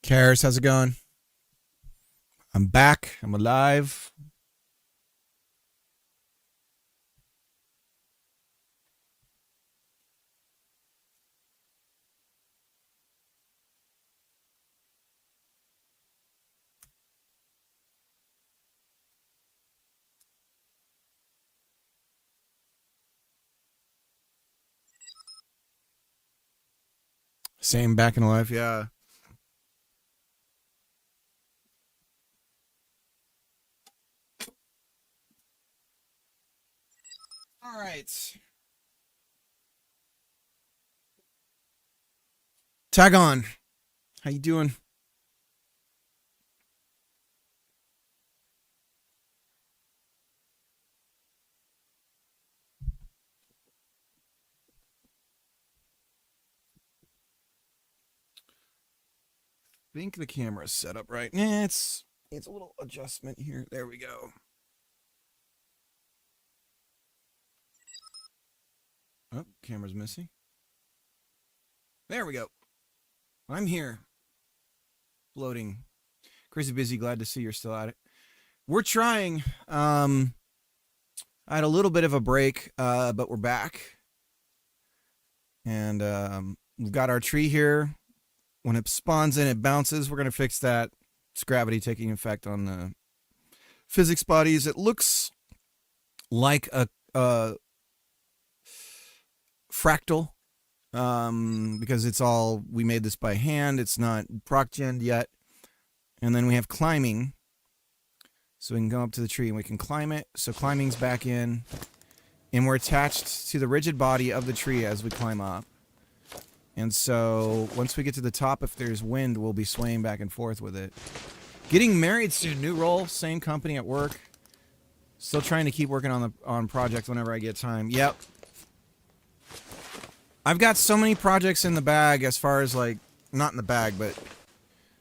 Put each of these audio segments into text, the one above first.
Karis, how's it going? I'm back. I'm alive. Same, back in life, yeah. All right. Tag on. How you doing? Think the camera's set up right. It's a little adjustment here. There we go. Oh, camera's missing. There we go. I'm here. Floating. Crazy busy. Glad to see you're still at it. We're trying. I had a little bit of a break, but we're back. And we've got our tree here. When it spawns in, it bounces. We're going to fix that. It's gravity taking effect on the physics bodies. It looks like a fractal because it's all, we made this by hand. It's not proc-gen yet. And then we have climbing. So we can go up to the tree and we can climb it. So climbing's back in. And we're attached to the rigid body of the tree as we climb up. And so once we get to the top, if there's wind, we'll be swaying back and forth with it. Getting married soon, new role, same company at work. Still trying to keep working on projects whenever I get time. Yep. I've got so many projects in the bag as far as like, not in the bag, but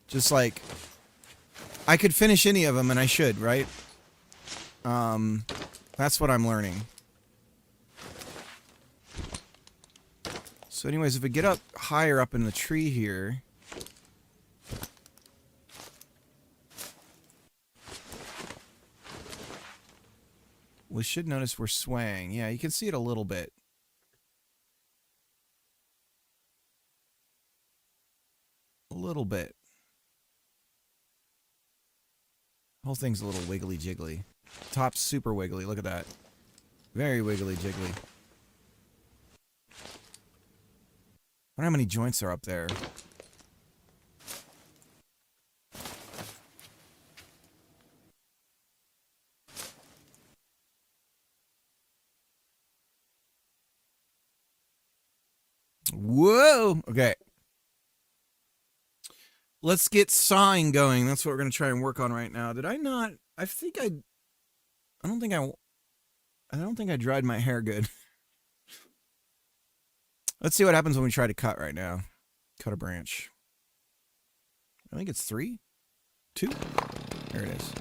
just like, I could finish any of them and I should, right? That's what I'm learning. So anyways, if we get up higher up in the tree here, we should notice we're swaying. Yeah, you can see it a little bit. A little bit. The whole thing's a little wiggly jiggly. Top's super wiggly. Look at that. Very wiggly jiggly. I wonder how many joints are up there. Whoa! Okay. Let's get sawing going. That's what we're going to try and work on right now. Did I not? I don't think I dried my hair good. Let's see what happens when we try to cut right now. Cut a branch. I think it's 3? 2? There it is.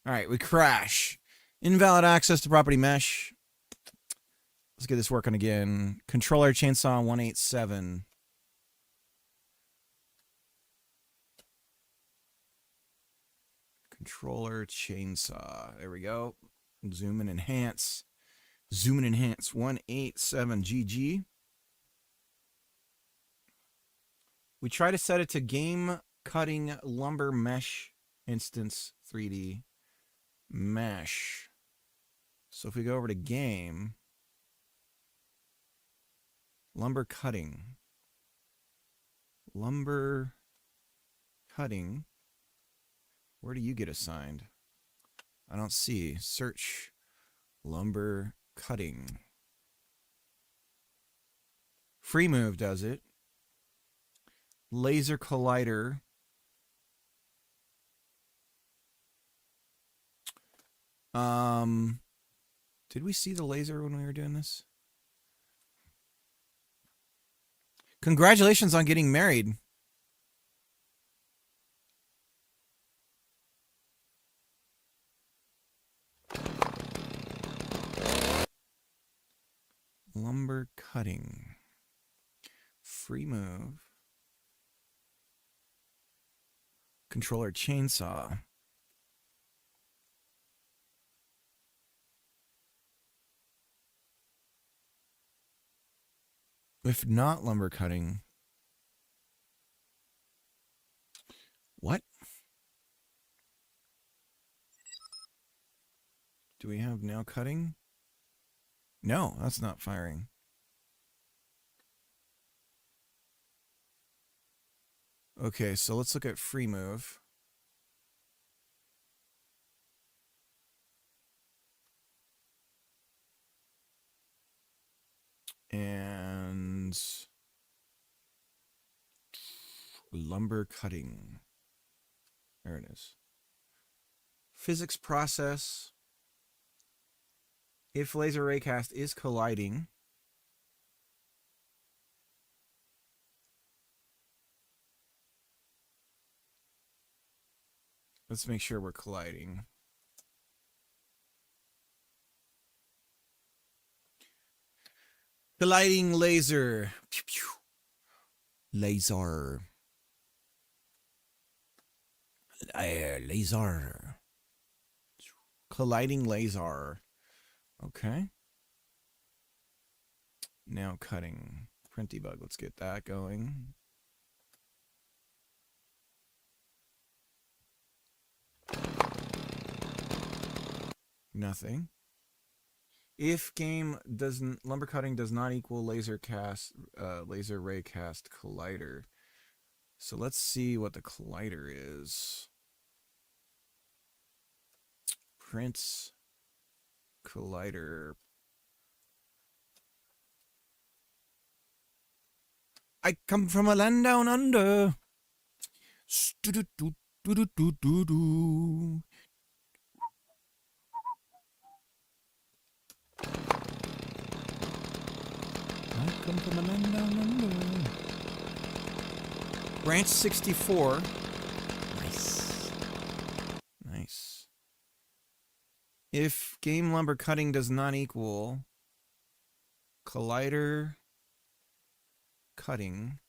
All right, we crash. Invalid access to property mesh. Let's get this working again. Controller chainsaw 187. Controller chainsaw. There we go. Zoom and enhance. Zoom and enhance. 187 GG. We try to set it to game cutting lumber mesh instance 3D mesh. So if we go over to game, lumber cutting. Lumber cutting. Where do you get assigned? I don't see. Search lumber cutting. Free move does it. Laser collider. Did we see the laser when we were doing this? Congratulations on getting married. Lumber cutting. Free move. controller chainsaw. If not lumber cutting. What? Do we have now cutting? No, that's not firing. Okay, so let's look at free move. And lumber cutting. There it is. Physics process. If laser raycast is colliding, let's make sure we're colliding. Colliding laser. Pew, pew. Laser. Laser. Colliding laser. Okay. Now cutting. Print debug. Let's get that going. Nothing. If game doesn't lumber cutting does not equal laser ray cast collider. So let's see what the collider is. Print collider. I come from a land down under. I come from a land down under. Branch 64. Nice. Nice. If game lumber cutting does not equal collider cutting,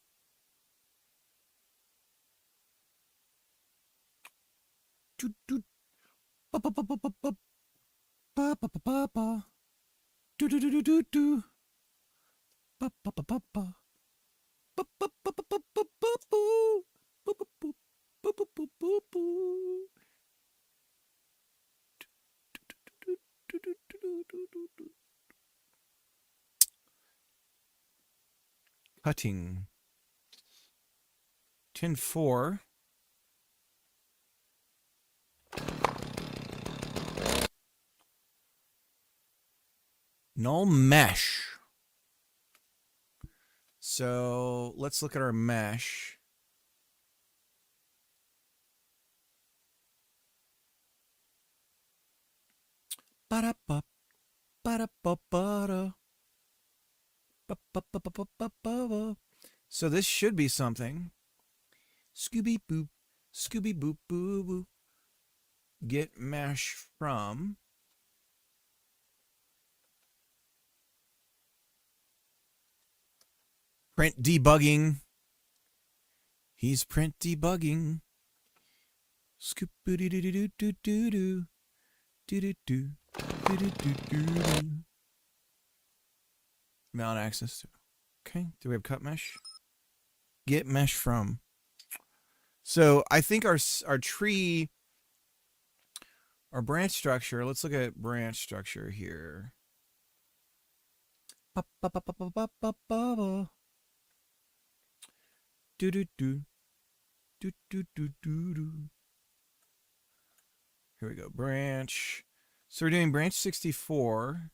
cutting 10-4. Null mesh. So let's look at our mesh. Ba-da-ba, ba-da-ba-ba-da. Ba-ba-ba-ba-ba-ba-ba. So this should be something. Scooby boop, Scooby boop boo boo. Get mesh from print debugging. He's print debugging. Scoop doo doo doo doo doo doo doo doo doo doo doo doo. Mount access to. Okay, do we have cut mesh? Get mesh from. So I think our tree, our branch structure. Let's look at branch structure here. Do do do do do do do do. Here we go. Branch. So we're doing branch 64.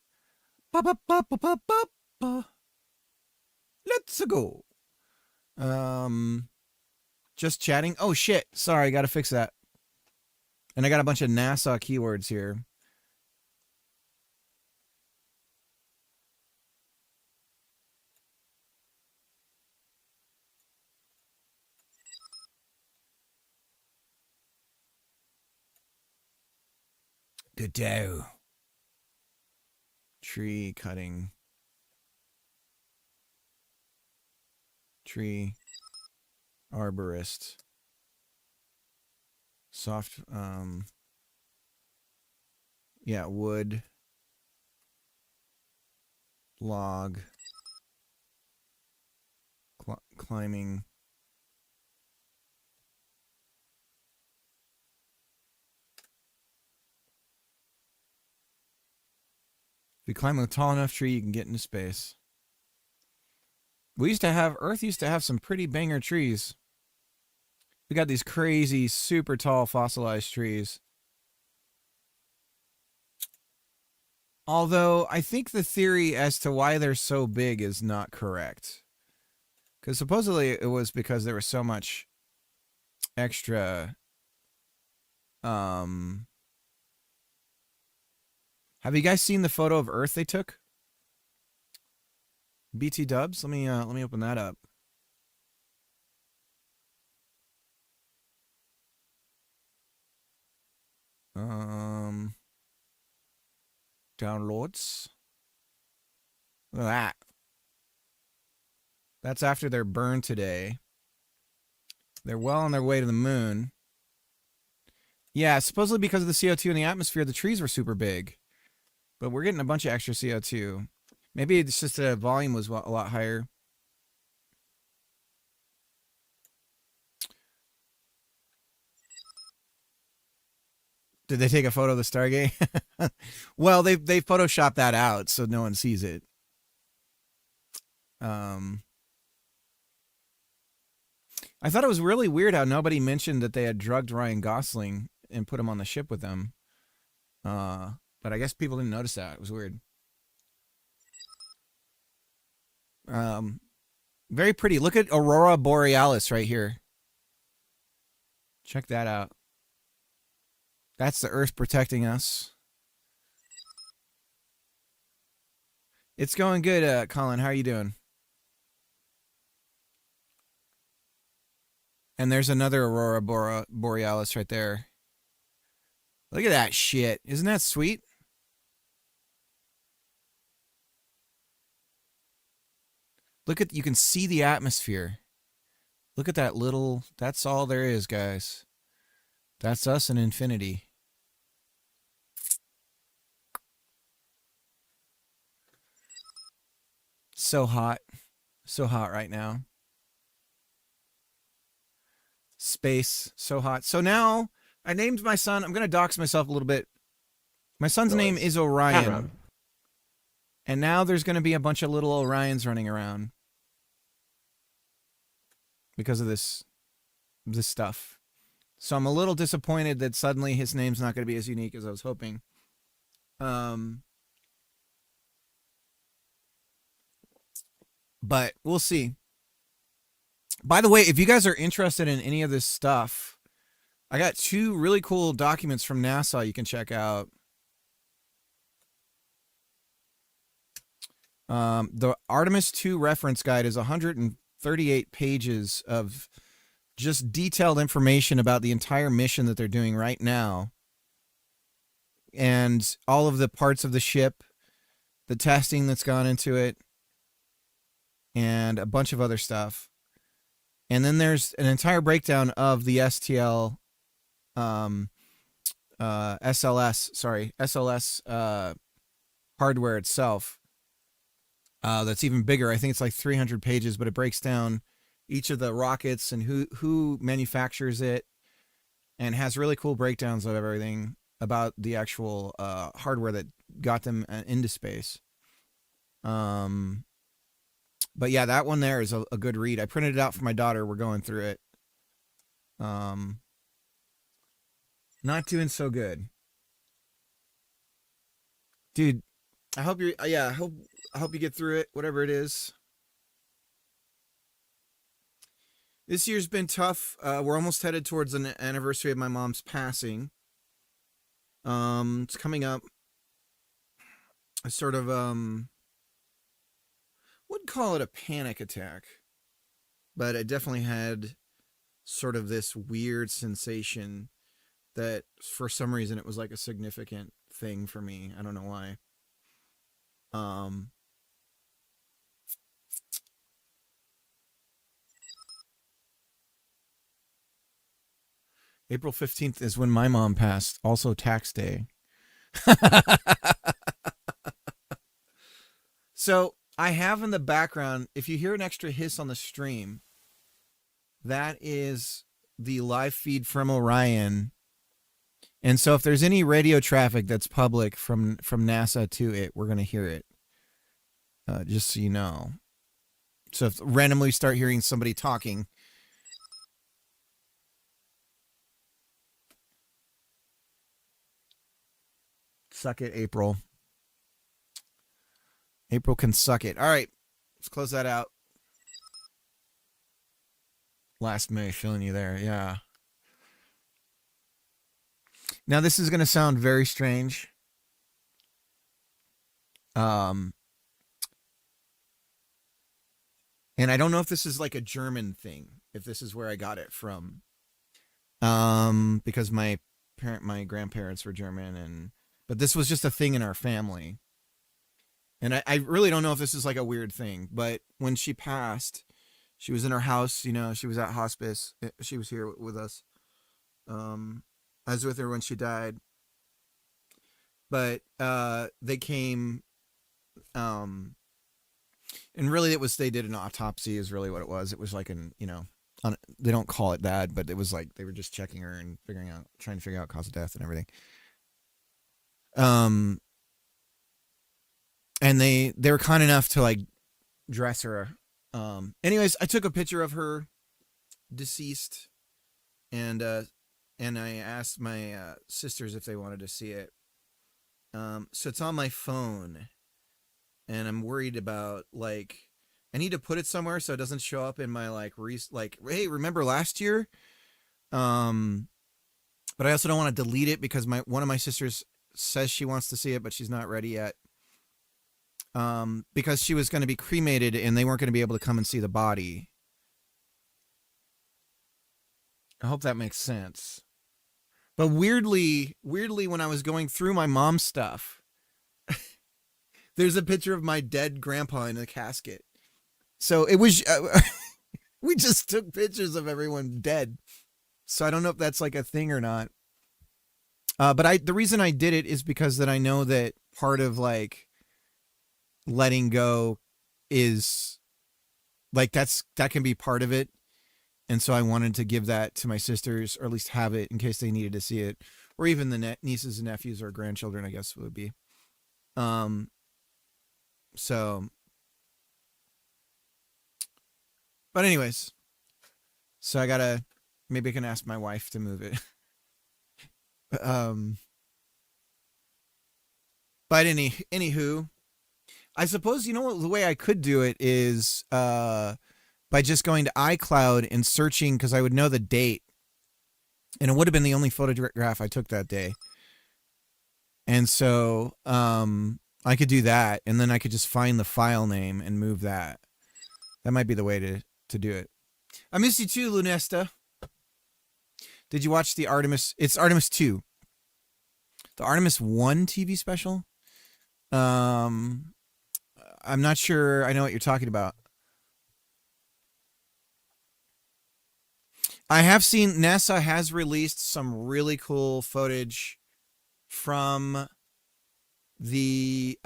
Let's go. Just chatting. Oh shit. Sorry, gotta fix that. And I got a bunch of NASA keywords here. Good day. Tree cutting. Tree. Arborist. Soft, yeah, wood, log, climbing. If you climb a tall enough tree, you can get into space. Earth used to have some pretty banger trees. We got these crazy, super tall fossilized trees. Although, I think the theory as to why they're so big is not correct. Because supposedly it was because there was so much extra. Have you guys seen the photo of Earth they took? BT Dubs? Let me open that up. Downloads. Look at that. That's after their burn today. They're well on their way to the moon. Yeah, supposedly because of the CO2 in the atmosphere, the trees were super big. But we're getting a bunch of extra CO2. Maybe it's just the volume was a lot higher. Did they take a photo of the Stargate? Well, they photoshopped that out so no one sees it. I thought it was really weird how nobody mentioned that they had drugged Ryan Gosling and put him on the ship with them. But I guess people didn't notice that. It was weird. Very pretty. Look at Aurora Borealis right here. Check that out. That's the Earth protecting us. It's going good, Colin. How are you doing? And there's another Aurora Borealis right there. Look at that shit. Isn't that sweet? Look at, you can see the atmosphere. Look at that little, that's all there is, guys. That's us in infinity. So hot. So hot right now. Space. So hot. So now I named my son, I'm going to dox myself a little bit. My son's name is Orion. Cameron. And now there's going to be a bunch of little Orions running around. Because of this stuff. So I'm a little disappointed that suddenly his name's not going to be as unique as I was hoping. But we'll see. By the way, if you guys are interested in any of this stuff, I got 2 really cool documents from NASA you can check out. The Artemis 2 reference guide is 138 pages of just detailed information about the entire mission that they're doing right now. And all of the parts of the ship, the testing that's gone into it, and a bunch of other stuff. And then there's an entire breakdown of the SLS hardware itself. That's even bigger. I think it's like 300 pages, but it breaks down each of the rockets and who manufactures it, and has really cool breakdowns of everything about the actual hardware that got them into space. But yeah, that one there is a good read. I printed it out for my daughter. We're going through it. Not doing so good, dude. I hope you're. Yeah, I hope you get through it. Whatever it is. This year's been tough. We're almost headed towards an anniversary of my mom's passing. It's coming up. I sort of wouldn't call it a panic attack, but I definitely had sort of this weird sensation that for some reason it was like a significant thing for me. I don't know why. April 15th is when my mom passed. Also tax day. So I have in the background, if you hear an extra hiss on the stream, that is the live feed from Orion. And so if there's any radio traffic that's public from NASA to it, we're going to hear it. Just so you know. So if randomly start hearing somebody talking. Suck it, April. April can suck it. All right. Let's close that out. Last May, feeling you there. Yeah. Now, this is going to sound very strange. And I don't know if this is like a German thing, if this is where I got it from. Because my grandparents were German, but this was just a thing in our family. And I really don't know if this is like a weird thing, but when she passed, she was in her house, you know, she was at hospice. She was here with us. I was with her when she died. But they came, and really it was, they did an autopsy is really what it was. It was like they don't call it that, but it was like they were just checking her and trying to figure out cause of death and everything. And they were kind enough to like dress her. Anyways, I took a picture of her deceased, and I asked my sisters if they wanted to see it. So it's on my phone, and I'm worried about, like, I need to put it somewhere so it doesn't show up in my hey, remember last year? But I also don't want to delete it because one of my sisters says she wants to see it, but she's not ready yet. Because she was going to be cremated and they weren't going to be able to come and see the body. I hope that makes sense. But weirdly, when I was going through my mom's stuff, there's a picture of my dead grandpa in a casket. So it was, we just took pictures of everyone dead. So I don't know if that's like a thing or not. But the reason I did it is because that I know that part of like letting go is like, that can be part of it. And so I wanted to give that to my sisters, or at least have it in case they needed to see it, or even the nieces and nephews or grandchildren, I guess would be. So, but anyways, so maybe I can ask my wife to move it. But anywho, I suppose, you know what, the way I could do it is, by just going to iCloud and searching, because I would know the date, and it would have been the only photograph I took that day. And so I could do that, and then I could just find the file name and move that. That might be the way to do it. I miss you too, Lunesta. Did you watch the Artemis? It's Artemis 2. The Artemis 1 TV special? I'm not sure I know what you're talking about. I have seen NASA has released some really cool footage from the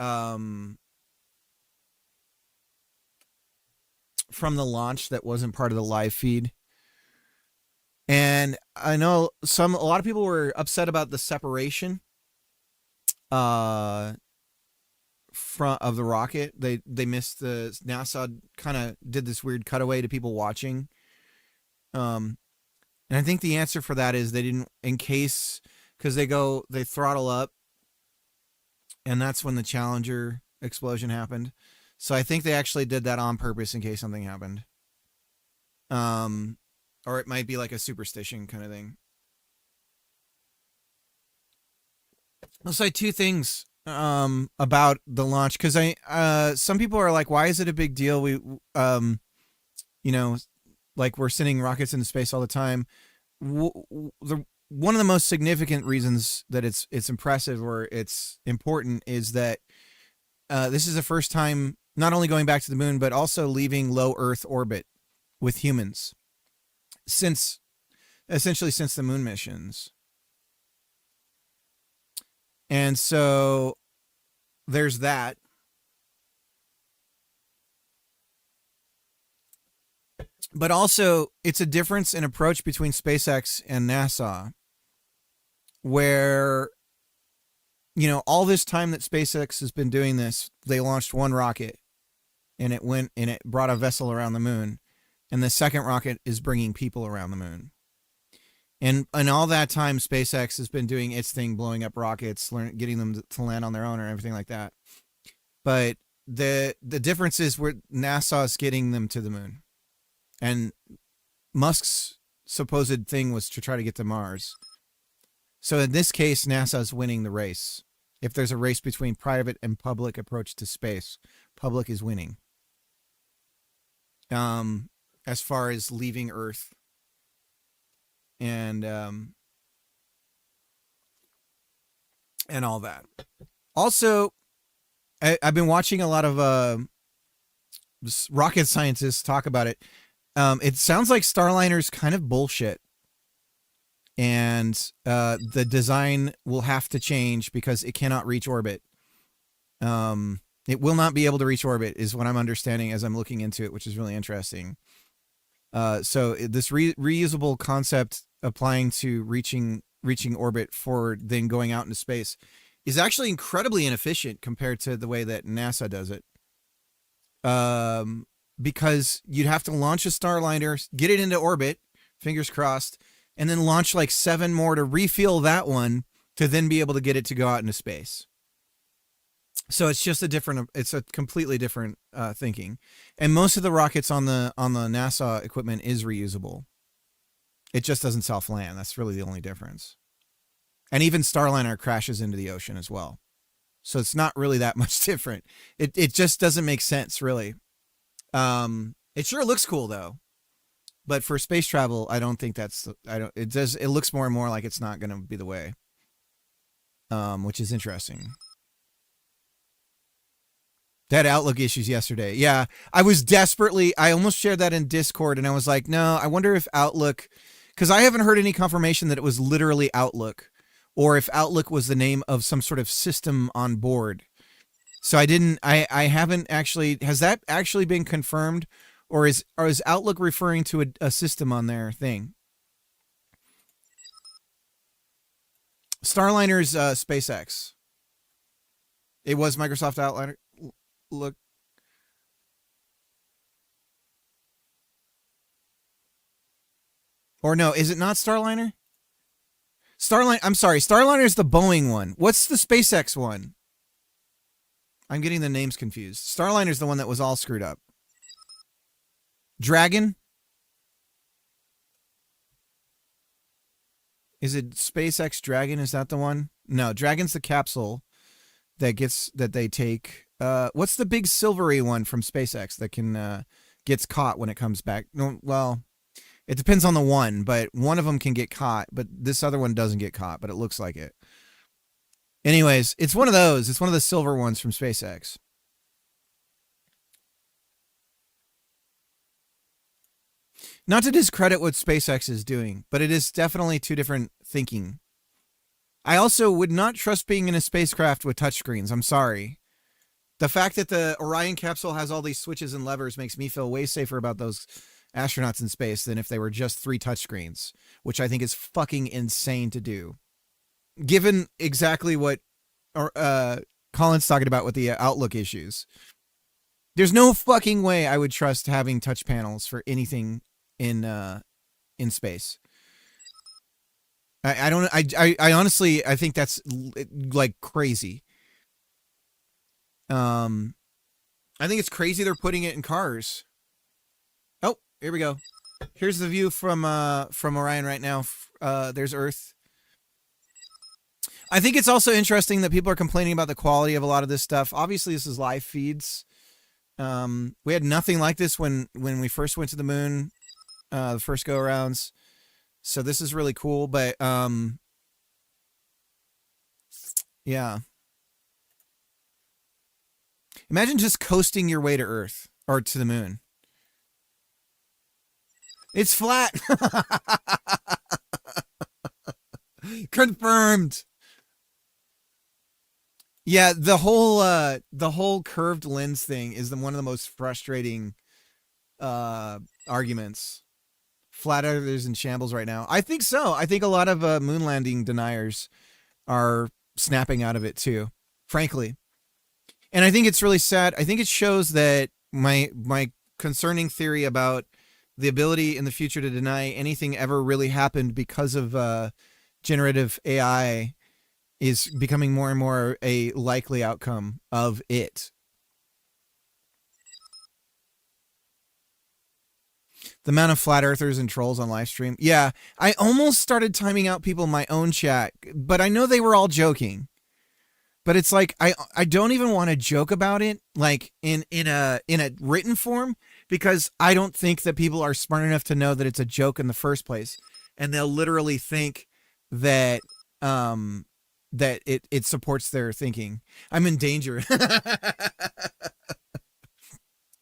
launch that wasn't part of the live feed. And I know a lot of people were upset about the separation of the rocket. They missed NASA kind of did this weird cutaway to people watching. And I think the answer for that is they didn't, because they throttle up, and that's when the Challenger explosion happened. So I think they actually did that on purpose in case something happened. Or it might be like a superstition kind of thing. I'll say two things about the launch, because some people are like, why is it a big deal? We like we're sending rockets into space all the time. One of the most significant reasons that it's impressive or it's important is that this is the first time not only going back to the moon, but also leaving low Earth orbit with humans since essentially since the moon missions. And so there's that. But also, it's a difference in approach between SpaceX and NASA, where, you know, all this time that SpaceX has been doing this, they launched one rocket, and it brought a vessel around the moon, and the second rocket is bringing people around the moon. And all that time, SpaceX has been doing its thing, blowing up rockets, getting them to land on their own or everything like that. But the difference is where NASA is getting them to the moon. And Musk's supposed thing was to try to get to Mars. So in this case, NASA's winning the race. If there's a race between private and public approach to space, public is winning. As far as leaving Earth and all that. Also, I've been watching a lot of rocket scientists talk about it. It sounds like Starliner's kind of bullshit. And the design will have to change because it cannot reach orbit. It will not be able to reach orbit is what I'm understanding as I'm looking into it, which is really interesting. So this reusable concept applying to reaching orbit for then going out into space is actually incredibly inefficient compared to the way that NASA does it. Because you'd have to launch a Starliner, get it into orbit, fingers crossed, and then launch like 7 more to refuel that one to then be able to get it to go out into space. So it's just it's a completely different thinking. And most of the rockets on the NASA equipment is reusable. It just doesn't self-land. That's really the only difference. And even Starliner crashes into the ocean as well. So it's not really that much different. It just doesn't make sense, really. It sure looks cool though. But for space travel, I don't think it looks more and more like it's not going to be the way. Which is interesting. That Outlook issues yesterday. Yeah, I almost shared that in Discord and I was like, no, I wonder if Outlook, because I haven't heard any confirmation that it was literally Outlook or if Outlook was the name of some sort of system on board. So I haven't actually, has that actually been confirmed? Or is Outlook referring to a system on their thing? Starliner's SpaceX. It was Microsoft Outlook. Or no, is it not Starliner? I'm sorry, Starliner's the Boeing one. What's the SpaceX one? I'm getting the names confused. Starliner's the one that was all screwed up. Dragon? Is it SpaceX Dragon? Is that the one? No, Dragon's the capsule that they take. What's the big silvery one from SpaceX that gets caught when it comes back? No, well, it depends on the one, but one of them can get caught, but this other one doesn't get caught, but it looks like it. Anyways, it's one of those. It's one of the silver ones from SpaceX. Not to discredit what SpaceX is doing, but it is definitely two different thinking. I also would not trust being in a spacecraft with touchscreens. I'm sorry. The fact that the Orion capsule has all these switches and levers makes me feel way safer about those astronauts in space than if they were just 3 touchscreens, which I think is fucking insane to do. Given exactly what Colin's talking about with the Outlook issues. There's no fucking way I would trust having touch panels for anything in space. I honestly, I think that's like crazy. I think it's crazy they're putting it in cars. Oh, here we go. Here's the view from Orion right now. There's Earth. I think it's also interesting that people are complaining about the quality of a lot of this stuff. Obviously, this is live feeds. We had nothing like this when we first went to the moon, the first go-arounds. So this is really cool, but yeah. Imagine just coasting your way to Earth or to the moon. It's flat. Confirmed. Yeah, the whole curved lens thing is one of the most frustrating arguments. Flat earthers in shambles right now. I think so. I think a lot of moon landing deniers are snapping out of it too, frankly. And I think it's really sad. I think it shows that my concerning theory about the ability in the future to deny anything ever really happened because of generative AI is becoming more and more a likely outcome of it. The amount of flat earthers and trolls on live stream. Yeah, I almost started timing out people in my own chat, but I know they were all joking. But it's like I don't even want to joke about it like in a written form, because I don't think that people are smart enough to know that it's a joke in the first place, and they'll literally think that that it supports their thinking. I'm in danger.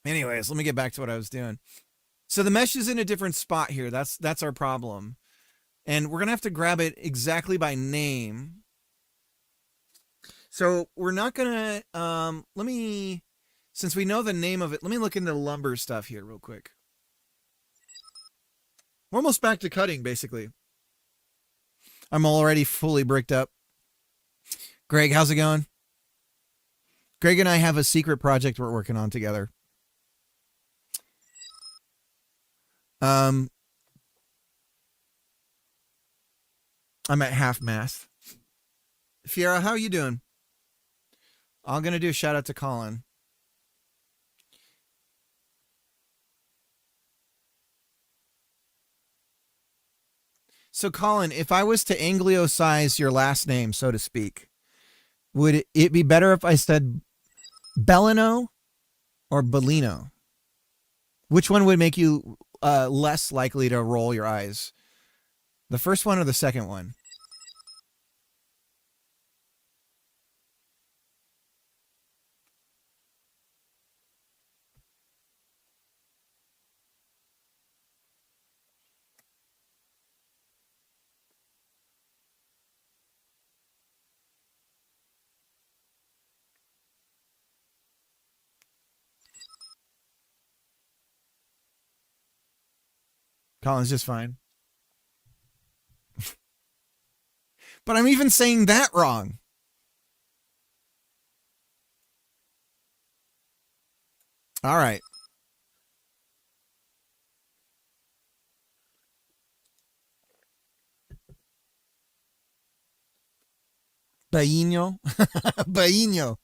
Anyways, let me get back to what I was doing. So the mesh is in a different spot here. That's our problem, and we're gonna have to grab it exactly by name. So we're not gonna, let me, since we know the name of it, let me look into lumber stuff here real quick. We're almost back to cutting, basically. I'm already fully bricked up. Greg, how's it going? Greg and I have a secret project we're working on together. I'm at half mast. Fiera, how are you doing? I'm going to do a shout out to Colin. So, Colin, if I was to angliocize your last name, so to speak, would it be better if I said Bellino or Bellino? Which one would make you less likely to roll your eyes? The first one or the second one? Colin's just fine. But I'm even saying that wrong. All right. Baino. Baino.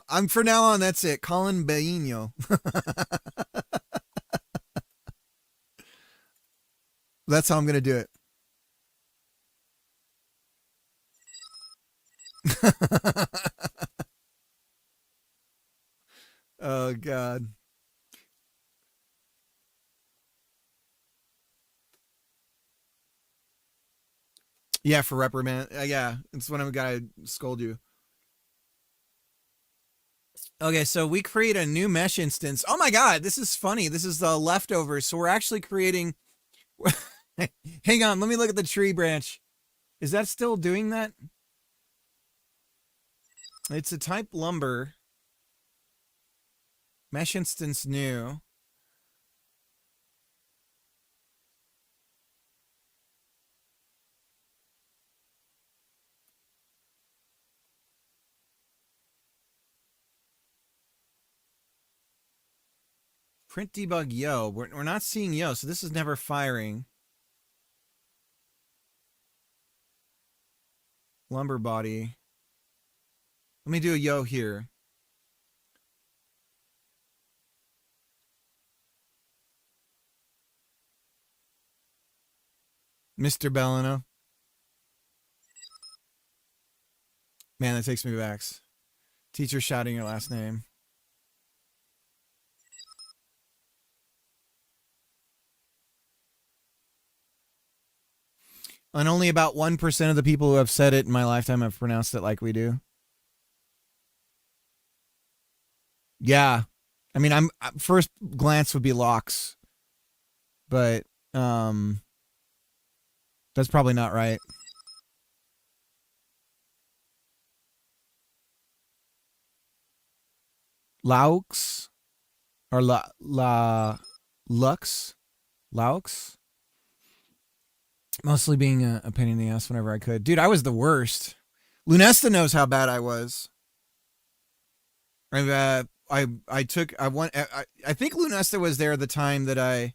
I'm for now on, that's it. Colin Baino. That's how I'm going to do it. Oh, God. Yeah, for reprimand. Yeah, it's when I'm going to scold you. Okay, so we create a new mesh instance. Oh my God, this is funny. This is the leftovers. So we're actually creating... Hang on, let me look at the tree branch. Is that still doing that? It's a type lumber. Mesh instance new. Print debug yo. We're not seeing yo, so this is never firing. Lumber body. Let me do a yo here. Mr. Bellino. Man, that takes me back. Teacher shouting your last name. And only about 1% of the people who have said it in my lifetime have pronounced it like we do. Yeah. I mean, I'm first glance would be locks. But that's probably not right. Laux or Lux. Laux. Mostly being a pain in the ass whenever I could. Dude, I was the worst. Lunesta knows how bad I was. I think Lunesta was there the time that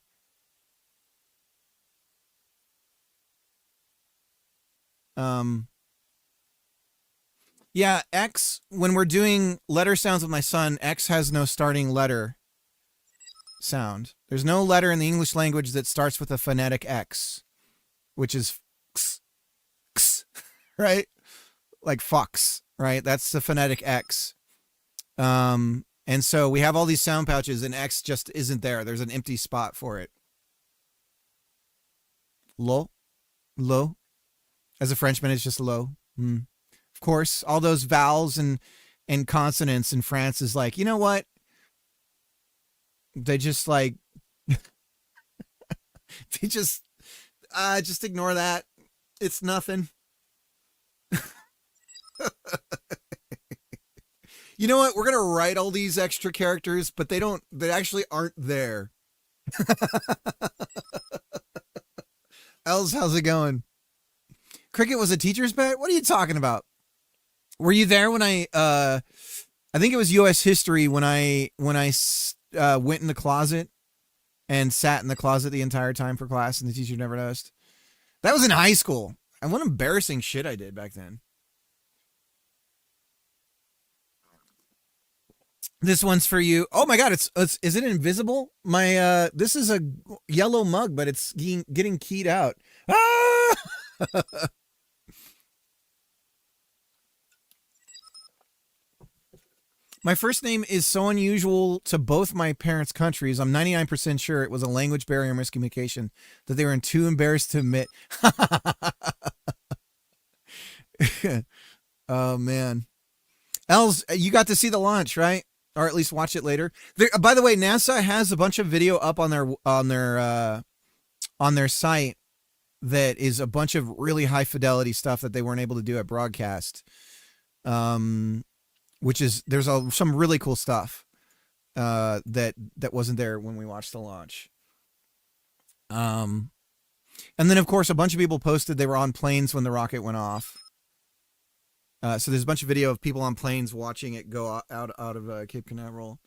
yeah, X, when we're doing letter sounds with my son, X has no starting letter sound. There's no letter in the English language that starts with a phonetic X, which is x, x, right? Like fox, right? That's the phonetic X. And so we have all these sound pouches and X just isn't there. There's an empty spot for it. Lo. Lo. As a Frenchman, it's just lo. Of course, all those vowels and consonants in France is like, you know what? They just like, they just ignore that. It's nothing. You know what? We're going to write all these extra characters, but they actually aren't there. Els, how's it going? Cricket was a teacher's pet? What are you talking about? Were you there when I think it was U.S. history when I went in the closet and sat in the closet the entire time for class and the teacher never noticed? That was in high school. And what embarrassing shit I did back then. This one's for you. Oh my God, is it invisible? My this is a yellow mug, but it's getting keyed out. Ah! My first name is so unusual to both my parents' countries. I'm 99% sure it was a language barrier miscommunication that they were too embarrassed to admit. Oh man, Els, you got to see the launch, right? Or at least watch it later. By the way, NASA has a bunch of video up on their site that is a bunch of really high fidelity stuff that they weren't able to do at broadcast. Which is there's some really cool stuff that wasn't there when we watched the launch. And then of course a bunch of people posted they were on planes when the rocket went off. So there's a bunch of video of people on planes watching it go out of Cape Canaveral.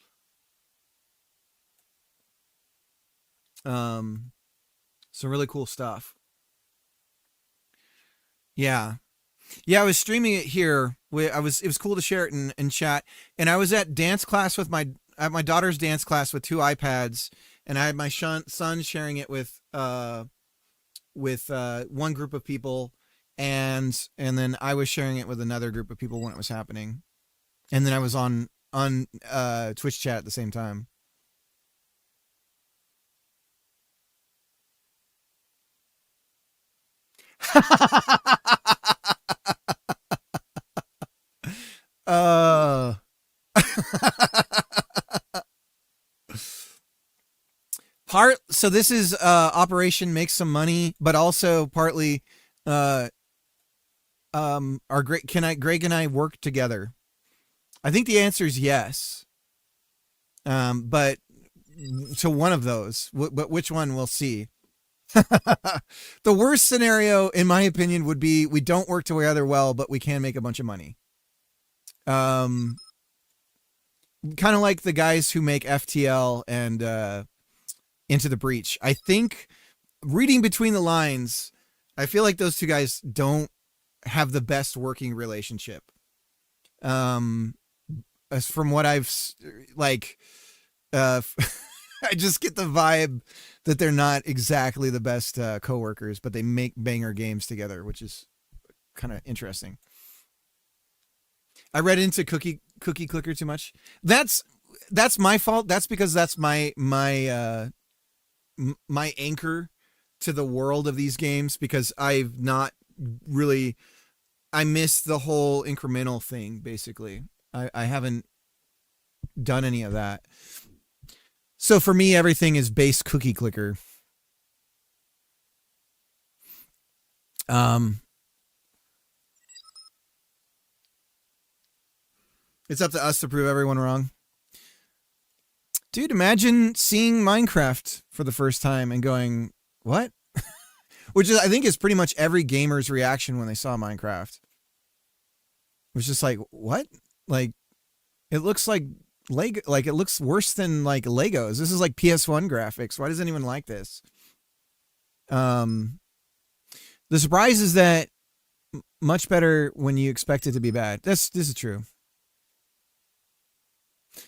Some really cool stuff. Yeah. Yeah, I was streaming it here. It was cool to share it in chat. And I was at dance class with my daughter's dance class with 2 iPads, and I had my son sharing it with one group of people, and then I was sharing it with another group of people when it was happening. And then I was on Twitch chat at the same time. So this is Operation Make Some Money, but also partly Greg and I work together? I think the answer is yes. But to one of those, but which one we'll see. The worst scenario, in my opinion, would be we don't work together well, but we can make a bunch of money. Kind of like the guys who make FTL and Into the Breach. I think, reading between the lines, I feel like those 2 guys don't have the best working relationship. As from what I've I just get the vibe that they're not exactly the best coworkers, but they make banger games together, which is kind of interesting. I read into Cookie Clicker too much. That's my fault. That's because that's my anchor to the world of these games, because I've not really, I missed the whole incremental thing. Basically, I haven't done any of that. So for me, everything is base Cookie Clicker. It's up to us to prove everyone wrong. Dude, imagine seeing Minecraft for the first time and going, what? Which is, I think, is pretty much every gamer's reaction when they saw Minecraft. It was just like, what? Like, it looks like Lego. Like, it looks worse than like Legos. This is like PS1 graphics. Why does anyone like this? The surprise is that much better when you expect it to be bad. This is true.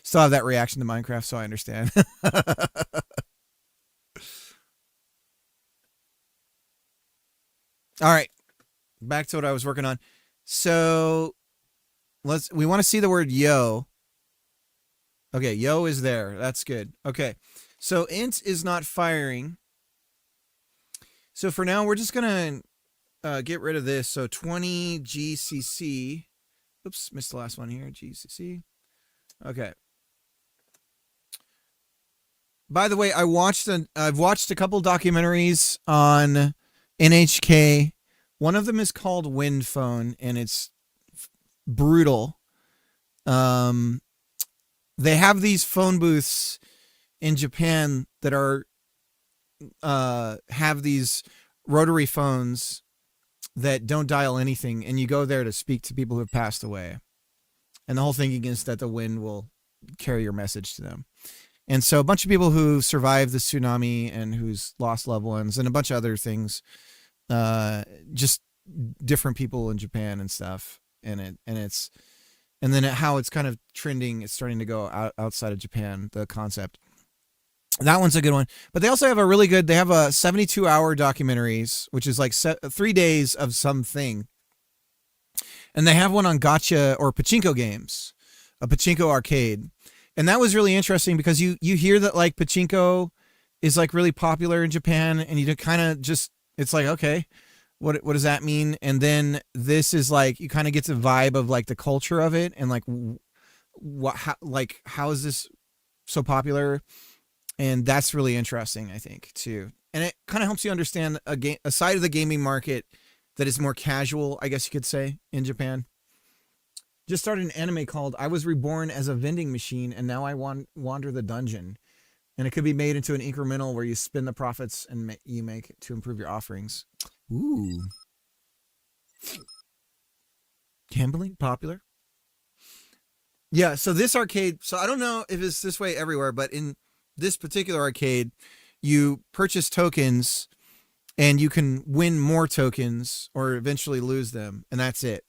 Still have that reaction to Minecraft, so I understand. All right, back to what I was working on. So we want to see the word yo. Okay, yo is there. That's good. Okay, so int is not firing. So for now, we're just gonna get rid of this. So 20 GCC. Oops, missed the last one here. GCC. Okay. By the way, I've watched a couple documentaries on NHK. One of them is called Wind Phone, and it's brutal. They have these phone booths in Japan that are have these rotary phones that don't dial anything, and you go there to speak to people who have passed away. And the whole thing is that the wind will carry your message to them. And so a bunch of people who survived the tsunami and who's lost loved ones and a bunch of other things, just different people in Japan and stuff. And then how it's kind of trending. It's starting to go outside of Japan, the concept. That one's a good one. But they also have they have a 72-hour documentaries, which is like 3 days of something. And they have one on gotcha or pachinko games, a pachinko arcade. And that was really interesting because you hear that like pachinko is like really popular in Japan, and you kind of just, it's like, okay, what does that mean? And then this is like, you kind of get the vibe of like the culture of it and like how is this so popular? And that's really interesting, I think, too. And it kind of helps you understand a side of the gaming market that is more casual, I guess you could say, in Japan. Just started an anime called I Was Reborn as a Vending Machine, and Now I Wander the Dungeon. And it could be made into an incremental where you spin the profits and you make it to improve your offerings. Ooh. Gambling? Popular? Yeah, so this arcade, so I don't know if it's this way everywhere, but in this particular arcade, you purchase tokens and you can win more tokens or eventually lose them, and that's it.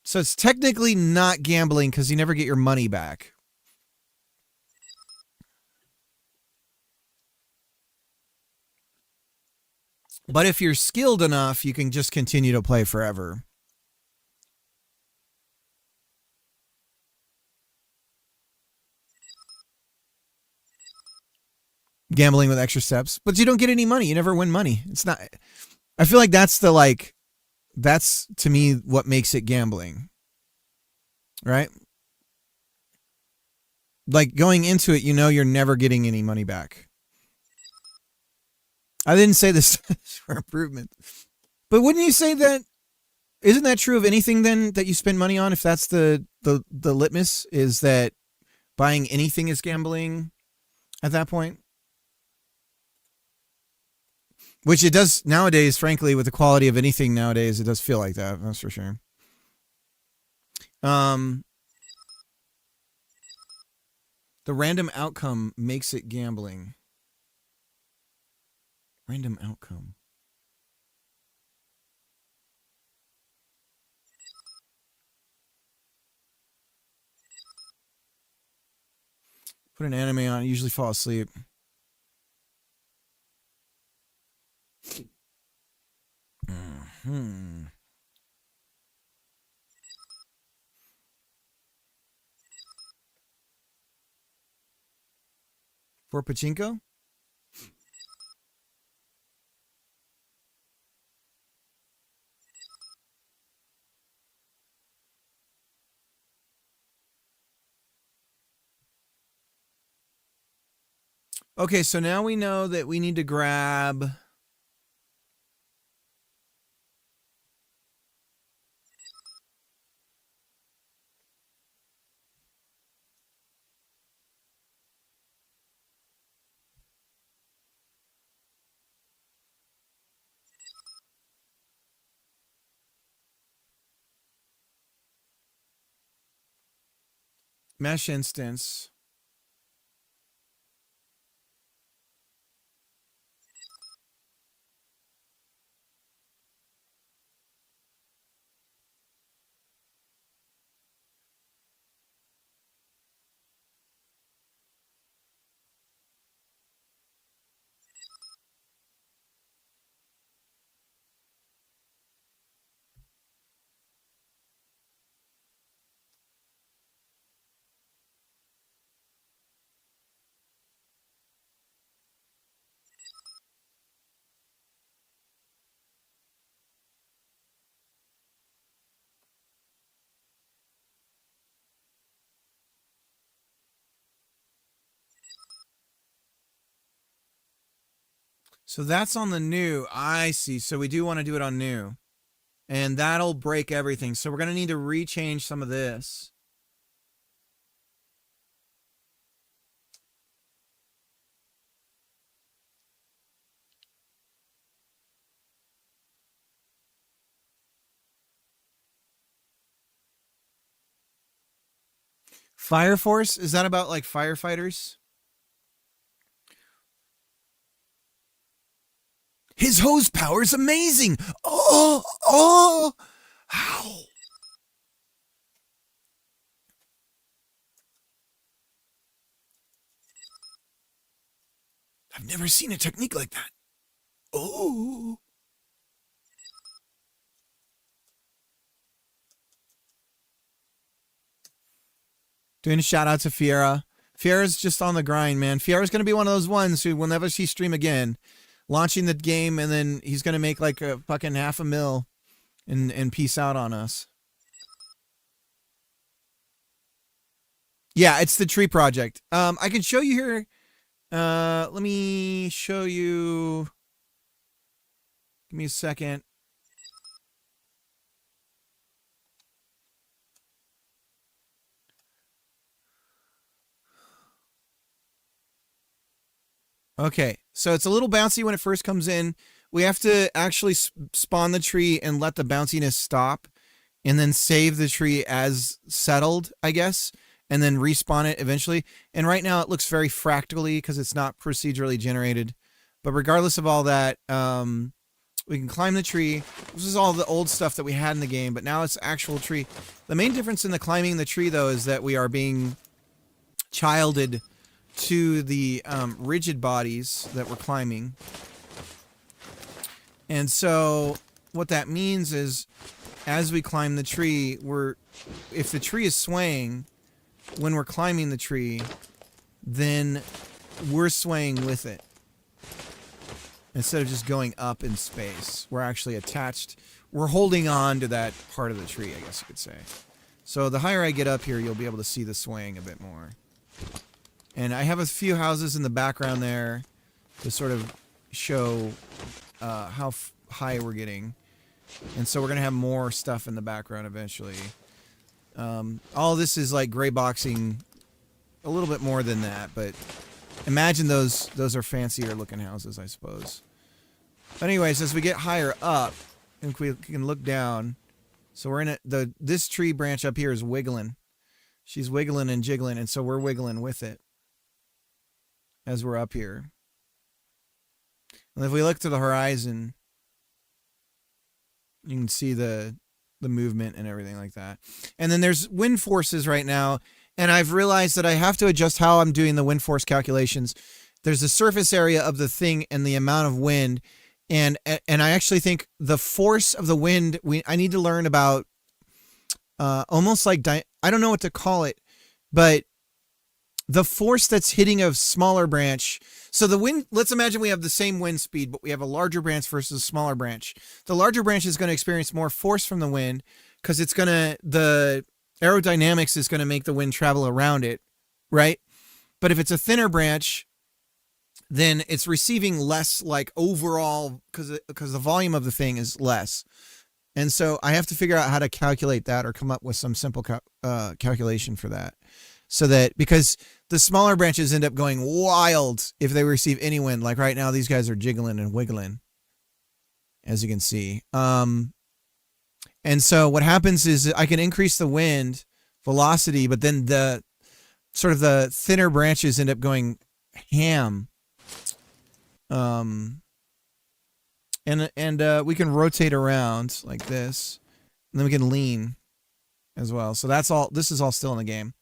So it's technically not gambling because you never get your money back. But if you're skilled enough, you can just continue to play forever. Gambling with extra steps, but you don't get any money. You never win money. It's not, I feel like that's to me what makes it gambling. Right? Like going into it, you're never getting any money back. I didn't say this for improvement. But wouldn't you say that, isn't that true of anything then that you spend money on? If that's the litmus, is that buying anything is gambling at that point? Which it does nowadays, frankly, with the quality of anything nowadays, it does feel like that. That's for sure. The random outcome makes it gambling. Random outcome. Put an anime on, I usually fall asleep. For pachinko? Okay, so now we know that we need to grab... mesh instance. So that's on the new. I see. So we do want to do it on new. And that'll break everything. So we're going to need to rechange some of this. Fire Force? Is that about like firefighters? His hose power is amazing. Oh, how? I've never seen a technique like that. Oh. Doing a shout out to Fiera. Fiera's just on the grind, man. Fiera's going to be one of those ones who will never see stream again. Launching the game, and then he's going to make like a fucking $500,000 and peace out on us. Yeah, it's the tree project. I can show you here. Let me show you. Give me a second. Okay, so it's a little bouncy when it first comes in. We have to actually spawn the tree and let the bounciness stop, and then save the tree as settled, I guess, and then respawn it eventually. And right now it looks very fractally because it's not procedurally generated. But regardless of all that, we can climb the tree. This is all the old stuff that we had in the game, but now it's actual tree. The main difference in the climbing the tree, though, is that we are being childed to the rigid bodies that we're climbing. And so what that means is as we climb the tree, if the tree is swaying when we're climbing the tree, then we're swaying with it. Instead of just going up in space, we're actually attached. We're holding on to that part of the tree, I guess you could say. So the higher I get up here, you'll be able to see the swaying a bit more. And I have a few houses in the background there to sort of show how high we're getting. And so we're going to have more stuff in the background eventually. All this is like gray boxing a little bit more than that, but imagine those are fancier looking houses, I suppose. But anyways, as we get higher up, and we can look down. So we're in this tree branch up here is wiggling. She's wiggling and jiggling, and so we're wiggling with it as we're up here. And if we look to the horizon, you can see the movement and everything like that. And then there's wind forces right now, and I've realized that I have to adjust how I'm doing the wind force calculations. There's the surface area of the thing and the amount of wind, and I actually think the force of the wind, I need to learn about almost like, I don't know what to call it, but the force that's hitting a smaller branch. So the wind, let's imagine we have the same wind speed, but we have a larger branch versus a smaller branch. The larger branch is going to experience more force from the wind because the aerodynamics is going to make the wind travel around it, right? But if it's a thinner branch, then it's receiving less, like overall, because the volume of the thing is less. And so I have to figure out how to calculate that or come up with some simple calculation for that. So that, because the smaller branches end up going wild if they receive any wind. Like right now, these guys are jiggling and wiggling, as you can see. And so what happens is I can increase the wind velocity, but then the sort of the thinner branches end up going ham. And we can rotate around like this, and then we can lean as well. So that's all. This is all still in the game.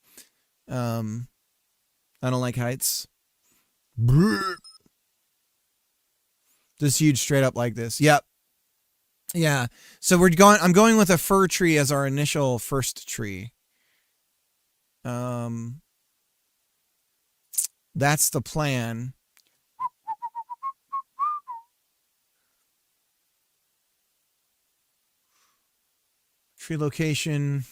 I don't like heights. This huge straight up like this. Yep. Yeah. So we're going. I'm going with a fir tree as our initial first tree. That's the plan. Tree location.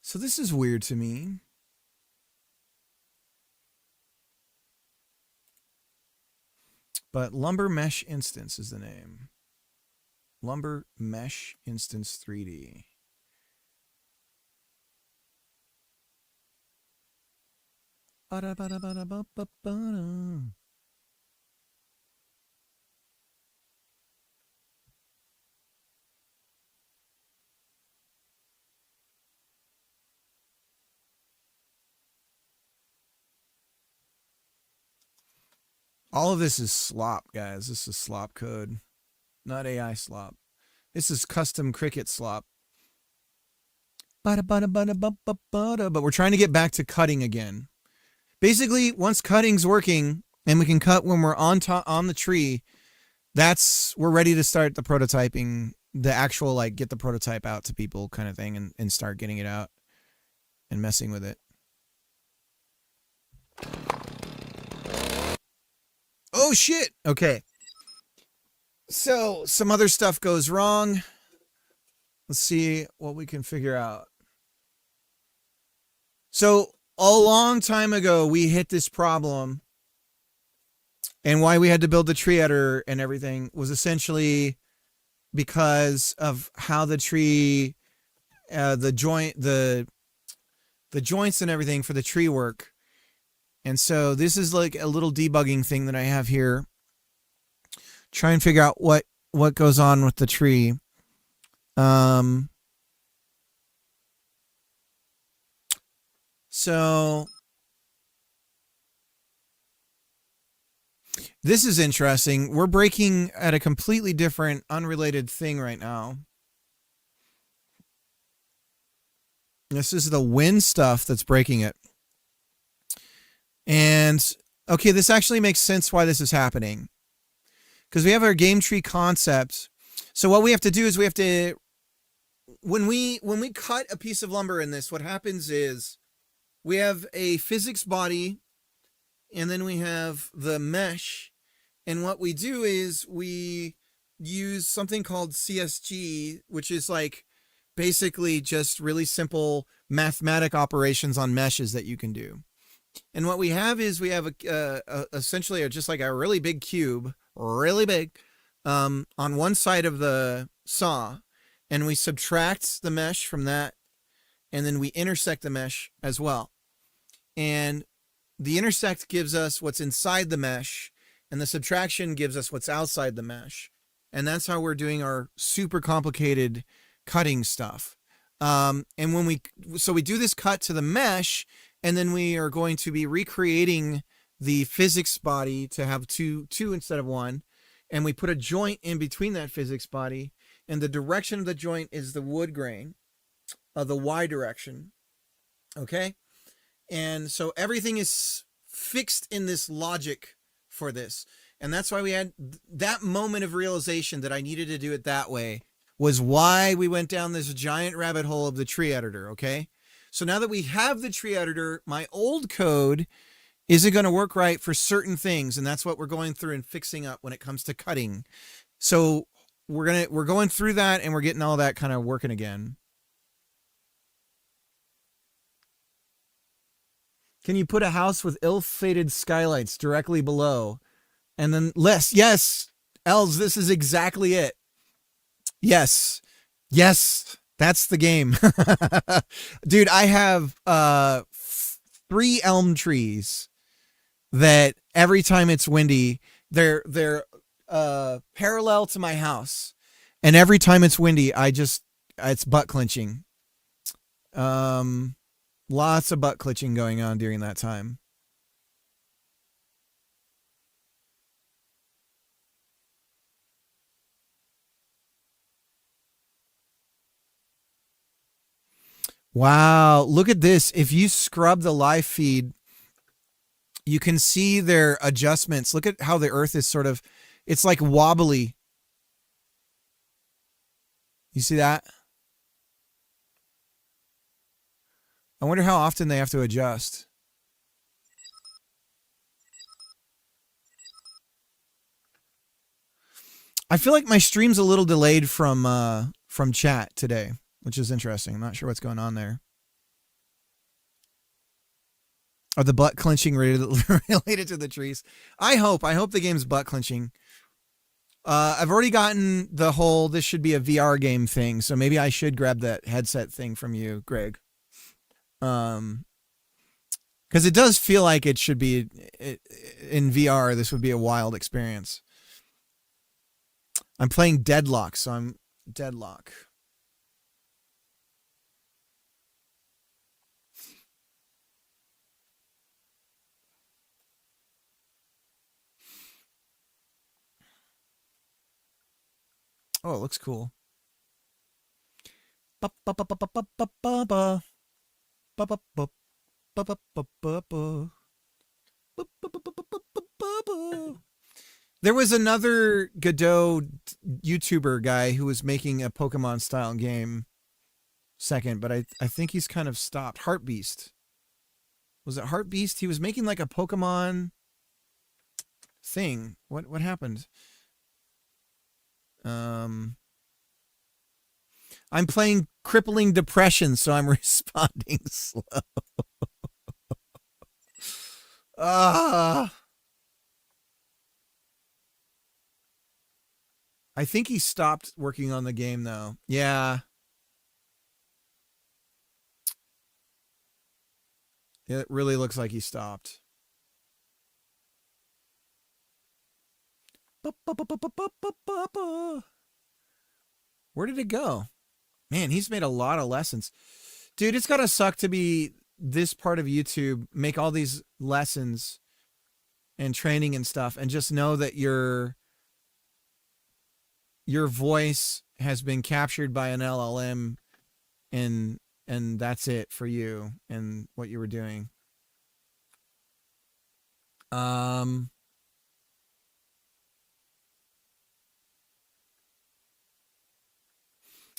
So this is weird to me. But Lumber Mesh Instance is the name. Lumber Mesh Instance 3D. All of this is slop, guys. This is slop code, not AI slop. This is custom Cricut slop. But we're trying to get back to cutting again. Basically, once cutting's working and we can cut when we're on the tree, we're ready to start the prototyping, the actual like get the prototype out to people kind of thing, and start getting it out and messing with it. Oh shit. Okay. So some other stuff goes wrong. Let's see what we can figure out. So a long time ago, we hit this problem, and why we had to build the tree editor and everything was essentially because of how the tree, the joints and everything for the tree work. And so this is like a little debugging thing that I have here. Try and figure out what goes on with the tree. So this is interesting. We're breaking at a completely different, unrelated thing right now. This is the wind stuff that's breaking it. And, okay, this actually makes sense why this is happening. Because we have our game tree concept. So what we have to do is we have to, when we cut a piece of lumber in this, what happens is we have a physics body, and then we have the mesh. And what we do is we use something called CSG, which is like basically just really simple mathematic operations on meshes that you can do. And what we have is we have essentially just like a really big cube, really big, on one side of the saw, and we subtract the mesh from that, and then we intersect the mesh as well. And the intersect gives us what's inside the mesh, and the subtraction gives us what's outside the mesh. And that's how we're doing our super complicated cutting stuff. And when we do this cut to the mesh, and then we are going to be recreating the physics body to have two instead of one. And we put a joint in between that physics body. And the direction of the joint is the wood grain, the Y direction. Okay? And so everything is fixed in this logic for this. And that's why we had that moment of realization that I needed to do it that way, was why we went down this giant rabbit hole of the tree editor. Okay? So now that we have the tree editor, my old code isn't going to work right for certain things, and that's what we're going through and fixing up when it comes to cutting. So we're going through that, and we're getting all that kind of working again. Can you put a house with ill-fated skylights directly below, and then less? Yes, Els, this is exactly it. Yes. That's the game. Dude, I have 3 elm trees that every time it's windy, they're parallel to my house. And every time it's windy, I just It's butt clenching. Lots of butt clenching going on during that time. Wow, look at this. If you scrub the live feed, you can see their adjustments. Look at how the earth is sort of, it's like wobbly. You see that? I wonder how often they have to adjust. I feel like my stream's a little delayed from chat today, which is interesting. I'm not sure what's going on there. Are the butt clenching related to the trees? I hope the game's butt clenching. I've already gotten the whole this should be a VR game thing, so maybe I should grab that headset thing from you, Greg. Because it does feel like it should be in VR. This would be a wild experience. I'm playing Deadlock, so I'm Deadlock. Oh, it looks cool. There was another Godot YouTuber guy who was making a Pokemon style game second, but I think he's kind of stopped. Heartbeast. Was it Heartbeast? He was making like a Pokemon thing. What happened? I'm playing Crippling Depression, so I'm responding slow. I think he stopped working on the game, though. Yeah. It really looks like he stopped. Where did it go? Man, he's made a lot of lessons. Dude, it's gotta suck to be this part of YouTube, make all these lessons and training and stuff, and just know that your voice has been captured by an LLM and that's it for you and what you were doing.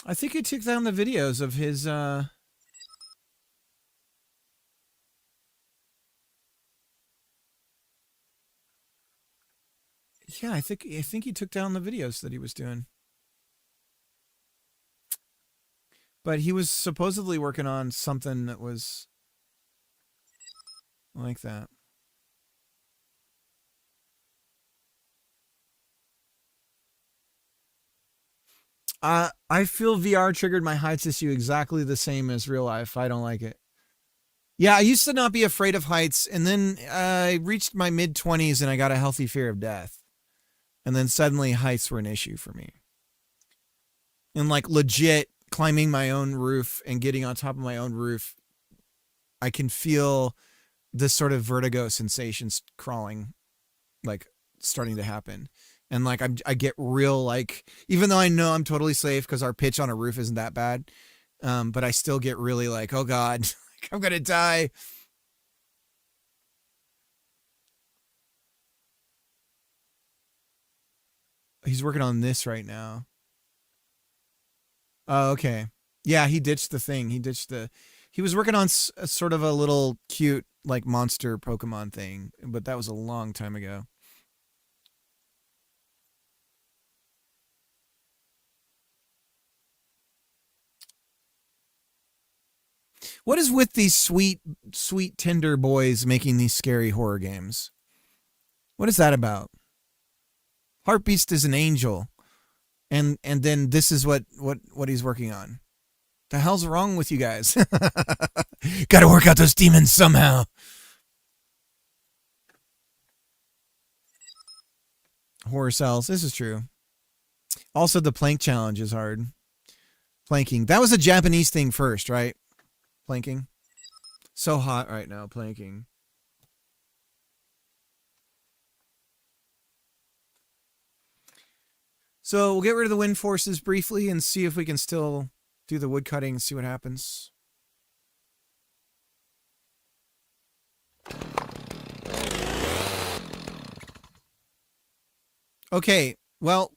I think he took down the videos of his yeah, I think he took down the videos that he was doing. But he was supposedly working on something that was like that. I feel VR triggered my heights issue exactly the same as real life. I don't like it. Yeah, I used to not be afraid of heights, and then I reached my mid-20s and I got a healthy fear of death. And then suddenly heights were an issue for me. And like legit climbing my own roof and getting on top of my own roof, I can feel this sort of vertigo sensations crawling, like starting to happen. And like I get real like, even though I know I'm totally safe because our pitch on a roof isn't that bad, but I still get really like, oh God, I'm gonna die. He's working on this right now. Oh, okay. Yeah, he ditched the thing. He was working on sort of a little cute like monster Pokemon thing, but that was a long time ago. What is with these sweet, tender boys making these scary horror games? What is that about? Heartbeast is an angel, and then this is what he's working on. The hell's wrong with you guys? Got to work out those demons somehow. Horror cells. This is true. Also, the plank challenge is hard. Planking. That was a Japanese thing first, right? Planking. So hot right now, planking. So we'll get rid of the wind forces briefly and see if we can still do the wood cutting and see what happens. Okay, well,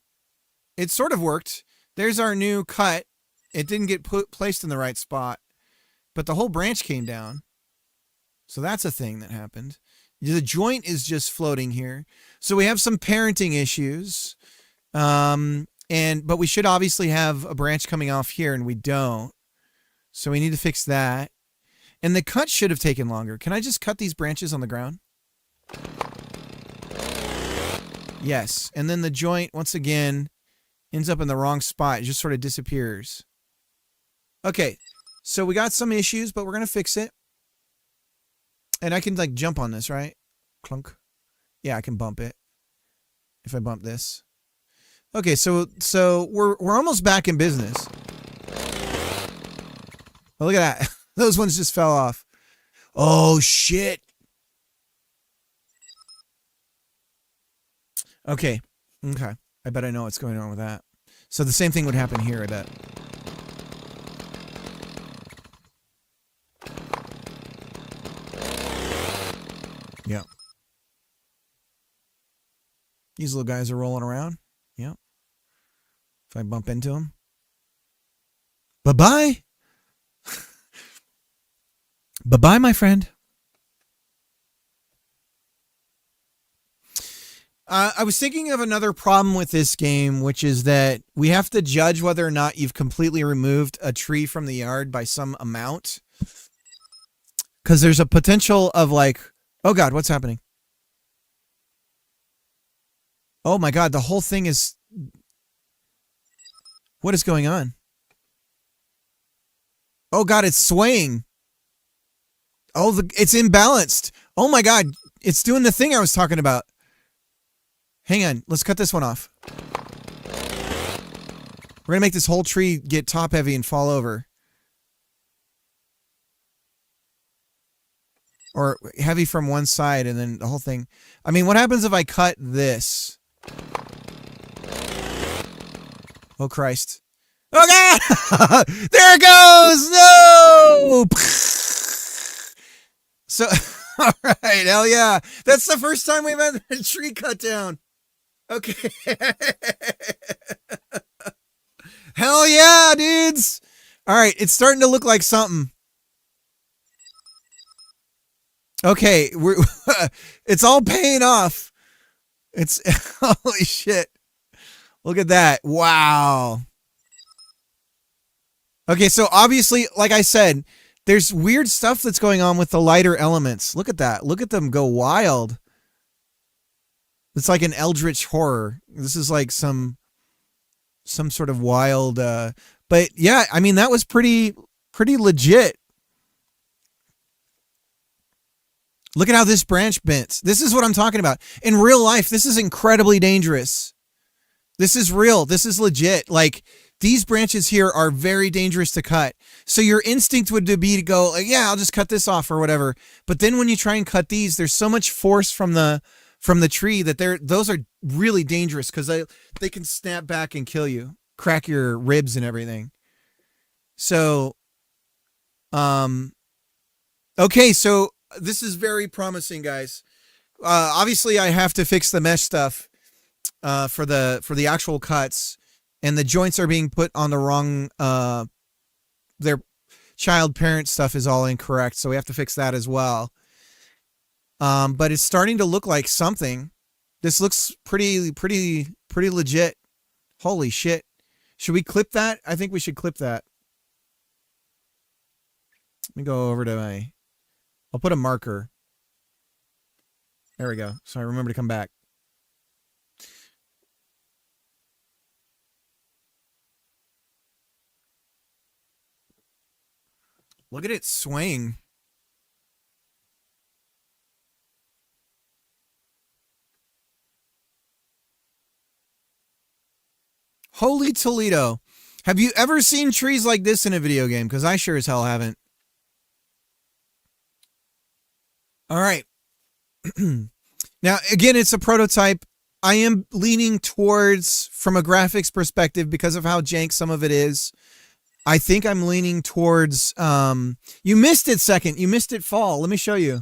it sort of worked. There's our new cut. It didn't get placed in the right spot, but the whole branch came down. So that's a thing that happened. The joint is just floating here. So we have some parenting issues. But we should obviously have a branch coming off here, and we don't. So we need to fix that. And the cut should have taken longer. Can I just cut these branches on the ground? Yes. And then the joint, once again, ends up in the wrong spot. It just sort of disappears. Okay. So we got some issues, but we're going to fix it. And I can, like, jump on this, right? Clunk. Yeah, I can bump it. If I bump this. Okay, so we're almost back in business. Oh, look at that. Those ones just fell off. Oh, shit. Okay. Okay. I bet I know what's going on with that. So the same thing would happen here, I bet. Yeah. These little guys are rolling around. Yeah. If I bump into them. Bye-bye. Bye-bye, my friend. I was thinking of another problem with this game, which is that we have to judge whether or not you've completely removed a tree from the yard by some amount. Because there's a potential of like, oh God, what's happening? Oh my God, the whole thing is... What is going on? Oh God, it's swaying. Oh, it's imbalanced. Oh my God, it's doing the thing I was talking about. Hang on, let's cut this one off. We're gonna make this whole tree get top heavy and fall over. Or heavy from one side and then the whole thing. I mean, what happens if I cut this? Oh Christ. Oh God! There it goes! No! So, alright, hell yeah. That's the first time we've had a tree cut down. Okay. Hell yeah, dudes! Alright, it's starting to look like something. Okay, it's all paying off. It's holy shit. Look at that. Wow. Okay, so obviously, like I said, there's weird stuff that's going on with the lighter elements. Look at that. Look at them go wild. It's like an eldritch horror. This is like some sort of wild but yeah, I mean that was pretty legit. Look at how this branch bent. This is what I'm talking about. In real life, this is incredibly dangerous. This is real. This is legit. Like, these branches here are very dangerous to cut. So your instinct would be to go, like, yeah, I'll just cut this off or whatever. But then when you try and cut these, there's so much force from the tree that those are really dangerous because they can snap back and kill you, crack your ribs and everything. So, okay, so this is very promising, guys. Obviously, I have to fix the mesh stuff for the actual cuts, and the joints are being put on the wrong. Their child parent stuff is all incorrect, so we have to fix that as well. But it's starting to look like something. This looks pretty legit. Holy shit! Should we clip that? I think we should clip that. Let me go over to my... I'll put a marker. There we go. So I remember to come back. Look at it swaying. Holy Toledo. Have you ever seen trees like this in a video game? Because I sure as hell haven't. All right. Now, again, it's a prototype. I am leaning towards, from a graphics perspective, because of how jank some of it is, I think I'm leaning towards, you missed it second. You missed it fall. Let me show you.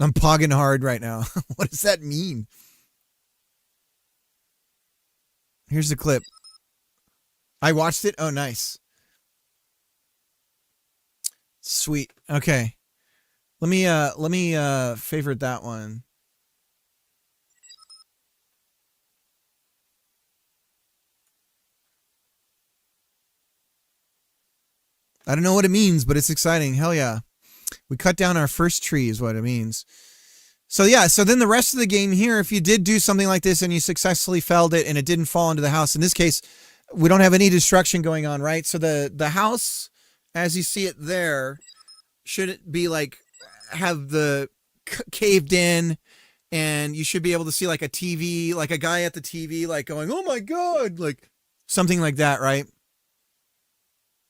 I'm pogging hard right now. What does that mean? Here's the clip. I watched it. Oh, nice. Sweet. Okay. Let me favorite that one. I don't know what it means, but it's exciting. Hell yeah. We cut down our first tree is what it means. So yeah, so then the rest of the game here, if you did do something like this and you successfully felled it and it didn't fall into the house, in this case, we don't have any destruction going on, right? So the house, as you see it there, should be like, have the caved in, and you should be able to see like a TV, like a guy at the TV, like going, oh my God, like something like that, right?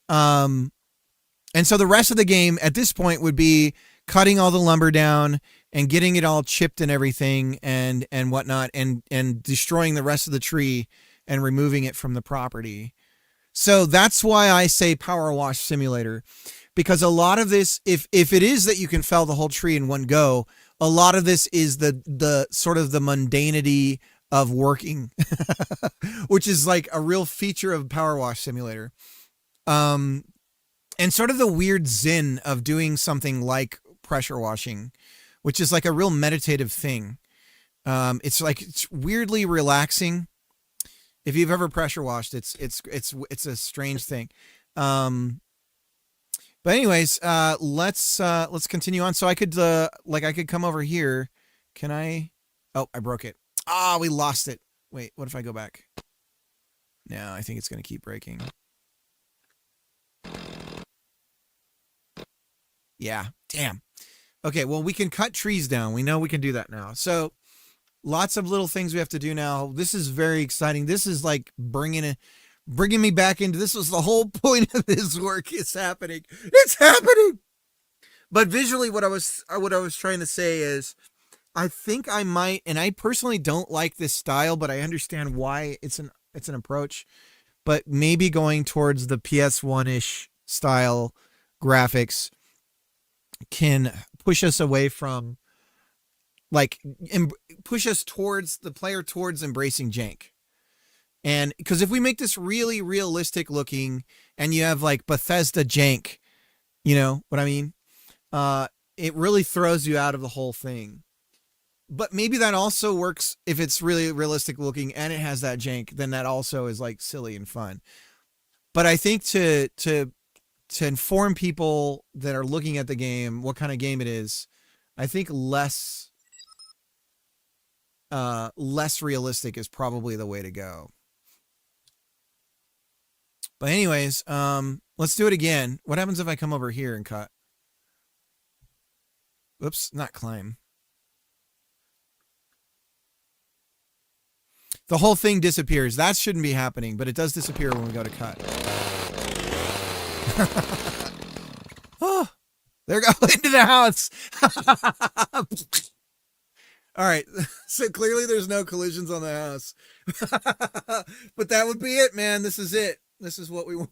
And so the rest of the game at this point would be cutting all the lumber down and getting it all chipped and everything and whatnot, and destroying the rest of the tree and removing it from the property. So that's why I say Power Wash Simulator, because a lot of this, if it is that you can fell the whole tree in one go, a lot of this is the sort of the mundanity of working, which is like a real feature of Power Wash Simulator. And sort of the weird zen of doing something like pressure washing, which is like a real meditative thing. It's like, it's weirdly relaxing. If you've ever pressure washed, it's a strange thing. But anyways, let's continue on. So I could I could come over here. Can I? Oh, I broke it. Ah, we lost it. Wait, what if I go back? No, I think it's going to keep breaking. Yeah, damn. Okay, well, we can cut trees down. We know we can do that now. So lots of little things we have to do now. This is very exciting. This is like bringing me back into, this was the whole point of this work. It's happening. It's happening. But visually, what I was trying to say is, I think I might, and I personally don't like this style, but I understand why it's an approach. But maybe going towards the PS1-ish style graphics can push us away from, like, push us towards the player towards embracing jank. And because if we make this really realistic looking and you have like Bethesda jank, you know what I mean? It really throws you out of the whole thing. But maybe that also works if it's really realistic looking and it has that jank, then that also is like silly and fun. But I think to inform people that are looking at the game what kind of game it is, I think less realistic is probably the way to go. But anyways, let's do it again. What happens if I come over here and cut? Oops, not climb. The whole thing disappears. That shouldn't be happening, but it does disappear when we go to cut. Oh, there we go, into the house. All right, so clearly there's no collisions on the house. But that would be it, man. This is it. This is what we want.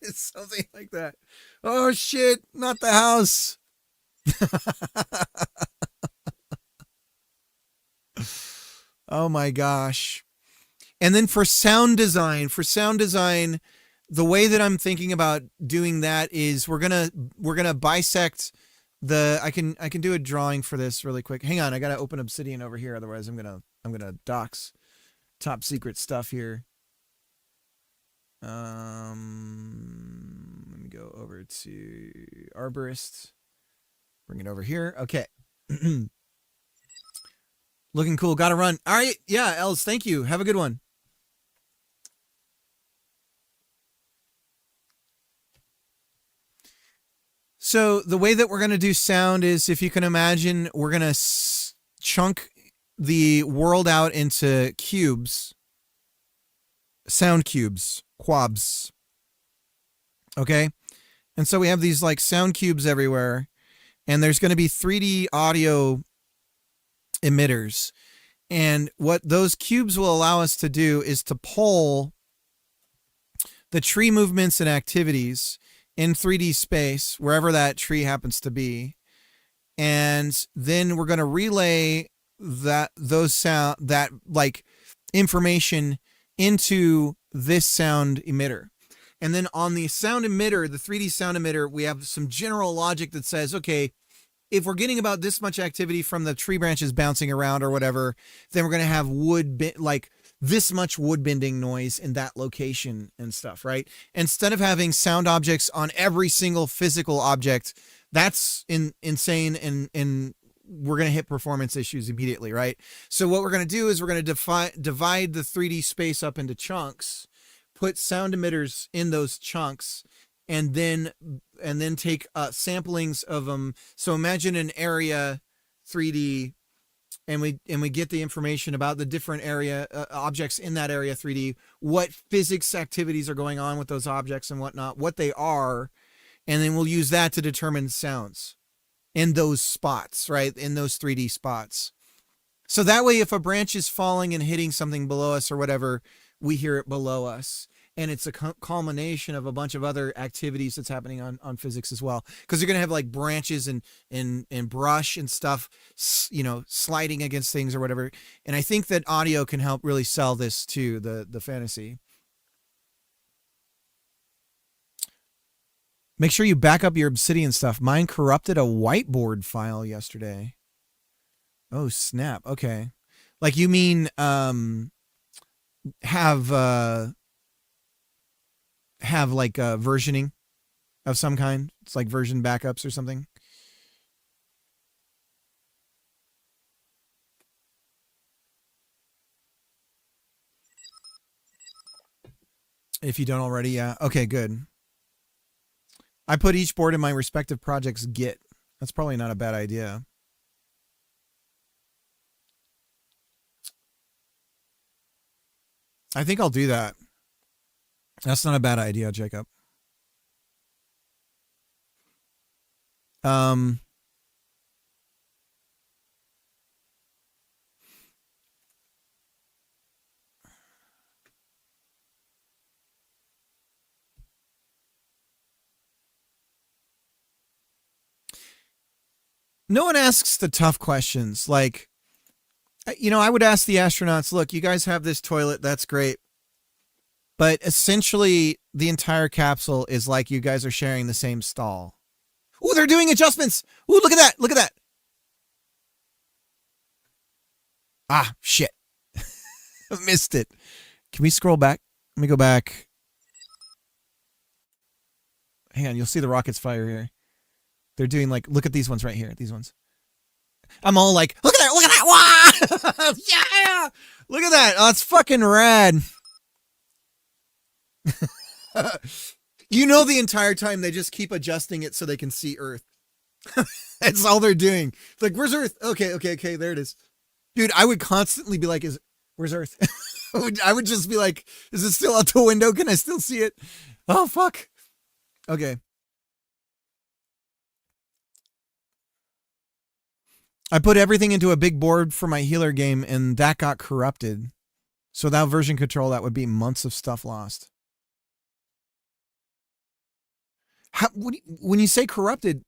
It's something like that. Oh, shit, not the house. Oh, my gosh. And then for sound design, the way that I'm thinking about doing that is we're gonna bisect the, I can do a drawing for this really quick. Hang on, I gotta open Obsidian over here, otherwise I'm gonna dox top secret stuff here. Let me go over to Arborist. Bring it over here. Okay. Looking cool. Gotta run. All right. Yeah, Els, thank you. Have a good one. So the way that we're going to do sound is, if you can imagine, we're going to chunk the world out into cubes. sound cubes, quabs. Okay? And so we have these like sound cubes everywhere, and there's going to be 3D audio emitters. And what those cubes will allow us to do is to poll the tree movements and activities in 3D space, wherever that tree happens to be. And then we're going to relay that information into this sound emitter. And then on the sound emitter, the 3D sound emitter, we have some general logic that says, okay, if we're getting about this much activity from the tree branches bouncing around or whatever, then we're going to have this much wood bending noise in that location and stuff, right? Instead of having sound objects on every single physical object, that's insane, and we're going to hit performance issues immediately, right? So what we're going to do is we're going to divide the 3D space up into chunks, put sound emitters in those chunks, and then take samplings of them. So imagine an area 3D, and we get the information about the different area objects in that area 3D, what physics activities are going on with those objects and whatnot, what they are, and then we'll use that to determine sounds in those spots, right? In those 3D spots. So that way, if a branch is falling and hitting something below us or whatever, we hear it below us. And it's a culmination of a bunch of other activities that's happening on physics as well. Because you're going to have like branches and brush and stuff, sliding against things or whatever. And I think that audio can help really sell this to the fantasy. Make sure you back up your Obsidian stuff. Mine corrupted a whiteboard file yesterday. Oh, snap. Okay. Like you mean have like versioning of some kind? It's like version backups or something? If you don't already, yeah. Okay, good. I put each board in my respective project's Git. That's probably not a bad idea. I think I'll do that. That's not a bad idea, Jacob. No one asks the tough questions. Like, I would ask the astronauts, look, you guys have this toilet. That's great. But essentially, the entire capsule is like you guys are sharing the same stall. Ooh, they're doing adjustments. Ooh, look at that. Look at that. Ah, shit. Missed it. Can we scroll back? Let me go back. Hang on, you'll see the rockets fire here. They're doing like, look at these ones right here. These ones. I'm all like, look at that. Look at that. Wow. Yeah. Look at that. Oh, it's fucking rad. The entire time they just keep adjusting it so they can see Earth. That's all they're doing. It's like, where's Earth? Okay, there it is. Dude, I would constantly be like, where's Earth? I would just be like, is it still out the window? Can I still see it? Oh, fuck. Okay. I put everything into a big board for my healer game, and that got corrupted. So without version control, that would be months of stuff lost. When you say corrupted,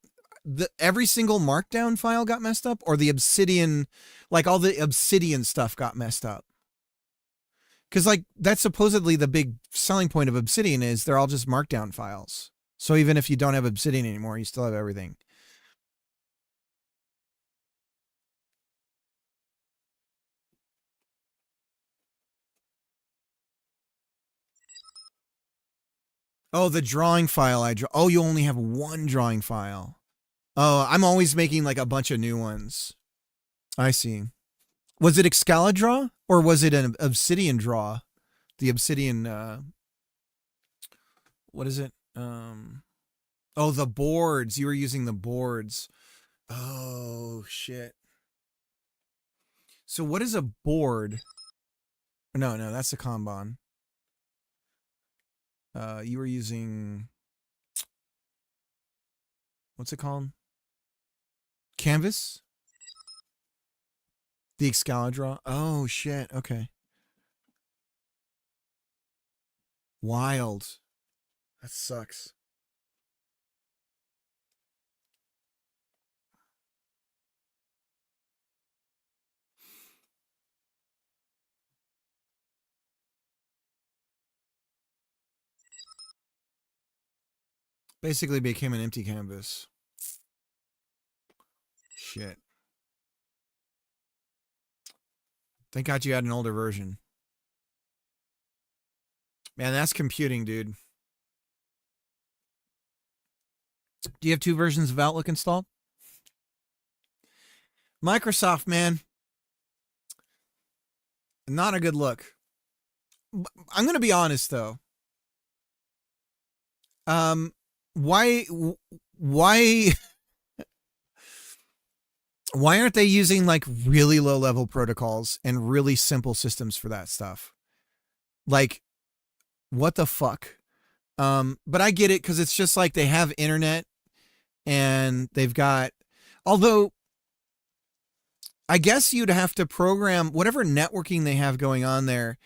every single markdown file got messed up, or the Obsidian, like all the Obsidian stuff got messed up? Because like that's supposedly the big selling point of Obsidian is they're all just markdown files. So even if you don't have Obsidian anymore, you still have everything. Oh, the drawing file I draw. Oh, you only have one drawing file. Oh, I'm always making like a bunch of new ones. I see. Was it Excalidraw or was it an Obsidian draw? The Obsidian, what is it? Oh, the boards. You were using the boards. Oh, shit. So what is a board? No, that's a Kanban. You were using, what's it called? Canvas? The Excalibur? Oh, shit. Okay. Wild. That sucks. Basically became an empty canvas. Shit. Thank God you had an older version. Man, that's computing, dude. Do you have 2 versions of Outlook installed? Microsoft, man. Not a good look. I'm going to be honest, though. Why why aren't they using like really low level protocols and really simple systems for that stuff? Like, what the fuck? But I get it because it's just like they have internet and they've got, although I guess you'd have to program whatever networking they have going on there.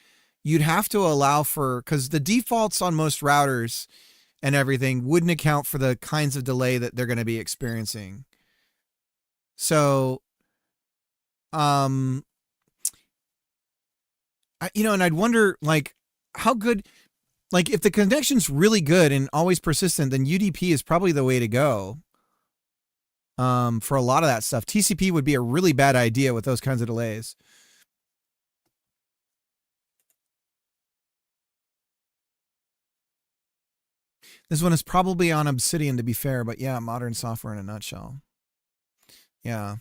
You'd have to allow for, because the defaults on most routers and everything wouldn't account for the kinds of delay that they're going to be experiencing. So, and I'd wonder, like, how good, like, if the connection's really good and always persistent, then UDP is probably the way to go. For a lot of that stuff, TCP would be a really bad idea with those kinds of delays. This one is probably on Obsidian, to be fair, but yeah, modern software in a nutshell. Yeah.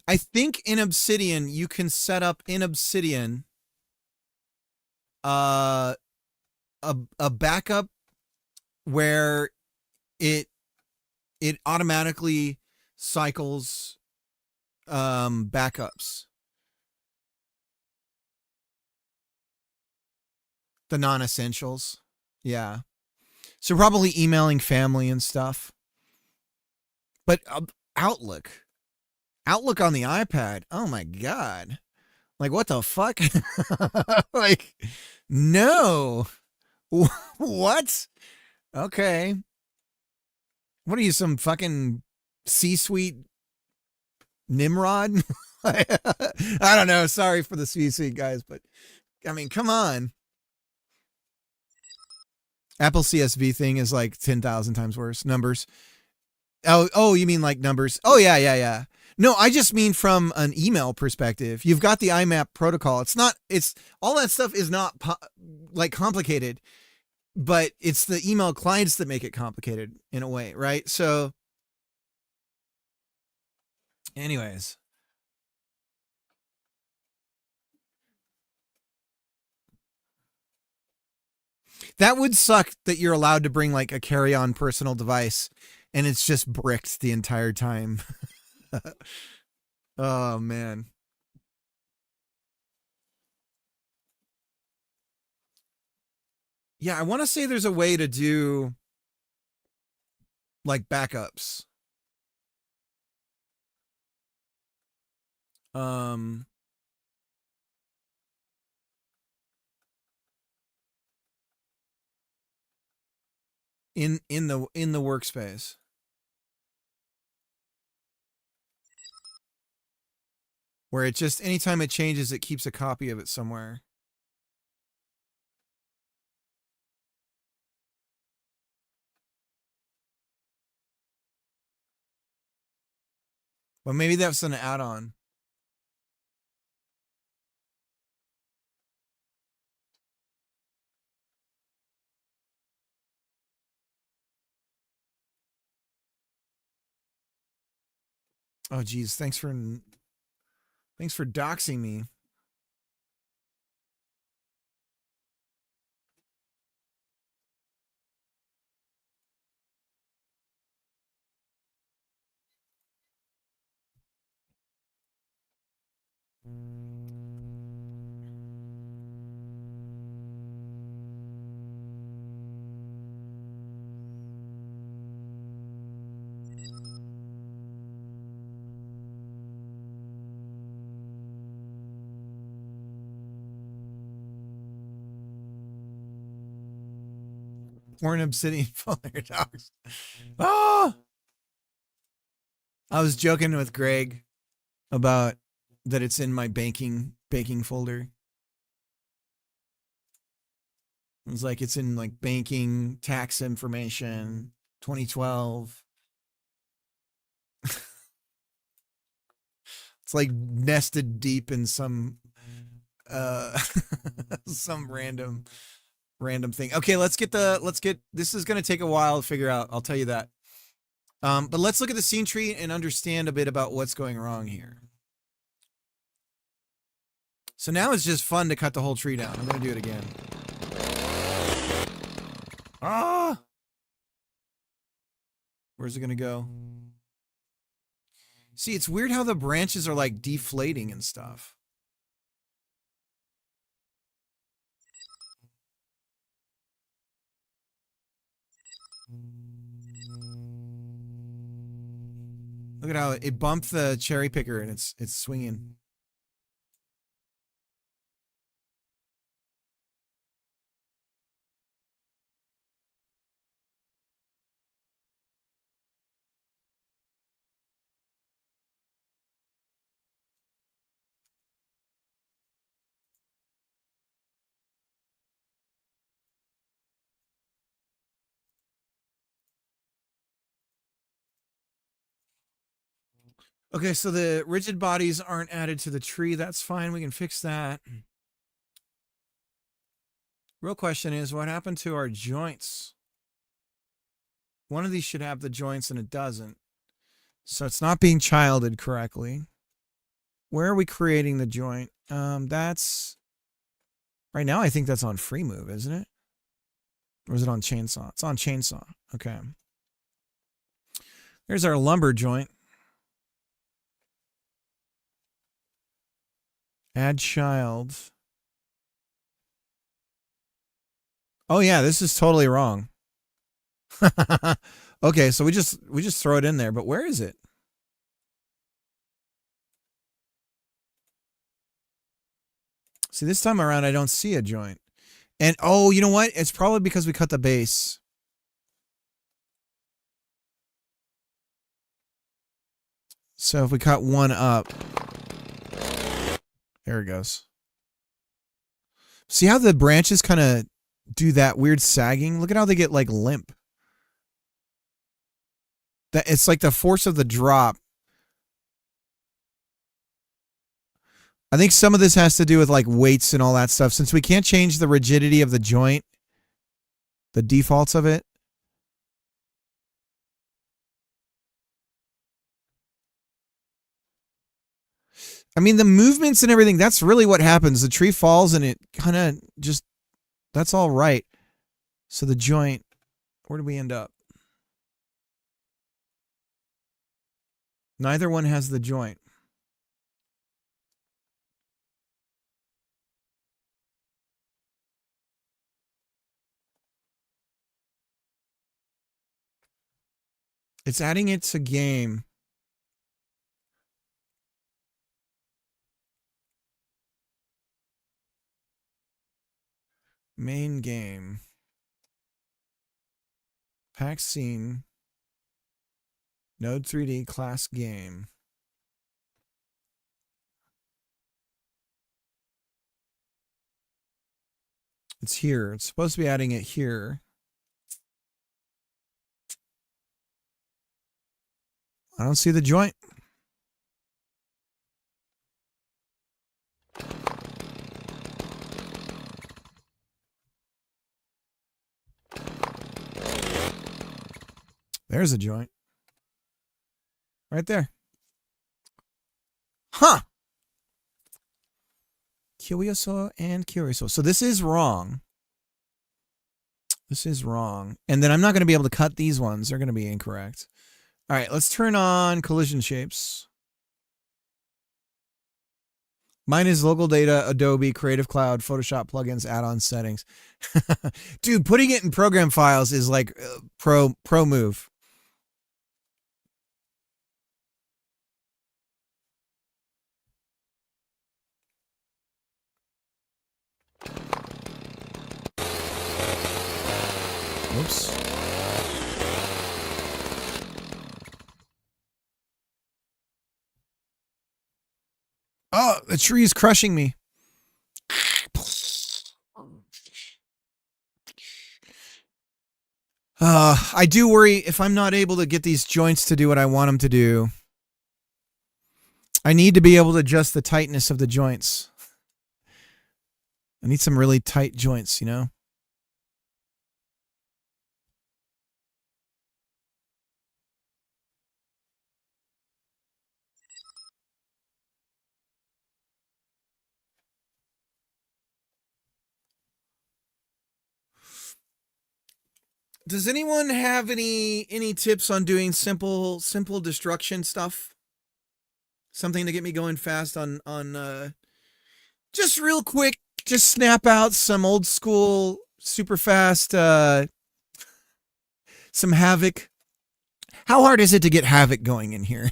I think in Obsidian, you can set up in Obsidian a backup where it automatically cycles backups. The non-essentials. Yeah. So probably emailing family and stuff. But Outlook on the iPad. Oh my God. Like, what the fuck? Like, no. What? Okay. What are you, some fucking C-suite Nimrod? I don't know. Sorry for the C-suite guys, but I mean, come on. Apple CSV thing is like 10,000 times worse. Numbers. Oh, you mean like numbers? Oh, yeah. No, I just mean from an email perspective. You've got the IMAP protocol. It's all that stuff is not like complicated, but it's the email clients that make it complicated in a way, right? So, anyways. That would suck that you're allowed to bring like a carry-on personal device and it's just bricked the entire time. Oh, man. Yeah, I want to say there's a way to do like backups. Um, in the workspace. Where it just anytime it changes, it keeps a copy of it somewhere. Well, maybe that's an add-on. Oh, geez, thanks for doxing me. Porn obsidian folder docs. Oh! I was joking with Greg about that it's in my banking folder. It was like it's in like banking, tax information, 2012. It's like nested deep in some some random thing. Okay, let's get this is gonna take a while to figure out, I'll tell you that. But let's look at the scene tree and understand a bit about what's going wrong here. So now it's just fun to cut the whole tree down. I'm gonna do it again. Ah! Where's it gonna go? See, it's weird how the branches are like deflating and stuff. Look at how it bumped the cherry picker and it's swinging. Okay, so the rigid bodies aren't added to the tree. That's fine. We can fix that. Real question is, what happened to our joints? One of these should have the joints and it doesn't. So it's not being childed correctly. Where are we creating the joint? That's... Right now, I think that's on free move, isn't it? Or is it on chainsaw? It's on chainsaw. Okay. There's our lumber joint. Add child. Oh yeah, this is totally wrong. Okay, so we just throw it in there, but where is it? See, this time around I don't see a joint. And oh, you know what? It's probably because we cut the base. So if we cut one up, there it goes. See how the branches kind of do that weird sagging? Look at how they get like limp. That it's like the force of the drop. I think some of this has to do with like weights and all that stuff. Since we can't change the rigidity of the joint, the defaults of it. I mean, the movements and everything, that's really what happens. The tree falls and it kind of just, that's all right. So the joint, where do we end up? Neither one has the joint. It's adding it to game. Main game. Pack scene. Node 3D class game. It's here. It's supposed to be adding it here. I don't see the joint. There's a joint. Right there. Huh. Curioso and curioso. So this is wrong. This is wrong. And then I'm not going to be able to cut these ones. They're going to be incorrect. All right, let's turn on collision shapes. Mine is local data, Adobe, Creative Cloud, Photoshop plugins, add-on settings. Dude, putting it in program files is like pro move. Oops. Oh, the tree is crushing me. I do worry if I'm not able to get these joints to do what I want them to do. I need to be able to adjust the tightness of the joints. I need some really tight joints, you know? Does anyone have any tips on doing simple destruction stuff? Something to get me going fast on just real quick, just snap out some old school super fast some havoc. How hard is it to get havoc going in here?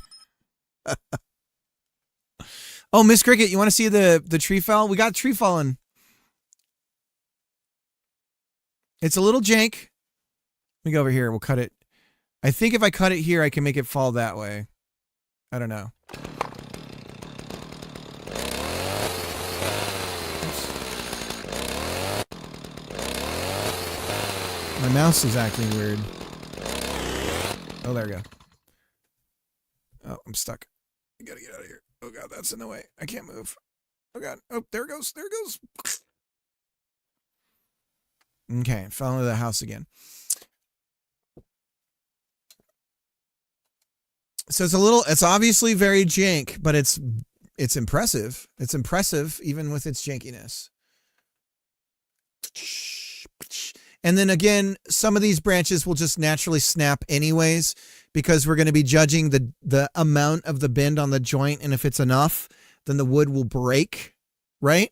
Oh, Miss Cricket, you want to see the tree fell? We got tree falling. It's a little jank. Let me go over here. We'll cut it. I think if I cut it here, I can make it fall that way. I don't know. My mouse is acting weird. Oh, there we go. Oh, I'm stuck. I gotta get out of here. Oh god, that's in the way. I can't move. Oh god. Oh, there it goes. There it goes. Okay, fell into the house again. So it's obviously very jank, but it's impressive. It's impressive even with its jankiness. And then again, some of these branches will just naturally snap anyways because we're going to be judging the amount of the bend on the joint, and if it's enough, then the wood will break, right?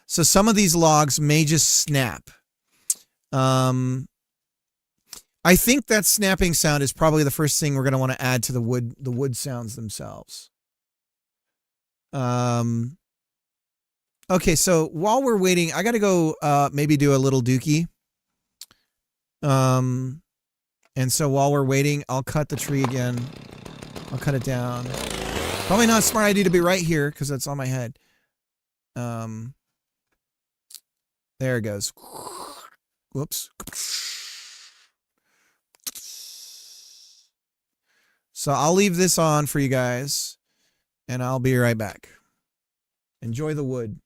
So some of these logs may just snap. I think that snapping sound is probably the first thing we're going to want to add to the wood sounds themselves. Okay, so while we're waiting, I got to go maybe do a little dookie. And so while we're waiting, I'll cut the tree again. I'll cut it down. Probably not a smart idea to be right here because that's on my head. There it goes. Whoops. So I'll leave this on for you guys, and I'll be right back. Enjoy the wood.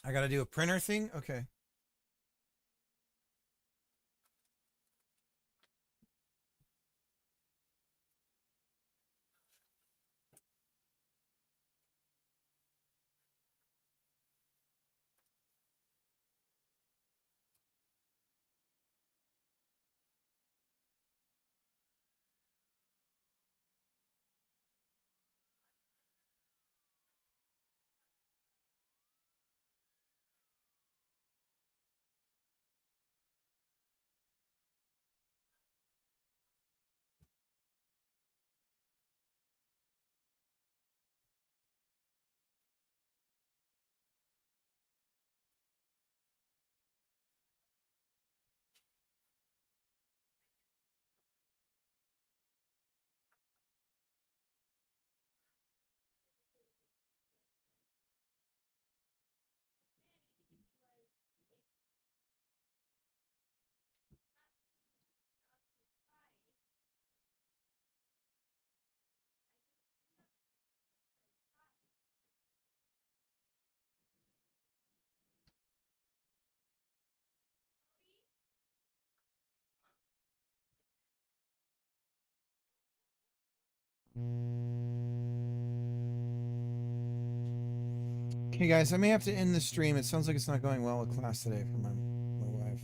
I got to do a printer thing? Okay. Okay, guys, I may have to end the stream. It sounds like it's not going well with class today for my wife.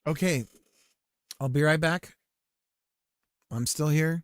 Okay, I'll be right back. I'm still here.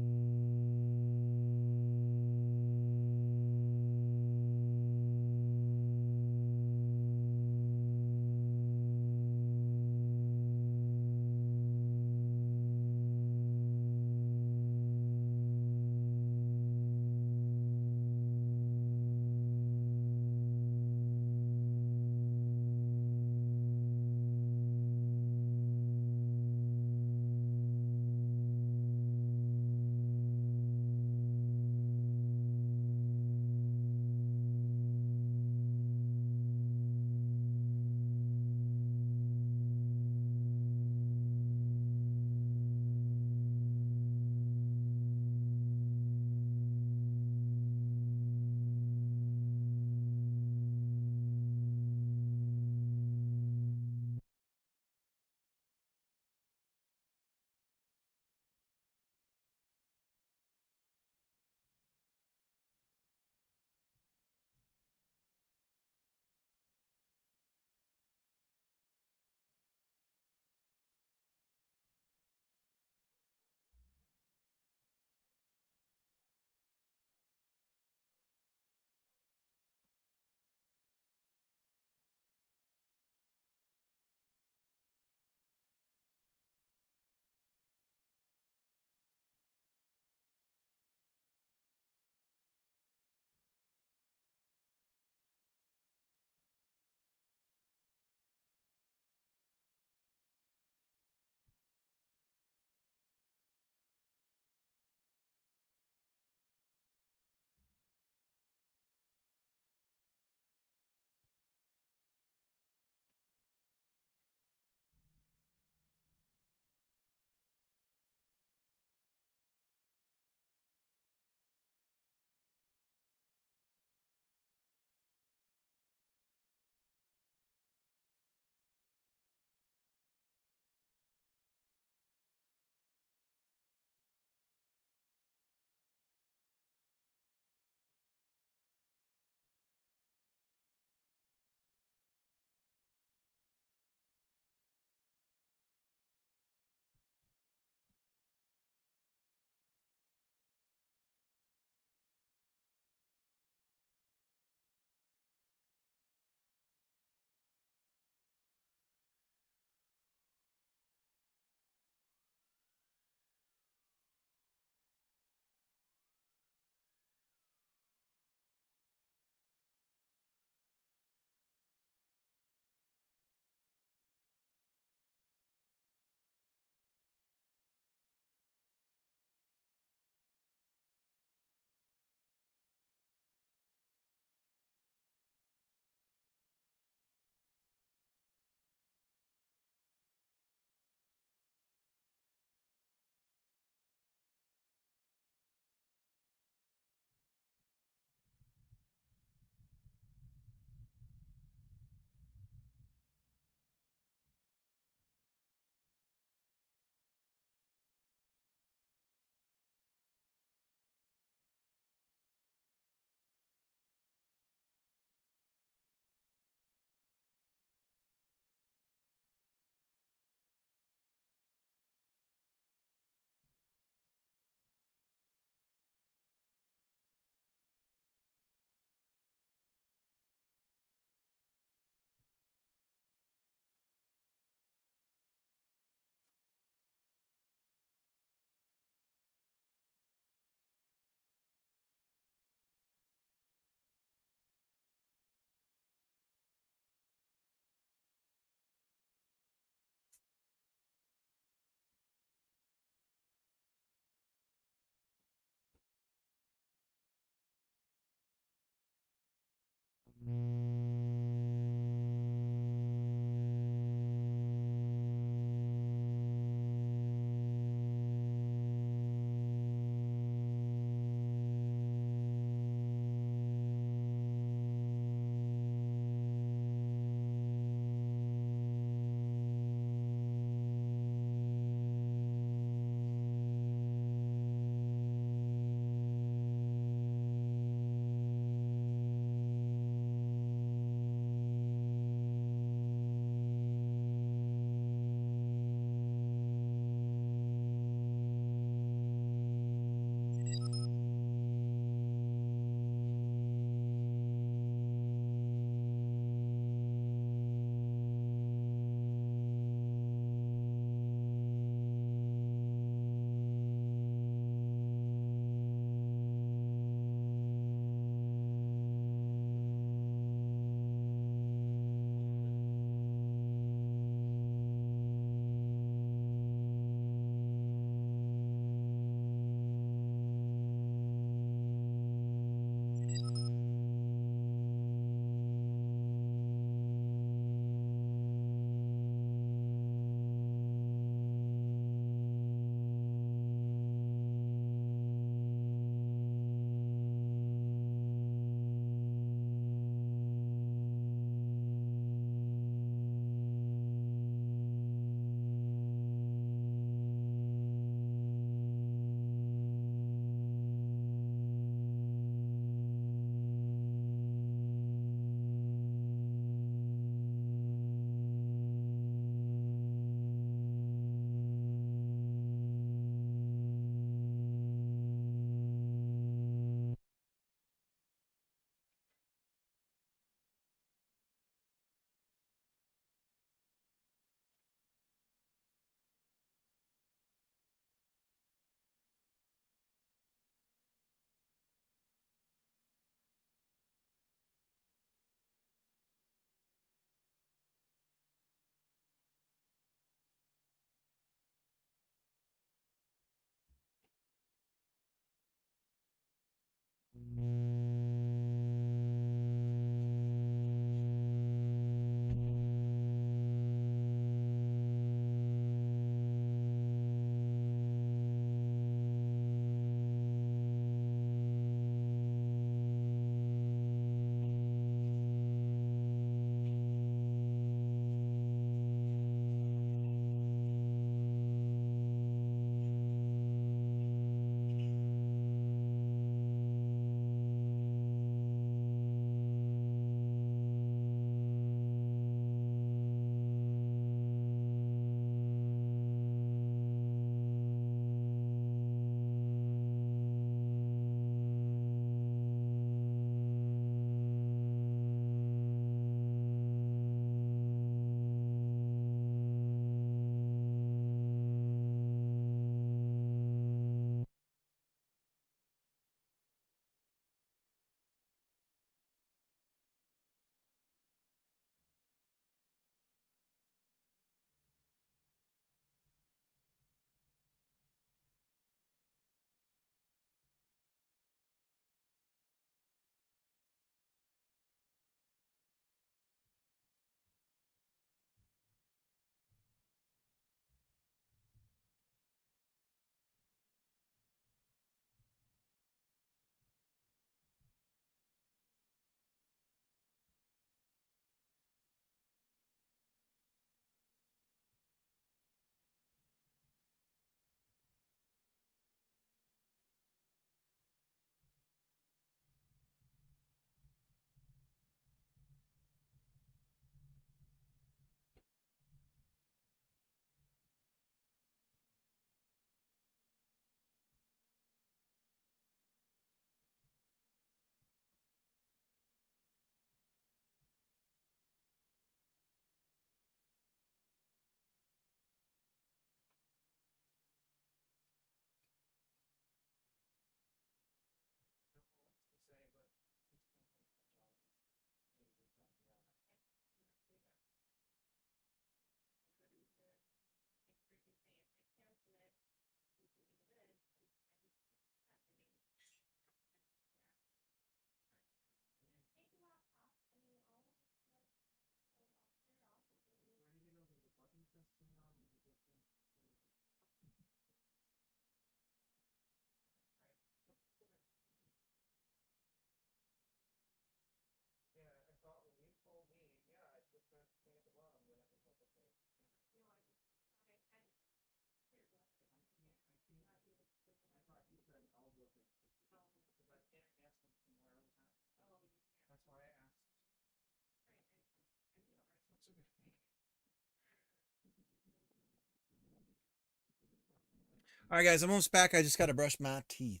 All right, guys, I'm almost back. I just got to brush my teeth.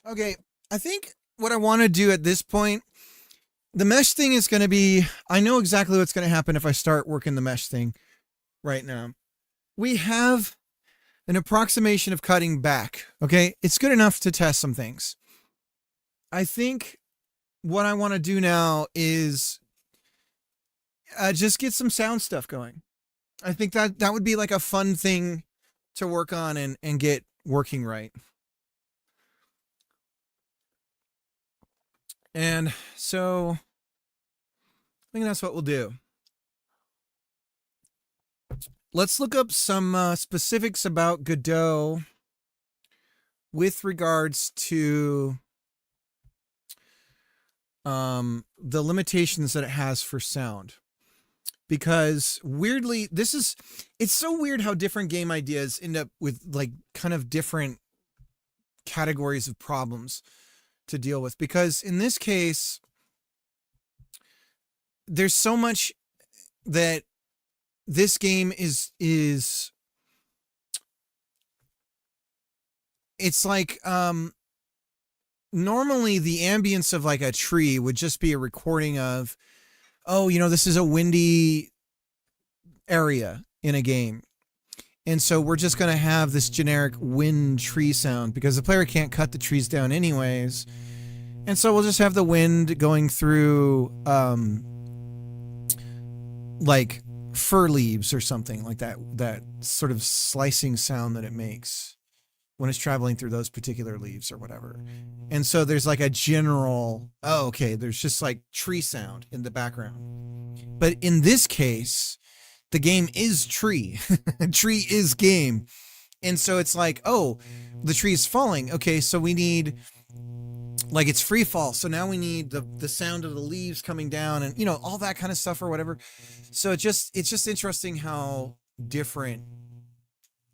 Okay, I think what I want to do at this point, the mesh thing is going to be, I know exactly what's going to happen if I start working the mesh thing right now. We have an approximation of cutting back. Okay, it's good enough to test some things. I think what I want to do now is just get some sound stuff going. I think that would be like a fun thing to work on and get working right. And so I think that's what we'll do. Let's look up some specifics about Godot with regards to the limitations that it has for sound. Because weirdly, it's so weird how different game ideas end up with like kind of different categories of problems to deal with. Because in this case, there's so much that this game is it's like normally the ambience of like a tree would just be a recording of, oh, this is a windy area in a game. And so we're just going to have this generic wind tree sound because the player can't cut the trees down anyways. And so we'll just have the wind going through like fir leaves or something like that sort of slicing sound that it makes when it's traveling through those particular leaves or whatever. And so there's like a general, oh, okay, there's just like tree sound in the background. But in this case, the game is tree. Tree is game. And so it's like, oh, the tree's falling. Okay, so we need, like, it's free fall. So now we need the sound of the leaves coming down and, all that kind of stuff or whatever. So it's just interesting how different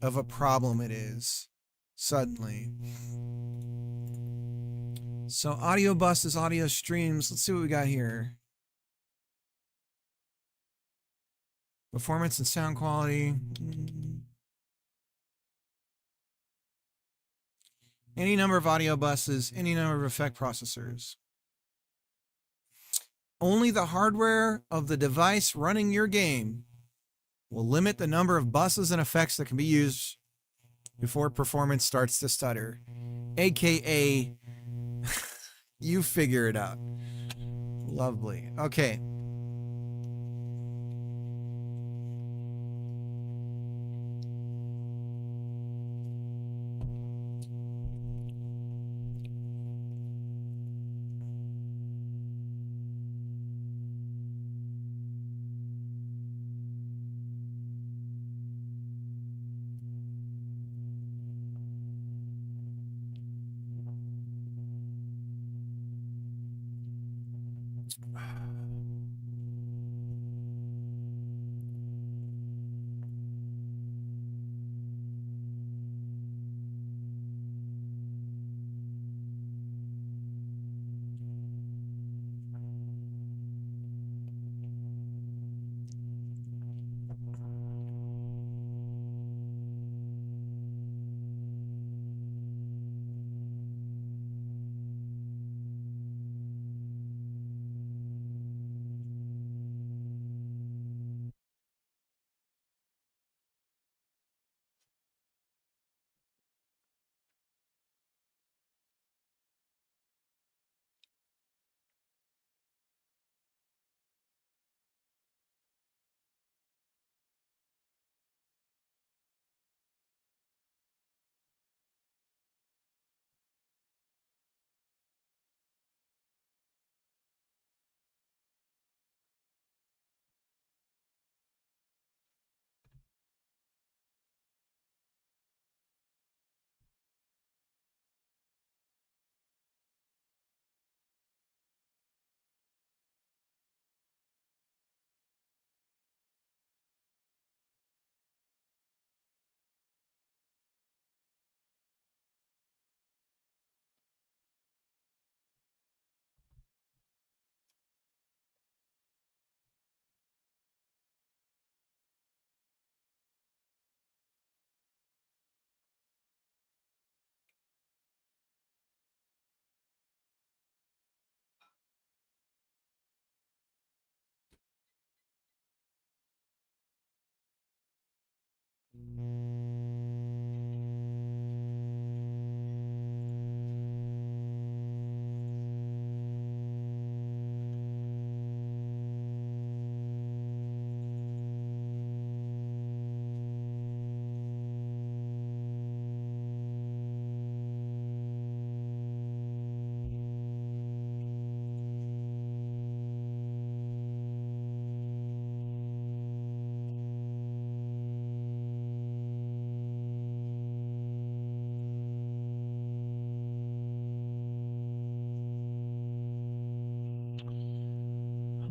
of a problem it is suddenly. So audio buses, audio streams. Let's see what we got here. Performance and sound quality. Any number of audio buses, any number of effect processors. Only the hardware of the device running your game will limit the number of buses and effects that can be used before performance starts to stutter. AKA, you figure it out. Lovely. Okay.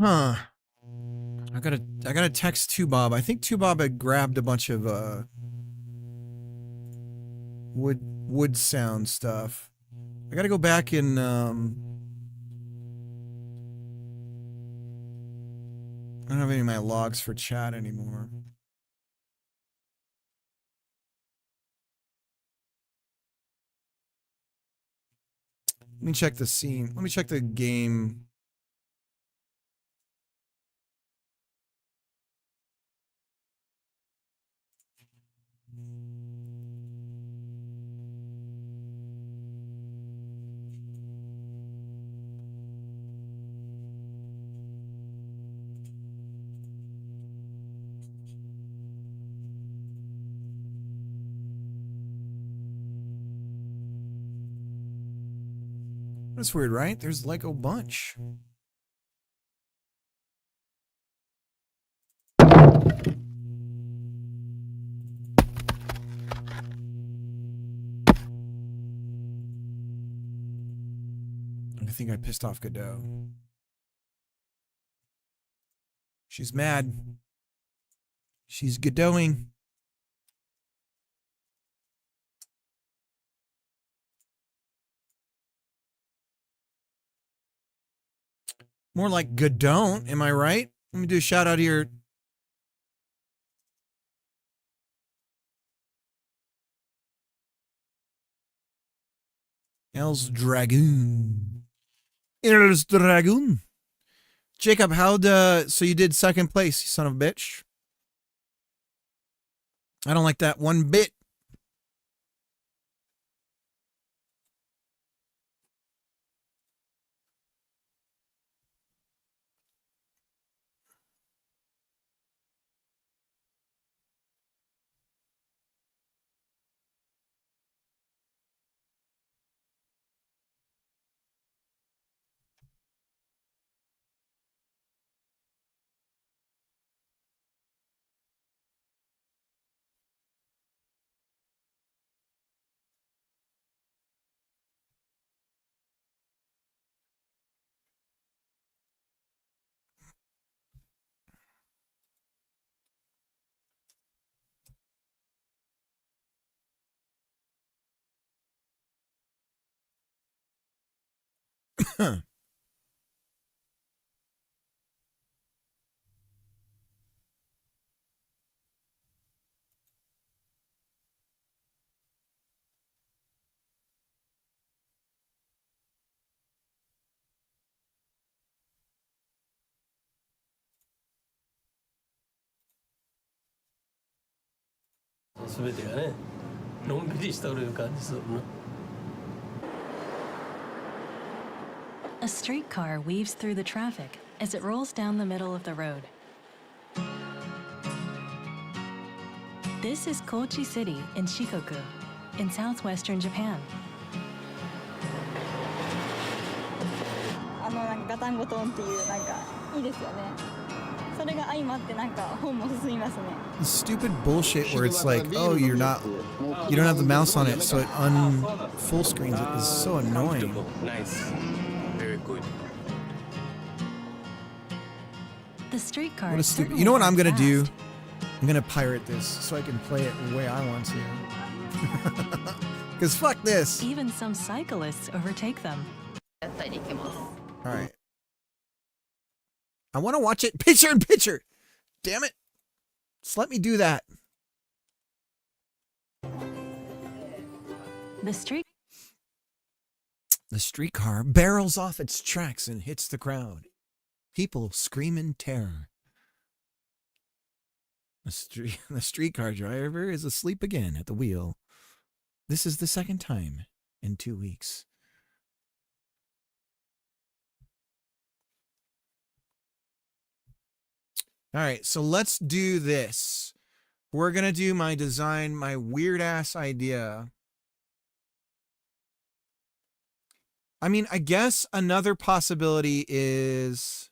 Huh. I gotta text Two Bob. I think Two Bob had grabbed a bunch of wood sound stuff. I gotta go back and I don't have any of my logs for chat anymore. Let me check the scene. Let me check the game. That's weird, right? There's like a bunch. I think I pissed off Godot. She's mad. She's Godoting. More like Godot, am I right? Let me do a shout out here. Els Dragoon. Els Dragoon. Jacob, so you did second place, you son of a bitch. I don't like that one bit. A streetcar weaves through the traffic as it rolls down the middle of the road. This is Kochi City in Shikoku, in southwestern Japan. なんかガタンゴトンっていうなんかいいですよね。それが相まってなんか本も進みますね。 Stupid bullshit where it's like, oh, you don't have the mouse on it, so it full screens it is so annoying. Nice. Very good. The streetcar. What a stupid. You know what I'm gonna do? I'm gonna pirate this so I can play it the way I want to. Cause fuck this. Even some cyclists overtake them. All right. I want to watch it picture in picture. Damn it. Just let me do that. The streetcar barrels off its tracks and hits the crowd. People scream in terror. The streetcar driver is asleep again at the wheel. This is the second time in 2 weeks. All right, so let's do this. We're going to do my design, my weird-ass idea. I mean, I guess another possibility is...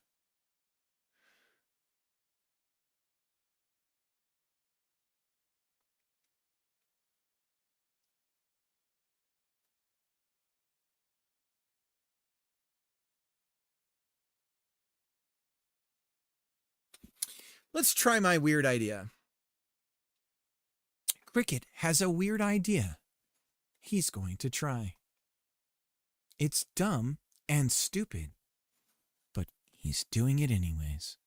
Let's try my weird idea. Cricket has a weird idea. He's going to try. It's dumb and stupid, but he's doing it anyways.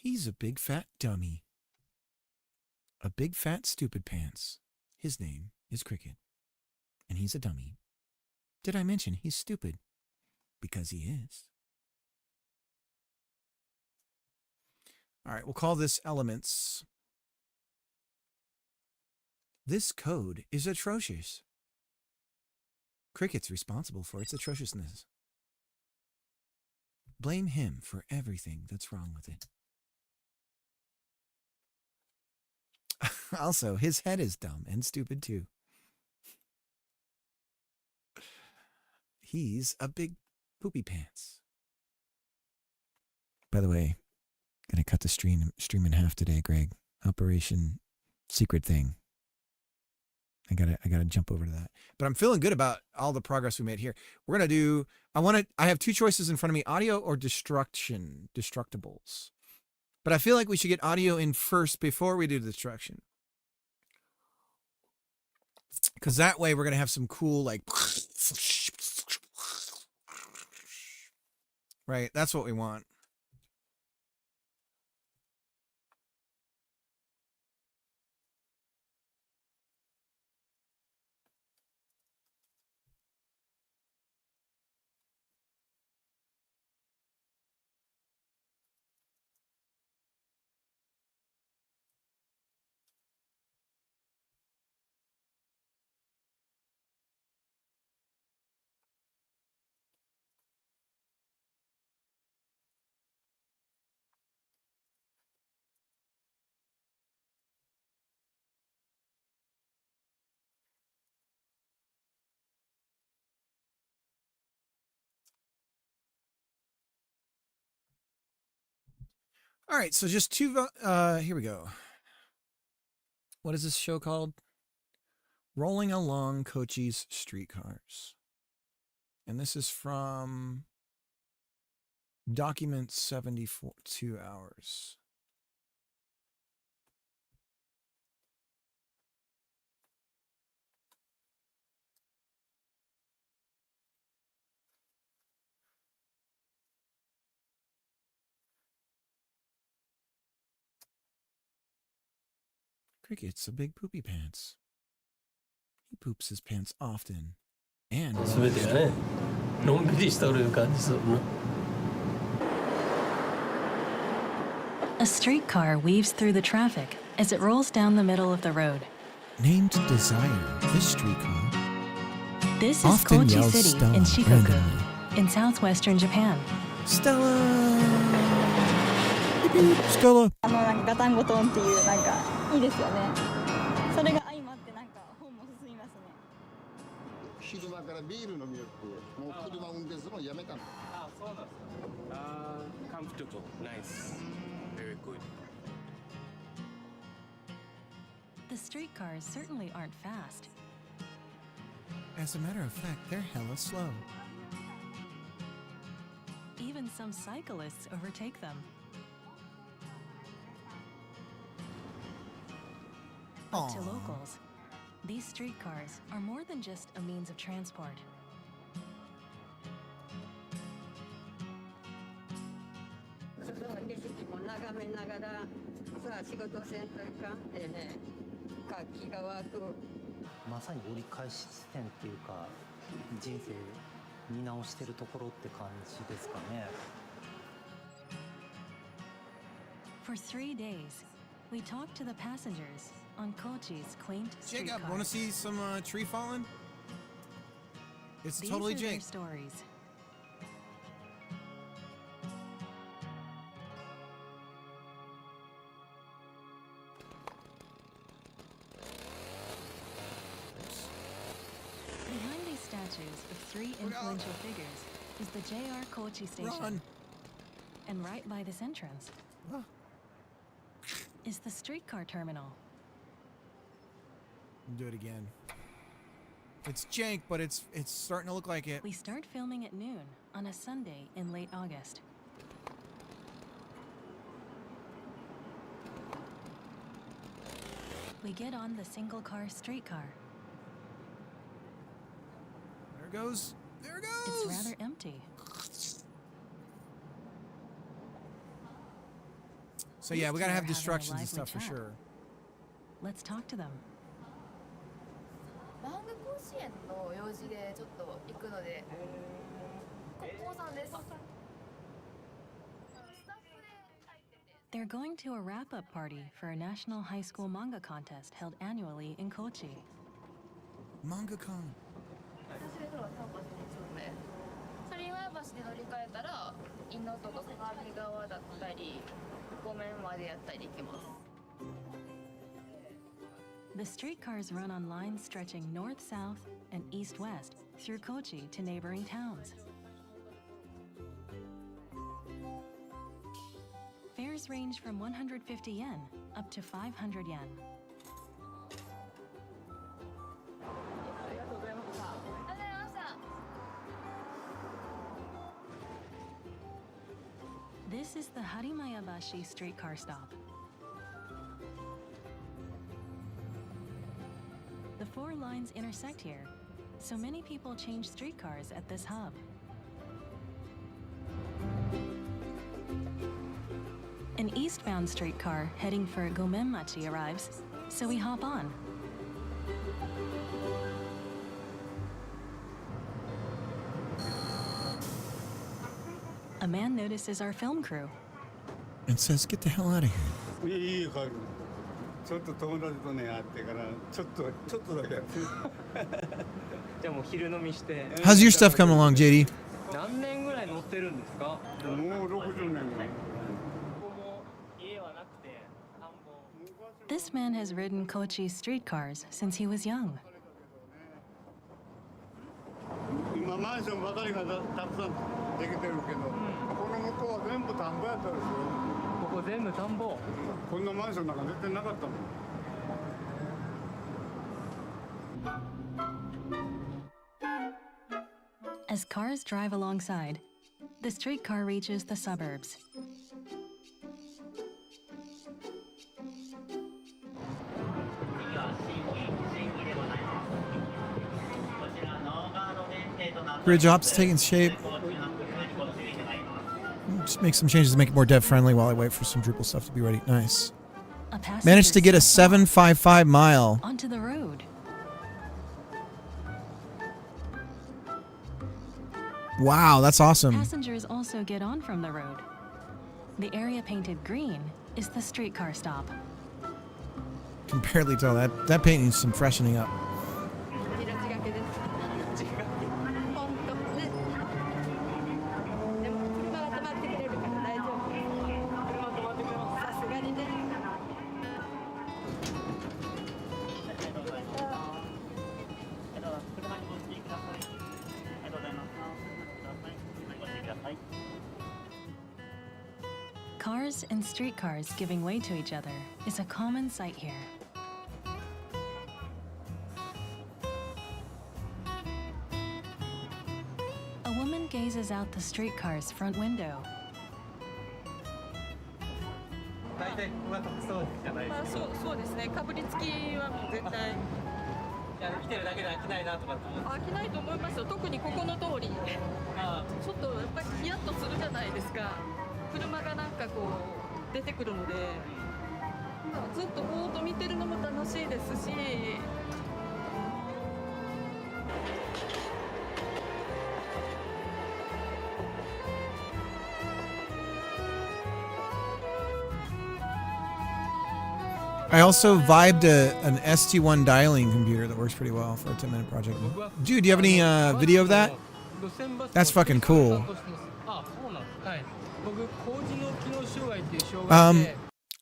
He's a big fat dummy. A big fat stupid pants. His name is Cricket. And he's a dummy. Did I mention he's stupid? Because he is. All right, we'll call this elements. This code is atrocious. Cricket's responsible for its atrociousness. Blame him for everything that's wrong with it. Also, his head is dumb and stupid too. He's a big poopy pants. By the way, gonna cut the stream in half today, Greg. Operation Secret Thing. I gotta jump over to that. But I'm feeling good about all the progress we made here. We're gonna do. I have two choices in front of me: audio or destructibles. But I feel like we should get audio in first before we do the destruction. Because that way we're going to have some cool, like, right? That's what we want. All right, so just two, here we go. What is this show called? Rolling Along Kochi's Streetcars. And this is from document 72 hours. Cricket's a big poopy pants. He poops his pants often. And 全てがねのんびりしとる感じするな A streetcar weaves through the traffic as it rolls down the middle of the road. named Desire, this streetcar This is often Kochi yells City Stella in Shikoku, randomly. in southwestern Japan. Stella! Beep, beep, Stella! なんかガタンゴトンっていうなんかいいですよね。それが相まってなんか本も進みますね。昼間からビール飲みよってもう車運転するのやめたの。あ、そうなんですか。comfortable, nice, very good. The streetcars certainly aren't fast. As a matter of fact, they're hella slow. Even some cyclists overtake them. But to Aw. locals, these streetcars are more than just a means of transport. 景色も眺めながらさあ仕事せんといかんってね活気が湧くまさに折り返し地点っていうか人生見直してるところって感じですかね。 For 3 days, we talked to the passengers on Kochi's quaint Jacob, streetcar. want to see some tree falling? It's These totally are their Jake. stories. Behind these statues of 3 influential figures is the JR Kochi station. Run! And right by this entrance, is the streetcar terminal. Do it again. It's jank, but it's starting to look like it. We start filming at noon on a Sunday in late August. We get on the single-car streetcar. There it goes. There it goes. It's rather empty. So yeah, we gotta have These two are having a destructions and lively stuff for chat. sure. Let's talk to them. 漫画甲子園の用事でちょっと行くので、高3です。スタッフで入ってて。 They're going to a wrap-up party for a national high school manga contest held annually in Kochi. Manga-con. 私のところは3橋2丁目。猿岩橋で乗り換えたら、伊野とか鏡川だったり、五面までやったり行けます。 The streetcars run on lines stretching north-south and east-west through Kochi to neighboring towns. Fares range from 150 yen up to 500 yen. ありがとうございました。ありがとうございました。 This is the Harimayabashi streetcar stop. The four lines intersect here, so many people change streetcars at this hub. An eastbound streetcar heading for Gomenmachi arrives, so we hop on. A man notices our film crew. And says, "Get the hell out of here." いい帰る。ちょっと友達とね会ってからちょっとだけやって。じゃあもう昼飲みして。 How's your stuff coming along, JD? 何年ぐらい乗ってるんですか？もう60年ぐらい。 家はなくて田んぼ。 This man has ridden Kochi's streetcars since he was young. 今マンションばかりがたくさんできてるけど、この向こうは全部田んぼやったんですよ。ここ全部田んぼ。こんなマンションなんか絶対なかったもん。 As cars drive alongside, the streetcar reaches the suburbs. Bridge ops taking shape. Just make some changes to make it more dev friendly while I wait for some Drupal stuff to be ready. Nice. A passenger Managed to get a steps off 755 mile. onto the road. Wow, that's awesome. Passengers also get on from the road. The area painted green is the streetcar stop. Can barely tell that paint needs some freshening up. 命がけです。本当ね。でも車が止まってくれるから大丈夫。車止まってくれます。さすがにね。Cars and streetcars giving way to each other is a common sight here. A woman gazes out the streetcar's front window. 大体ここが得そうじゃないですか。そうですね。かぶりつきはもう絶対いや見てるだけで飽きないなとかって思って。飽きないと思いますよ。特にここの通り。ちょっとやっぱりヒヤッとするじゃないですか。車がなんかこう出てくるので、ずっとぼーっと見てるのも楽しいですし。I also vibed an ST1 dialing computer that works pretty well for a 10-minute project. Dude, do you have any video of that? That's fucking cool. I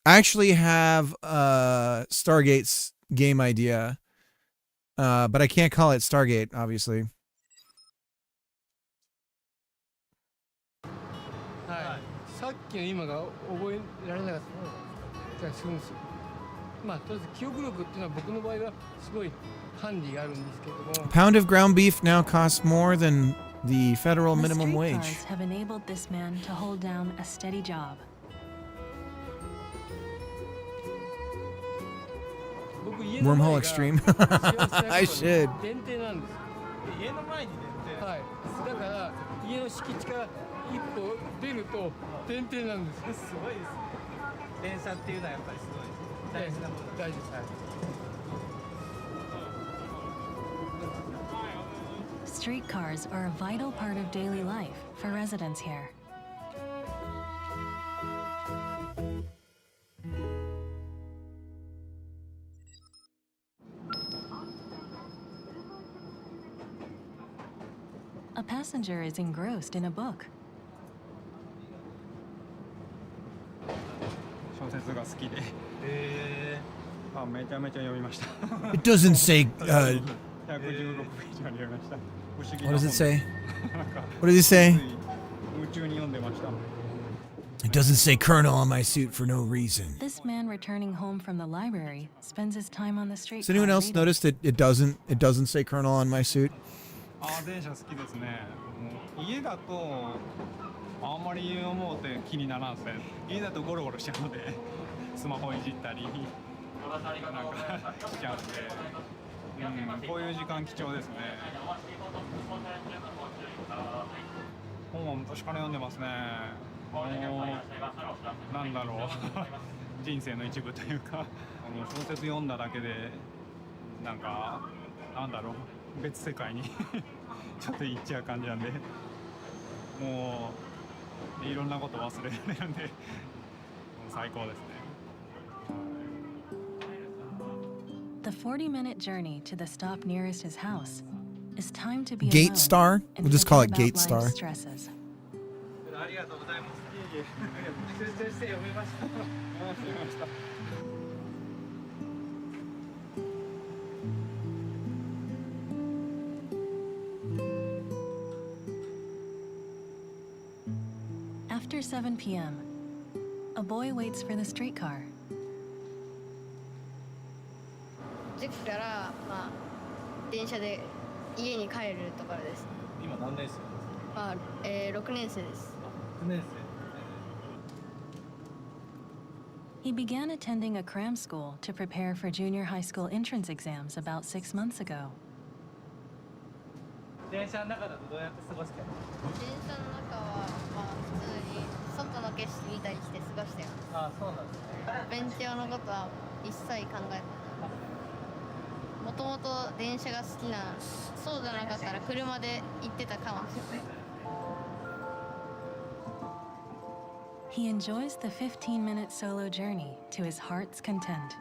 actually have Stargate's game idea, but I can't call it Stargate, obviously. はい。さっきの今が覚えられなかった。たりするんですよ。まあとりあえず記憶力っていうのは僕の場合はすごいハンディがあるんですけども。A pound of ground beef now costs more than the federal The minimum streetcars wage. have enabled this man to hold down a steady job. Wormhole extreme. I should. 電停なんです。家の前に電停。はい。だから家の敷地から一歩出ると電停なんです。すごいですね。電車っていうのはやっぱりすごいです。大事なもの。大事です。はい。Streetcars are a vital part of daily life for residents here. A passenger is engrossed in a book. 小説が好きで。めちゃめちゃ読みました。It doesn't say. 116ページまで読みました。 What does it say? What does it say? 夢中に読んでました。 It doesn't say Colonel on my suit for no reason. This man returning home from the library spends his time on the street. Has anyone else noticed that it doesn't say Colonel on my suit? 電車好きですね。家だとあんまり読もうって気にならんすね。家だとゴロゴロしちゃうので、スマホいじったりなんかしちゃうんで、こういう時間貴重ですね。本は昔から読んでますね。なんだろう人生の一部というか、小説読んだだけでなんかなんだろう別世界にちょっと行っちゃう感じなんで、もういろんなこと忘れられるんで、もう最高ですね。The 40-minute journey to the stop nearest his house is time to be Gate alone Star? and We'll just call it forget Gate about life's Star. stresses. ありがとうございます。集中して読みました。読みました。After 7 p.m., a boy waits for the streetcar. 塾からまあ電車で家に帰るところです。今何年生ですか？6年生です。6年 He began attending a cram school to prepare for junior high school entrance exams about 6 months ago. 生。電車の中だとどうやって過ごしてるの？電車の中はまあ普通に外の景色見たりして過ごしてます。あ、そうなんですね。勉強のことは一切考えてない。もともと電車が好きな、そうじゃなかったら車で行ってたかもしれない。He enjoys the 15-minute solo journey to his heart's content.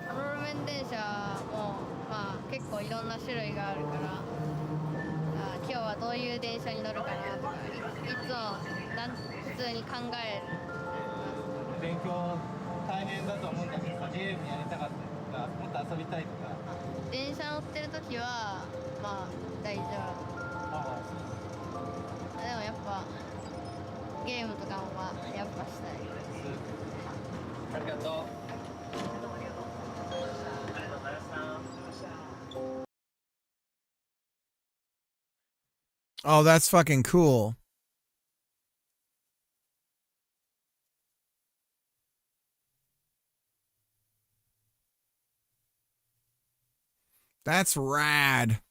路面電車もまあ結構いろんな種類があるから、今日はどういう電車に乗るかなとか、いつも普通に考える。勉強大変だと思うんだけど、ゲームやりたかったりとか、もっと遊びたいとか。電車乗ってる時はまあ大丈夫。でもやっぱゲームとかもまあやっぱしたい。ありがとう。Oh, that's fucking cool. That's rad.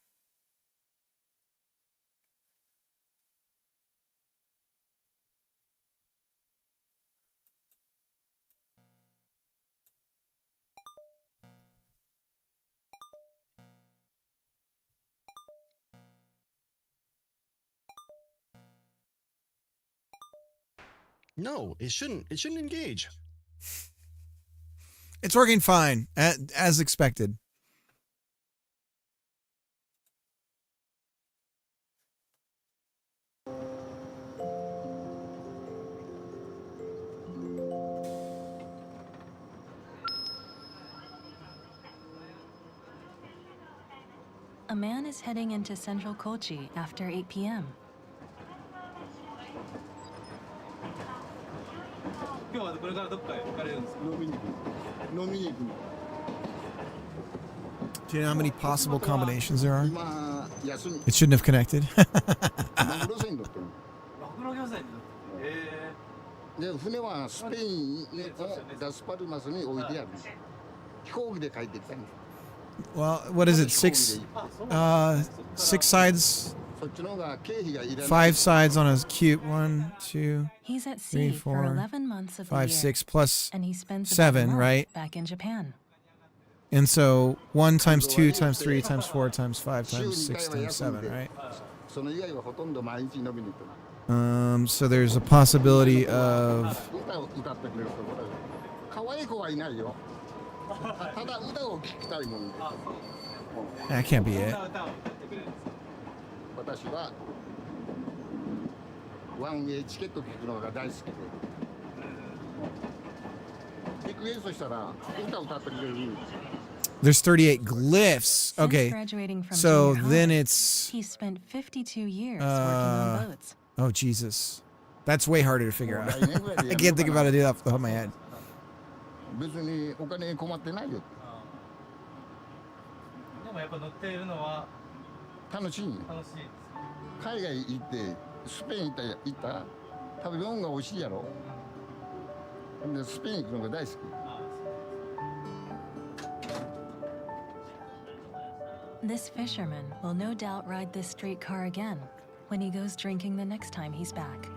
No, it shouldn't. It shouldn't engage. It's working fine, as expected. A man is heading into central Kochi after 8 p.m. 今日はこれからどっかへ行かれるんですか？飲みに行くの。 Do you know how many possible combinations there are? 今休み。 It shouldn't have connected. マグロ船に乗ってる。マグロ漁船に乗って。で船はスペインのダスパルマスに置いてある。飛行機で帰ってきたの。 Well, what is it? Six sides, そっちの方が経費がいらない。 5 sides on a cube. 1, 2, He's at 3, sea for 4, 11 months of the 5, year, 6 plus and he spends 7, about a month right? back in Japan. And so 1 times 2 times 3 times 4 times 5 times 6 times 7, right? その以外はほとんど毎日飲みに行ってる。 So there's a possibility of 歌を歌ってくれるところ。可愛い子はいないよ。ただ歌を聴きたいもんで。 that can't be it. 私はワンウェイチケット聴くのが大好きで。リクエストしたら歌を歌ってくれる。 There's 38 glyphs. Since Okay. graduating from So junior then high, it's he's spent 52 years working on boats. oh Jesus. That's way harder to figure out. I can't think about it off the top of my head. 別にお金に困ってないよ。でもやっぱ乗っているのは楽しい。楽しいです。海外行ってスペイン行った食べ物が美味しいやろ。でスペイン行くのが大好き。 This fisherman will no doubt ride this streetcar again when he goes drinking the next time he's back.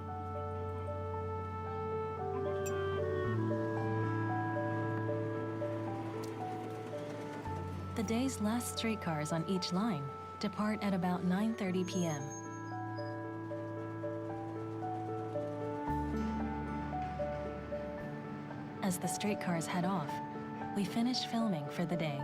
The day's last streetcars on each line depart at about 9:30 p.m. As the streetcars head off, we finish filming for the day.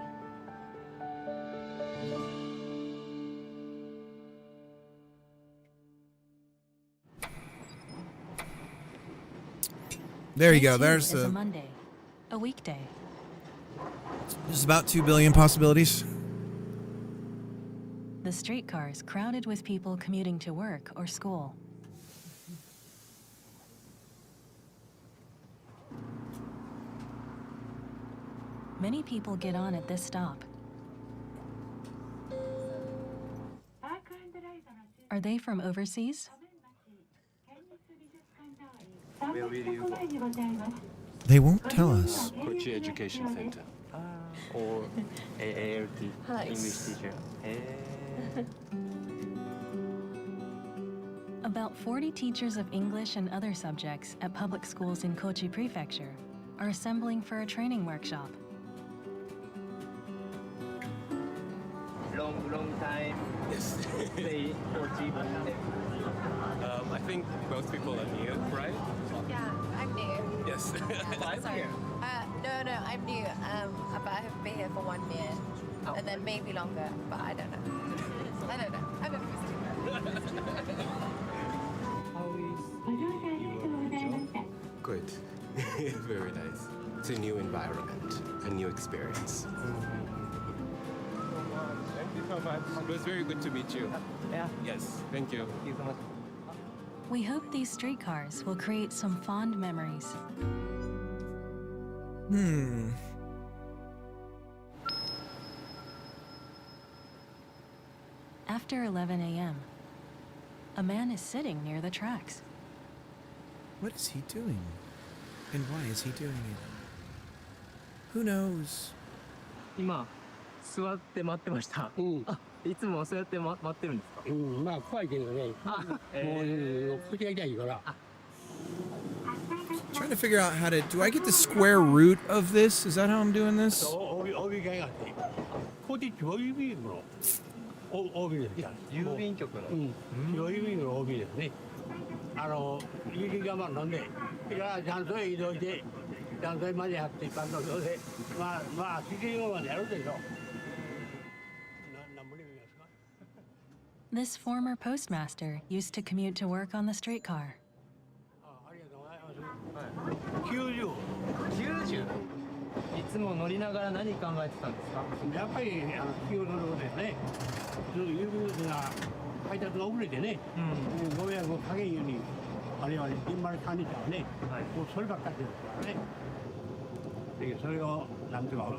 There you Day go. 2 There's is a the Monday, a weekday. there's about 2 billion possibilities. The streetcars crowded with people commuting to work or school. Many people get on at this stop. Are they from overseas? Where will you go? They won't tell us. Kochi Education Center. or ALT English teacher. About 40 teachers of English and other subjects at public schools in Kochi Prefecture are assembling for a training workshop. Long time. Yes. Stay Kochi. I think most people are new, right? Yeah, I'm new. Yes. Sorry. No, I'm new. But I have been here for 1 year, and then maybe longer. But I don't know. I'm a visitor. Good. Very nice. It's a new environment, a new experience. Thank you so much. It was very good to meet you. Yeah. Yes, thank you. Thank you so much. We hope these streetcars will create some fond memories. After 11 a.m., a man is sitting near the tracks. What is he doing? And why is he doing it? Who knows? 今座って待ってました。いつもそうやって待ってるんですか。まあ怖いけどね。もうこっちが痛いから。 Trying to figure out how to. Do I get the square root of this? Is that how I'm doing this? 帯があって。こっち郵便局の帯です。郵便局の。郵便局の帯ですね。入り我慢なんで、いやちゃんと移動して、ちゃんとまでやっていかんので、まあ7時までやるでしょ。 This former postmaster used to commute to work on the streetcar. 90。90? いつも乗りながら何考えてたんですか。やっぱり気を乗ることですね。郵便物が配達が遅れてね、ご迷惑をかけんようにあるいは現場に管理者はね、もうそればっかりですからね。でそれをなんていうか、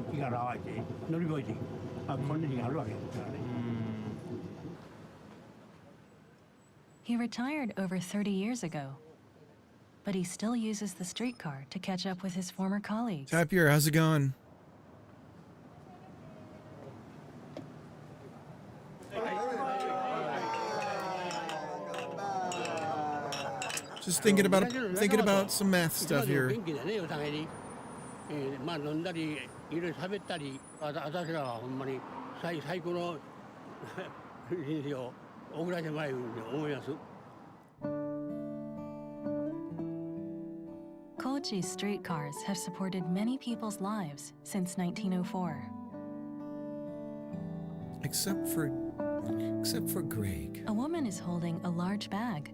息が長いて乗り越えていく、今日があるわけですからね。He retired over 30 years ago, but he still uses the streetcar to catch up with his former colleagues. Tapir, how's it going? Just thinking about some math stuff here. 元気でね、お互いに。まあ飲んだり、いろいろ喋ったり、私らはほんまに最高の人生を送らせてもらえると思います。Kochi's streetcars have supported many people's lives since 1904. Except for Greg. A woman is holding a large bag.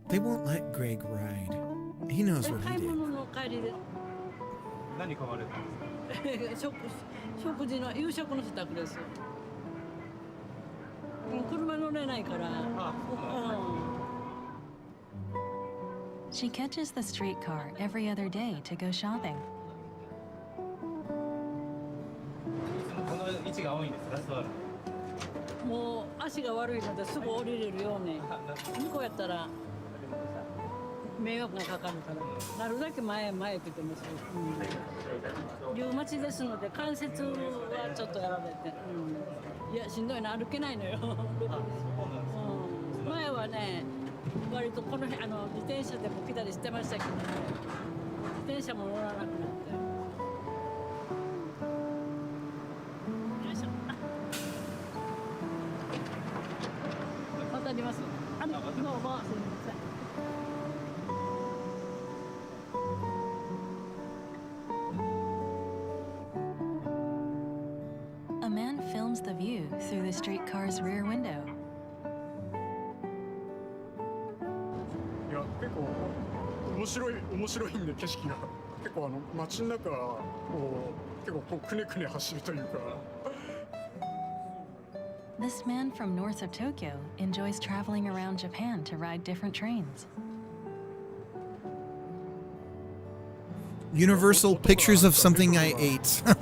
They won't let Greg ride. He knows what he did. 何買われたんですか？食事の夕食の支度です。車乗れないから。She catches the streetcar every other day to go shopping. いつもこの位置が多いんですか？座る。もう足が悪いのですぐ降りれるように。向こうやったら迷惑がかかるから、なるだけ前って言ってます。リウマチですので関節はちょっとやられて、いやしんどいな、歩けないのよ。前はね、割とこの辺自転車でも来たりしてましたけどね、自転車も乗らなくなって。よいしょ。渡ります。どうもすみません。A man films the view through the streetcar's rear window. いや結構面白いんで景色が結構街の中を結構くねくね走るというか。This man from north of Tokyo enjoys traveling around Japan to ride different trains. Universal pictures of something I ate. Want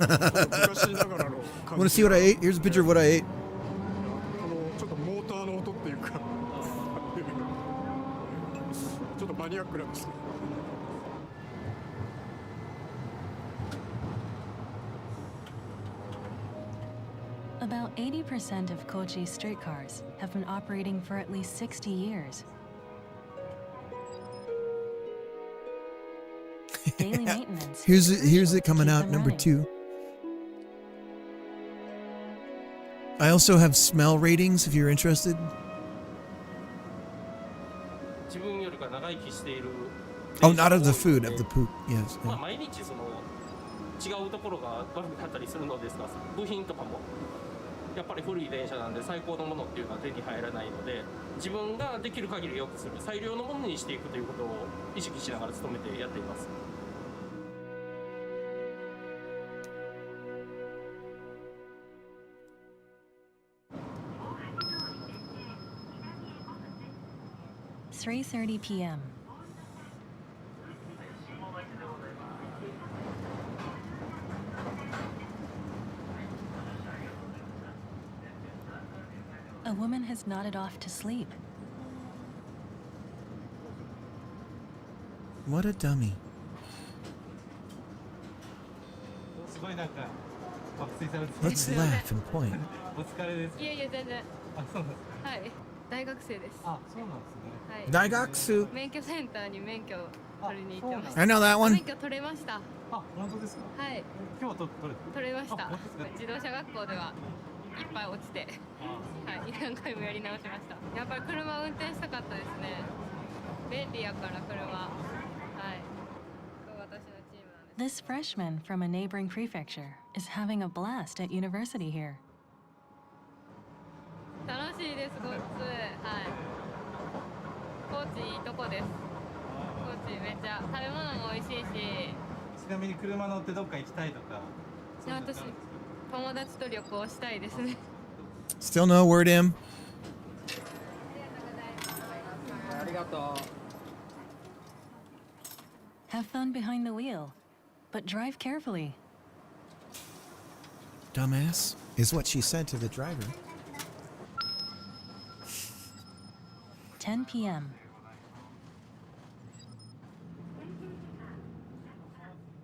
to see what I ate? Here's a picture of what I ate. ちょっとモーターの音っていうかちょっとマニアックなんですけど。About 80% of Kochi's streetcars have been operating for at least 60 years. Daily maintenance. Here's it coming out, number 2. I also have smell ratings if you're interested. 自分よりか長生きしている。Oh, not of the food, of the poop. Yes. まあ毎日その違うところが悪くなったりするのですが、部品とかもやっぱり古い電車なんで最高のものっていうのは手に入らないので、自分ができる限り良くする、最良のものにしていくということを意識しながら努めてやっています。3:30 p.m. A woman has nodded off to sleep. What a dummy. すごいなんか爆睡されて。 Let's laugh and point. お疲れです。いやいや全然。あ、そうなんですか。はい。大学生です。あ、そうなんですね。はい。大学生。免許センターに免許取りに行ってました。I know that one. 免許取れました。あ、本当ですか。はい。今日は取れました。本当ですか。自動車学校ではいっぱい落ちて、はい、何回もやり直しました。やっぱり車運転したかったですね。便利やから車。はい。私のチームなんです。 This freshman from a neighboring prefecture is having a blast at university here. 楽しいです、こっち。はい。高知いいとこです。高知めっちゃ食べ物も美味しいし。ちなみに車乗ってどっか行きたいとか。私友達と旅行したいですね。Still no word, Im. ありがとう。Have fun behind the wheel, but drive carefully. Dumbass, is what she said to the driver. 10 p.m.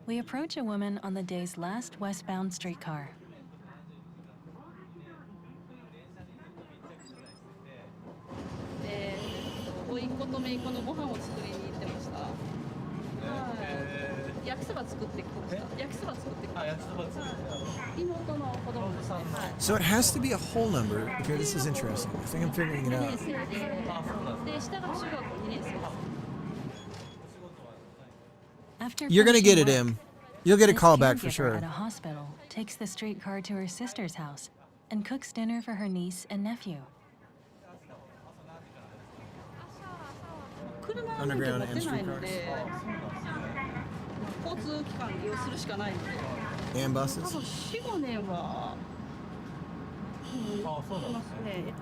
We approach a woman on the day's last westbound streetcar. 甥っ子と姪っ子のご飯を作りに行ってました。はい。焼きそば作ってきました。焼きそば作ってきました。焼きそば作って。妹の子供ですね。はい。 So it has to be a whole number. Okay, this is interesting. I think I'm figuring it 2 out. 年生で、で下が中学校2年生です。 After You're gonna get it, finishing work, Im. You'll get a this call back for caregiver sure. At a hospital, takes the streetcar to her sister's house and cooks dinner for her niece and nephew. 車の免許持ってないので、交通機関利用するしかないので。 And buses? 多分4、5年は。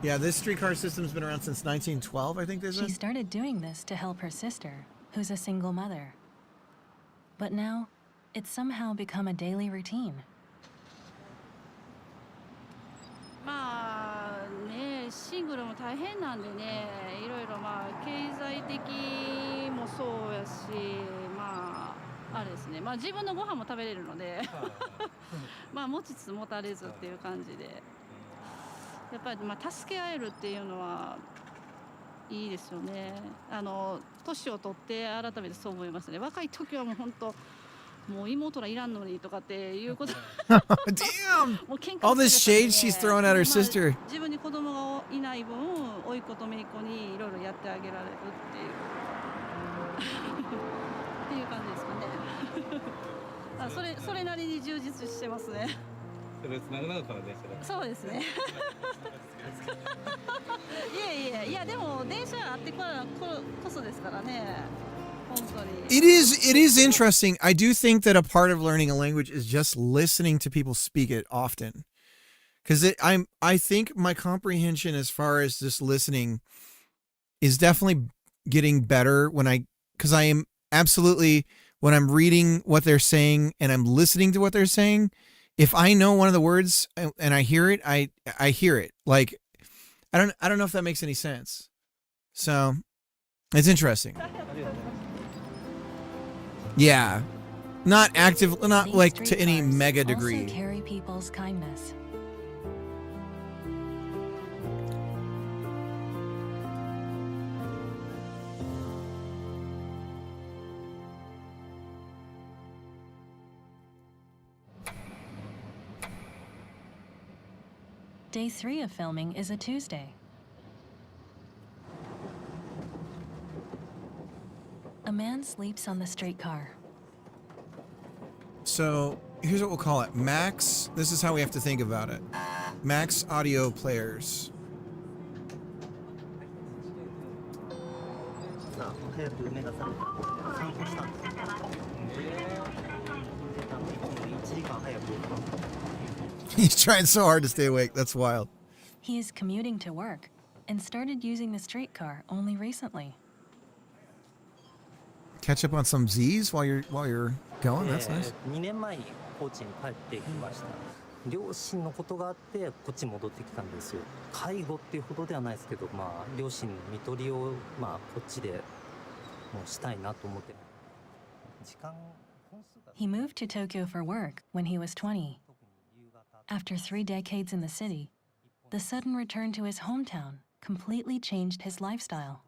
Yeah, this streetcar system's been around since 1912, I think they She said. started doing this to help her sister, who's a single mother. But now, it's somehow become a daily routine. まあね、シングルも大変なんでね、いろいろまあ経済的もそうやし、まああれですね、まあ自分のご飯も食べれるので、まあ持ちつ持たれずっていう感じで、やっぱりまあ助け合えるっていうのはいいですよね。年を取って改めてそう思いますね。若い時はもう本当。もう妹らいらんのにとかっていうこと。Damn! All this shade she's throwing at her sister. 自分に子供がいない分、甥っ子と姪っ子にいろいろやってあげられるっていうっていう感じですかね。それなりに充実してますね。それ繋がなかったの電車だ。そうですね。いやでも電車あってからこそですからね。It is interesting. I do think that a part of learning a language is just listening to people speak it often. Because I think my comprehension as far as just listening is definitely getting better because I am absolutely, when I'm reading what they're saying and I'm listening to what they're saying, if I know one of the words and I hear it, I hear it. Like, I don't know if that makes any sense. So it's interesting. Yeah, not active, not These like to any streetcars mega also degree. carry people's kindness. Day 3 of filming is a Tuesday. A man sleeps on the streetcar. So here's what we'll call it. Max, this is how we have to think about it. Max audio players. He's trying so hard to stay awake. That's wild. He is commuting to work and started using the streetcar only recently. Catch up on some Z's while you're going. That's nice. 2年前に高知に帰ってきました。両親のことがあってこっちに戻ってきたんですよ。介護っていうほどではないですけど、まあ両親の看取りをまあこっちでもうしたいなと思って。時間 He moved to Tokyo for work when he was 20. After 3 decades in the city, the sudden return to his hometown completely changed his lifestyle.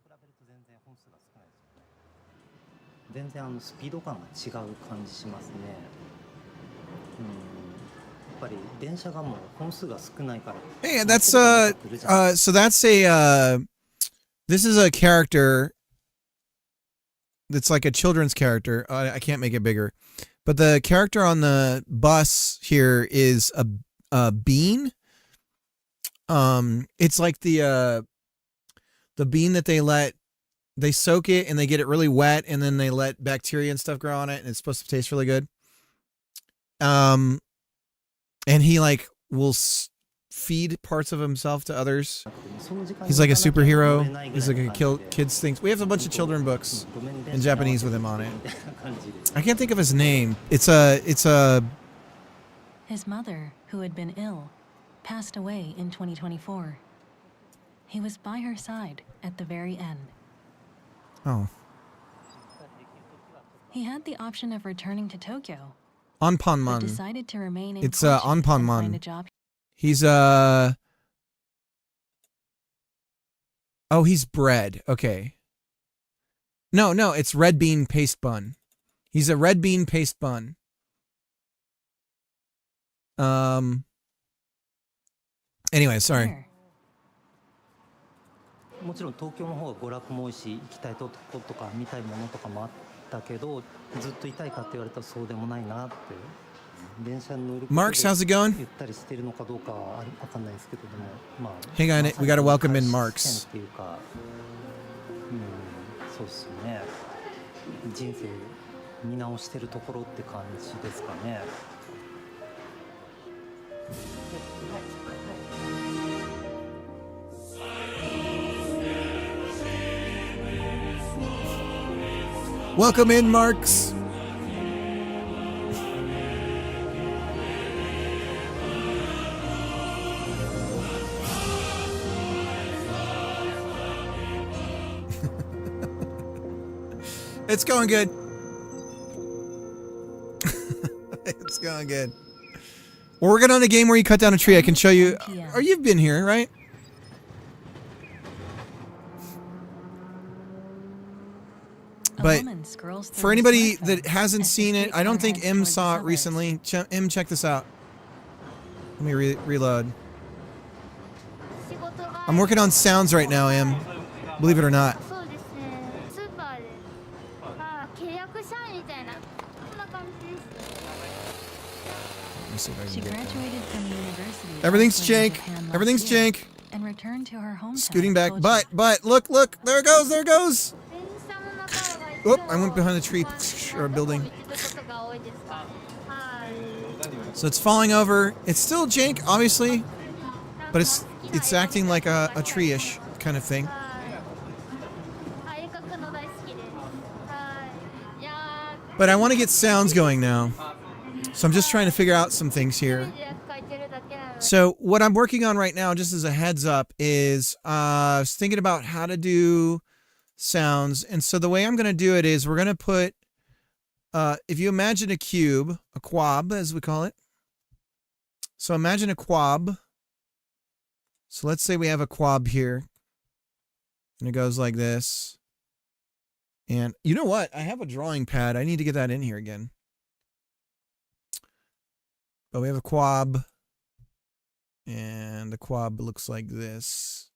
全然スピード感が違う感じしますね。やっぱり電車がもう本数が少ないから。Hey, that's so that's this is a character that's like a children's character. I can't make it bigger. But the character on the bus here is a bean. It's like the bean that they soak it and they get it really wet and then they let bacteria and stuff grow on it and it's supposed to taste really good. And he like will feed parts of himself to others. He's like a superhero. He's like a kids things. We have a bunch of children books in Japanese with him on it. I can't think of his name. It's a. His mother, who had been ill, passed away in 2024. He was by her side at the very end. Oh. He had the option of returning to Tokyo. Anpanman. But decided to remain in It's Kochi and find a Anpanman. job. He's Oh, he's bread. Okay. No, it's red bean paste bun. He's a red bean paste bun. Anyway, sorry. もちろん東京の方が娯楽も多いし行きたいとことか見たいものとかもあったけどずっといたいかって言われたらそうでもないなって電車に乗ることで Marks, how's it going? ゆったりしてるのかどうかは分かんないですけどでもまあ Hang on, we gotta welcome in Marks. っていうかそうですよね人生見直してるところって感じですかね Welcome in, Marks. It's going good. It's going good. We're working on a game where you cut down a tree. I can show you. Oh, you've been here, right? But for anybody that hasn't seen it, I don't think M saw it recently. M, check this out. Let me reload. I'm working on sounds right now, M. Believe it or not. She graduated from university. Everything's jank. Everything's jank. And returned to her hometown. Scooting back. But look. There it goes. There it goes. Oop, I went behind the tree or building. So it's falling over. It's still jank, obviously, but it's acting like a tree-ish kind of thing. But I want to get sounds going now. So I'm just trying to figure out some things here. So what I'm working on right now, just as a heads up, is I was thinking about how to do sounds. And so the way I'm going to do it is we're going to put, if you imagine a cube, a quab as we call it. So imagine a quab. So let's say we have a quab here. And it goes like this. And you know what? I have a drawing pad. I need to get that in here again. But we have a quab. And the quab looks like this.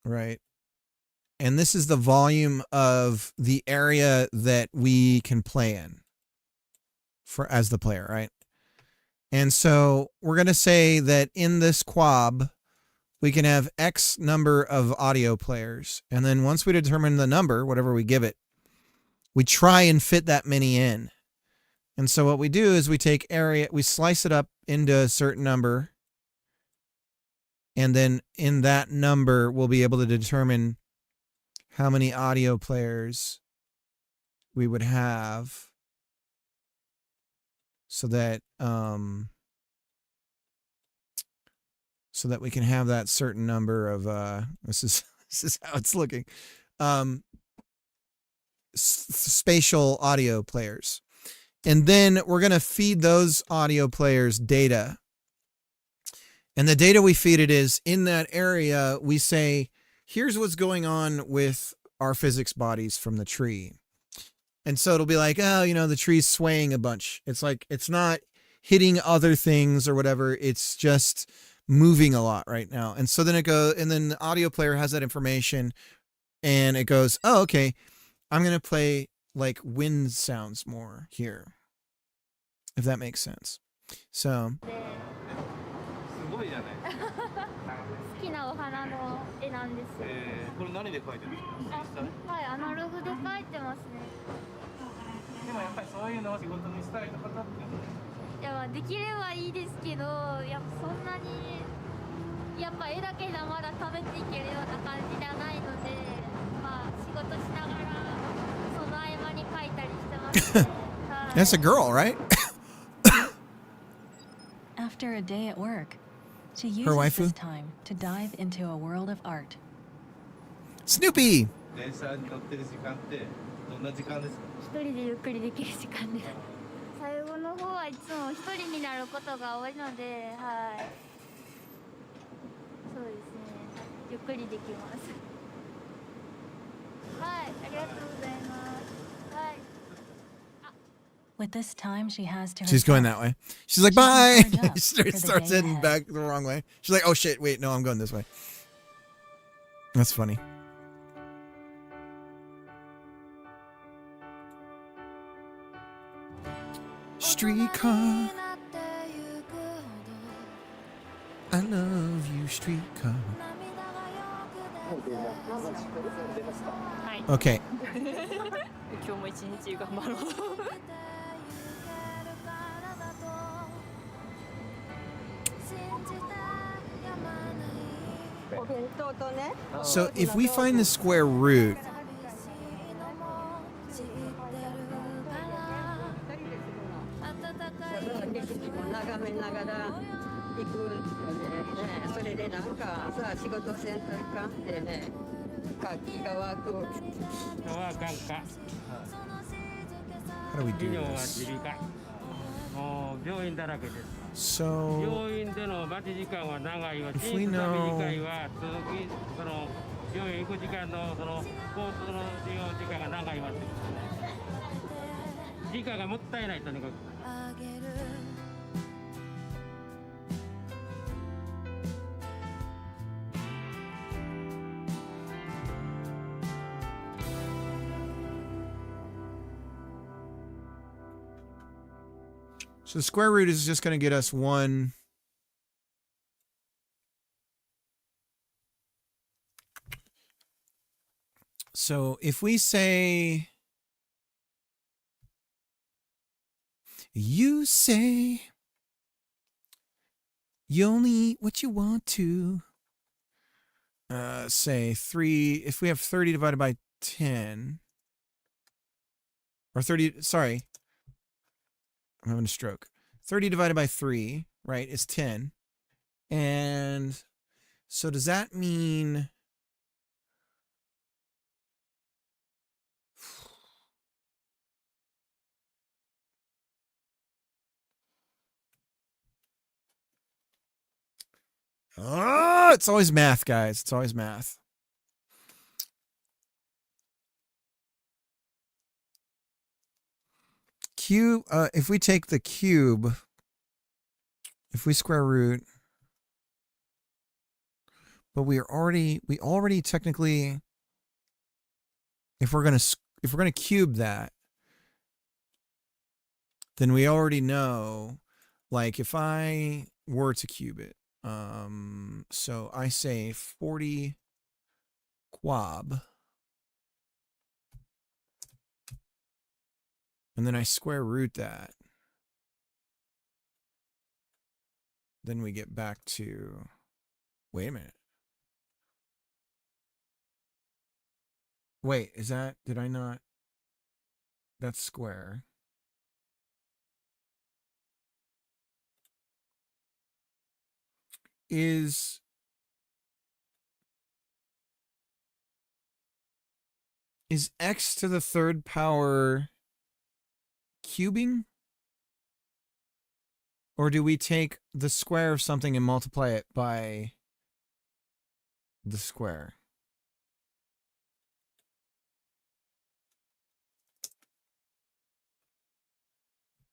Right. And this is the volume of the area that we can play in as the player, right? And so we're going to say that in this quab, we can have X number of audio players. And then once we determine the number, whatever we give it, we try and fit that many in. And so what we do is we take area, we slice it up into a certain number. And then in that number, we'll be able to determine how many audio players we would have so that we can have that certain number of this is how it's looking, spatial audio players. And then we're going to feed those audio players data. And the data we feed it is in that area, we say, here's what's going on with our physics bodies from the tree. And so it'll be like, oh, you know, the tree's swaying a bunch. It's like, it's not hitting other things or whatever. It's just moving a lot right now. And so then it goes, and then the audio player has that information and it goes, oh, okay, I'm going to play like wind sounds more here, if that makes sense. So. 好きなお花の絵なんです。これ何で描いてるんですか？はい、アナログで描いてますね。でもやっぱりそういうのを仕事にしたいとかっていやまあできればいいですけど、やっぱそんなにやっぱ絵だけじゃまだ食べていけるような感じじゃないので、まあ仕事しながらその合間に描いたりしてますね。はい。 That's a girl, right? After a day at work, she Her uses waifu? this time to dive into a world of art. Snoopy! 電車に乗ってる時間ってどんな時間ですか？一人でゆっくりできる時間です。最後の方はいつも一人になることが多いので、はい。そうですね。ゆっくりできます。はい、ありがとうございます。はい。 With this time she has to She's herself, going that way. She's like, she can bye! charge up She for the starts day heading ahead. back the wrong way. She's like, oh shit, wait, no, I'm going this way. That's funny. Streetcar. I love you, streetcar. はい。 Okay. 今日も一日頑張ろう。お弁当とね。 So if we find the square root, 景色も眺めながら行くんでね、それでなんかさ仕事せんといかんってね、活気が湧く。はあかんか。 how do we 医 do 療は this? 耳鼻科。もう病院だらけです。 So 病院での待ち時間は長いわ。 if 診 we 察が know 短いわ。通勤その病院行く時間のその交通の利用時間が長いわって。時間がもったいないとにかく。 So the square root is just going to get us one. So if we say, you say you only eat what you want to, say 3, if we have 30 divided by 10, or 30, sorry, I'm having a stroke. 30 divided by 3, right, is 10. And so does that mean... Oh, it's always math, guys. It's always math. Cube, if we take the cube, if we square root, but we already technically, if we're gonna cube that, then we already know, like if I were to cube it, so I say 40 quab. And then I square root that. Then we get back to, wait a minute. Wait, is that, did I not? That's square. Is x to the third power cubing? Or do we take the square of something and multiply it by the square?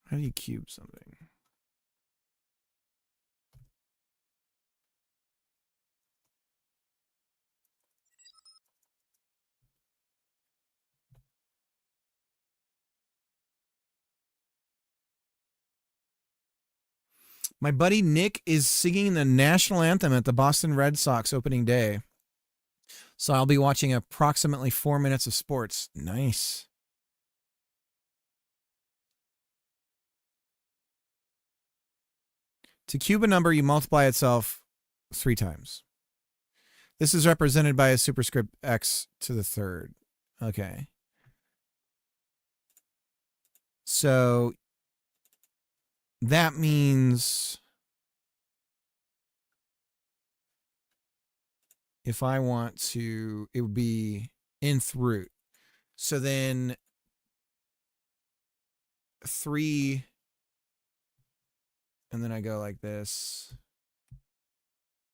How do you cube something? My buddy Nick is singing the national anthem at the Boston Red Sox opening day. So I'll be watching approximately 4 minutes of sports. Nice. To cube a number, you multiply itself 3 times. This is represented by a superscript x to the third. Okay. So that means if I want to, it would be nth root. So then 3, and then I go like this.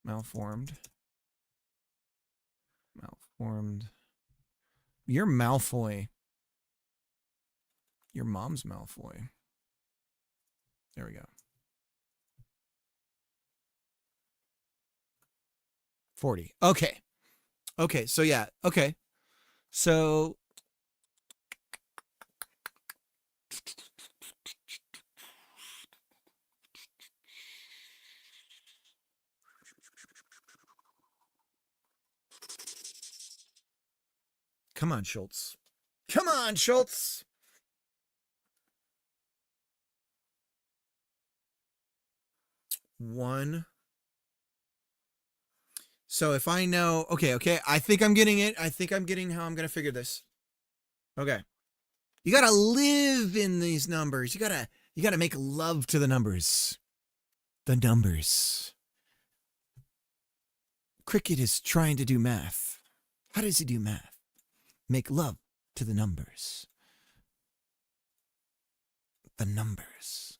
Malformed. Malformed. You're Malfoy. Your mom's Malfoy. There we go. 40. Okay. Okay, so yeah, okay. So come on, Schultz. Come on, Schultz. One. So if I know, okay, I think I'm getting it. I think I'm getting how I'm going to figure this. Okay. You got to live in these numbers. You got to make love to the numbers. The numbers. Cricket is trying to do math. How does he do math? Make love to the numbers. The numbers.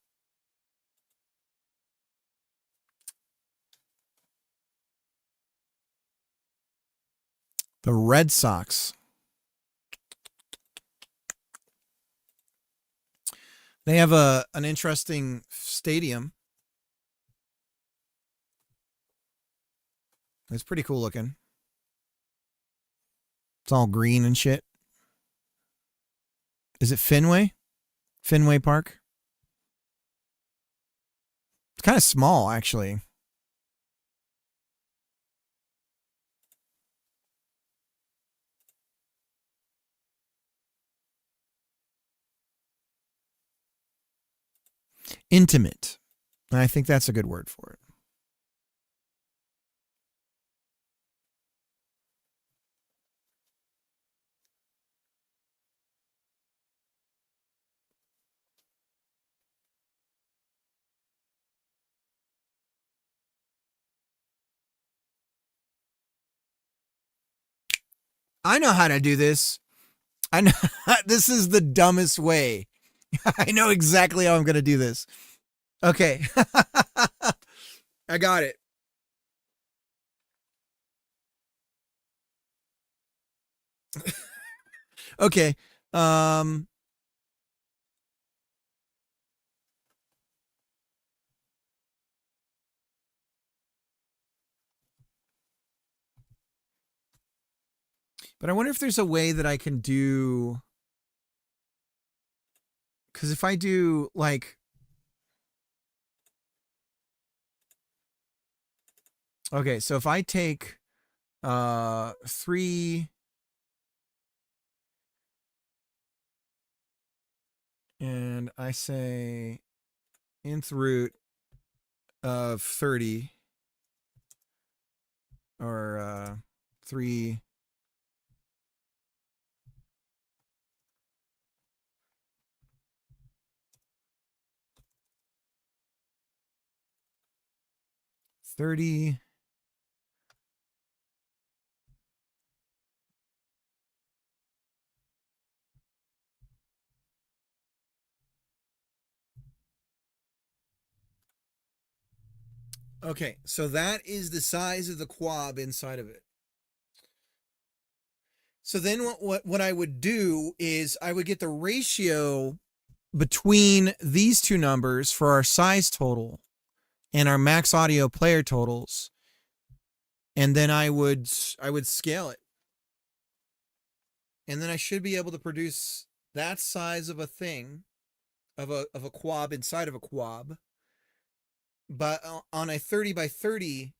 The Red Sox. They have an interesting stadium. It's pretty cool looking. It's all green and shit. Is it Fenway? Fenway Park? It's kind of small, actually. Intimate. I think that's a good word for it. I know how to do this. I know this is the dumbest way. I know exactly how I'm going to do this. Okay. I got it. Okay. But I wonder if there's a way that I can do, because if I do like, okay, so if I take 3 and I say nth root of 30 or 3 30 Okay, so that is the size of the quab inside of it. So then what I would do is I would get the ratio between these two numbers for our size total and our max audio player totals, and then I would scale it. And then I should be able to produce that size of a thing, of a quab inside of a quab, but on a 30 by 30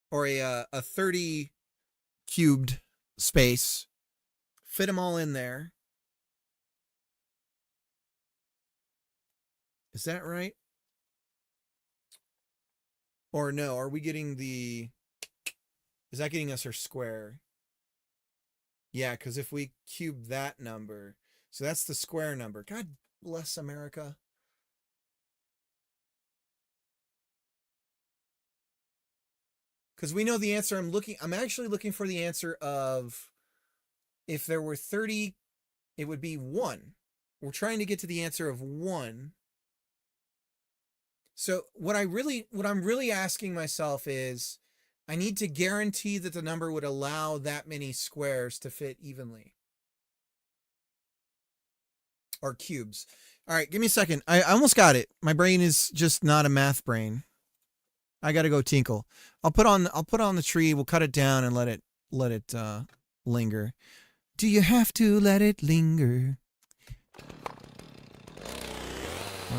or a 30 cubed space, fit them all in there. Is that right? Or no, are we getting the... Is that getting us our square? Yeah, because if we cube that number... So that's the square number. God bless America. Because we know the answer. I'm actually looking for the answer of... If there were 30, it would be 1. We're trying to get to the answer of 1. So what I'm really asking myself is, I need to guarantee that the number would allow that many squares to fit evenly. Or cubes. All right, give me a second. I almost got it. My brain is just not a math brain. I got to go tinkle. I'll put on the tree. We'll cut it down and let it linger. Do you have to let it linger?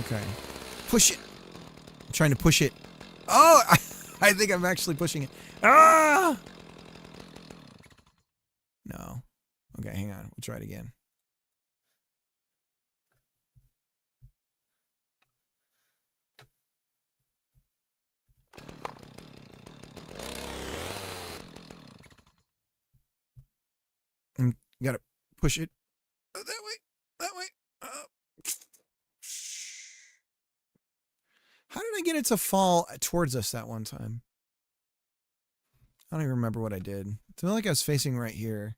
Okay. Push it. I'm trying to push it. Oh, I think I'm actually pushing it. Ah! No. Okay, hang on. We'll try it again. Gotta push it that way. How did I get it to fall towards us that one time? I don't even remember what I did. It felt like I was facing right here.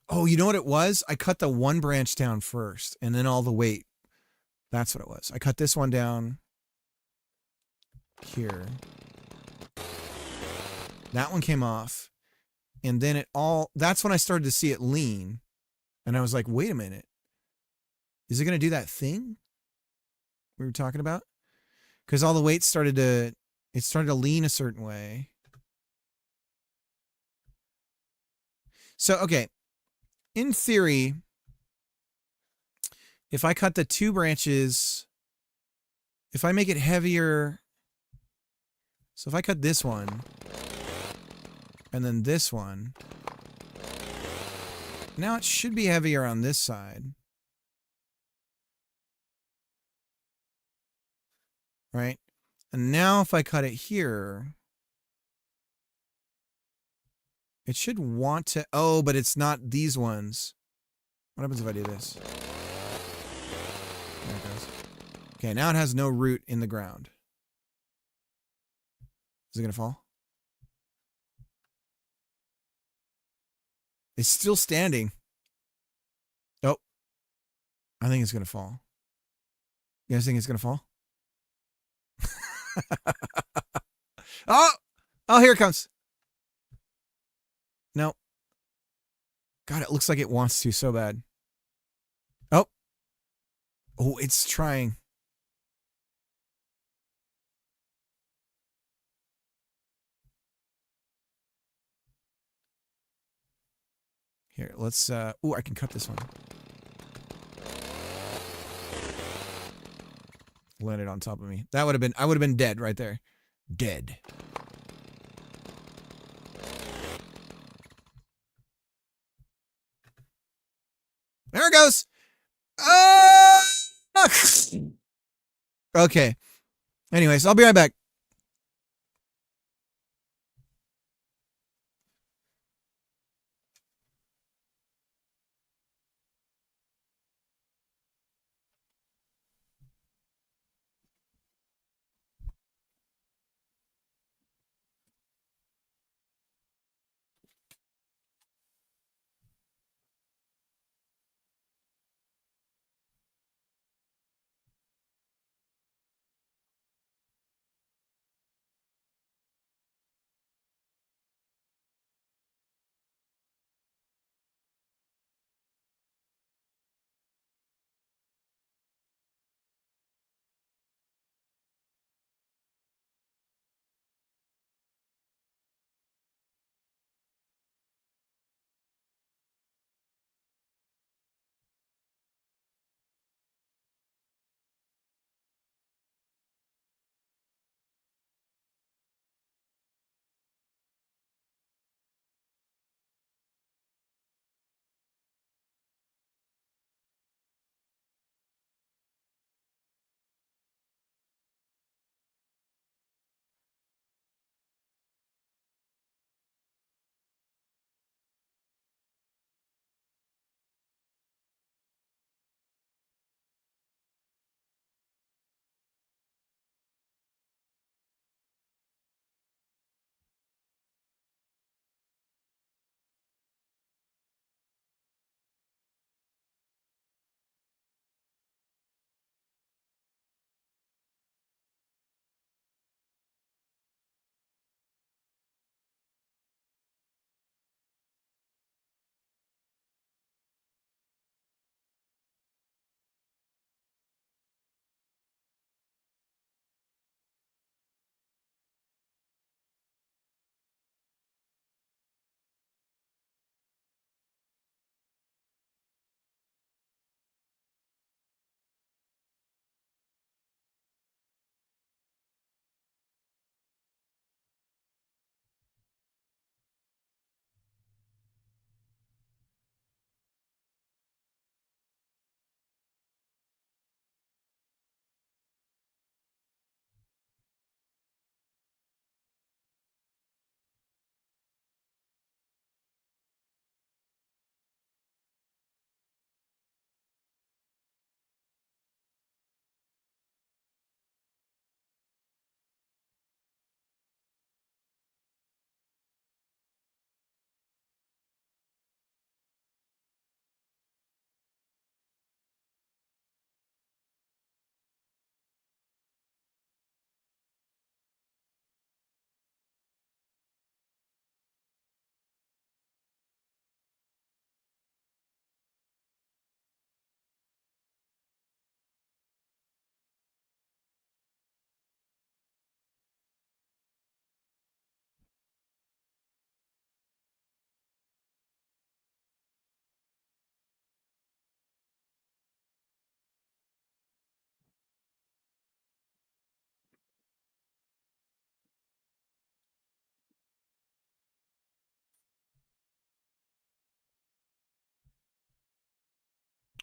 Oh, you know what it was? I cut the one branch down first and then all the weight. That's what it was. I cut this one down here. That one came off. And then that's when I started to see it lean. And I was like, wait a minute. Is it going to do that thing we were talking about? Because all the weight started to lean a certain way. So, okay. In theory, if I cut the 2 branches, if I make it heavier, so if I cut this one, and then this one, now it should be heavier on this side. Right? And now if I cut it here, it should want to... Oh, but it's not these ones. What happens if I do this? There it goes. Okay, now it has no root in the ground. Is it going to fall? It's still standing. Oh. I think it's going to fall. You guys think it's going to fall? Oh! Oh, here it comes. No. God, it looks like it wants to so bad. Oh. Oh, it's trying. Here, let's I can cut this one. Landed on top of me. I would have been dead right there. Dead. There it goes. Okay. Anyways, I'll be right back.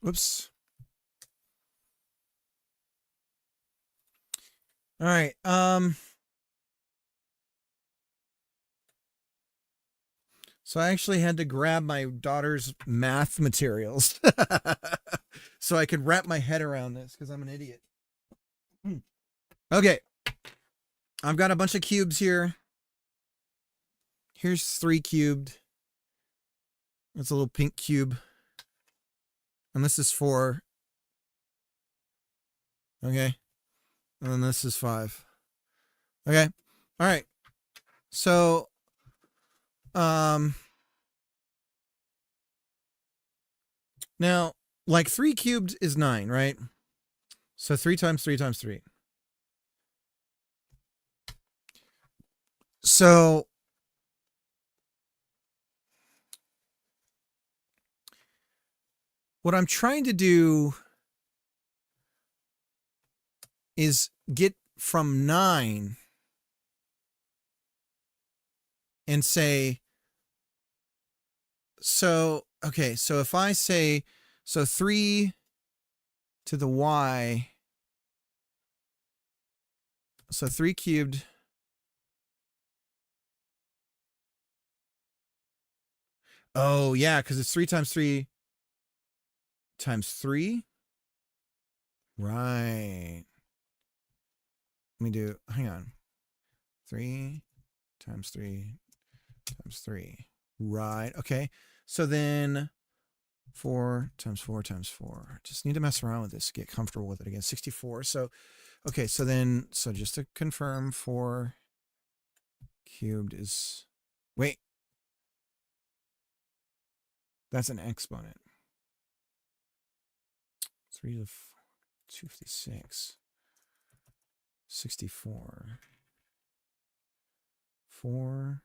Whoops. All right. So I actually had to grab my daughter's math materials so I could wrap my head around this because I'm an idiot. Okay. I've got a bunch of cubes here. Here's 3 cubed. That's a little pink cube. And this is 4. Okay. And then this is 5. Okay. All right. So, now, like 3 cubed is 9, right? So 3 times 3 times 3. So, what I'm trying to do is get from 9 and say, so, okay, so if I say, so 3 to the y, so 3 cubed, oh yeah, because it's 3 times 3 times 3. Right. Let me do, hang on. 3 times 3 times 3. Right. Okay. So then 4 times 4 times 4. Just need to mess around with this, get comfortable with it again. 64. So, okay. So then, so just to confirm, 4 cubed is, wait. That's an exponent. 3 to 256. 64. 4,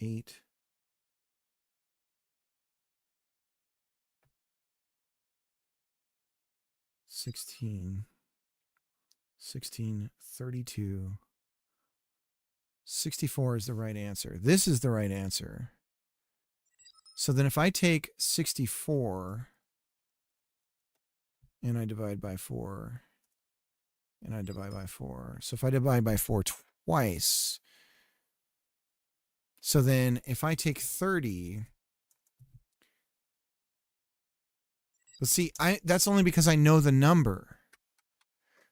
8. 16, 32. 64 is the right answer. This is the right answer. So then if I take 64 and I divide by 4 and I divide by 4. So if I divide by 4 twice, so then if I take 30, but see, that's only because I know the number.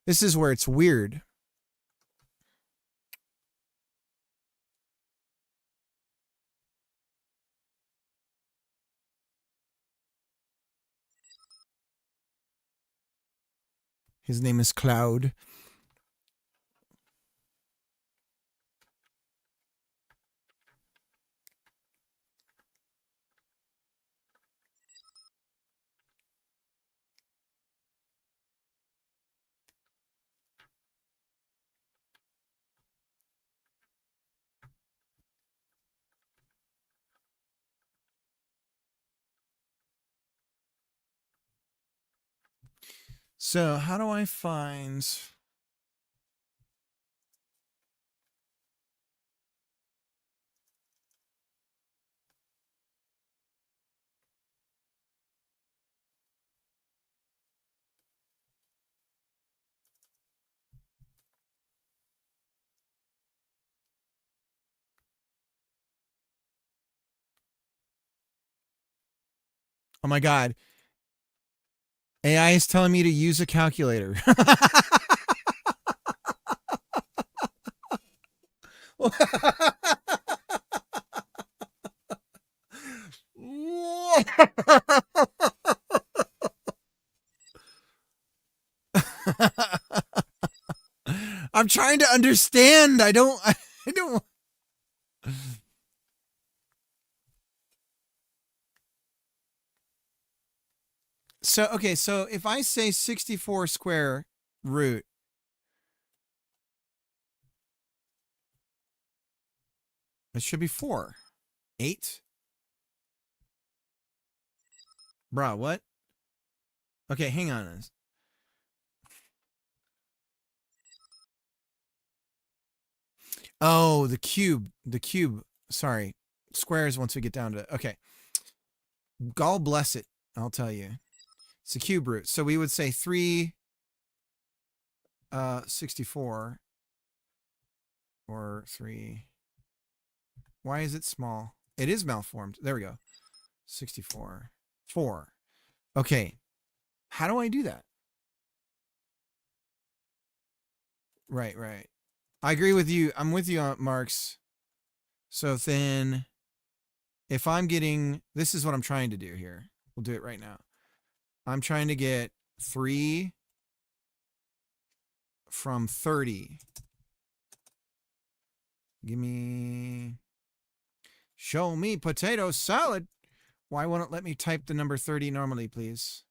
This is where it's weird. His name is Cloud. So how do I find... Oh my God. AI is telling me to use a calculator. I'm trying to understand. I don't. So, okay, so if I say 64 square root, it should be 4. 8? Bruh, what? Okay, hang on. Oh, the cube. The cube. Sorry. Squares once we get down to it. Okay. God bless it, I'll tell you. It's a cube root. So we would say 3 64 or 3. Why is it small? It is malformed. There we go. 64. 4. Okay. How do I do that? Right, right. I agree with you. I'm with you on Marks. So then if I'm getting, this is what I'm trying to do here. We'll do it right now. I'm trying to get 3 from 30. Show me potato salad. Why won't it let me type the number 30 normally, please?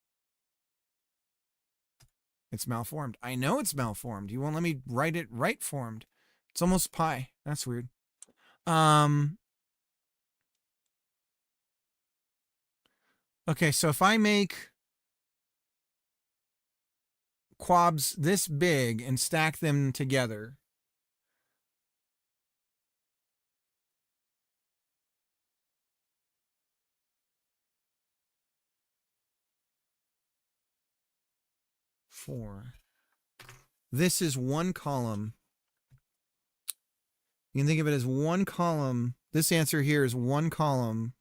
It's malformed. I know it's malformed. You won't let me write it right formed. It's almost pi. That's weird. Okay, so if I make quabs this big and stack them together, this is one column. You can think of it as one column. This answer here is one column.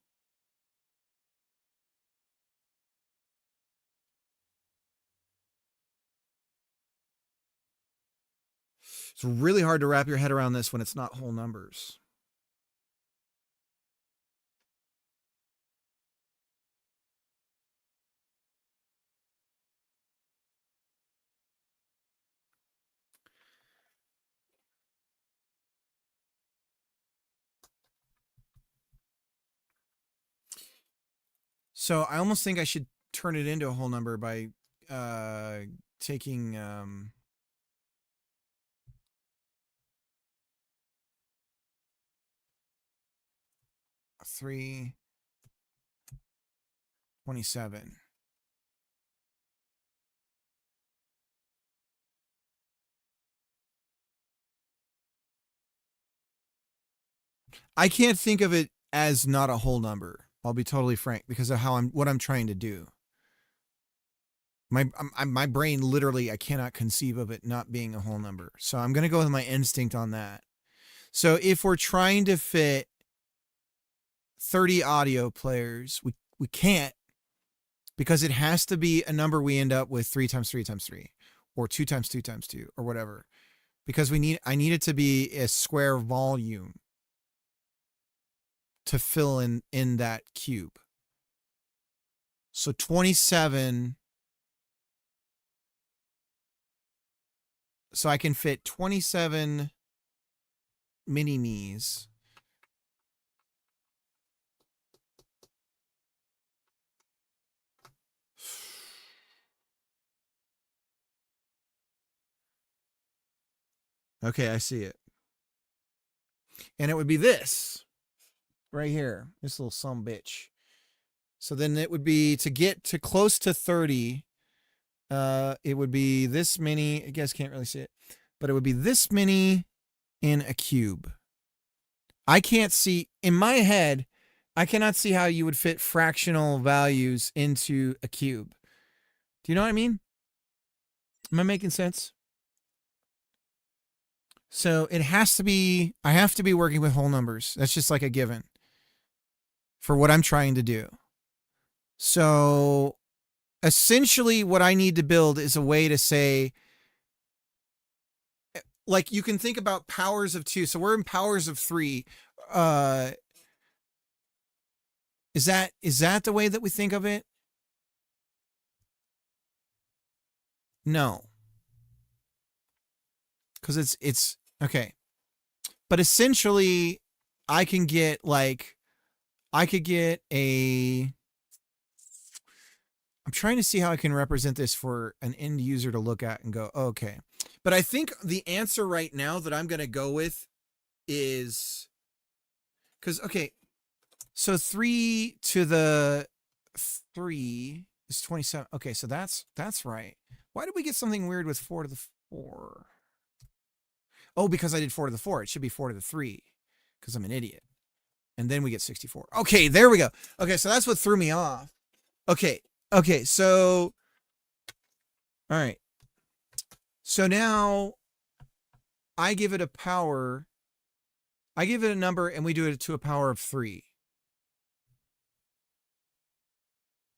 It's really hard to wrap your head around this when it's not whole numbers. So I almost think I should turn it into a whole number by taking 327. I can't think of it as not a whole number. I'll be totally frank because of what I'm trying to do. My brain literally, I cannot conceive of it not being a whole number. So I'm going to go with my instinct on that. So if we're trying to fit 30 audio players, we can't, because it has to be a number we end up with 3 times 3 times 3 or 2 times 2 times 2 or whatever, because I need it to be a square volume to fill in that cube. So 27. So I can fit 27 mini-me's. Okay, I see it. And it would be this right here, this little sumbitch. So then it would be, to get to close to 30, it would be this many. You guys can't really see it, but it would be this many in a cube. I can't see, in my head, I cannot see how you would fit fractional values into a cube. Do you know what I mean? Am I making sense? So it has to be, I have to be working with whole numbers. That's just like a given for what I'm trying to do. So essentially what I need to build is a way to say, like, you can think about powers of 2. So we're in powers of 3. Is that the way that we think of it? No. Because it's okay. But essentially, I can get, like, I could get a, I'm trying to see how I can represent this for an end user to look at and go, okay. But I think the answer right now that I'm going to go with is, because, okay, so 3 to the 3 is 27. Okay, so that's right. Why did we get something weird with 4 to the 4? Oh, because I did 4 to the 4. It should be 4 to the 3 because I'm an idiot. And then we get 64. Okay, there we go. Okay, so that's what threw me off. Okay, so All right. So now I give it a power. I give it a number and we do it to a power of 3.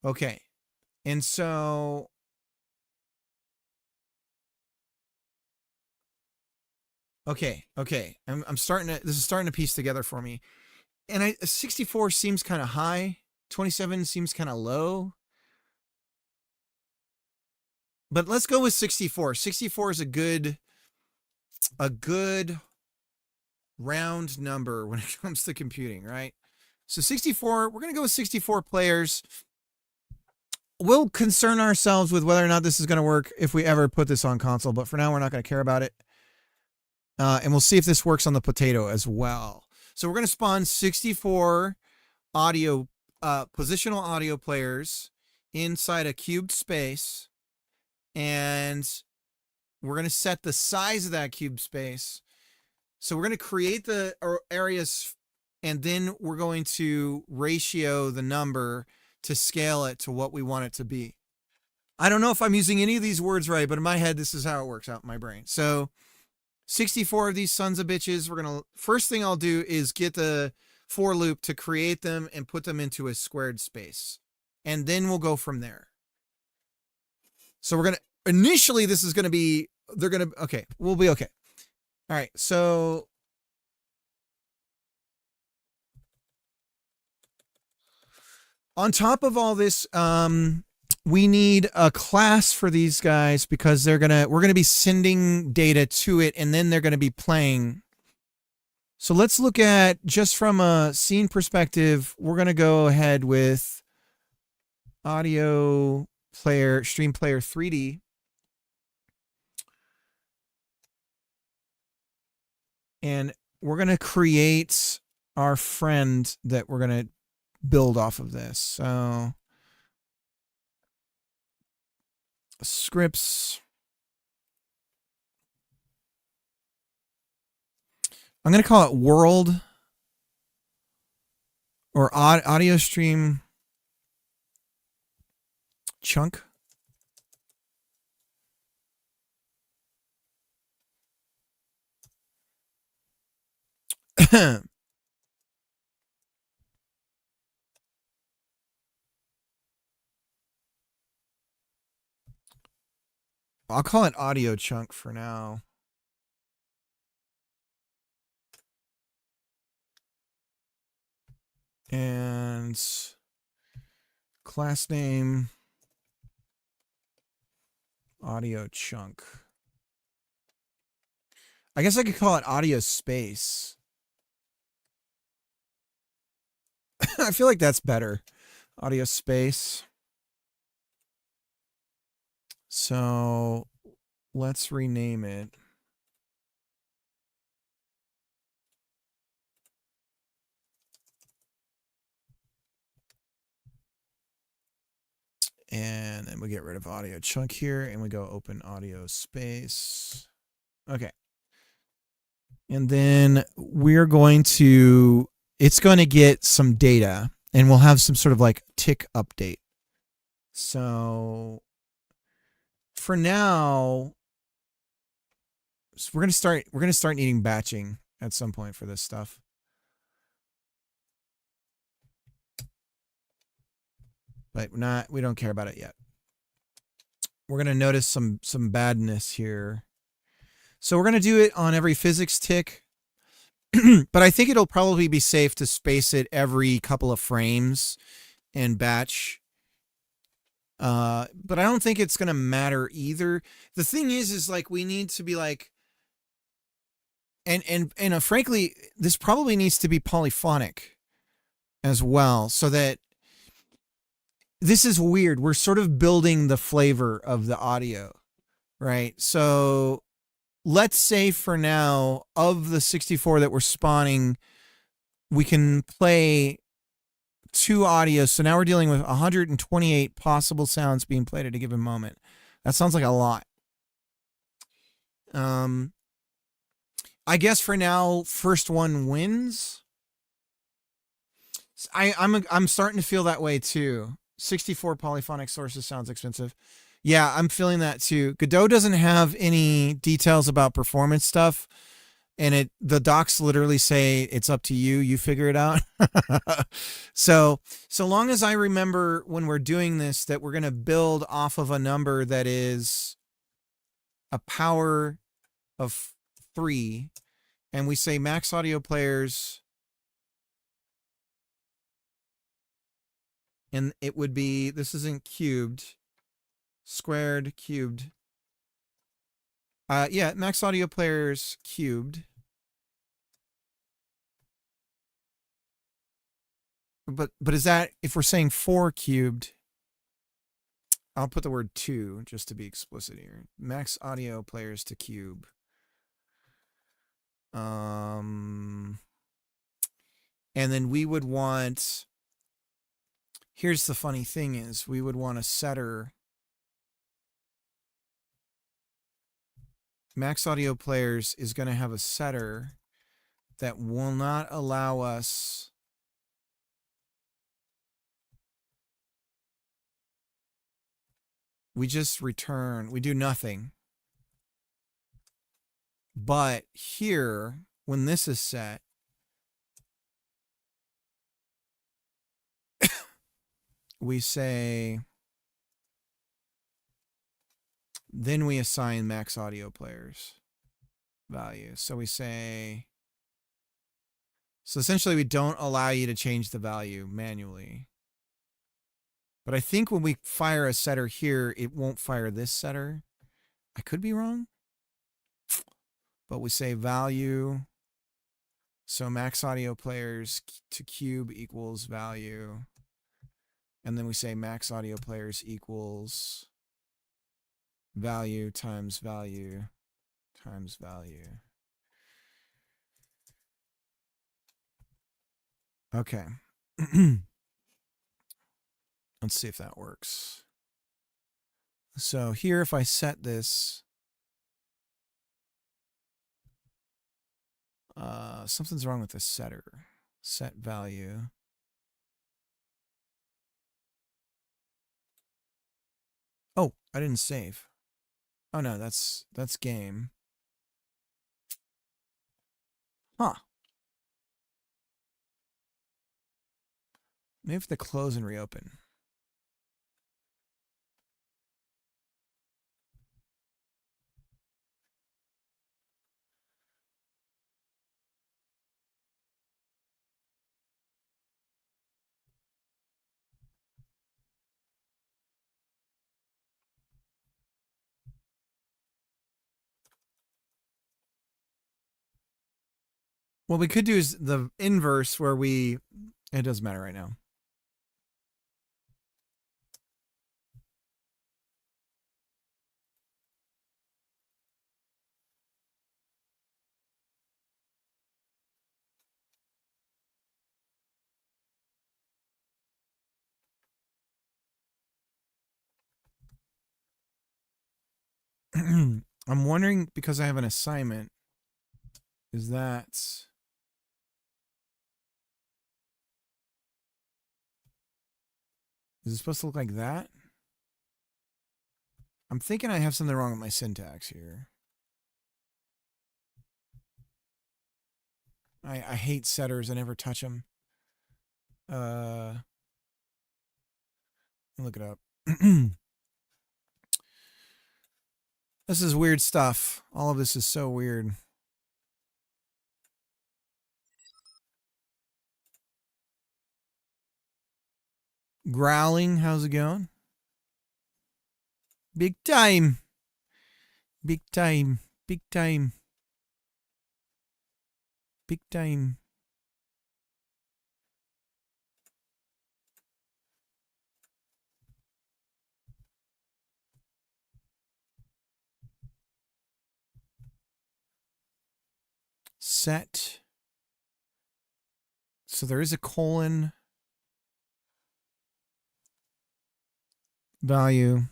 Okay. And so okay. I'm starting to, this is starting to piece together for me. And 64 seems kind of high. 27 seems kind of low. But let's go with 64. 64 is a good round number when it comes to computing, right? So 64, we're going to go with 64 players. We'll concern ourselves with whether or not this is going to work if we ever put this on console, but for now we're not going to care about it. And we'll see if this works on the potato as well. So we're going to spawn 64 audio, positional audio players inside a cubed space. And we're going to set the size of that cube space. So we're going to create the areas and then we're going to ratio the number to scale it to what we want it to be. I don't know if I'm using any of these words right, but in my head, this is how it works out in my brain. So 64 of these sons of bitches, first thing I'll do is get the for loop to create them and put them into a squared space. And then we'll go from there. So we're going to, initially this is going to be, okay, we'll be okay. All right. So on top of all this, we need a class for these guys because we're going to be sending data to it and then they're going to be playing. So let's look at, just from a scene perspective, we're going to go ahead with audio player, stream player 3D. And we're going to create our friend that we're going to build off of this. So scripts. I'm going to call it world or audio stream chunk. I'll call it audio chunk for now. And class name, audio chunk. I guess I could call it audio space. I feel like that's better. Audio space. So let's rename it. And then we get rid of audio chunk here and we go open audio space. Okay. And then we're going to, it's going to get some data and we'll have some sort of like tick update. So for now, we're going to start needing batching at some point for this stuff. But we don't care about it yet. We're going to notice some badness here. So we're going to do it on every physics tick. But I think it'll probably be safe to space it every couple of frames and batch. But I don't think it's going to matter either. The thing is like we need to be like, and frankly, this probably needs to be polyphonic as well, so that this is weird. We're sort of building the flavor of the audio, right? So let's say for now, of the 64 that we're spawning, we can play 2 audios. So now we're dealing with 128 possible sounds being played at a given moment. That sounds like a lot. I guess for now, first one wins. I'm starting to feel that way too. 64 polyphonic sources sounds expensive. Yeah, I'm feeling that too. Godot doesn't have any details about performance stuff, and the docs literally say it's up to you. You figure it out. So long as I remember when we're doing this that we're going to build off of a number that is a power of 3, and we say max audio players, and it would be, this isn't cubed, squared, cubed. Yeah, max audio players cubed. But is that, if we're saying 4 cubed, I'll put the word 2 just to be explicit here. Max audio players to cube. And then we would want, here's the funny thing is, we would want a setter. Max audio players is going to have a setter that will not allow us we just return, we do nothing. But here, when this is set, we say, then we assign max audio players value. So we say, so essentially we don't allow you to change the value manually. But I think when we fire a setter here, it won't fire this setter. I could be wrong. But we say value. So max audio players to cube equals value. And then we say max audio players equals value times value times value. Okay. Let's see if that works. So here, if I set this, something's wrong with the setter. Set value. Oh, I didn't save. Oh no, that's game. Huh. Maybe if they close and reopen. What we could do is the inverse where it doesn't matter right now. I'm wondering, because I have an assignment, is it supposed to look like that? I'm thinking I have something wrong with my syntax here. I hate setters. I never touch them. Look it up. This is weird stuff. All of this is so weird. Growling, how's it going? Big time. Big time. Big time. Big time. Set. So there is a colon. Value.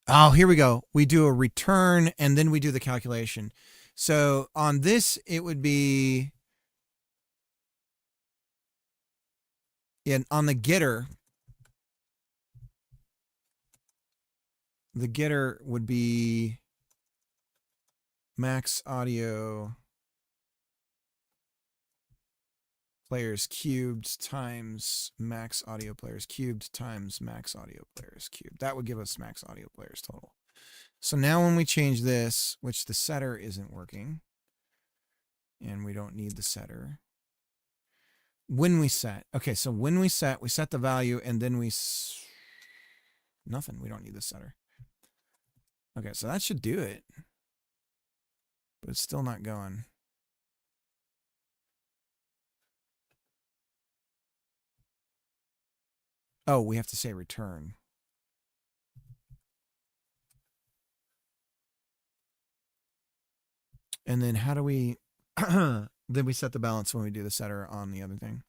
Oh, here we go. We do a return and then we do the calculation. So on this, it would be And on the getter would be max audio players cubed times max audio players cubed times max audio players cubed. That would give us max audio players total. So now when we change this, which the setter isn't working, and we don't need the setter. When we set, okay, so when we set the value, and then nothing. We don't need the setter. Okay, so that should do it. But it's still not going. Oh, we have to say return. And then how do we, then we set the balance when we do the setter on the other thing.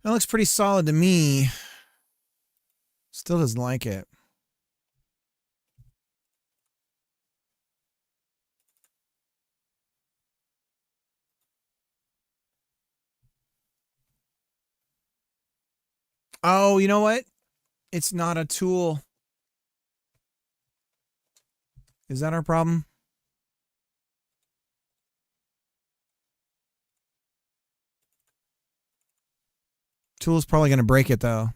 That looks pretty solid to me. Still doesn't like it. Oh, you know what? It's not a tool. Is that our problem? Tool's probably going to break it, though.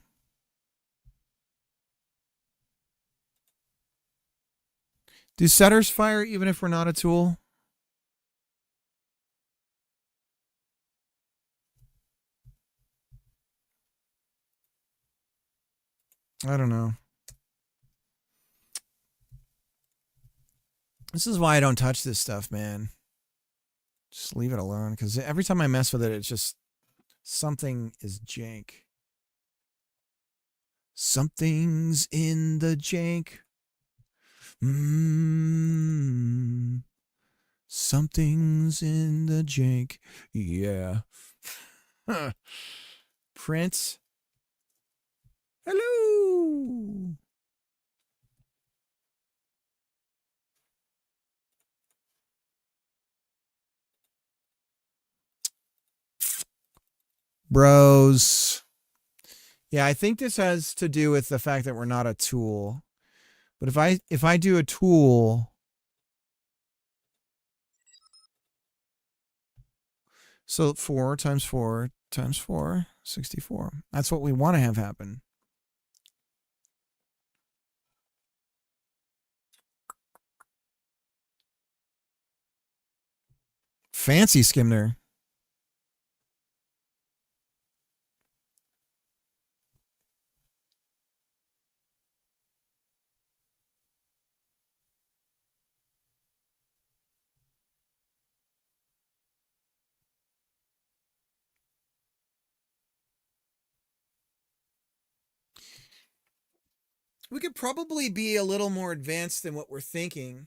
Do setters fire even if we're not a tool? I don't know. This is why I don't touch this stuff, man. Just leave it alone, because every time I mess with it, it's just something is jank. Something's in the jank. Something's in the jank. Yeah. Prince. Hello. Bros. Yeah, I think this has to do with the fact that we're not a tool. But if I do a tool, so 4 times 4 times 4, 64. That's what we want to have happen. Fancy Skimner. We could probably be a little more advanced than what we're thinking.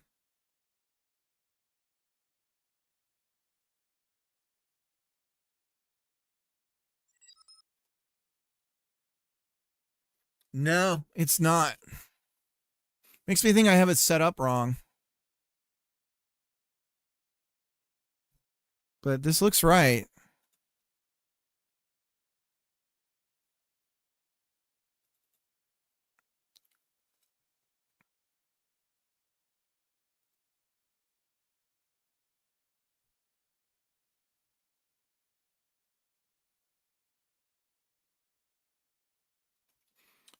No, it's not. Makes me think I have it set up wrong. But this looks right.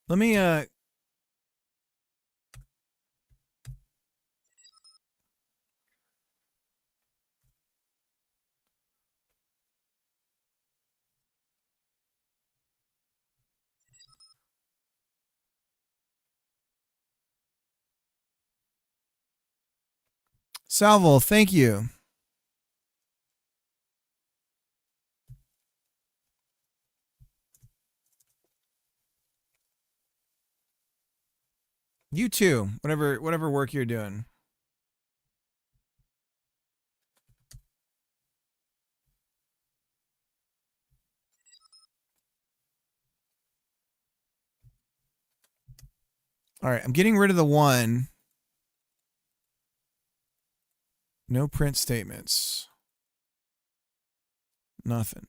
Let me Salvo, thank you. You too. Whatever work you're doing. All right, I'm getting rid of the 1. No print statements. Nothing.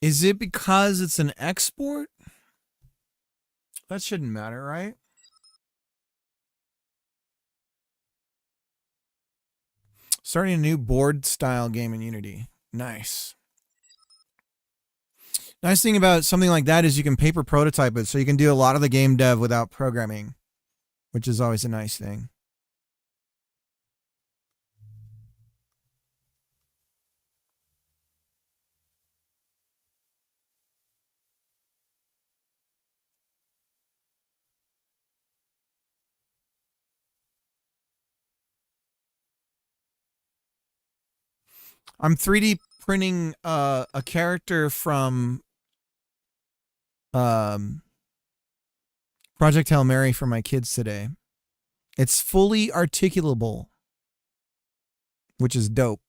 Is it because it's an export? That shouldn't matter, right? Starting a new board style game in Unity. Nice. Nice thing about something like that is you can paper prototype it, so you can do a lot of the game dev without programming, which is always a nice thing. I'm 3D printing a character from Project Hail Mary for my kids today. It's fully articulable, which is dope.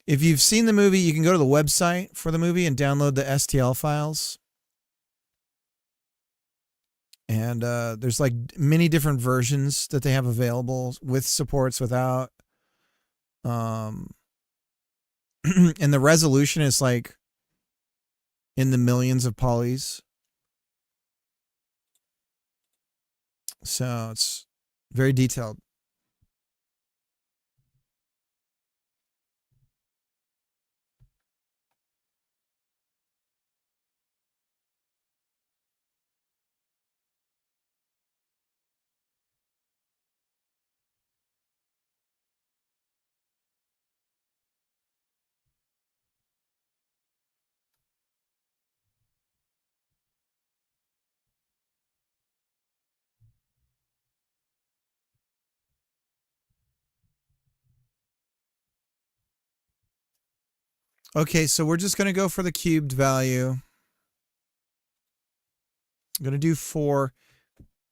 If you've seen the movie, you can go to the website for the movie and download the STL files. And there's like many different versions that they have available with supports, without. And the resolution is like in the millions of polys. So it's very detailed. Okay, so we're just going to go for the cubed value. I'm going to do 4.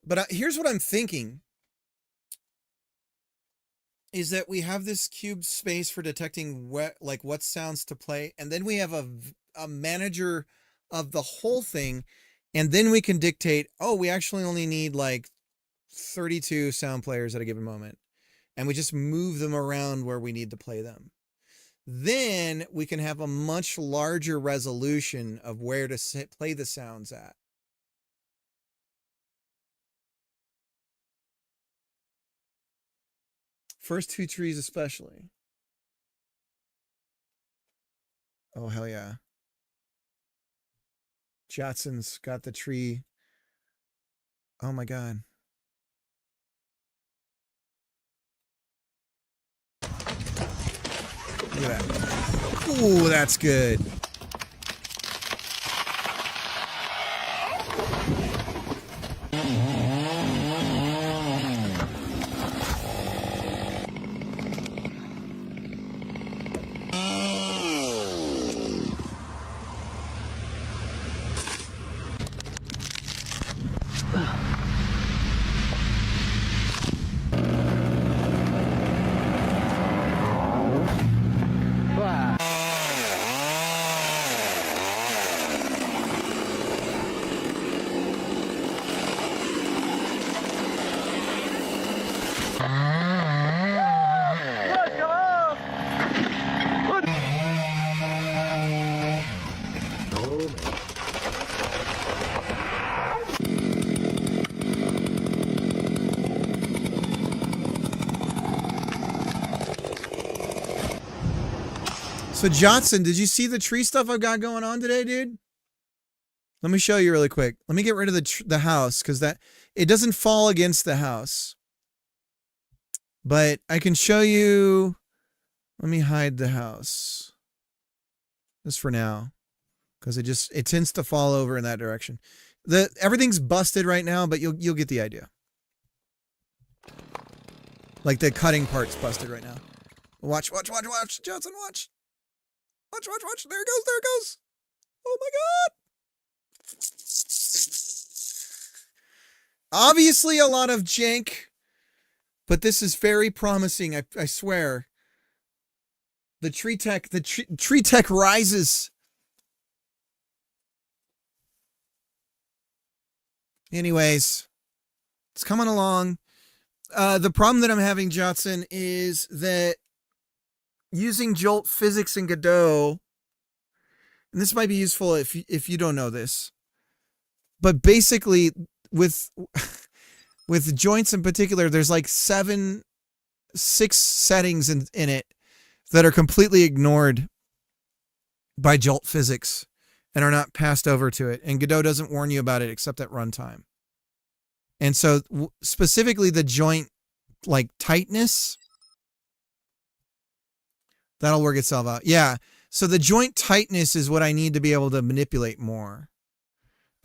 But here's what I'm thinking. Is that we have this cubed space for detecting what sounds to play. And then we have a manager of the whole thing. And then we can dictate, oh, we actually only need like 32 sound players at a given moment. And we just move them around where we need to play them. Then we can have a much larger resolution of where to play the sounds at. First 2 trees especially. Oh, hell yeah. Jatson's got the tree. Oh my God. Look at that. Ooh, that's good. So Johnson, did you see the tree stuff I've got going on today, dude? Let me show you really quick. Let me get rid of the house because it doesn't fall against the house. But I can show you. Let me hide the house. Just for now, because it tends to fall over in that direction. Everything's busted right now, but you'll get the idea. Like the cutting part's busted right now. Watch, Johnson, watch. Watch. There it goes. Oh my God. Obviously a lot of jank, but this is very promising, I swear. The tree tech rises. Anyways, it's coming along. The problem that I'm having, Johnson, is that using Jolt physics in Godot, and this might be useful if you don't know this, but basically with joints in particular, there's like 6 settings in it that are completely ignored by Jolt physics and are not passed over to it. And Godot doesn't warn you about it except at runtime. And so specifically the joint like tightness, that'll work itself out. Yeah. So the joint tightness is what I need to be able to manipulate more.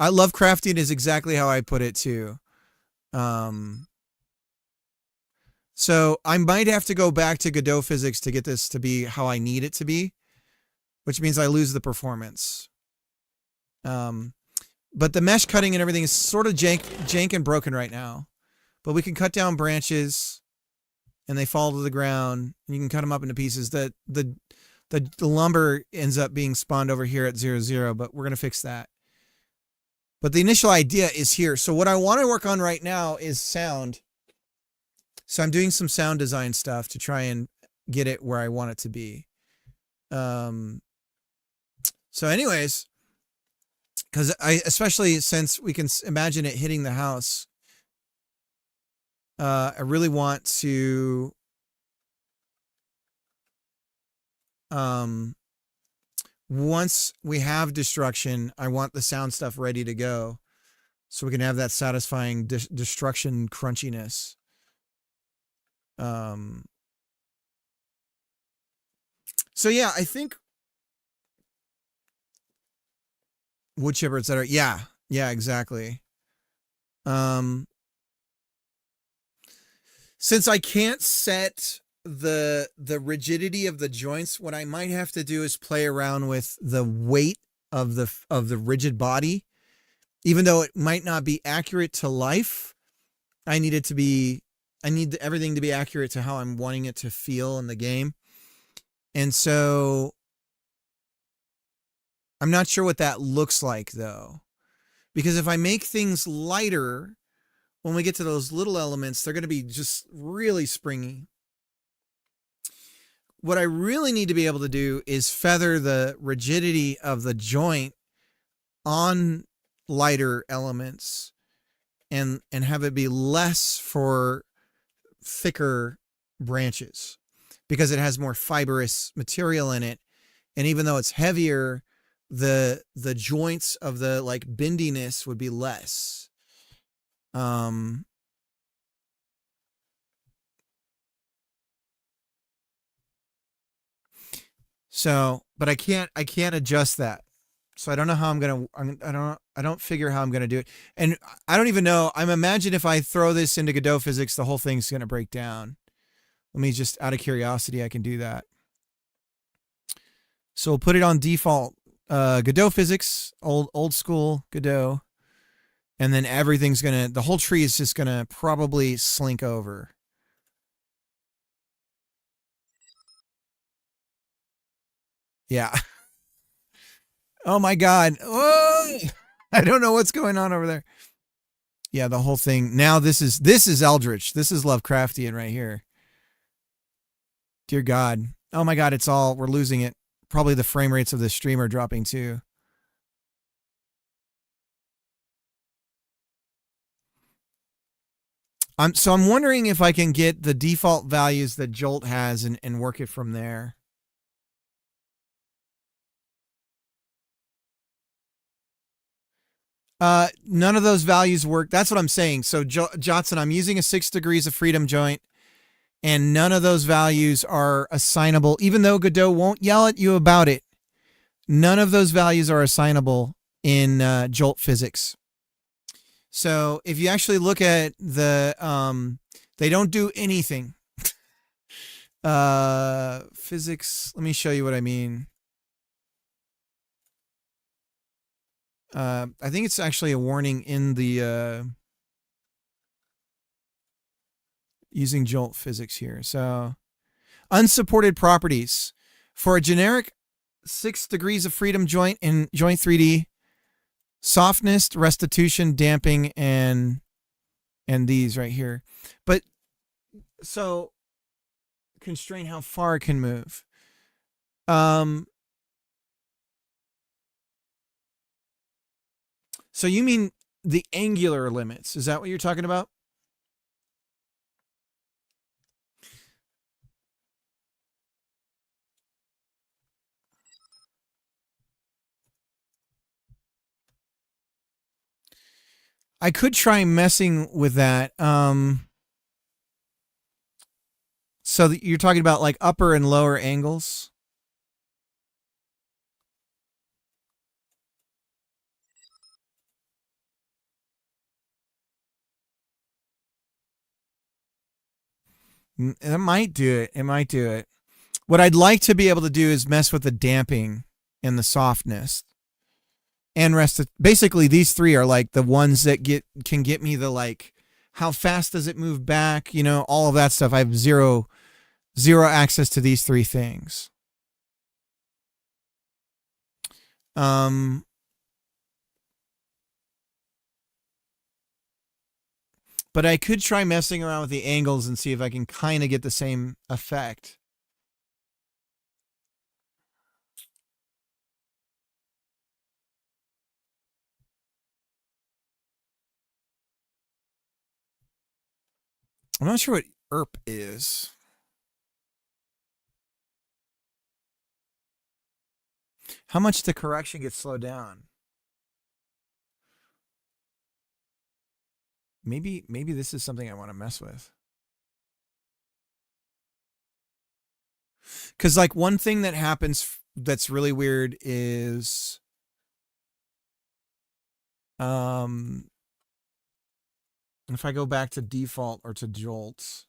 I love crafting is exactly how I put it too. So I might have to go back to Godot physics to get this to be how I need it to be, which means I lose the performance. But the mesh cutting and everything is sort of jank and broken right now. But we can cut down branches and they fall to the ground and you can cut them up into pieces. The lumber ends up being spawned over here at 0, but we're going to fix that. But the initial idea is here. So what I want to work on right now is sound. So I'm doing some sound design stuff to try and get it where I want it to be. So anyways, because especially since we can imagine it hitting the house, I really want to once we have destruction, I want the sound stuff ready to go so we can have that satisfying destruction crunchiness. So yeah, I think wood chipper, etc. Yeah, exactly. Since I can't set the rigidity of the joints, what I might have to do is play around with the weight of the rigid body. Even though it might not be accurate to life, I need everything to be accurate to how I'm wanting it to feel in the game. And so I'm not sure what that looks like though, because if I make things lighter, when we get to those little elements, they're going to be just really springy. What I really need to be able to do is feather the rigidity of the joint on lighter elements and have it be less for thicker branches because it has more fibrous material in it. And even though it's heavier, the joints of the like bendiness would be less. So, but I can't adjust that. So I don't know how I don't figure how I'm going to do it. And I don't even know. I'm imagine if I throw this into Godot physics, the whole thing's going to break down. Let me just, out of curiosity, I can do that. So we'll put it on default, Godot physics, old school Godot. And then everything's the whole tree is just going to probably slink over. Yeah. Oh my God. Oh, I don't know what's going on over there. Yeah, the whole thing. Now this is Eldritch. This is Lovecraftian right here. Dear God. Oh my God, we're losing it. Probably the frame rates of the stream are dropping too. So I'm wondering if I can get the default values that Jolt has and work it from there. None of those values work. That's what I'm saying. So Jotson, I'm using a 6 degrees of freedom joint, and none of those values are assignable, even though Godot won't yell at you about it. None of those values are assignable in Jolt physics. So if you actually look at the, they don't do anything. Physics, let me show you what I mean. I think it's actually a warning in the using Jolt physics here. So unsupported properties for a generic 6 degrees of freedom joint in Joint 3D, softness, restitution, damping, and these right here. But so constrain how far it can move. So you mean the angular limits? Is that what you're talking about? I could try messing with that. So that you're talking about like upper and lower angles? It might do it. It might do it. What I'd like to be able to do is mess with the damping and the softness. And basically these three are like the ones that can get me the like how fast does it move back, you know, all of that stuff. I have zero access to these three things. But I could try messing around with the angles and see if I can kind of get the same effect. I'm not sure what ERP is. How much the correction gets slowed down? Maybe this is something I want to mess with. Because like one thing that happens that's really weird is if I go back to default or to Jolt,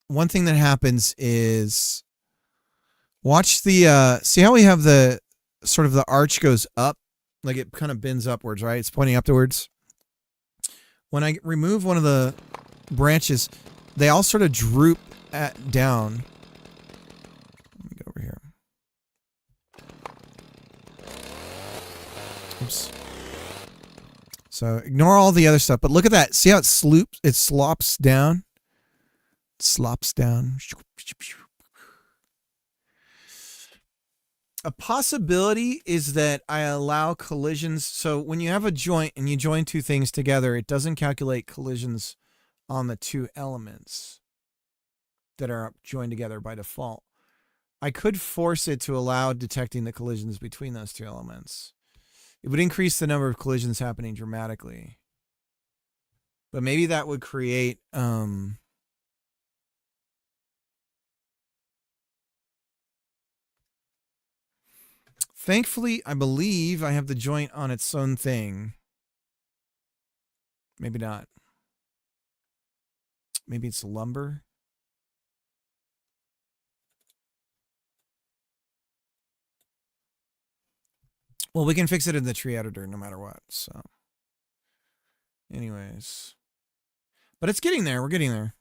one thing that happens is watch the see how we have the sort of the arch goes up, like it kind of bends upwards, right? It's pointing upwards. When I remove one of the branches, they all sort of droop down. Let me go over here. Oops. So ignore all the other stuff, but look at that. See how it sloops? It slops down. It slops down. A possibility is that I allow collisions. So when you have a joint and you join two things together, it doesn't calculate collisions on the two elements that are joined together by default. I could force it to allow detecting the collisions between those two elements. It would increase the number of collisions happening dramatically. But maybe that would create thankfully, I believe I have the joint on its own thing. Maybe not. Maybe it's lumber. Well, we can fix it in the tree editor no matter what. So, anyways. But it's getting there. We're getting there.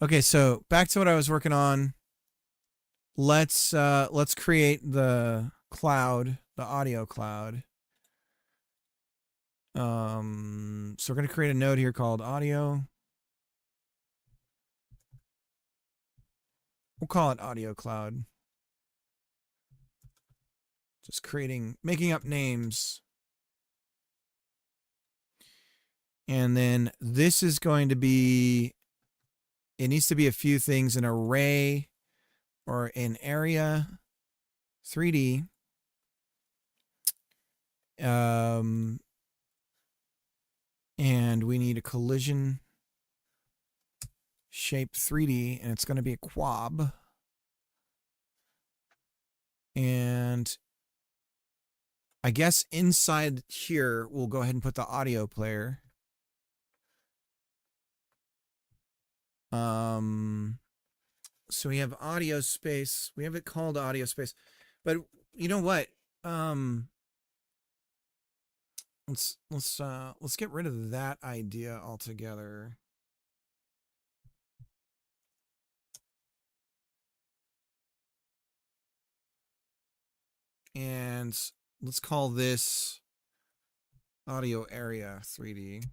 Okay, so back to what I was working on. Let's create the cloud, the audio cloud. So we're going to create a node here called audio. We'll call it audio cloud. Just making up names. And then this is going to be, it needs to be a few things, an array or an area 3D. And we need a collision shape 3D, and it's going to be a quab. And I guess inside here, we'll go ahead and put the audio player. So we have audio space. We have it called audio space, but you know what? Let's get rid of that idea altogether. And let's call this audio area 3D.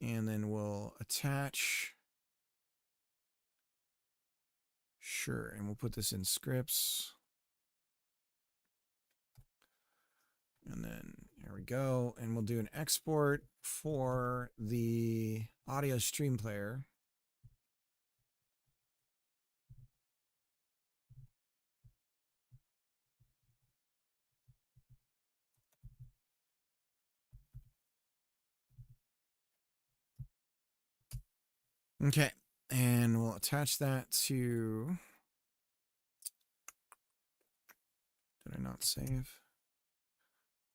And then we'll attach. Sure, and we'll put this in scripts. And then here we go. And we'll do an export for the audio stream player. Okay, and we'll attach that to, did I not save?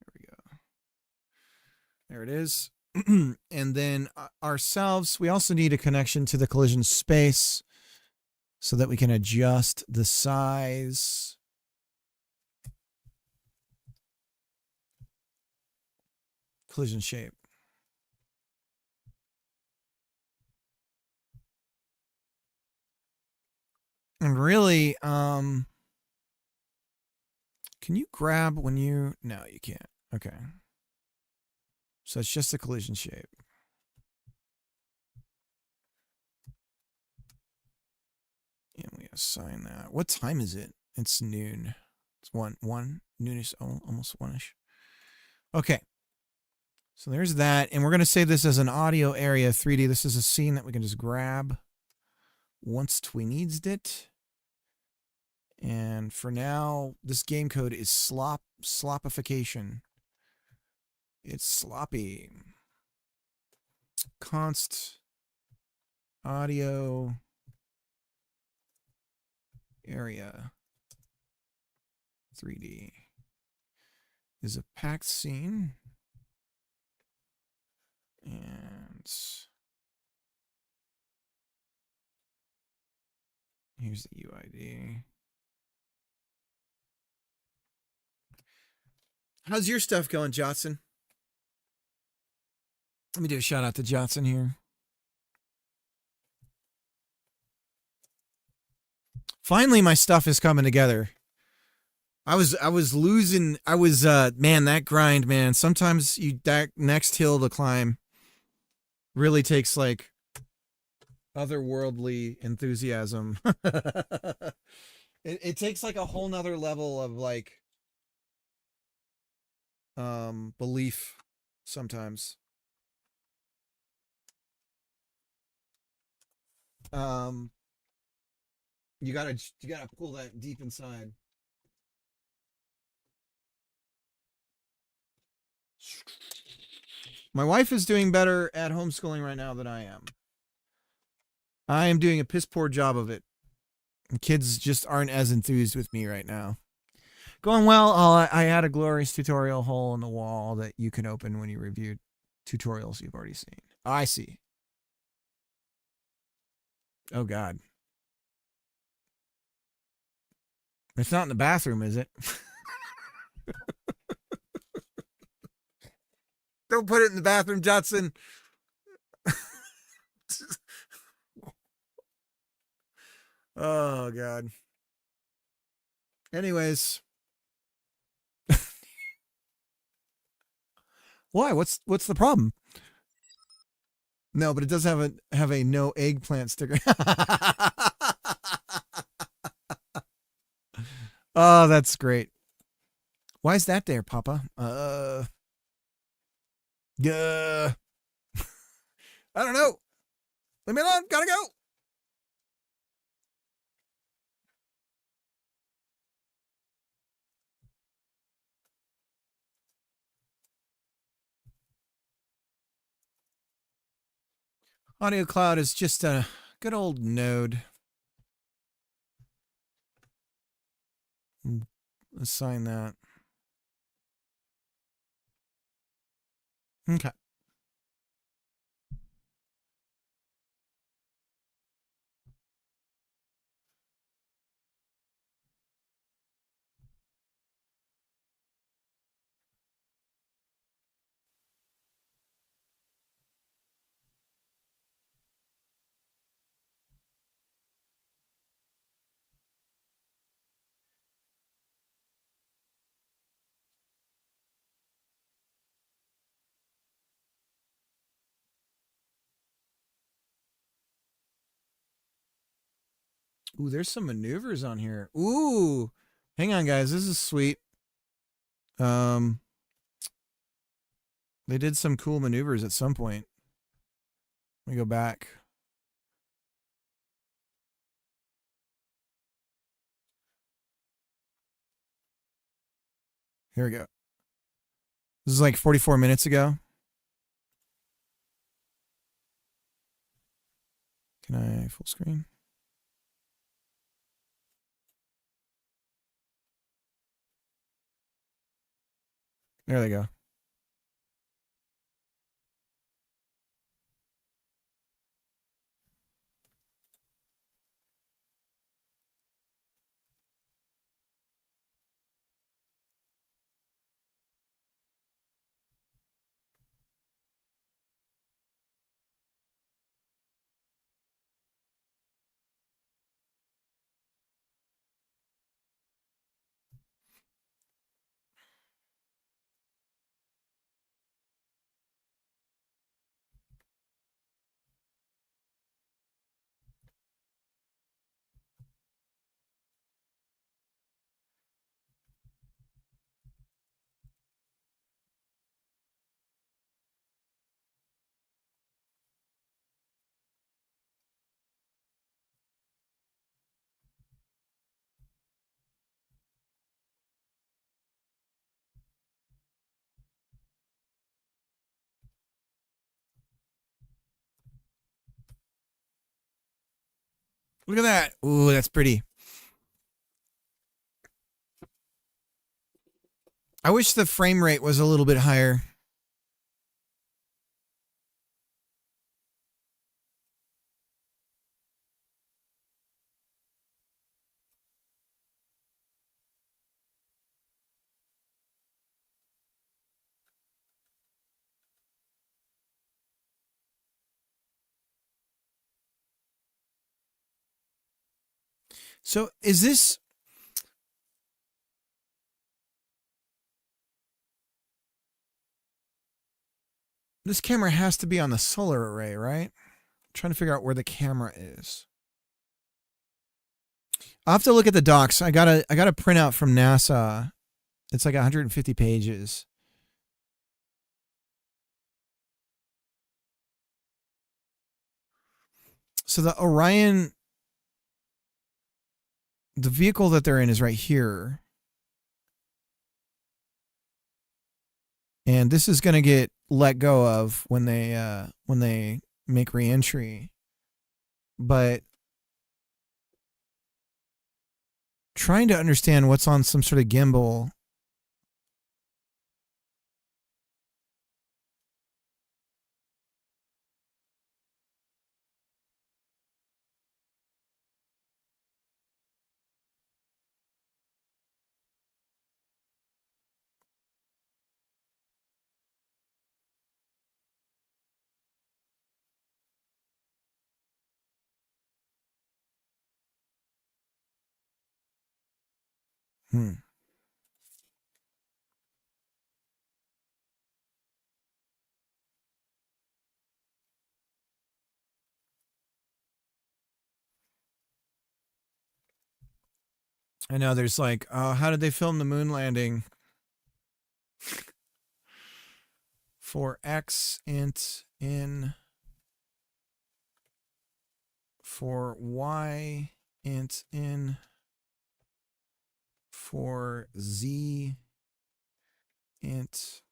There we go. There it is. And then ourselves, we also need a connection to the collision space so that we can adjust the size. Collision shape. And really, can you grab when you, no, you can't. Okay. So it's just a collision shape. And we assign that. What time is it? It's noon. It's noonish, almost 1-ish. Okay. So there's that. And we're going to save this as an audio area 3D. This is a scene that we can just grab once we needs it. And for now, this game code is slopification. It's sloppy. Const audio area 3D is a packed scene. And here's the UID. How's your stuff going, Johnson? Let me do a shout out to Johnson here. Finally, my stuff is coming together. I was losing. Man, that grind, man. Sometimes that next hill to climb really takes like otherworldly enthusiasm. It takes like a whole nother level of like belief sometimes. You gotta pull that deep inside. My wife is doing better at homeschooling right now than I am. I am doing a piss poor job of it. The kids just aren't as enthused with me right now. Going well. I had a glorious tutorial hole in the wall that you can open when you review tutorials you've already seen. I see. Oh, God. It's not in the bathroom, is it? Don't put it in the bathroom, Johnson. Oh, God. Anyways. Why? What's the problem? No, but it does have a no eggplant sticker. Oh, that's great. Why is that there, Papa? Yeah. I don't know. Leave me alone. Gotta go. Audio Cloud is just a good old node. Assign that. Okay. Ooh, there's some maneuvers on here. Ooh. Hang on, guys. This is sweet. They did some cool maneuvers at some point. Let me go back. Here we go. This is like 44 minutes ago. Can I full screen? There they go. Look at that. Ooh, that's pretty. I wish the frame rate was a little bit higher. So is this... This camera has to be on the solar array, right? I'm trying to figure out where the camera is. I'll have to look at the docs. I got a printout from NASA. It's like 150 pages. So the Orion, the vehicle that they're in is right here. And this is going to get let go of when they make reentry. But trying to understand what's on some sort of gimbal. I know there's like, how did they film the moon landing? For X int in, for Y int in, for Z int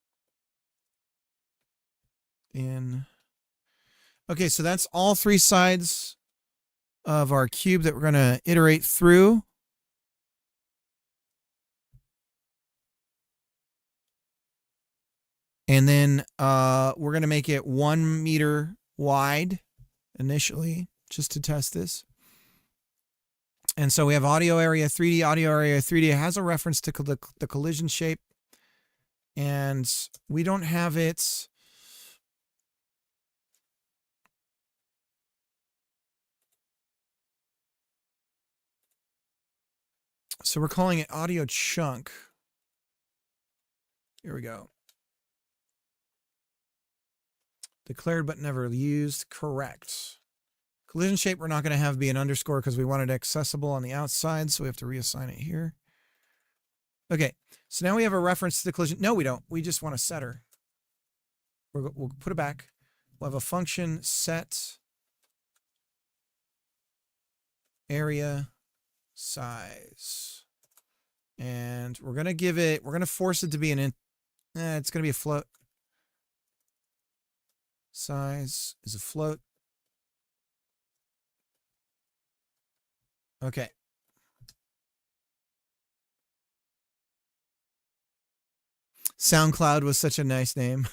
in. Okay, so that's all three sides of our cube that we're going to iterate through. And then we're going to make it 1 meter wide initially, just to test this. And so we have audio area 3D. Audio area 3D has a reference to the collision shape. And we don't have it. So we're calling it audio chunk. Here we go. Declared but never used. Correct. Collision shape we're not going to have be an underscore because we want it accessible on the outside, so we have to reassign it here. Okay, so now we have a reference to the collision. No, we don't. We just want a setter. We'll put it back. We'll have a function set area size. And we're going to give it, we're going to force it to be it's going to be a float. Size is a float. Okay. SoundCloud was such a nice name.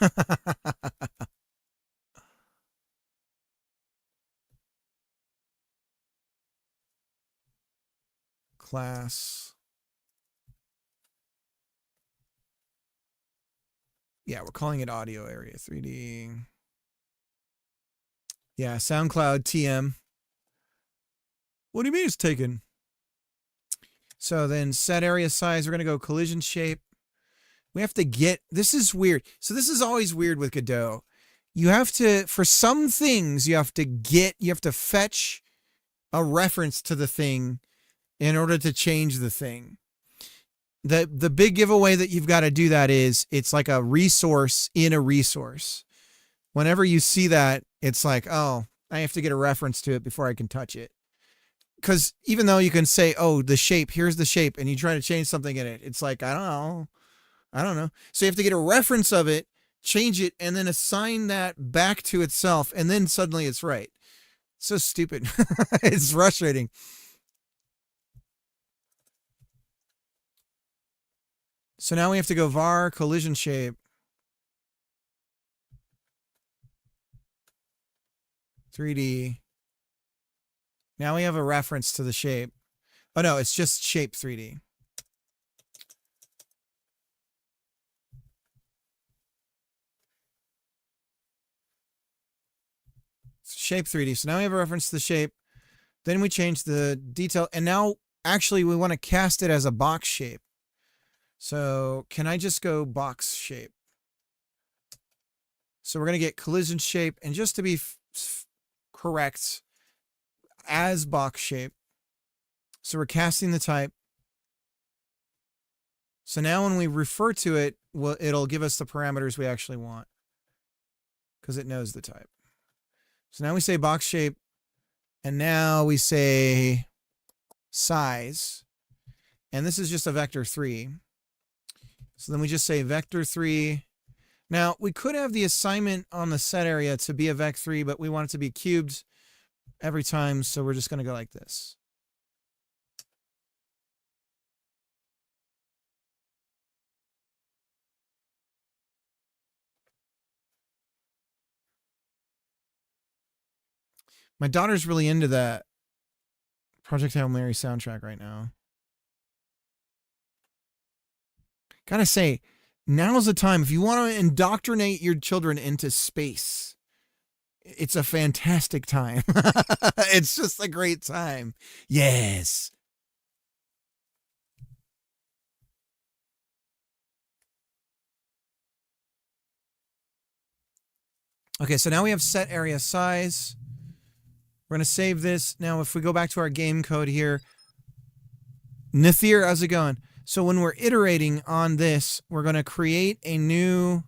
Class. Yeah, we're calling it audio area 3D. Yeah, SoundCloud TM. What do you mean it's taken? So then set area size, we're going to go collision shape. We have to get, this is weird. So this is always weird with Godot. You have to, for some things, you have to fetch a reference to the thing in order to change the thing. The big giveaway that you've got to do that is, it's like a resource in a resource. Whenever you see that, it's like, oh, I have to get a reference to it before I can touch it. Because even though you can say, oh, the shape, here's the shape, and you try to change something in it, it's like, I don't know. So you have to get a reference of it, change it, and then assign that back to itself, and then suddenly it's right. It's so stupid. It's frustrating. So now we have to go var collision shape. 3D. Now we have a reference to the shape. Oh no, it's just shape 3D. Shape 3D. So now we have a reference to the shape. Then we change the detail. And now actually we want to cast it as a box shape. So can I just go box shape? So we're going to get collision shape. And just to be correct, as box shape. So we're casting the type. So now when we refer to it, it'll give us the parameters we actually want because it knows the type. So now we say box shape, and now we say size, and this is just a vector 3. So then we just say vector 3. Now we could have the assignment on the set area to be a vec 3, but we want it to be cubed every time, so we're just going to go like this. My daughter's really into that Project Hail Mary soundtrack right now. Gotta say, now's the time. If you want to indoctrinate your children into space, it's a fantastic time. It's just a great time. Yes. Okay, so now we have set area size. We're going to save this. Now, if we go back to our game code here, Nathir, how's it going? So when we're iterating on this, we're going to create a new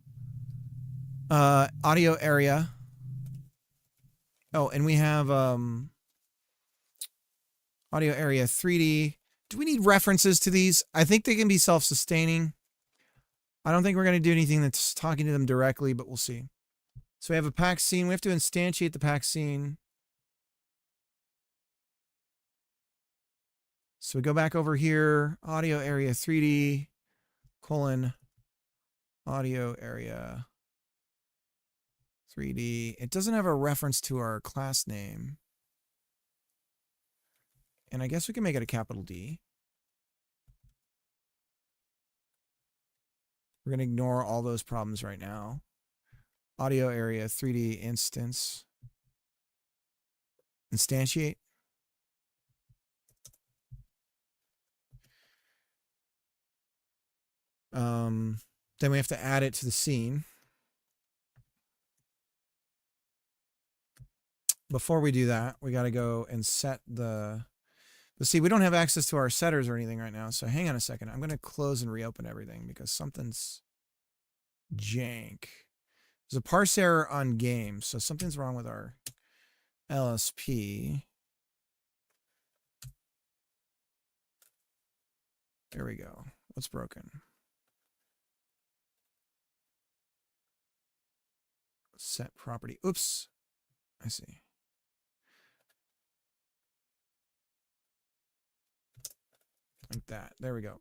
audio area. Oh, and we have audio area 3D. Do we need references to these? I think they can be self-sustaining. I don't think we're going to do anything that's talking to them directly, but we'll see. So we have a pack scene. We have to instantiate the pack scene. So we go back over here, audio area 3D, colon, audio area 3D. It doesn't have a reference to our class name. And I guess we can make it a capital D. We're going to ignore all those problems right now. Audio area 3D instance. Instantiate. Then we have to add it to the scene. Before we do that, we got to go and set the... Let's see, we don't have access to our setters or anything right now, so hang on a second. I'm going to close and reopen everything because something's jank. There's a parse error on game, so something's wrong with our LSP. There we go. What's broken? Set property. Oops. I see. Like that. There we go.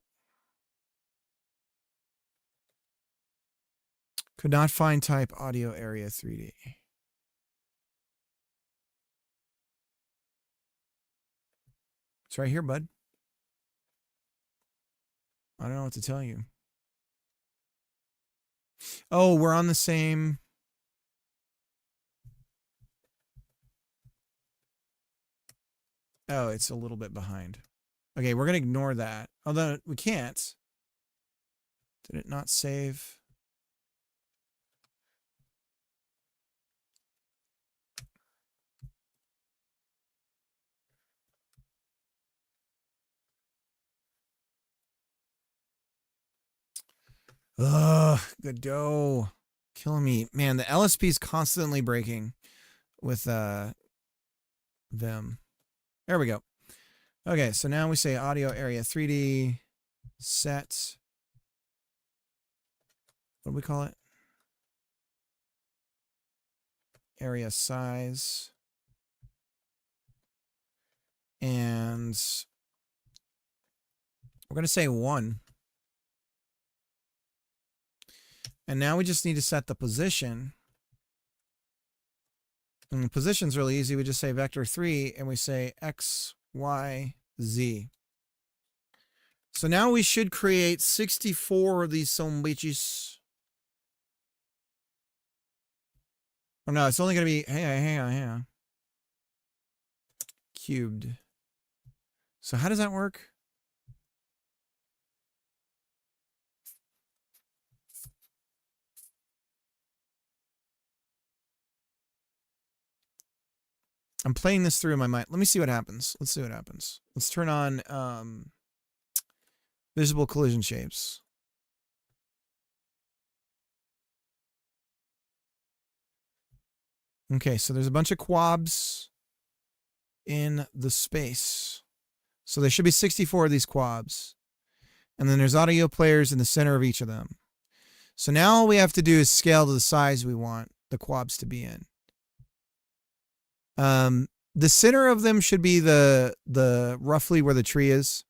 Could not find type audio area 3D. It's right here, bud. I don't know what to tell you. Oh, we're on the same... Oh, it's a little bit behind. Okay, we're going to ignore that. Although we can't. Did it not save? Ugh, Godot. Killing me. Man, the LSP is constantly breaking with Vim. There we go. Okay, so now we say audio area 3D set. What do we call it? Area size. And we're going to say 1. And now we just need to set the position. And the position's really easy. We just say vector 3 and we say X, Y, Z. So now we should create 64 of these some bitches. Oh no, it's only going to be, hang on. Cubed. So how does that work? I'm playing this through in my mind. Let me see what happens. Let's see what happens. Let's turn on visible collision shapes. Okay, so there's a bunch of quabs in the space. So there should be 64 of these quabs. And then there's audio players in the center of each of them. So now all we have to do is scale to the size we want the quabs to be in. The center of them should be the roughly where the tree is.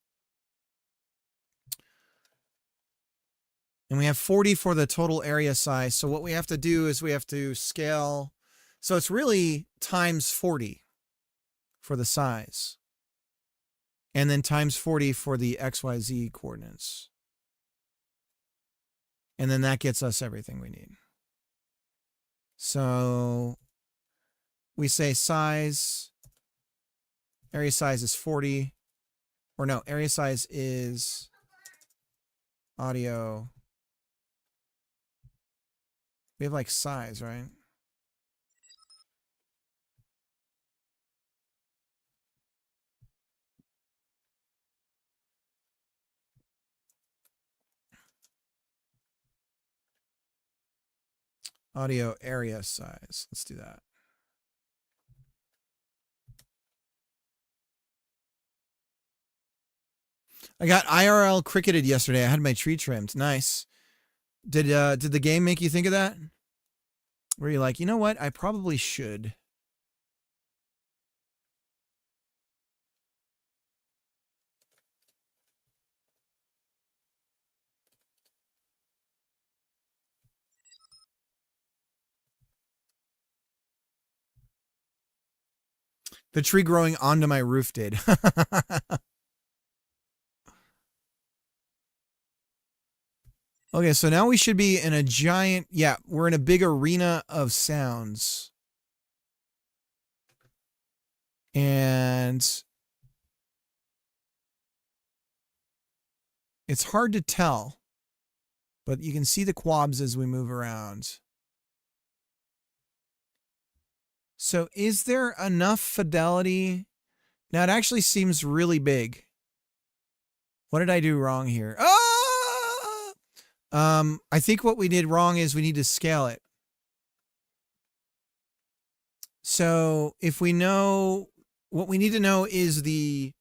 And we have 40 for the total area size. So what we have to do is we have to scale. So it's really times 40 for the size. And then times 40 for the XYZ coordinates. And then that gets us everything we need. So we say size, area size is 40, or no, area size is audio. We have like size, right? Audio area size. Let's do that. I got IRL cricketed yesterday. I had my tree trimmed. Nice. Did the game make you think of that? Were you like, you know what? I probably should. The tree growing onto my roof did. Okay, so now we should be in a giant, yeah, we're in a big arena of sounds. And it's hard to tell, but you can see the quabs as we move around. So is there enough fidelity? Now it actually seems really big. What did I do wrong here? I think what we did wrong is we need to scale it. So if we know, what we need to know is the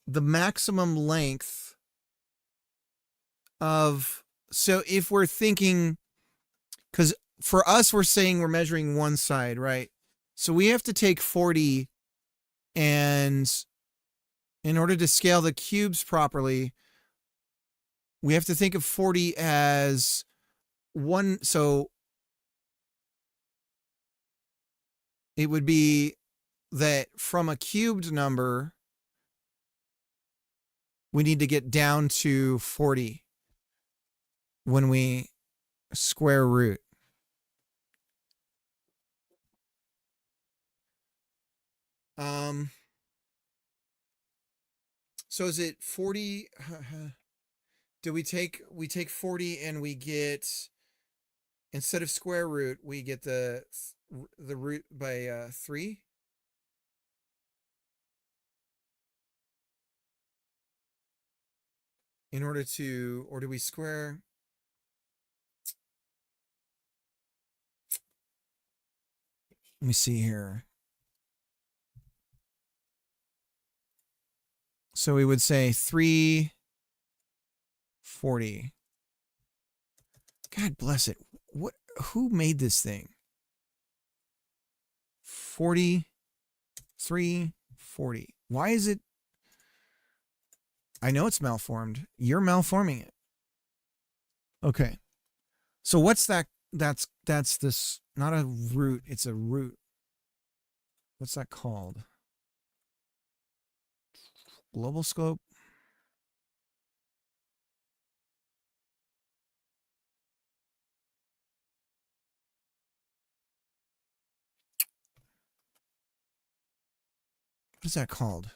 maximum length of, so if we're thinking, because for us, we're saying we're measuring one side, right? So we have to take 40, and in order to scale the cubes properly, we have to think of 40 as one. So it would be that from a cubed number, we need to get down to 40 when we square root. So is it 40? Do we take 40 and we get, instead of square root, we get the root by 3? In order to, or do we square? Let me see here. So we would say 340. God bless it. What? Who made this thing? 40, 340. Why is it? I know it's malformed. You're malforming it. Okay. So what's that? That's this, not a root. It's a root. What's that called? Global scope. What is that called?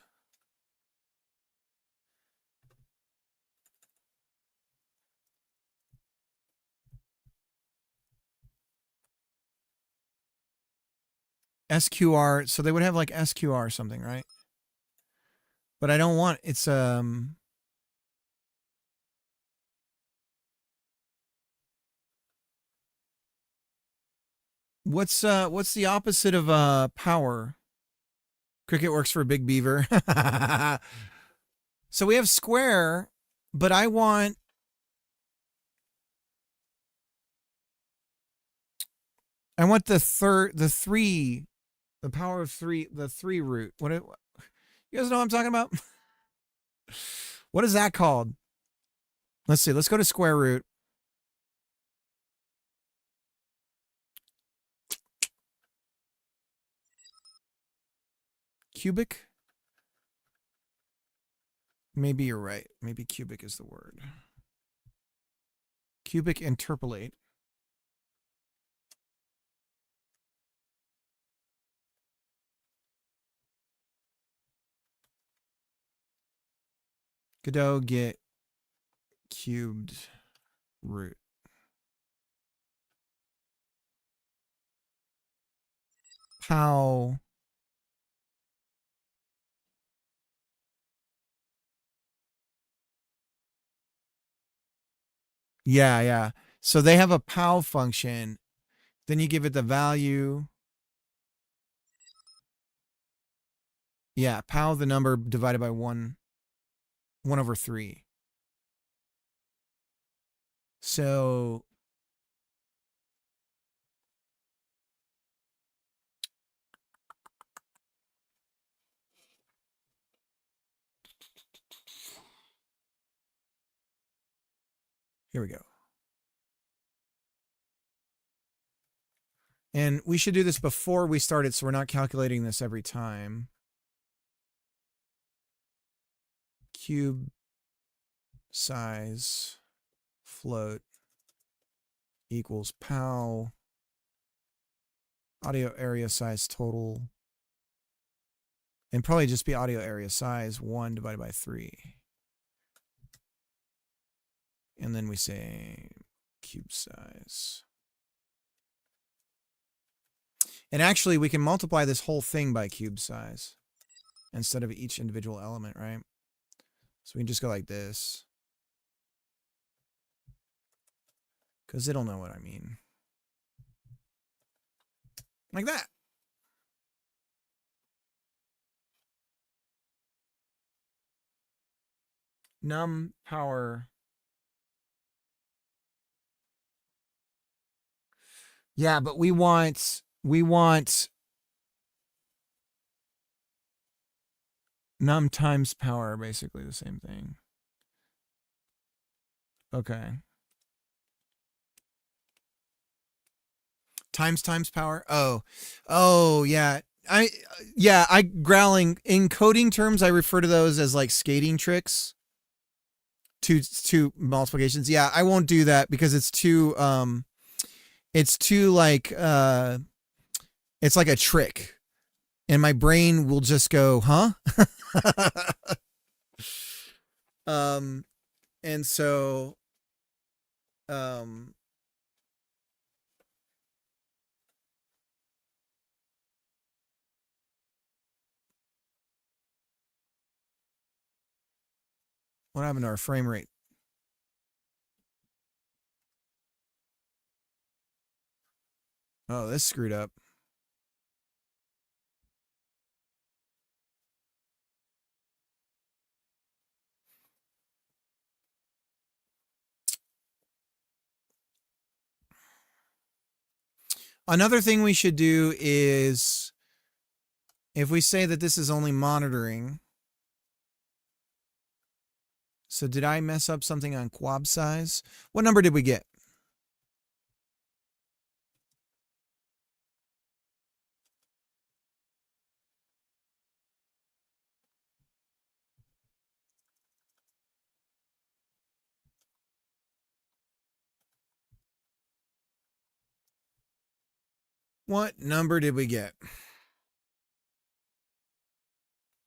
SQR. So they would have like SQR or something, right? But I don't want, it's what's the opposite of power? Cricket works for Big Beaver. So we have square, but I want the three, the power of 3, the 3 root. You guys know what I'm talking about? What is that called? Let's see. Let's go to square root. Cubic? Maybe you're right. Maybe cubic is the word. Cubic interpolate. Godot get cubed root. How? Yeah. So they have a POW function, Then you give it the value. Yeah, pow the number divided by 1/3. So here we go. And we should do this before we start it so we're not calculating this every time. Cube size float equals pow audio area size total, and probably just be audio area size 1 divided by 3. And then we say cube size. And actually, we can multiply this whole thing by cube size instead of each individual element, right? So we can just go like this, because it'll know what I mean. Like that. Num power. Yeah, but we want num times power, basically the same thing. Okay. Times power. Oh yeah. I growling in coding terms, I refer to those as like skating tricks. Two multiplications. Yeah, I won't do that because it's too like it's like a trick. And my brain will just go, huh? And so what happened to our frame rate? Oh, this screwed up. Another thing we should do is, if we say that this is only monitoring, so did I mess up something on quab size? What number did we get? What number did we get?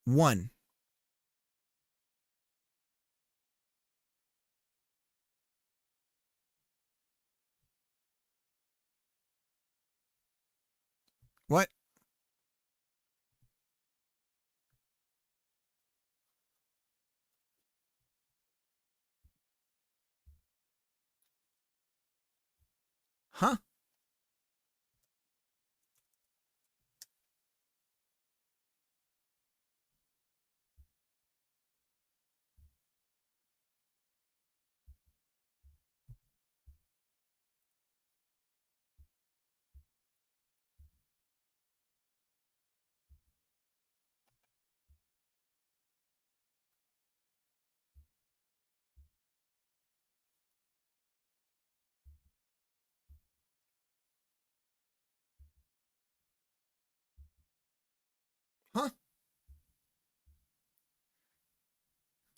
1. What? Huh? Huh?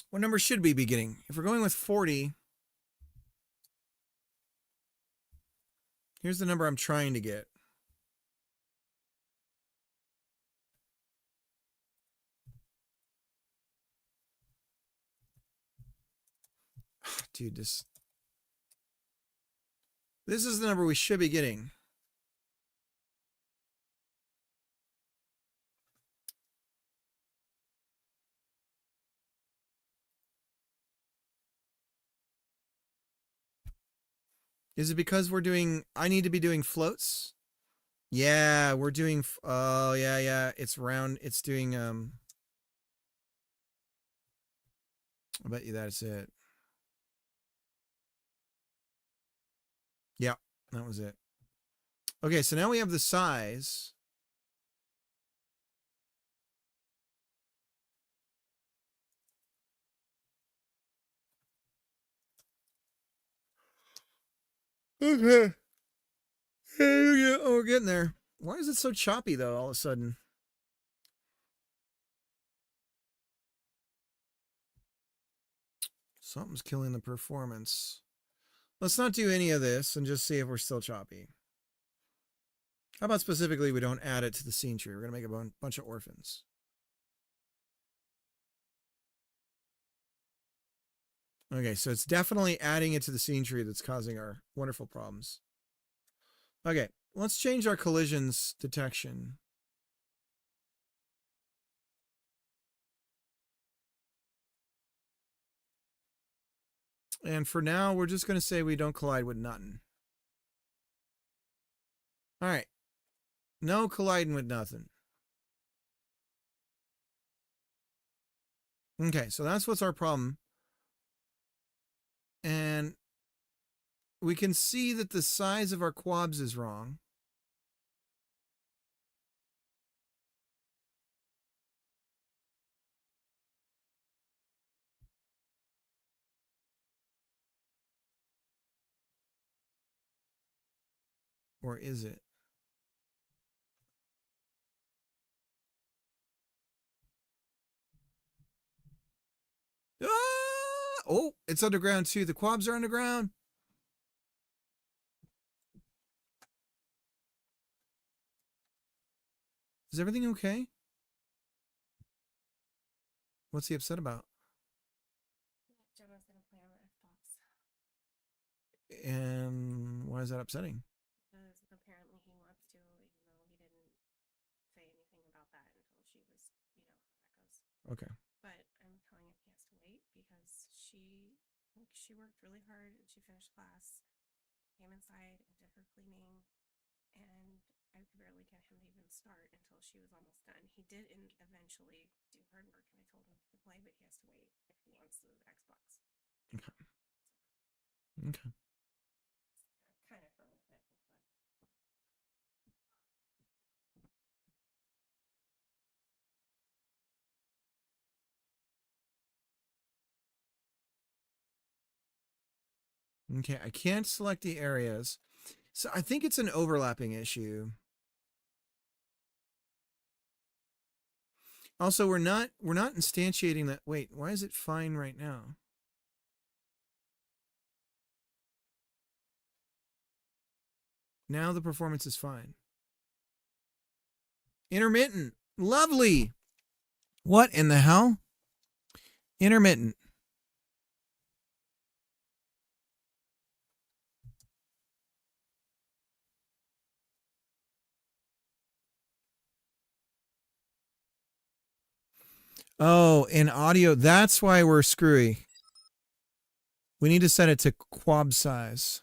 What number should we be getting? If we're going with 40, here's the number I'm trying to get. Dude, this is the number we should be getting. Is it because we're doing, I need to be doing floats? Yeah, we're doing, oh, yeah. It's round, it's doing, I bet you that's it. Yeah, that was it. Okay, so now we have the size. Okay. Yeah, oh, we're getting there. Why is it so choppy, though, all of a sudden? Something's killing the performance. Let's not do any of this and just see if we're still choppy. How about specifically we don't add it to the scene tree? We're going to make a bunch of orphans. Okay, so it's definitely adding it to the scene tree that's causing our wonderful problems. Okay, let's change our collisions detection. And for now, we're just going to say we don't collide with nothing. All right. No colliding with nothing. Okay, so that's what's our problem. And we can see that the size of our quabs is wrong. Or is it? Ah! Oh, it's underground too. The quabs are underground. Is everything okay? What's he upset about? Gemma's gonna play on Xbox. And why is that upsetting? Because apparently he wants to, even though he didn't say anything about that until she was, echoes. Okay. But I'm telling him he has to wait because she worked really hard and she finished class, came inside and did her cleaning, and I could barely get him to even start until she was almost done. He did eventually do hard work, and I told him he could play, but he has to wait if he wants the Xbox. Okay. Okay. Kind of fun with it, Okay, I can't select the areas. So I think it's an overlapping issue. Also, we're not instantiating that. Wait, why is it fine right now? Now the performance is fine. Intermittent. Lovely. What in the hell? Intermittent. Oh, in audio, that's why we're screwy. We need to set it to quab size.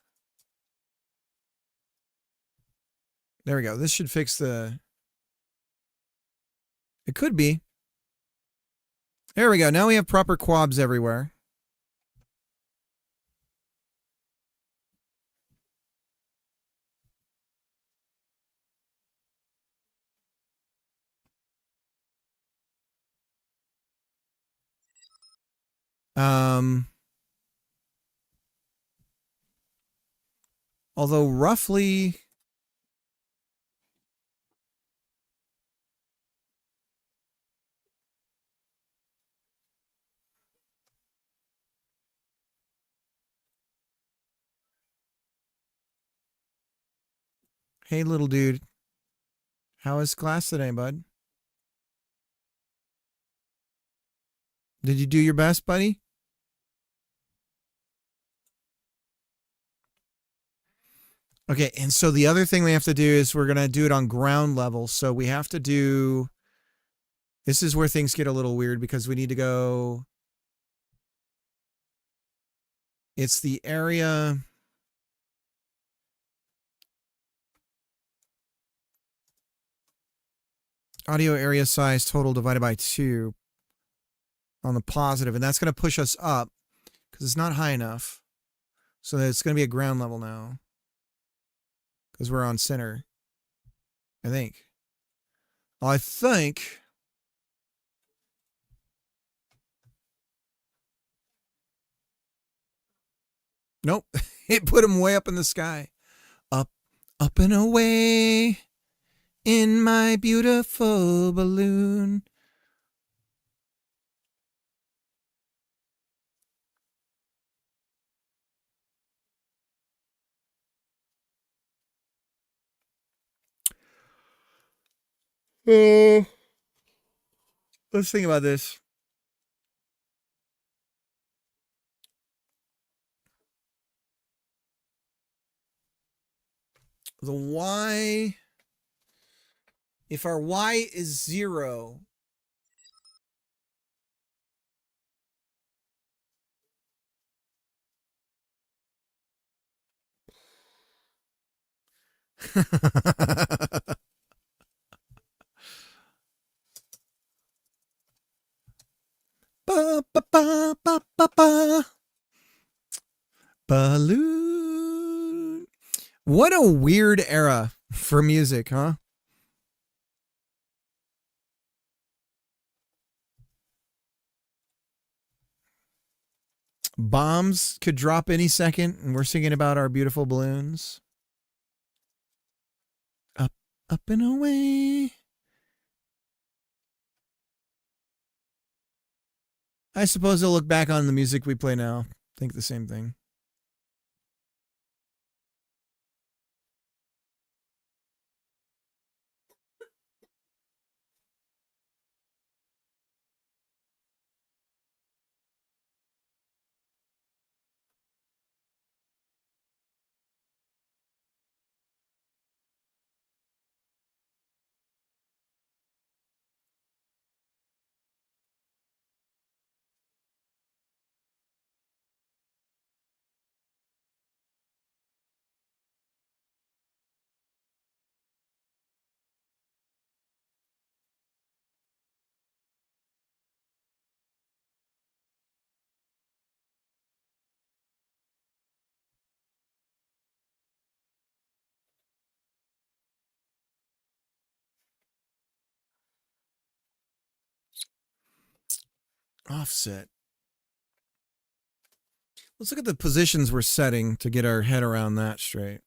There we go. This should fix the... It could be. There we go. Now we have proper quabs everywhere. Although roughly... Hey, little dude. How was class today, bud? Did you do your best, buddy? Okay, and so the other thing we have to do is we're going to do it on ground level. So we have to do... This is where things get a little weird because we need to go... It's the area... Audio area size total divided by 2 on the positive, and that's going to push us up because it's not high enough. So it's going to be a ground level now because we're on center, I think. Nope. It put him way up in the sky. Up and away in my beautiful balloon. Let's think about this. The y, if our y is 0, ba, ba, ba, ba, ba, ba. Balloon. What a weird era for music, huh? Bombs could drop any second, and we're singing about our beautiful balloons. Up and away. I suppose they'll look back on the music we play now, think the same thing. Offset. Let's look at the positions we're setting to get our head around that straight.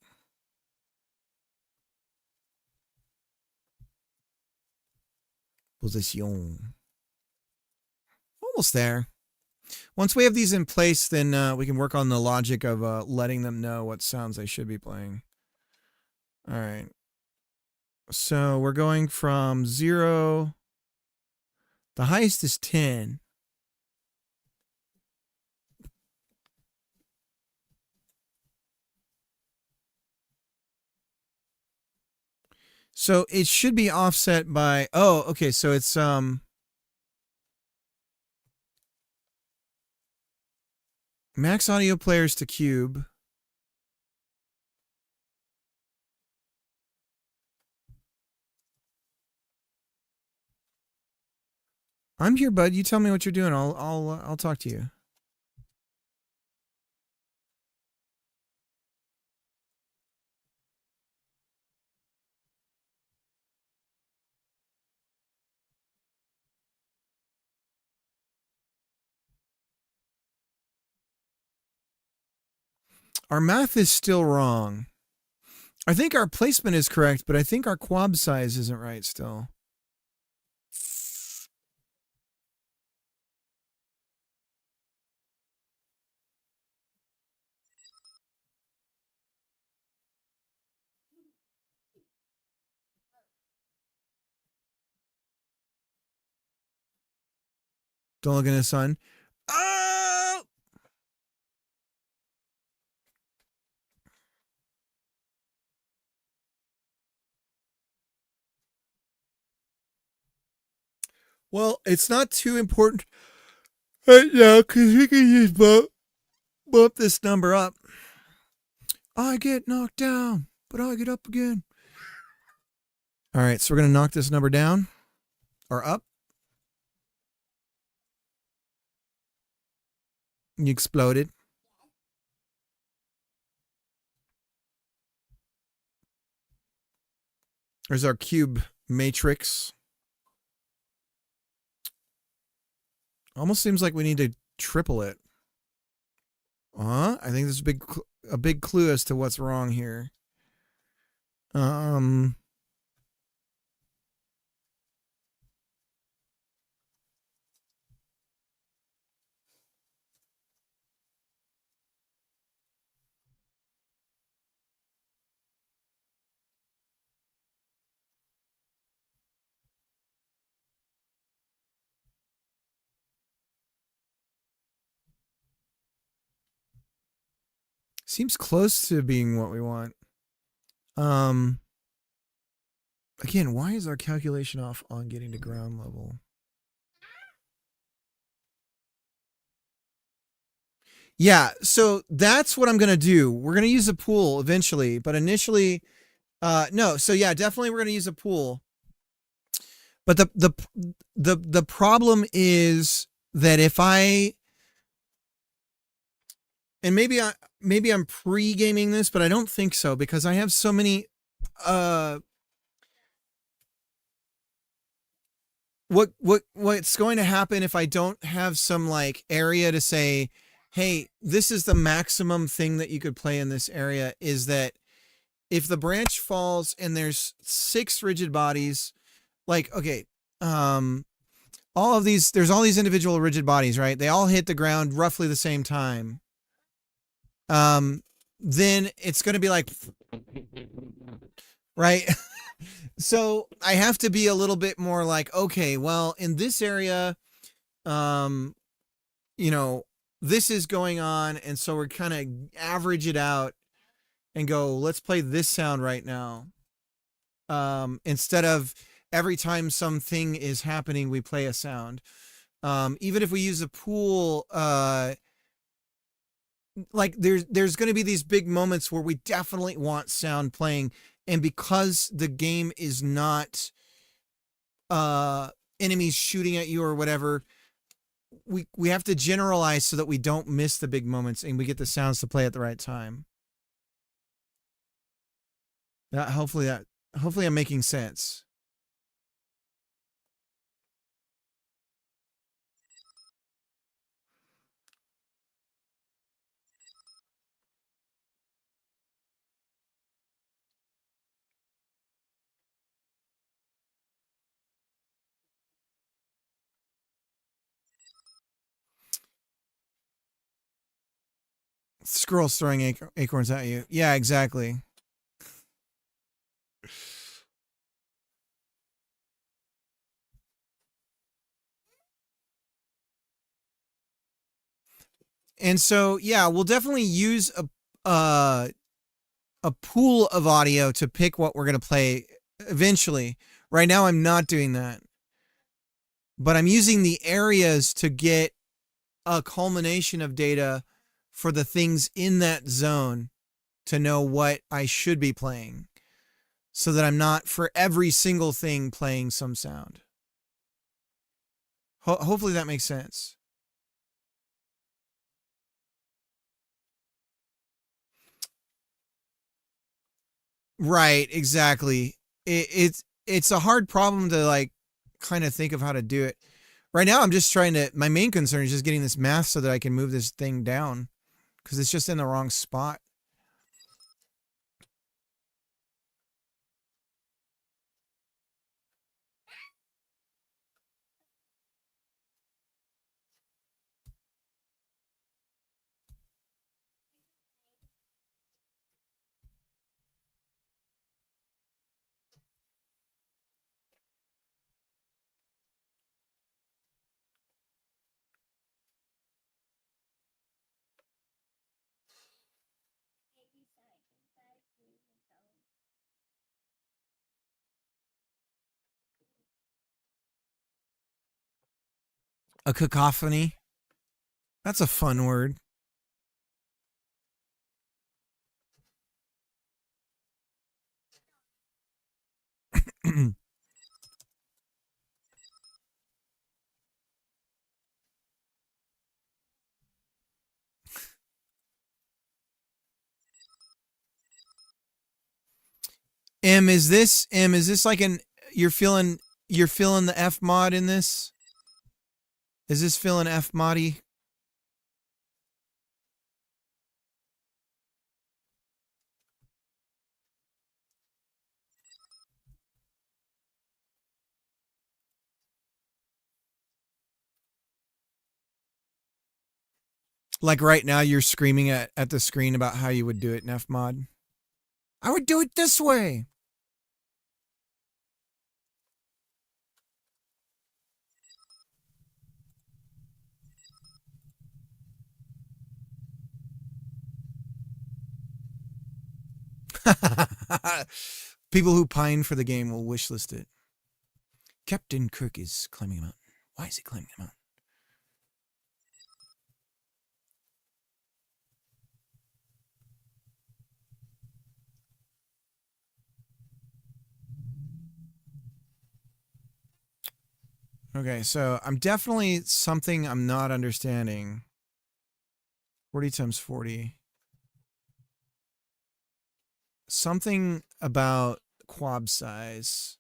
Position. Almost there. Once we have these in place, then we can work on the logic of letting them know what sounds they should be playing. All right. So we're going from 0. The highest is 10. So it should be offset by, oh, okay, so it's max audio players to cube. I'm here, bud. You tell me what you're doing. I'll talk to you. Our math is still wrong. I think our placement is correct, but I think our quab size isn't right still. Don't look in the sun. Oh! Well, it's not too important right now because we can just bump this number up. I get knocked down, but I get up again. All right, so we're going to knock this number down. or up. You exploded. There's our cube matrix. Almost seems like we need to triple it. I think there's a big clue as to what's wrong here. Seems close to being what we want. Again, why is our calculation off on getting to ground level? Yeah, so that's what I'm going to do. We're going to use a pool eventually, but initially, no. So yeah, definitely we're going to use a pool. But the problem is that if and maybe I'm pre-gaming this, but I don't think so because I have so many what's going to happen if I don't have some like area to say, hey, this is the maximum thing that you could play in this area, is that if the branch falls and there's 6 rigid bodies, like, okay, all of these, there's all these individual rigid bodies, right? They all hit the ground roughly the same time. Then it's going to be like, right? So I have to be a little bit more like, okay, well, in this area, you know, this is going on. And so we're kind of average it out and go, let's play this sound right now. Instead of every time something is happening, we play a sound. Even if we use a pool, like there's going to be these big moments where we definitely want sound playing. And because the game is not enemies shooting at you or whatever, we have to generalize so that we don't miss the big moments and we get the sounds to play at the right time. Hopefully I'm making sense. Squirrels throwing acorns at you. Yeah, exactly. And so, yeah, we'll definitely use a pool of audio to pick what we're going to play eventually. Right now, I'm not doing that. But I'm using the areas to get a culmination of data for the things in that zone to know what I should be playing, so that I'm not for every single thing playing some sound. Hopefully that makes sense. Right, exactly. It's a hard problem to like kind of think of how to do it. Right now I'm just trying to, my main concern is just getting this math so that I can move this thing down, because it's just in the wrong spot. A cacophony. That's a fun word. Is this like you're feeling the F mod in this? Is this feeling F moddy? Like right now you're screaming at the screen about how you would do it in F mod. I would do it this way. People who pine for the game will wishlist it. Captain Kirk is climbing a mountain. Why is he climbing a mountain? Okay, so I'm definitely something I'm not understanding. 40 times 40. Something about quab size.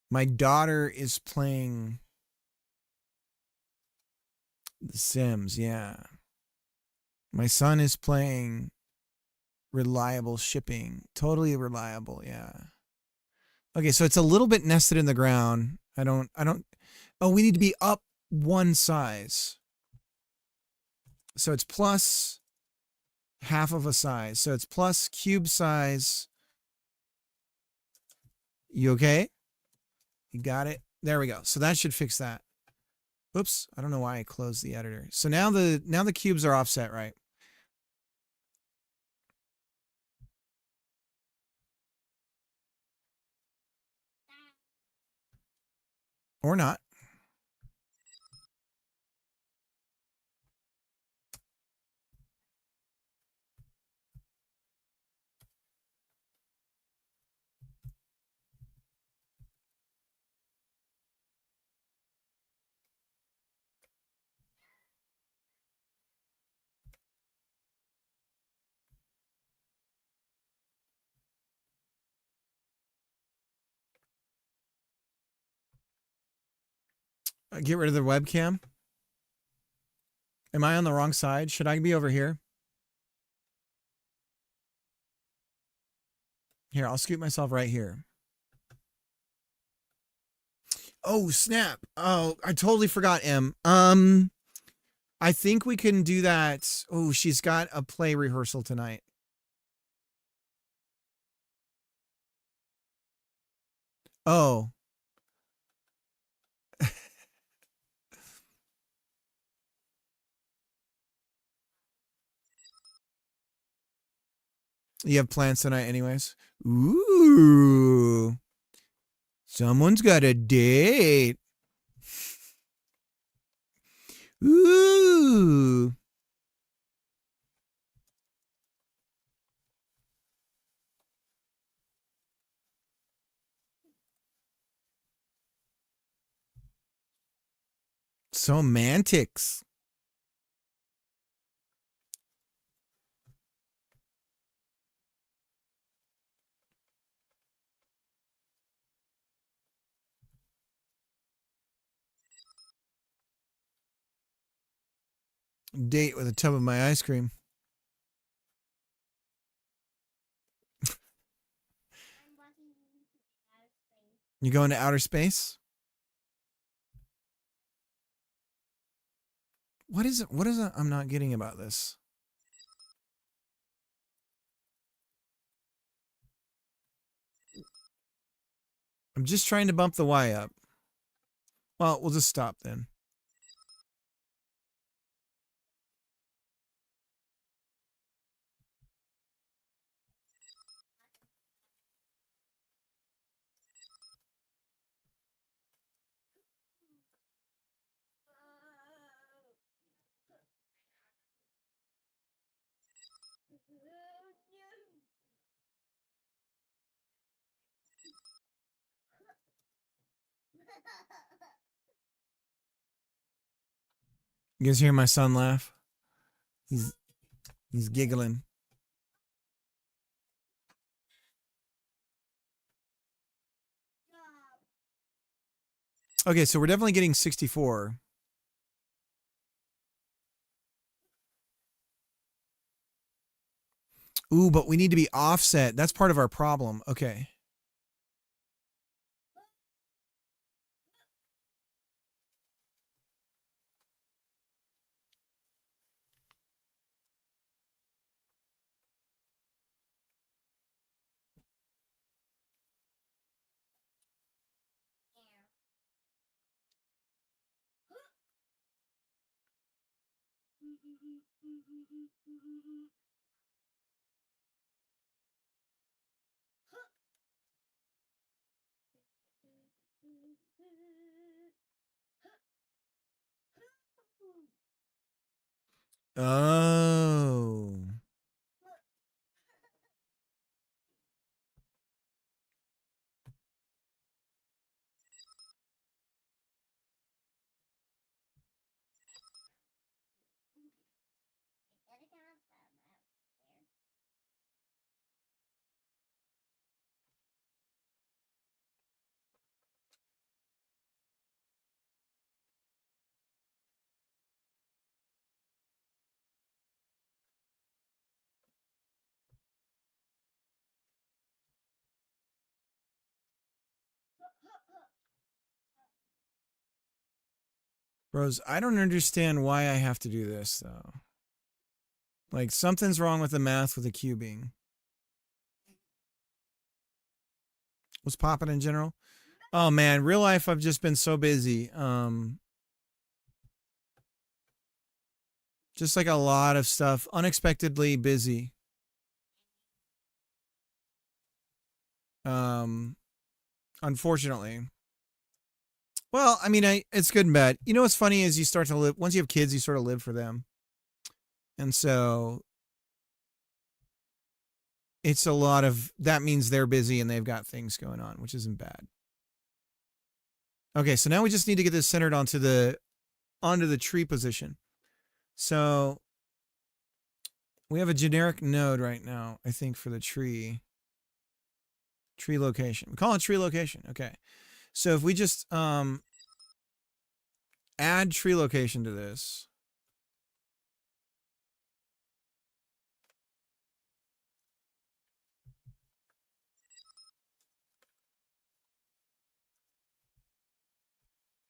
My daughter is playing The Sims, yeah. My son is playing Reliable Shipping. Totally reliable, yeah. Okay, so it's a little bit nested in the ground. I don't oh, we need to be up one size. So it's plus half of a size. So it's plus cube size. You okay? You got it? There we go. So that should fix that. Oops, I don't know why I closed the editor. So now the cubes are offset right. Or not. Get rid of the webcam. Am I on the wrong side? Should I be over here? Here, I'll scoot myself right here. Oh, snap. Oh, I totally forgot, M. I think we can do that. Oh, she's got a play rehearsal tonight. Oh. You have plans tonight anyways? Ooh. Someone's got a date. Ooh. Semantics. Date with a tub of my ice cream. You going to outer space? What is it? What is it I'm not getting about this? I'm just trying to bump the Y up. Well, we'll just stop then. You guys hear my son laugh? He's giggling. Okay, so we're definitely getting 64. Ooh, but we need to be offset. That's part of our problem. Okay. Oh. Rose, I don't understand why I have to do this, though. Like, something's wrong with the math with the cubing. What's popping in general? Oh, man, real life, I've just been so busy. Just like a lot of stuff. Unexpectedly busy. Unfortunately. Well, I mean, it's good and bad. You know what's funny is you start to live, once you have kids, you sort of live for them. And so it's a lot of, that means they're busy and they've got things going on, which isn't bad. Okay, so now we just need to get this centered onto the tree position. So we have a generic node right now, I think, for the tree location. We call it tree location. Okay. So if we just add tree location to this.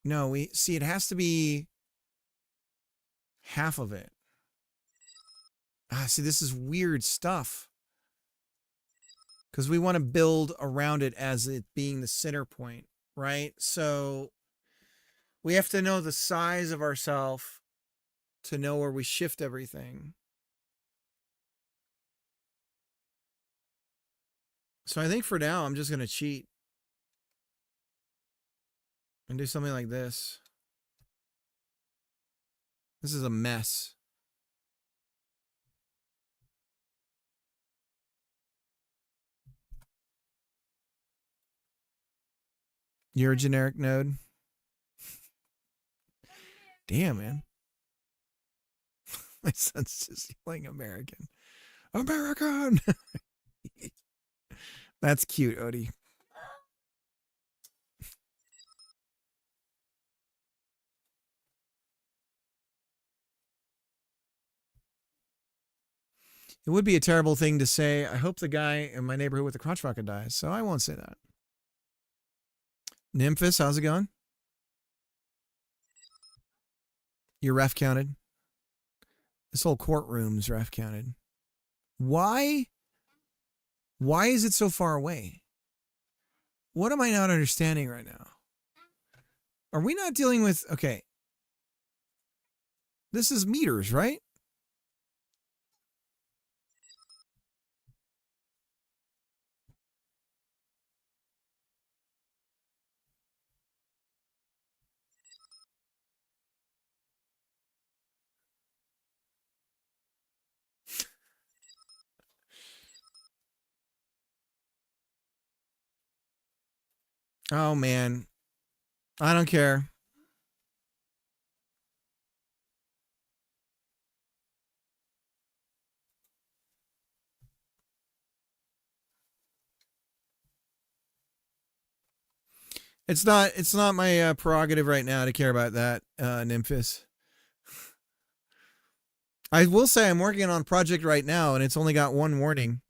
No, we see it has to be half of it. See, this is weird stuff. Because we want to build around it as it being the center point, right? So we have to know the size of ourself to know where we shift everything. So I think for now, I'm just going to cheat and do something like this. This is a mess. You're a generic node? Damn, man. My son's just yelling American. American! That's cute, Odie. It would be a terrible thing to say. I hope the guy in my neighborhood with the crotch rocket dies, so I won't say that. Nymphus, how's it going? Your ref counted. This whole courtroom's ref counted. Why? Why is it so far away? What am I not understanding right now? Are we not dealing with... Okay. This is meters, right? Oh, man. I don't care. It's not my prerogative right now to care about that, Nymphis. I will say I'm working on a project right now, and it's only got one warning.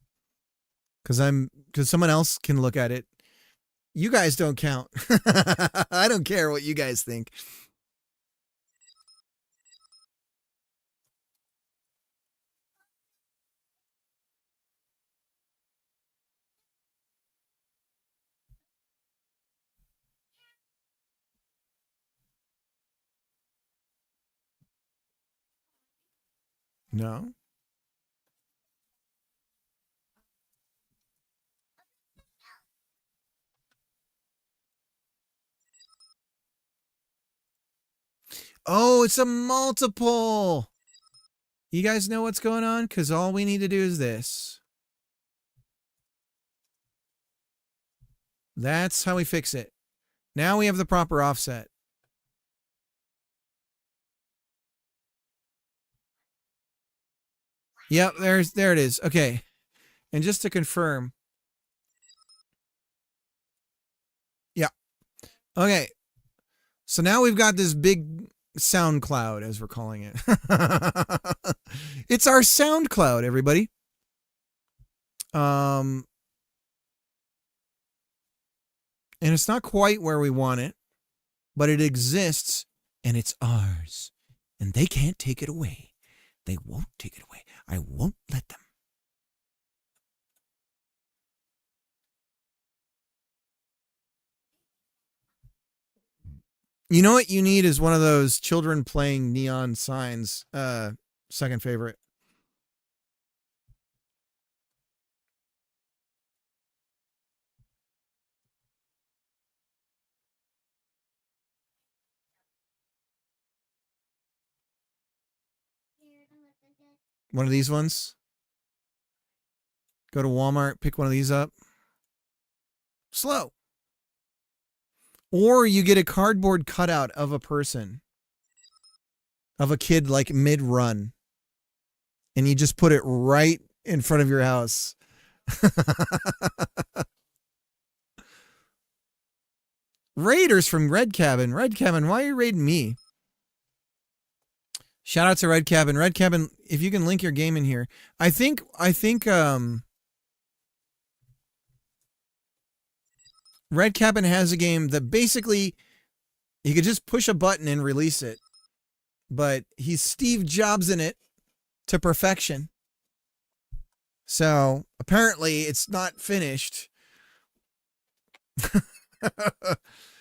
Because someone else can look at it. You guys don't count. I don't care what you guys think. No. Oh, it's a multiple. You guys know what's going on? Because all we need to do is this. That's how we fix it. Now we have the proper offset. Yep, there it is. Okay. And just to confirm. Yeah. Okay. So now we've got this big sound cloud, as we're calling it. It's our sound cloud, everybody. And it's not quite where we want it, but it exists and it's ours. And they can't take it away. They won't take it away. I won't let them. You know what you need is one of those children playing neon signs. Second favorite. One of these ones. Go to Walmart, pick one of these up. Slow. Or you get a cardboard cutout of a person. Of a kid like mid-run. And you just put it right in front of your house. Raiders from Red Cabin. Red Cabin, why are you raiding me? Shout out to Red Cabin. Red Cabin, if you can link your game in here. I think Red Cabin has a game that basically you could just push a button and release it. But he's Steve Jobs in it to perfection. So apparently it's not finished.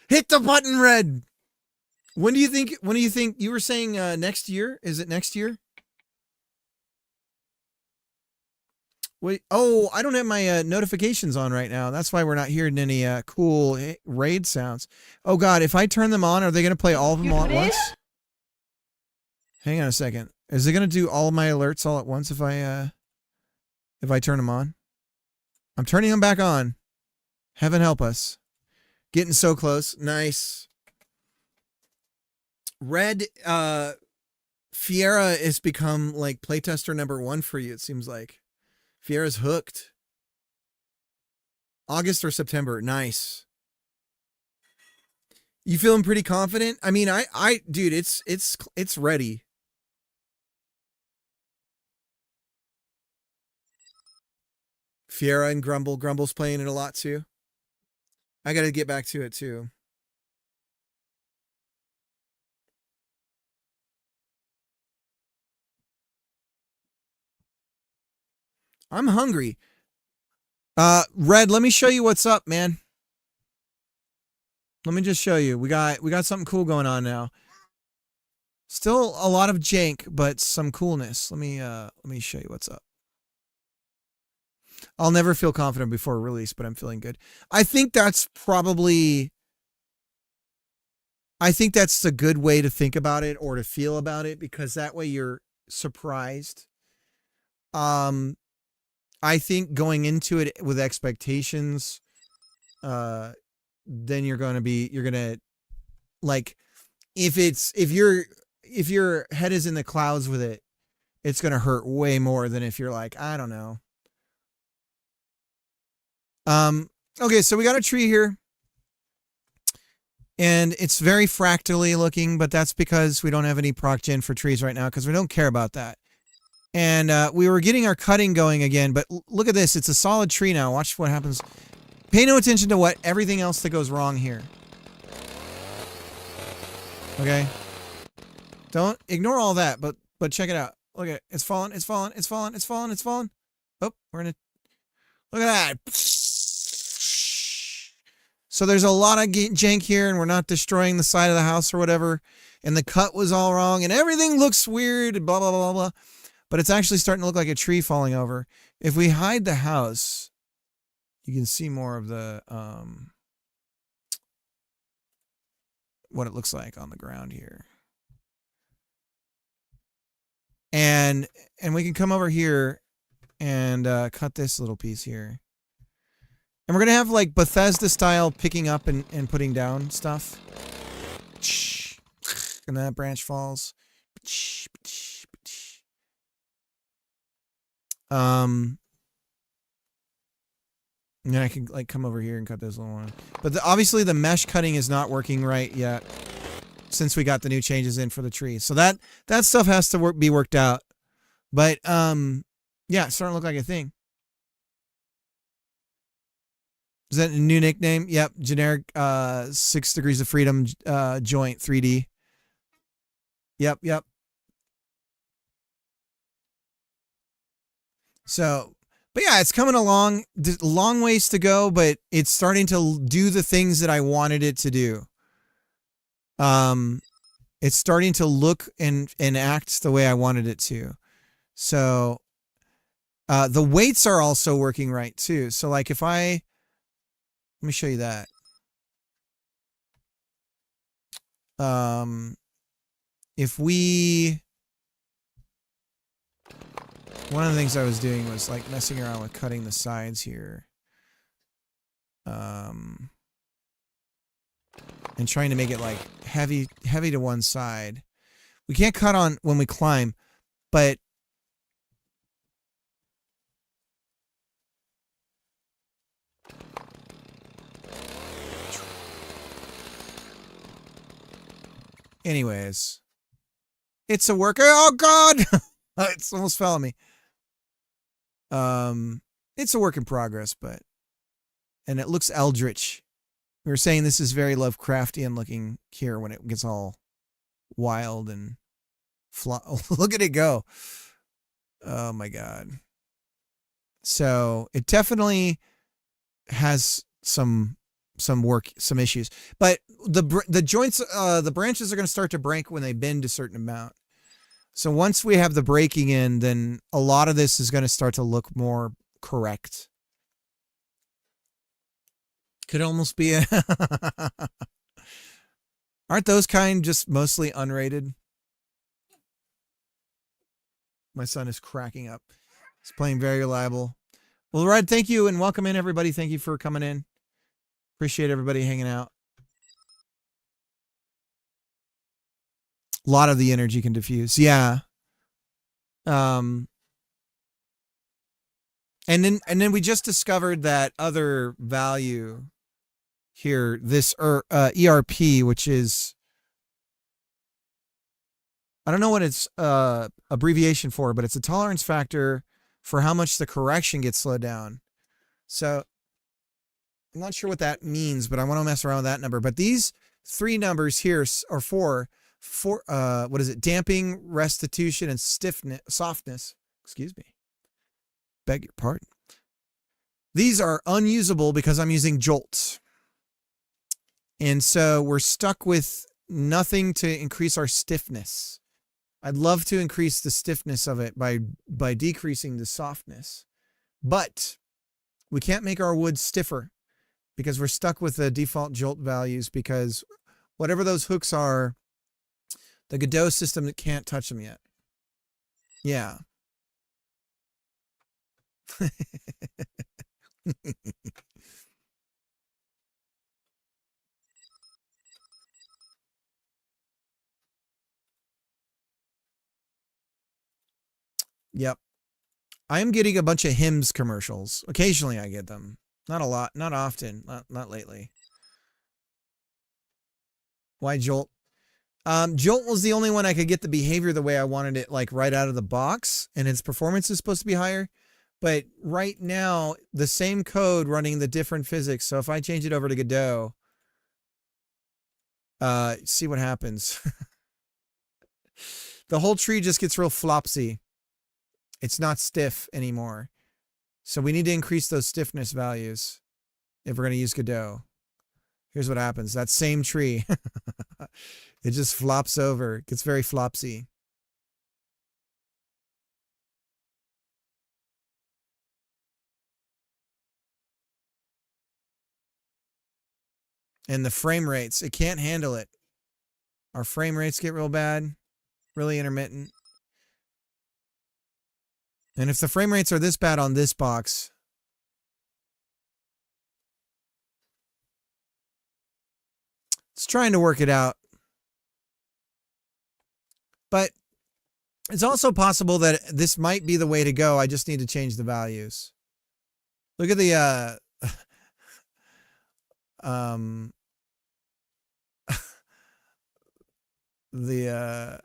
Hit the button, Red. When do you think you were saying next year? Is it next year? Wait, oh, I don't have my notifications on right now. That's why we're not hearing any cool raid sounds. Oh God, if I turn them on, are they going to play all of them all at once? Hang on a second. Is it going to do all of my alerts all at once if I turn them on? I'm turning them back on. Heaven help us. Getting so close. Nice. Red, Fiera has become like playtester #1 for you, it seems like. Fiera's hooked. August or September. Nice. You feeling pretty confident? I mean, dude, it's ready. Fiera and Grumble. Grumble's playing it a lot too. I got to get back to it too. I'm hungry. Red, let me show you what's up, man. Let me just show you. We got something cool going on now. Still a lot of jank, but some coolness. Let me show you what's up. I'll never feel confident before release, but I'm feeling good. I think that's a good way to think about it or to feel about it, because that way you're surprised. I think going into it with expectations, then you're gonna Like if your head is in the clouds with it, it's going to hurt way more than if you're like, I don't know. Okay, so we got a tree here. And it's very fractally looking, but that's because we don't have any proc gen for trees right now because we don't care about that. And we were getting our cutting going again, but look at this. It's a solid tree now. Watch what happens. Pay no attention to everything else that goes wrong here. Okay? Don't ignore all that, but check it out. Look at it. It's falling, it's falling, it's falling, it's falling, it's falling. Oh, we're in a... Look at that. So there's a lot of jank here, and we're not destroying the side of the house or whatever. And the cut was all wrong, and everything looks weird, and blah, blah, blah, blah. But it's actually starting to look like a tree falling over. If we hide the house, you can see more of the, what it looks like on the ground here. And we can come over here and cut this little piece here. And we're going to have like Bethesda style picking up and putting down stuff. And that branch falls. And then I can like come over here and cut this little one. But obviously the mesh cutting is not working right yet since we got the new changes in for the tree. So that stuff has to be worked out. But yeah, it's starting to look like a thing. Is that a new nickname? Yep. Generic 6 Degrees of Freedom joint 3D. Yep. So, but yeah, it's coming along. Long ways to go, but it's starting to do the things that I wanted it to do. It's starting to look and act the way I wanted it to. So, the weights are also working right too. So like if let me show you that. If we... One of the things I was doing was like messing around with cutting the sides here. And trying to make it like heavy to one side. We can't cut on when we climb, but anyways, it's a work. Oh God, it's almost fell on me. It's a work in progress, and it looks eldritch. We were saying this is very Lovecraftian looking here when it gets all wild and look at it go. Oh my God. So it definitely has some work, some issues, but the joints, the branches are going to start to break when they bend a certain amount. So once we have the breaking in, then a lot of this is going to start to look more correct. Could almost be a aren't those kind just mostly unrated? My son is cracking up. He's playing very reliable. Well, Red, thank you and welcome in everybody. Thank you for coming in. Appreciate everybody hanging out. A lot of the energy can diffuse. Yeah. And then we just discovered that other value here, this ERP, which is, I don't know what it's abbreviation for, but it's a tolerance factor for how much the correction gets slowed down. So I'm not sure what that means, but I want to mess around with that number. But these three numbers here are for what is it? Damping, restitution, and softness. Excuse me. Beg your pardon. These are unusable because I'm using jolts. And so we're stuck with nothing to increase our stiffness. I'd love to increase the stiffness of it by decreasing the softness. But we can't make our wood stiffer because we're stuck with the default jolt values because whatever those hooks are, the Godot system can't touch them yet. Yeah. Yep. I am getting a bunch of hymns commercials. Occasionally I get them. Not a lot. Not often. Not lately. Why Jolt? Jolt was the only one I could get the behavior the way I wanted it, like right out of the box, and its performance is supposed to be higher. But right now, the same code running the different physics. So if I change it over to Godot, see what happens. The whole tree just gets real flopsy. It's not stiff anymore. So we need to increase those stiffness values if we're going to use Godot. Here's what happens. That same tree, it just flops over. It gets very flopsy. And the frame rates, it can't handle it. Our frame rates get real bad, really intermittent. And if the frame rates are this bad on this box, it's trying to work it out. But it's also possible that this might be the way to go. I just need to change the values. Look at the the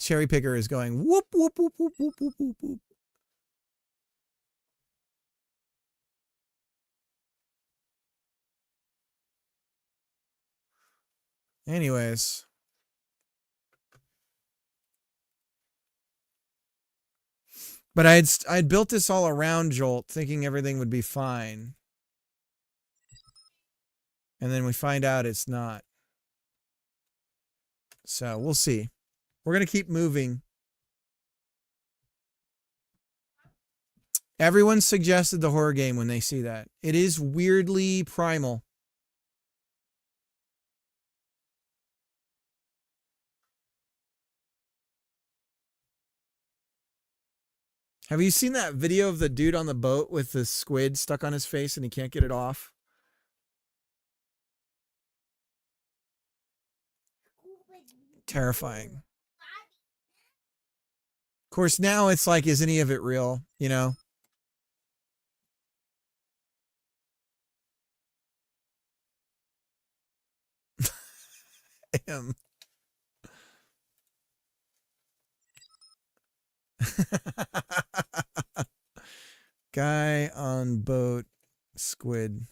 cherry picker is going whoop whoop whoop whoop whoop whoop whoop whoop. Anyways, but I'd built this all around Jolt, thinking everything would be fine, and then we find out it's not. So we'll see. We're gonna keep moving. Everyone suggested the horror game when they see that. It is weirdly primal. Have you seen that video of the dude on the boat with the squid stuck on his face and he can't get it off? Terrifying. Of course, now it's like, is any of it real? You know? Him. Guy on boat, squid.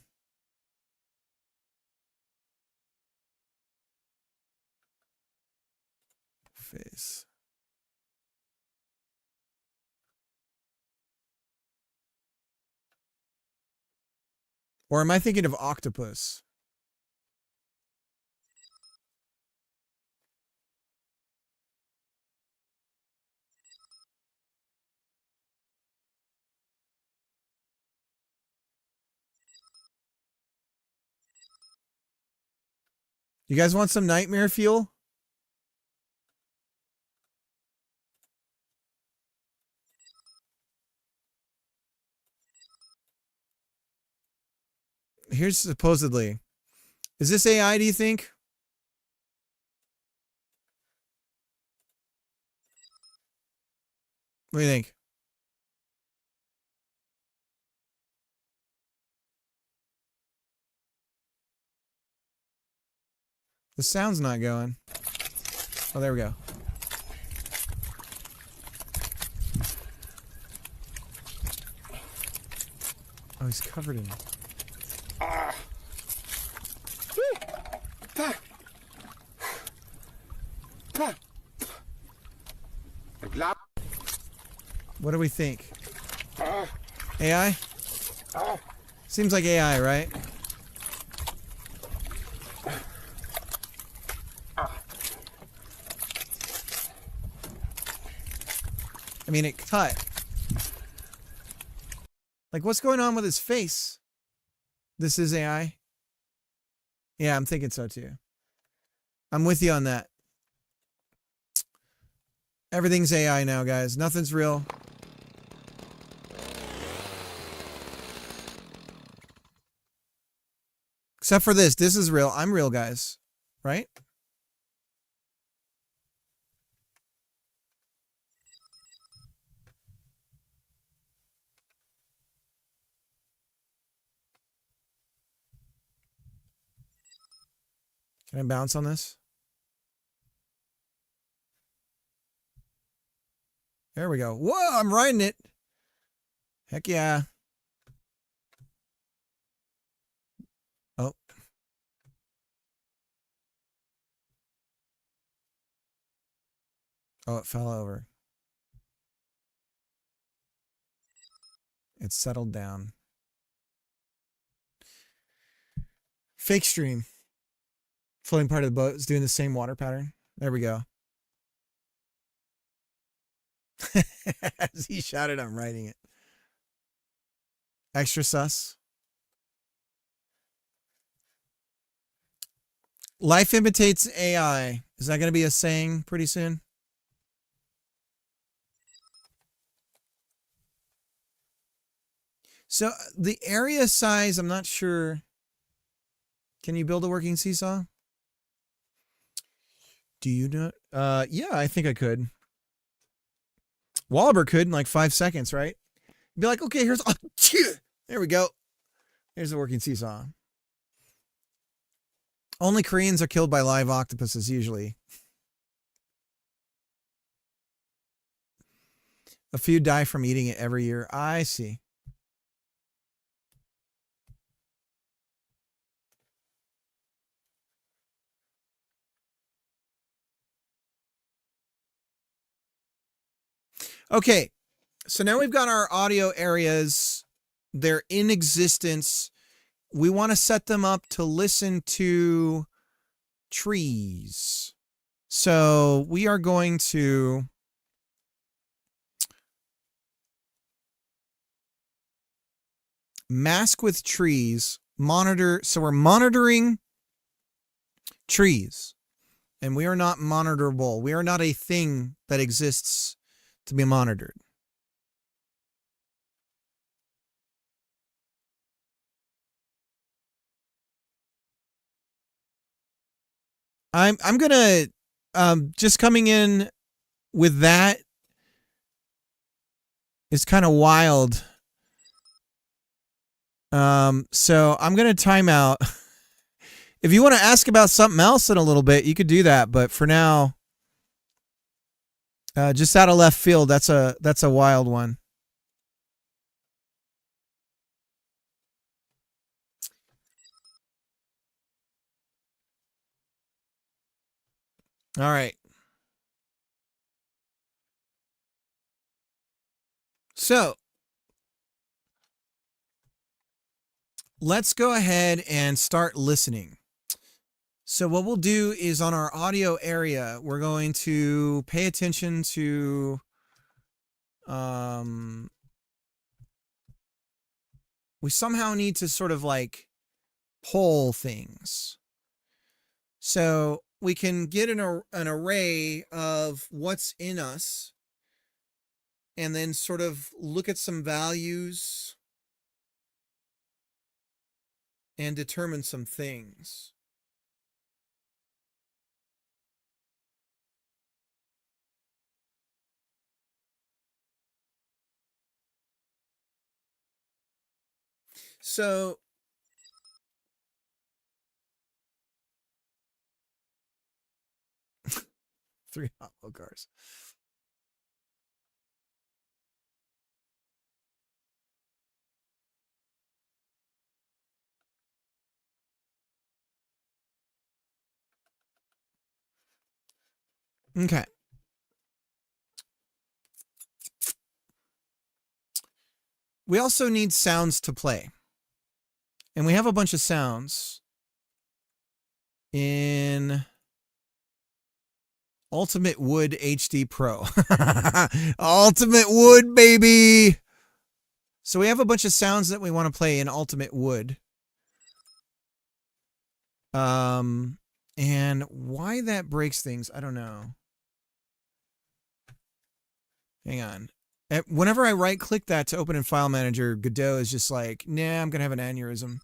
Face. Or am I thinking of octopus? You guys want some nightmare fuel? Here's supposedly. Is this AI, do you think? What do you think? The sound's not going. Oh, there we go. Oh, he's covered in. What do we think? AI? Seems like AI, right? I mean, it cut. Like, what's going on with his face? This is AI? Yeah, I'm thinking so too. I'm with you on that. Everything's AI now, guys. Nothing's real. Except for this. This is real. I'm real, guys. Right? Can I bounce on this? There we go. Whoa, I'm riding it. Heck yeah. Oh. Oh, it fell over. It settled down. Fake stream. Floating part of the boat is doing the same water pattern. There we go. As he shouted, I'm writing it. Extra sus. Life imitates AI. Is that going to be a saying pretty soon? So the area size, I'm not sure. Can you build a working seesaw? Do you know? Yeah, I think I could. Wallaber could in like 5 seconds, right? Be like, okay, here's, there we go. Here's a working seesaw. Only Koreans are killed by live octopuses usually. A few die from eating it every year. I see. Okay, so now we've got our audio areas. They're in existence. We want to set them up to listen to trees. So we are going to mask with trees, monitor. So we're monitoring trees, and we are not monitorable. We are not a thing that exists to be monitored. I'm gonna just coming in with that is kind of wild. So I'm gonna time out. If you want to ask about something else in a little bit, you could do that. But for now, just out of left field, that's a wild one. All right. So let's go ahead and start listening. So what we'll do is on our audio area, we're going to pay attention to we somehow need to sort of like poll things. So we can get an array of what's in us and then sort of look at some values and determine some things. So 3 Hot Wheel cars. Okay. We also need sounds to play. And we have a bunch of sounds in Ultimate Wood HD Pro. Ultimate Wood, baby. So we have a bunch of sounds that we want to play in Ultimate Wood. And why that breaks things, I don't know. Hang on. Whenever I right click that to open in File Manager, Godot is just like, nah, I'm going to have an aneurysm.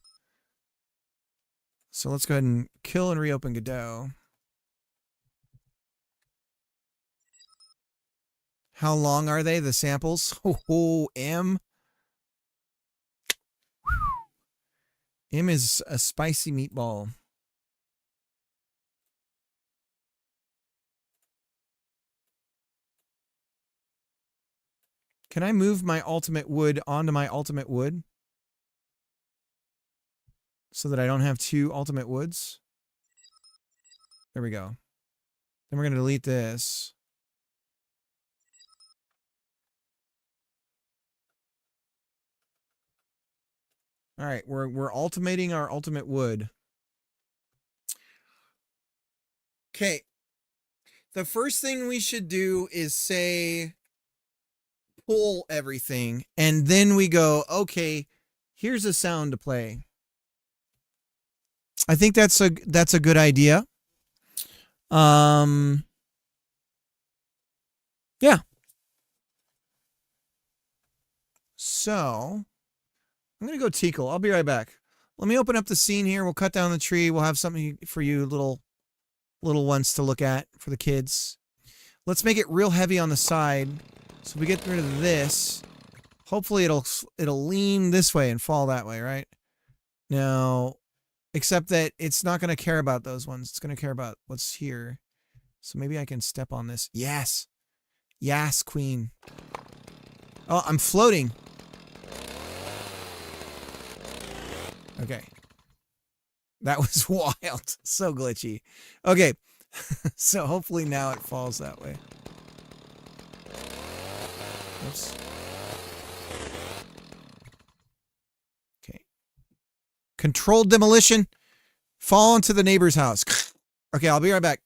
So let's go ahead and kill and reopen Godot. How long are they, the samples? Oh, M. M is a spicy meatball. Can I move my ultimate wood onto my ultimate wood? So that I don't have two ultimate woods? There we go. Then we're going to delete this. All right, we're ultimating our ultimate wood. Okay. The first thing we should do is say pull everything, and then we go, okay, here's a sound to play. I think that's a good idea. Yeah. So I'm gonna go tickle. I'll be right back. Let me open up the scene here. We'll cut down the tree. We'll have something for you little ones to look at for the kids. Let's make it real heavy on the side. So we get rid of this. Hopefully it'll lean this way and fall that way, right? Now, except that it's not going to care about those ones. It's going to care about what's here. So maybe I can step on this. Yes. Yes, queen. Oh, I'm floating. Okay. That was wild. So glitchy. Okay. So hopefully now it falls that way. Oops. Okay. Controlled demolition. Fall into the neighbor's house. Okay, I'll be right back.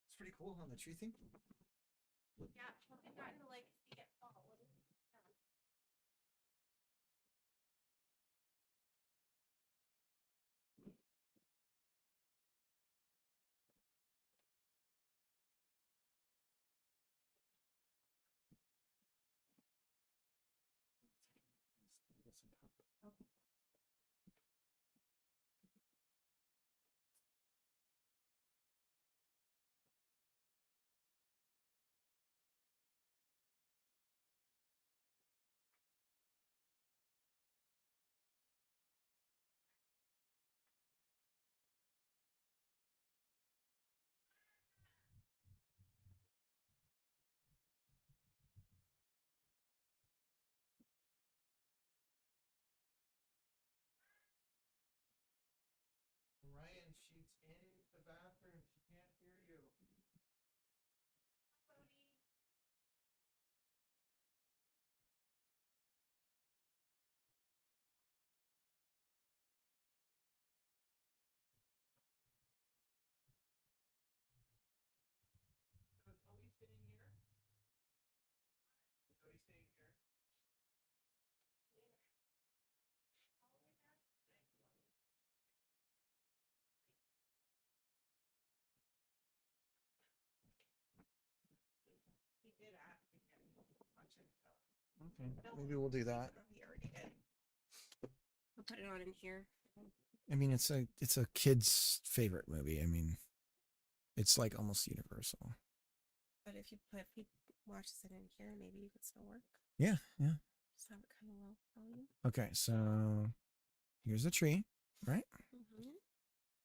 It's pretty cool on the tree thing. Yeah, I've gotten to like see it fall. Ryan, she's in the bathroom. She can't hear you. Cody staying here? Cody staying here? He did ask me to watch it. Okay, maybe we'll do that. He already did. I'll put it on in here. I mean, it's a kid's favorite movie. I mean, it's like almost universal. But if he watches it in here, maybe you could still work. Yeah, yeah. Just have it kind of low volume. Okay, so here's the tree, right? Mm-hmm.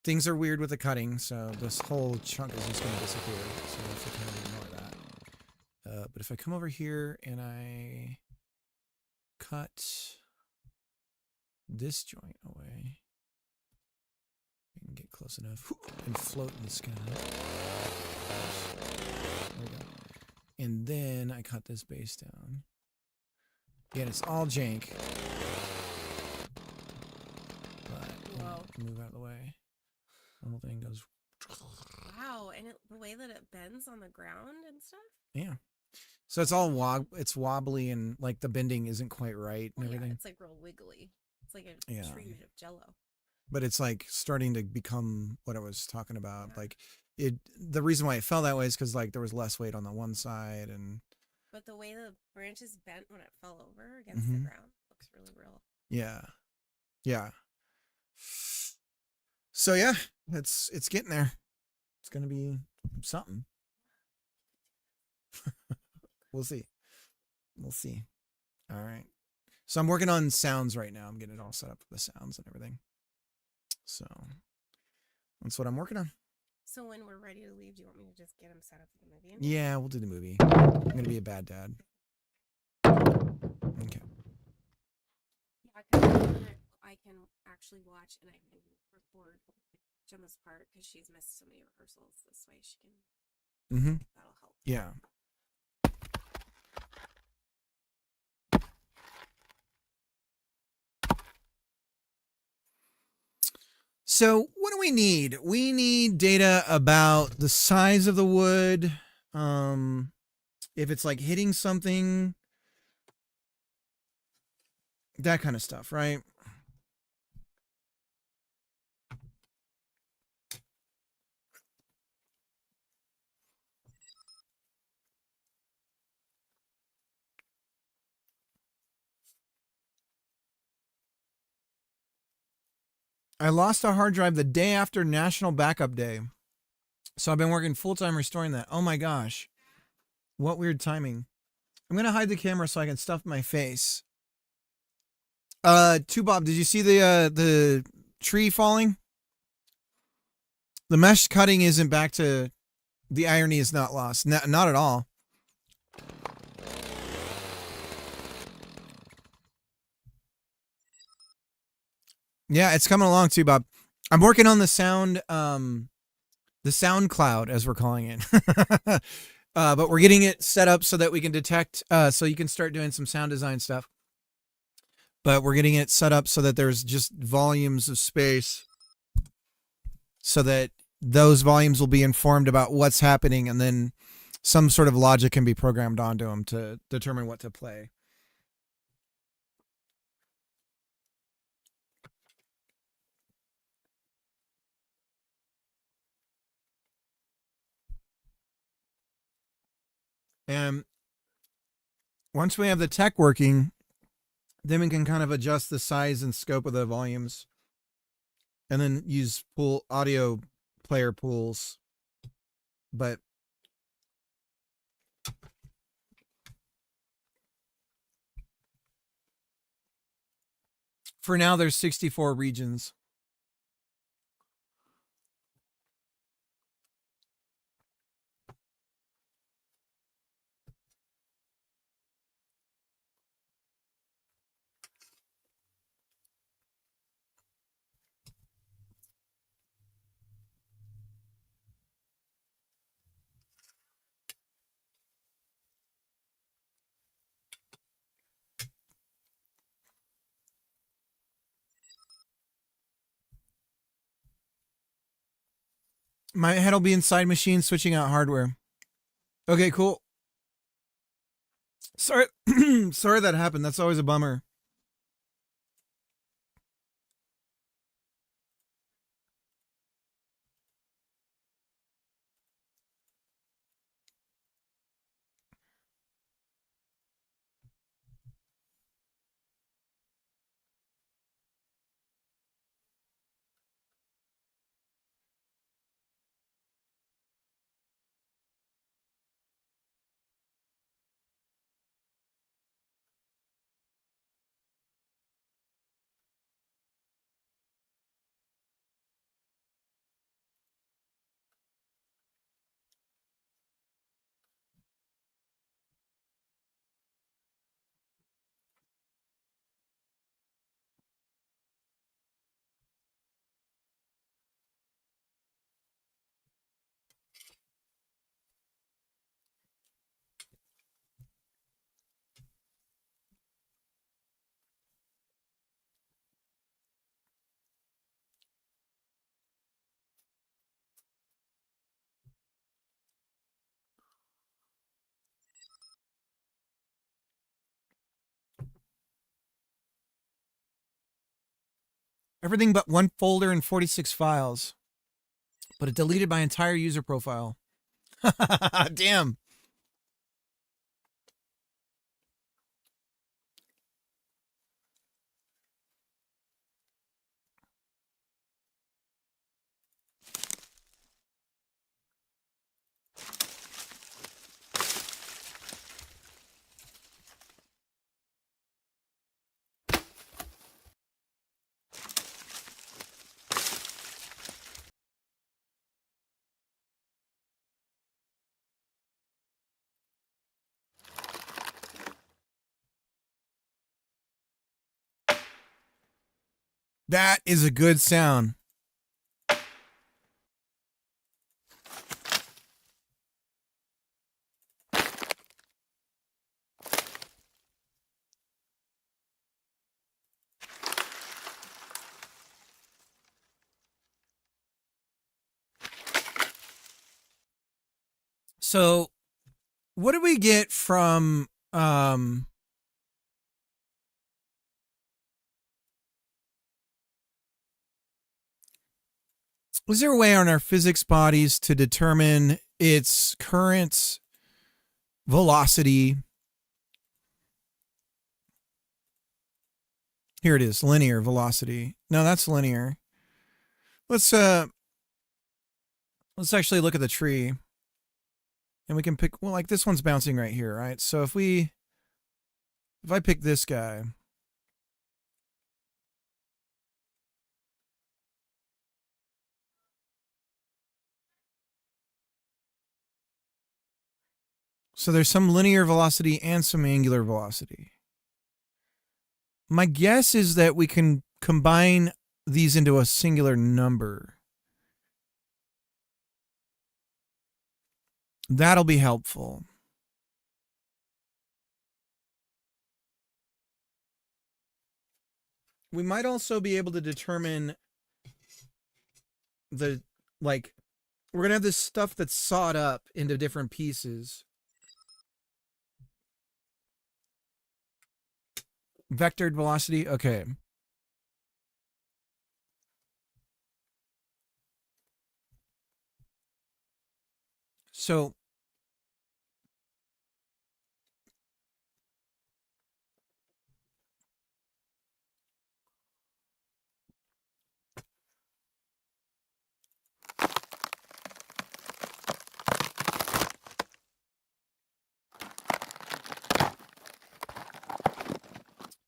Things are weird with the cutting, so this whole chunk is just going to disappear. So I have to kind of ignore that. But if I come over here and I cut this joint away, I can get close enough and float in the sky. There we go. And then I cut this base down. Again, it's all jank. But Whoa. I can move out of the way. The whole thing goes. Wow, and the way that it bends on the ground and stuff. Yeah. So it's all wobbly and like the bending isn't quite right and everything. Yeah, it's like real wiggly. It's like a Yeah. tree made of jello. But it's like starting to become what I was talking about. Yeah. Like the reason why it fell that way is because like there was less weight on the one side and. But the way the branches bent when it fell over against the ground looks really real. Yeah. Yeah. So yeah, it's getting there. It's gonna be something. We'll see. We'll see. All right. So I'm working on sounds right now. I'm getting it all set up for the sounds and everything. So that's what I'm working on. So when we're ready to leave, do you want me to just get him set up for the movie? Yeah, we'll do the movie. I'm gonna be a bad dad. Okay. Yeah, 'cause I I can actually watch and I can record Gemma's part because she's missed so many rehearsals. This way she can. Mm-hmm. That'll help. Yeah. So what do we need? We need data about the size of the wood. If it's like hitting something, that kind of stuff, right? I lost a hard drive the day after National Backup Day. So I've been working full-time restoring that. Oh my gosh. What weird timing. I'm going to hide the camera so I can stuff my face. Bob, did you see the tree falling? The mesh cutting isn't back to, the irony is not lost. Not at all. Yeah, it's coming along too, Bob. I'm working on the sound cloud, as we're calling it. But we're getting it set up so that we can detect, so you can start doing some sound design stuff. But we're getting it set up so that there's just volumes of space so that those volumes will be informed about what's happening, and then some sort of logic can be programmed onto them to determine what to play. And once we have the tech working, then we can kind of adjust the size and scope of the volumes and then use audio player pools. But for now, there's 64 regions. My head will be inside machine switching out hardware. Okay, cool. Sorry, sorry that happened. That's always a bummer. Everything but one folder and 46 files. But it deleted my entire user profile. Damn. That is a good sound. So, what do we get from is there a way on our physics bodies to determine its current velocity? Here it is, linear velocity. No, that's linear. Let's actually look at the tree. And we can pick, well, like this one's bouncing right here, right? So if I pick this guy, so there's some linear velocity and some angular velocity. My guess is that we can combine these into a singular number. That'll be helpful. We might also be able to determine the, like, we're going to have this stuff that's sawed up into different pieces. Vectored velocity, okay. So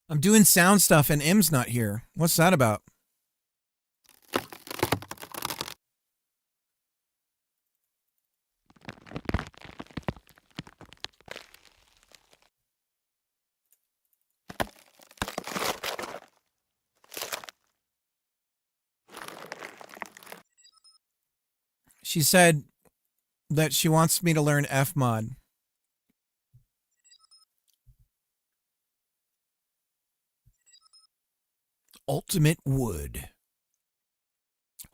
I'm doing sound stuff and M's not here. What's that about? She said that she wants me to learn Fmod. Ultimate wood.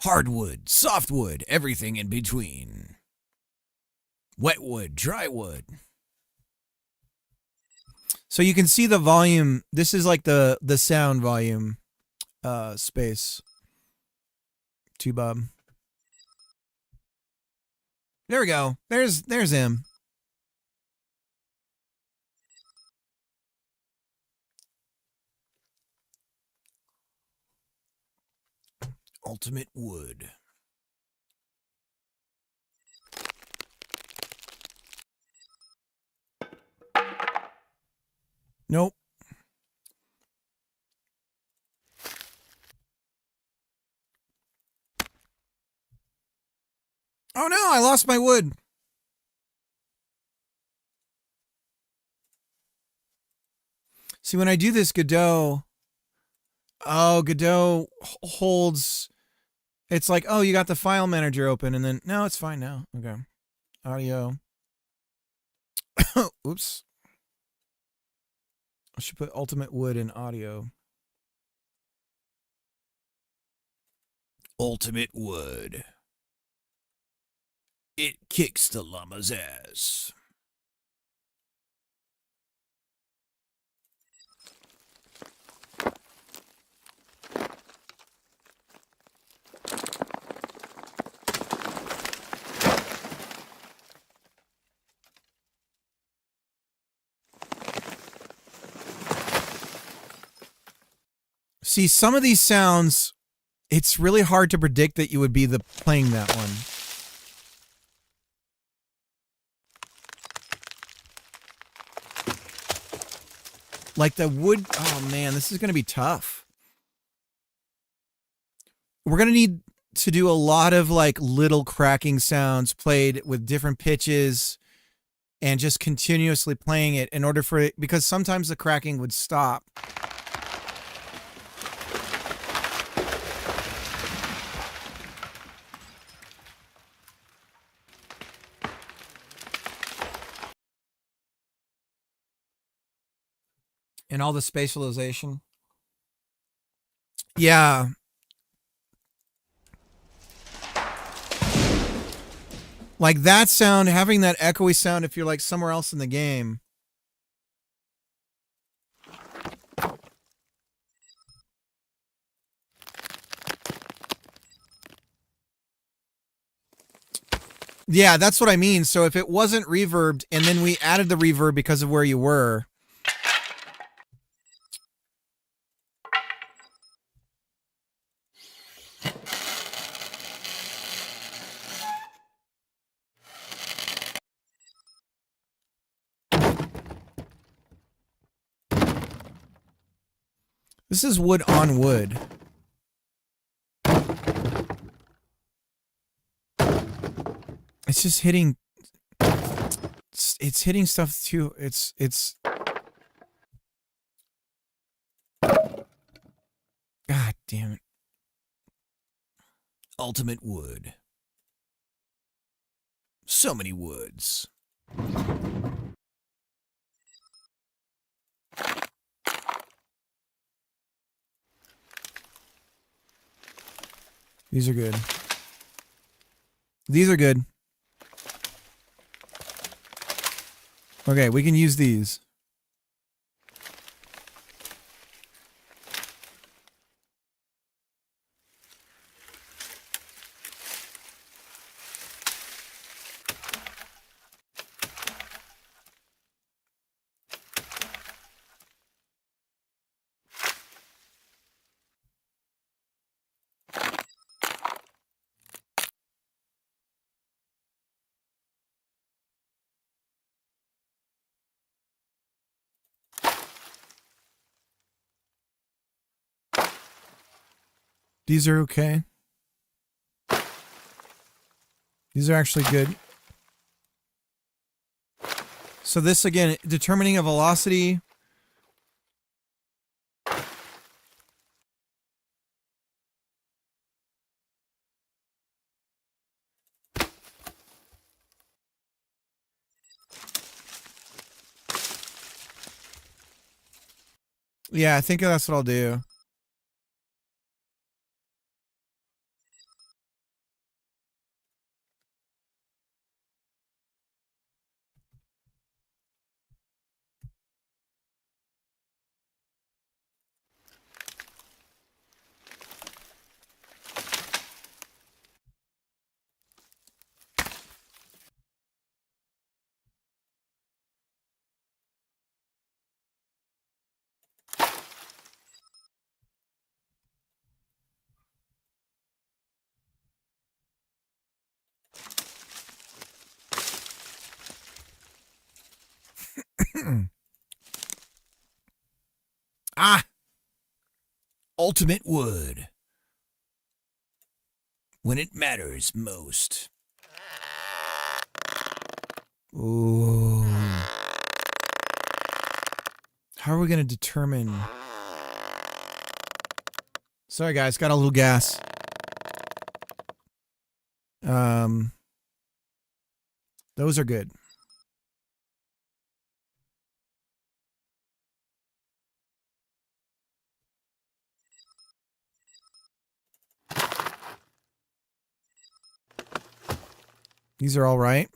Hardwood, softwood, everything in between. Wet wood, dry wood. So you can see the volume. This is like the sound volume space. Bob. There we go. There's him. Ultimate wood. Nope. Oh no, I lost my wood. See, when I do this, Godot holds, it's like, oh, you got the file manager open, and then, no, it's fine now. Okay. Audio. Oops. I should put ultimate wood in audio. Ultimate wood. It kicks the llama's ass. See, some of these sounds, it's really hard to predict that you would be playing that one. Like the wood, oh man, this is going to be tough. We're going to need to do a lot of like little cracking sounds played with different pitches and just continuously playing it in order for it, because sometimes the cracking would stop. And all the spatialization. Yeah. Like that sound, having that echoey sound if you're like somewhere else in the game. Yeah, that's what I mean. So if it wasn't reverbed and then we added the reverb because of where you were. This is wood on wood. It's just hitting. It's hitting stuff too. It's. God damn it. Ultimate wood. So many woods. These are good. These are good. Okay, we can use these. These are okay. These are actually good. So this again, determining a velocity. Yeah, I think that's what I'll do. Ah! Ultimate wood. When it matters most. Ooh. How are we going to determine? Sorry, guys. Got a little gas. Those are good. These are all right.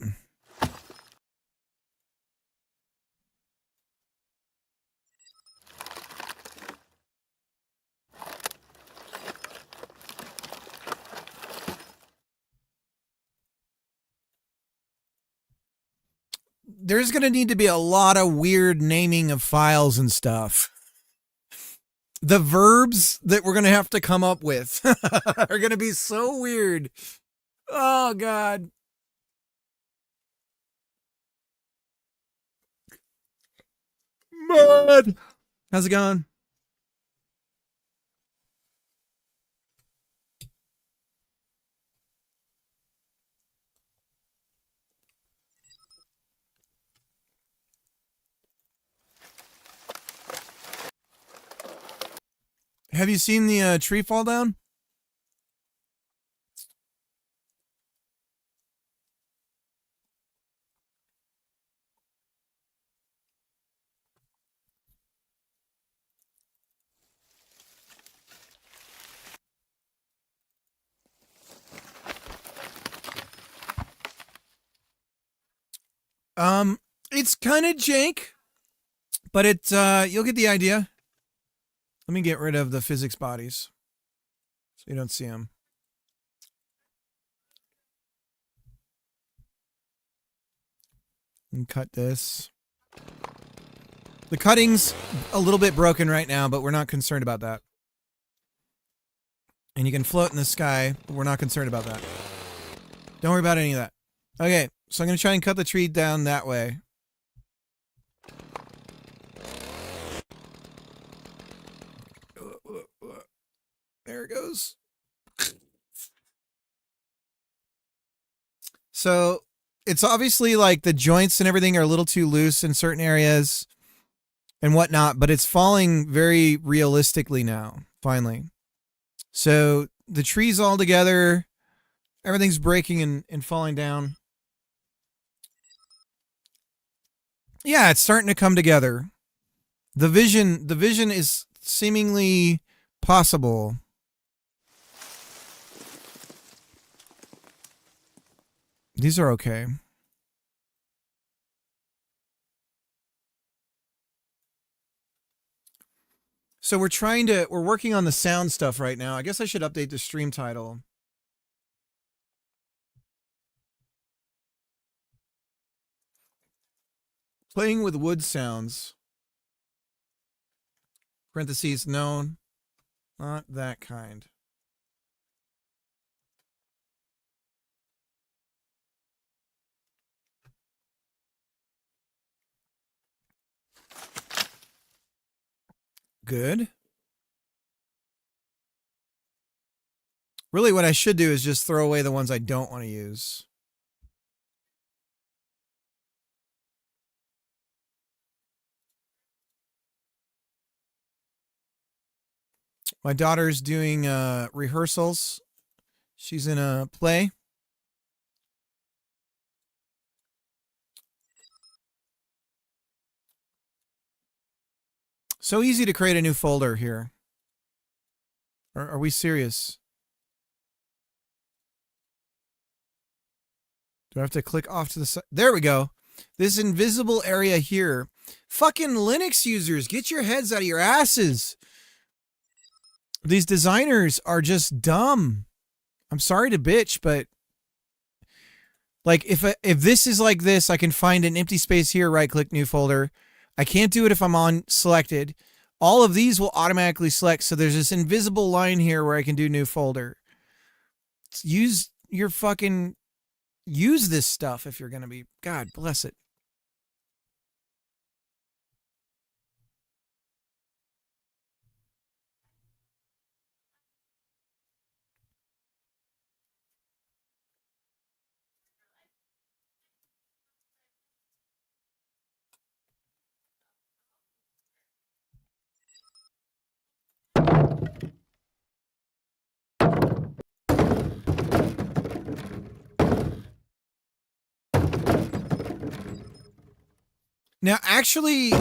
There's going to need to be a lot of weird naming of files and stuff. The verbs that we're going to have to come up with are going to be so weird. Oh, God. Mud. How's it going? Have you seen the tree fall down? It's kind of jank, but it's you'll get the idea. Let me get rid of the physics bodies so you don't see them. And cut this. The cutting's a little bit broken right now, but we're not concerned about that. And you can float in the sky, but we're not concerned about that. Don't worry about any of that. Okay, so I'm going to try and cut the tree down that way. There it goes. So it's obviously like the joints and everything are a little too loose in certain areas and whatnot, but it's falling very realistically now, finally. So the tree's all together. Everything's breaking and falling down. Yeah, it's starting to come together. The vision is seemingly possible. These are okay. So we're working on the sound stuff right now. I guess I should update the stream title. Playing with wood sounds. Parentheses, no, not that kind. Good. Really, what I should do is just throw away the ones I don't want to use. My daughter's doing rehearsals. She's in a play. So easy to create a new folder here. Are we serious? Do I have to click off to the side? There we go. This invisible area here. Fucking Linux users, get your heads out of your asses. These designers are just dumb. I'm sorry to bitch, but like if this is like this, I can find an empty space here, right click new folder. I can't do it if I'm on selected. All of these will automatically select. So there's this invisible line here where I can do new folder. Use this stuff if you're going to be, God bless it. Now, actually,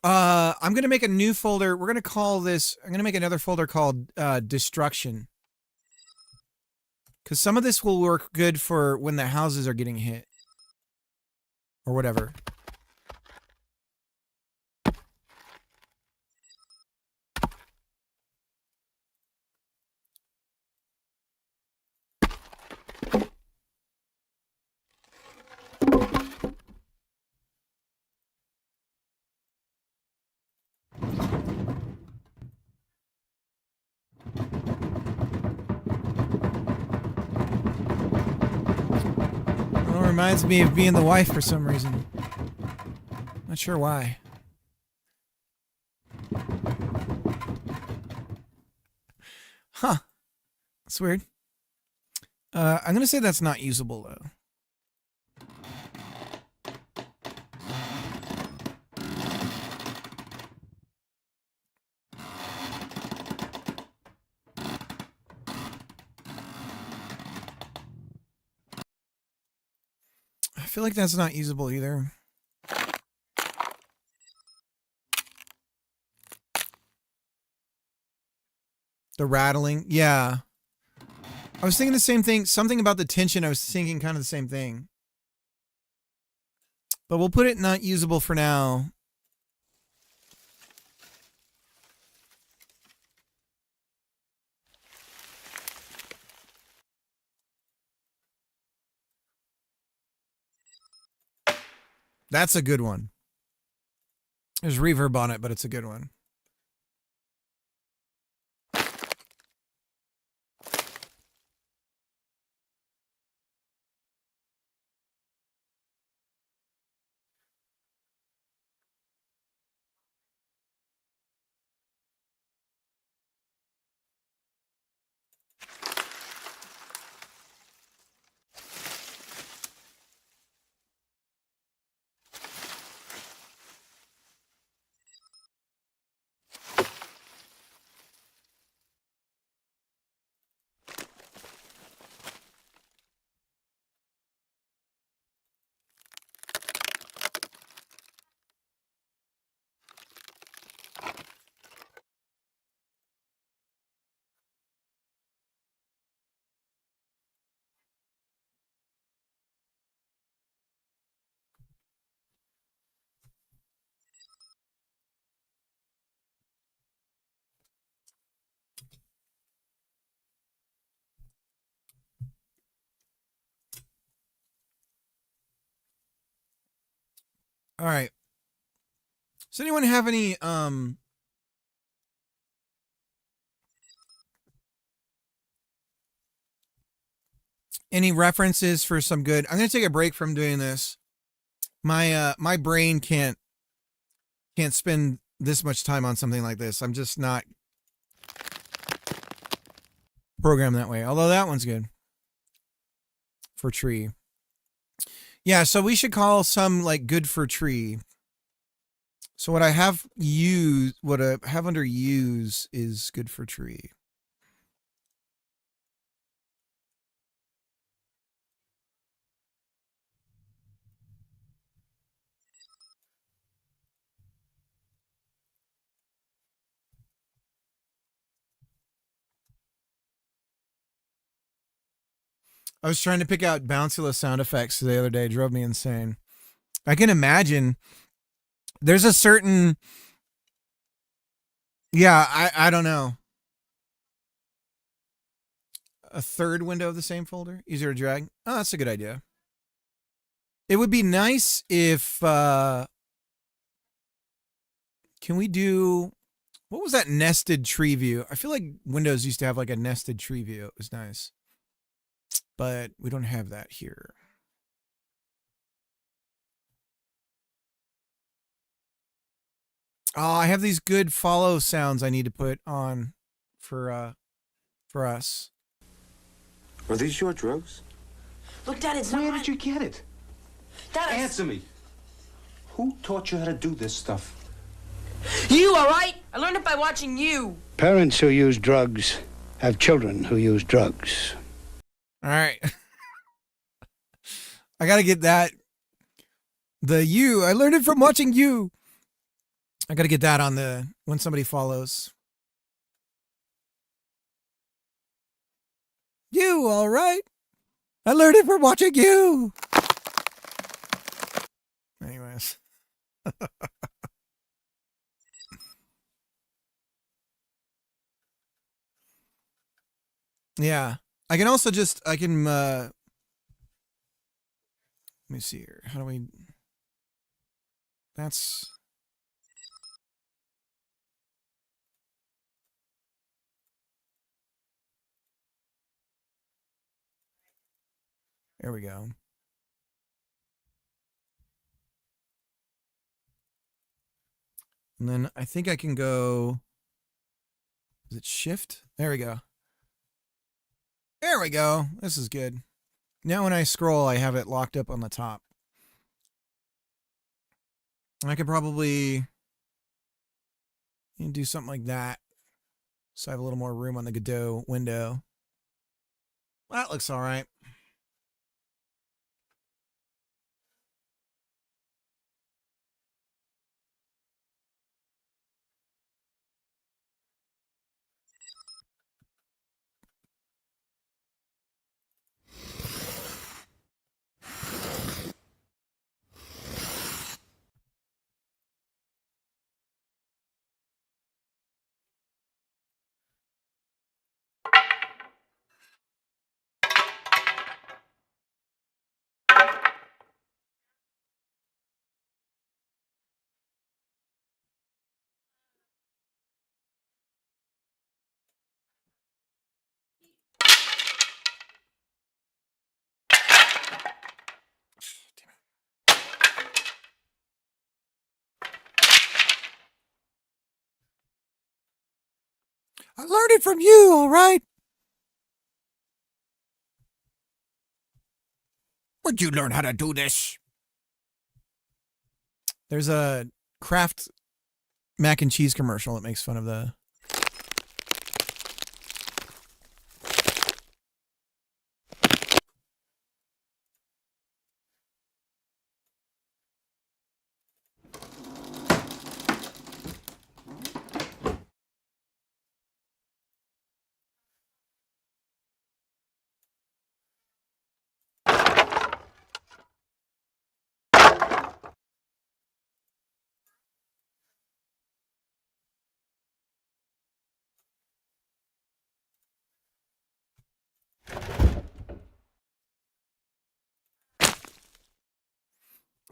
I'm going to make a new folder. We're going to call this, I'm going to make another folder called Destruction. Because some of this will work good for when the houses are getting hit. Or whatever. Reminds me of being the wife for some reason. Not sure why. Huh. That's weird. I'm gonna say that's not usable though. I feel like that's not usable either. The rattling. Yeah. I was thinking the same thing. Something about the tension. I was thinking kind of the same thing. But we'll put it not usable for now. That's a good one. There's reverb on it, but it's a good one. All right. Does anyone have any references for some good? I'm going to take a break from doing this. My brain can't spend this much time on something like this. I'm just not programmed that way. Although that one's good. For tree. Yeah, so we should call some like good for tree. So what I have under use is good for tree. I was trying to pick out bouncyless sound effects the other day. It drove me insane. I can imagine there's a certain, yeah, I don't know. A third window of the same folder? Easier to drag? Oh, that's a good idea. It would be nice if, can we do, what was that nested tree view? I feel like Windows used to have like a nested tree view. It was nice. But we don't have that here. Oh, I have these good follow sounds I need to put on for us. Are these your drugs? Look, Dad, it's Where not did you get it? Dad, Answer me. Who taught you how to do this stuff? You, all right? I learned it by watching you. Parents who use drugs have children who use drugs. All right. I got to get that. The you. I learned it from watching you. I got to get that on the when somebody follows. You, all right? I learned it from watching you. Anyways. Yeah. I can also just, let me see here. How do we, that's, there we go. And then I think I can go, is it shift? There we go. There we go. This is good. Now when I scroll, I have it locked up on the top. I could probably do something like that. So I have a little more room on the Godot window. That looks all right. I learned it from you, all right? Where'd you learn how to do this? There's a Kraft mac and cheese commercial that makes fun of the...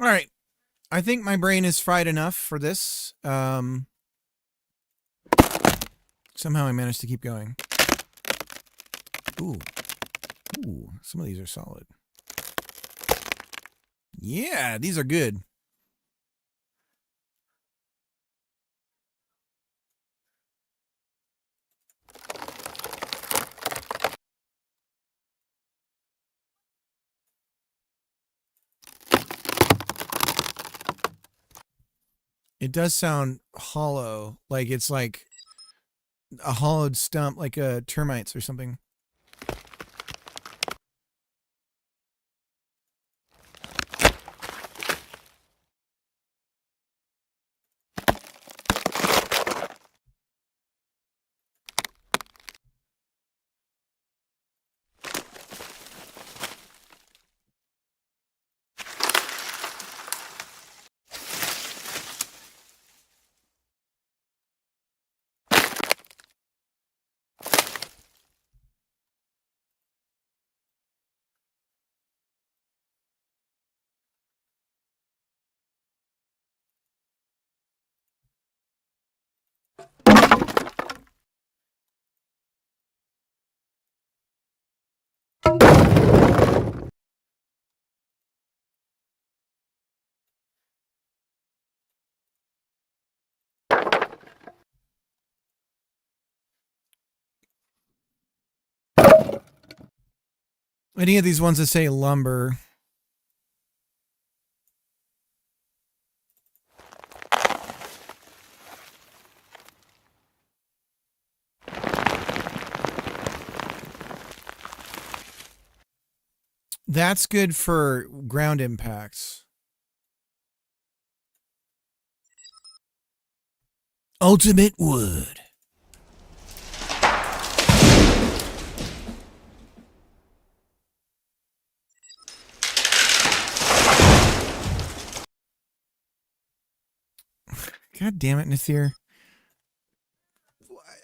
All right. I think my brain is fried enough for this. Somehow I managed to keep going. Ooh. Ooh, some of these are solid. Yeah, these are good. It does sound hollow, like it's like a hollowed stump, like termites or something. Any of these ones that say lumber. That's good for ground impacts. Ultimate wood. God damn it, Nathir.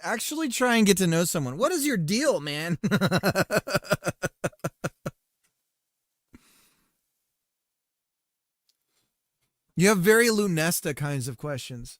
Actually try and get to know someone. What is your deal, man? You have very Lunesta kinds of questions.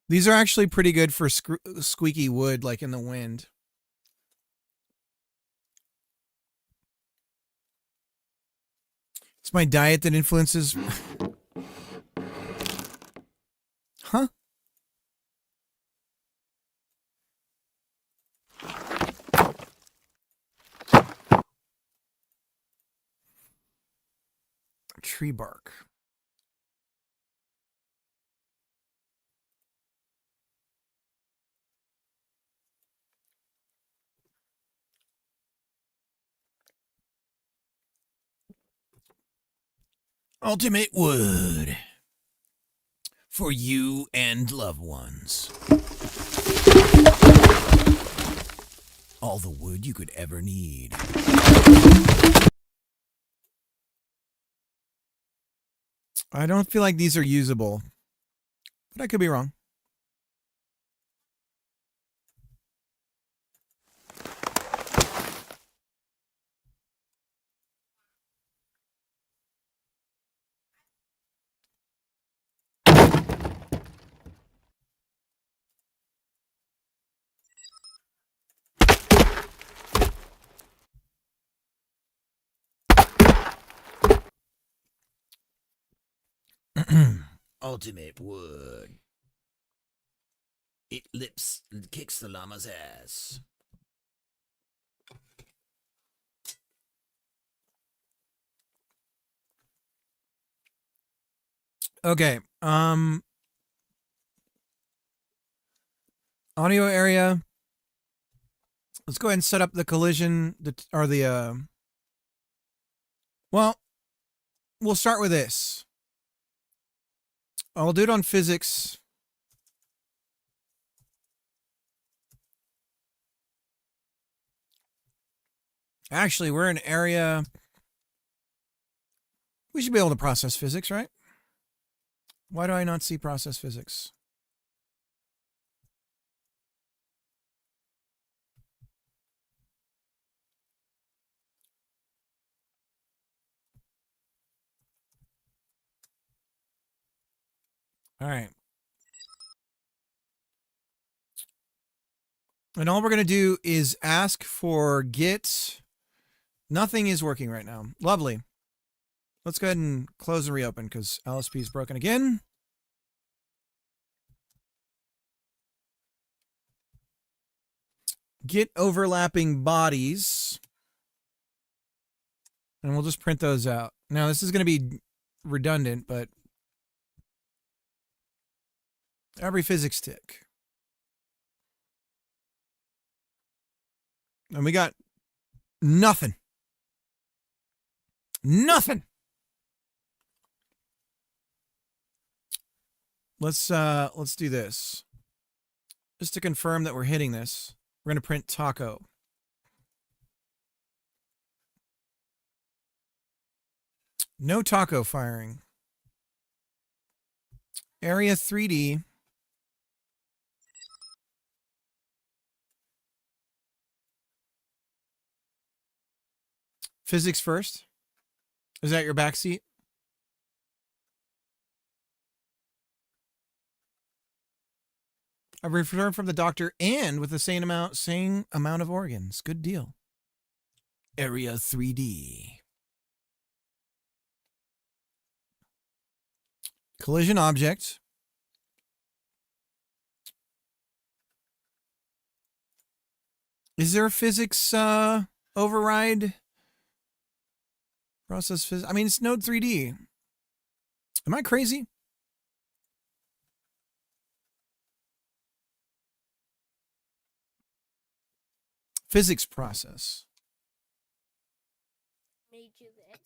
These are actually pretty good for squeaky wood, like in the wind. It's my diet that influences... Huh? Tree bark. Ultimate wood. For you and loved ones. All the wood you could ever need. I don't feel like these are usable, but I could be wrong. Ultimate wood. It kicks the llama's ass. Okay. Audio area. Let's go ahead and set up the collision well, we'll start with this. I'll do it on physics. Actually, we're in area. We should be able to process physics, right? Why do I not see process physics? All right. And all we're going to do is ask for git. Nothing is working right now. Lovely. Let's go ahead and close and reopen because LSP is broken again. Git overlapping bodies. And we'll just print those out. Now, this is going to be redundant, but every physics tick. And we got nothing. Nothing. Let's do this. Just to confirm that we're hitting this, we're going to print taco. No taco firing. Area 3D. Physics first. Is that your backseat? I've returned from the doctor and with the same amount of organs. Good deal. Area 3D. Collision object. Is there a physics override? Process physics. I mean, it's Node 3D. Am I crazy? Physics process. Made you this.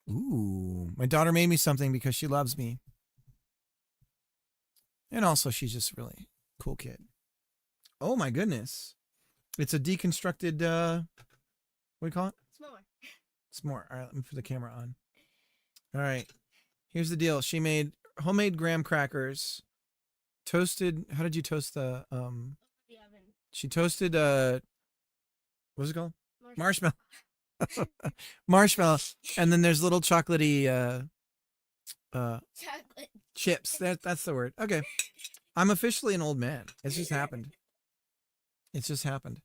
Ooh, my daughter made me something because she loves me. And also, she's just a really cool kid. Oh my goodness. It's a deconstructed, what do you call it? S'more. All right, let me put the camera on. All right. Here's the deal. She made homemade graham crackers. Toasted, how did you toast the, The oven. she toasted, what's it called? Marshmallow. Marshmallow. And then there's little chocolatey, Chocolate. chips. That's the word. Okay. I'm officially an old man. It's just happened. It's just happened.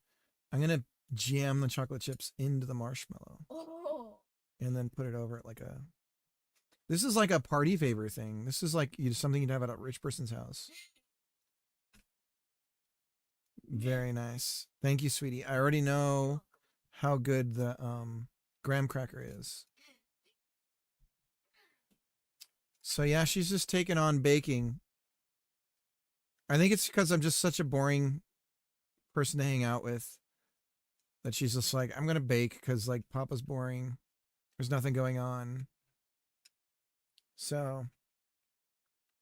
I'm going to jam the chocolate chips into the marshmallow. Oh. And then put it over it like a... This is like a party favor thing. This is like something you'd have at a rich person's house. Very nice. Thank you, sweetie. I already know how good the graham cracker is. So yeah, she's just taken on baking. I think it's because I'm just such a boring person to hang out with that she's just like, I'm going to bake because like Papa's boring. There's nothing going on. So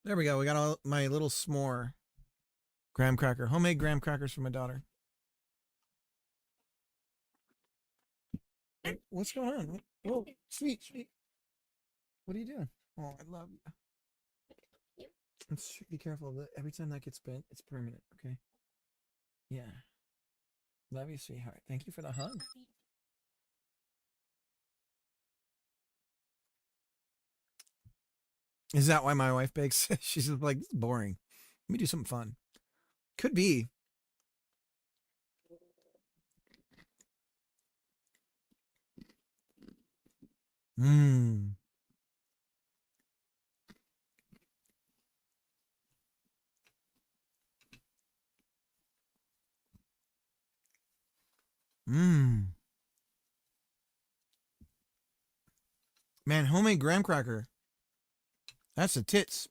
there we go. We got all my little s'more graham cracker, homemade graham crackers for my daughter. What's going on? Oh, sweet, sweet. What are you doing? Oh, I love you. Let's be careful. Every time that gets bent, it's permanent, okay? Yeah. Love you, sweetheart. Thank you for the hug. Is that why my wife bakes? She's just like, this is boring. Let me do something fun. Could be. Mmm. Man, homemade graham cracker. That's the tits.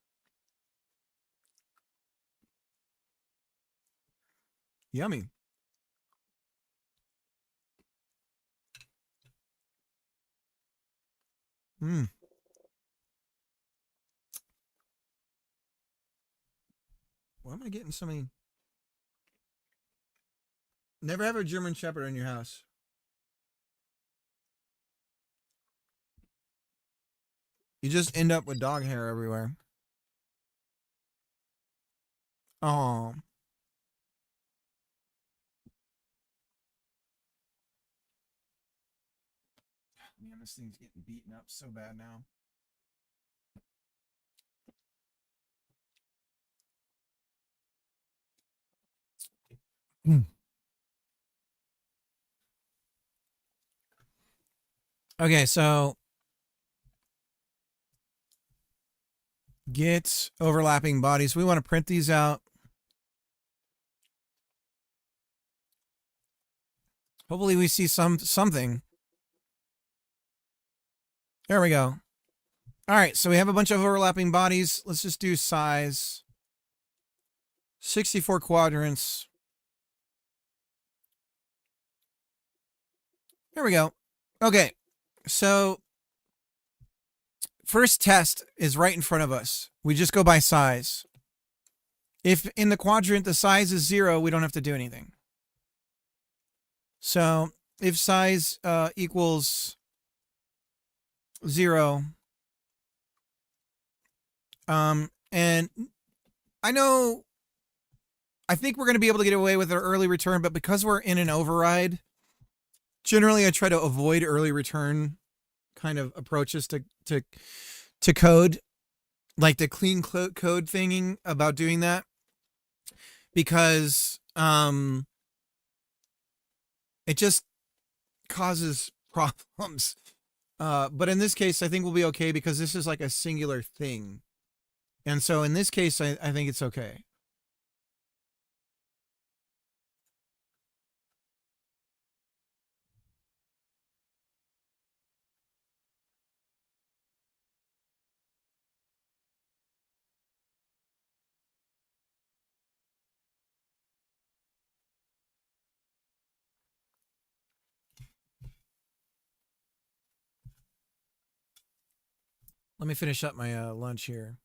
Yummy. Mmm. Why am I getting so many? Never have a German Shepherd in your house. You just end up with dog hair everywhere. Oh. Man, this thing's getting beaten up so bad now. Okay, so get overlapping bodies. We want to print these out. Hopefully we see something. There we go. All right, so we have a bunch of overlapping bodies. Let's just do size. 64 quadrants. There we go. Okay, so first test is right in front of us. We just go by size. If in the quadrant the size is 0, we don't have to do anything. So if size equals 0, and I think we're going to be able to get away with our early return, but because we're in an override, generally I try to avoid early return kind of approaches to code, like the clean code thinking about doing that, because it just causes problems. But in this case, I think we'll be okay because this is like a singular thing. And so in this case, I think it's okay. Let me finish up my lunch here.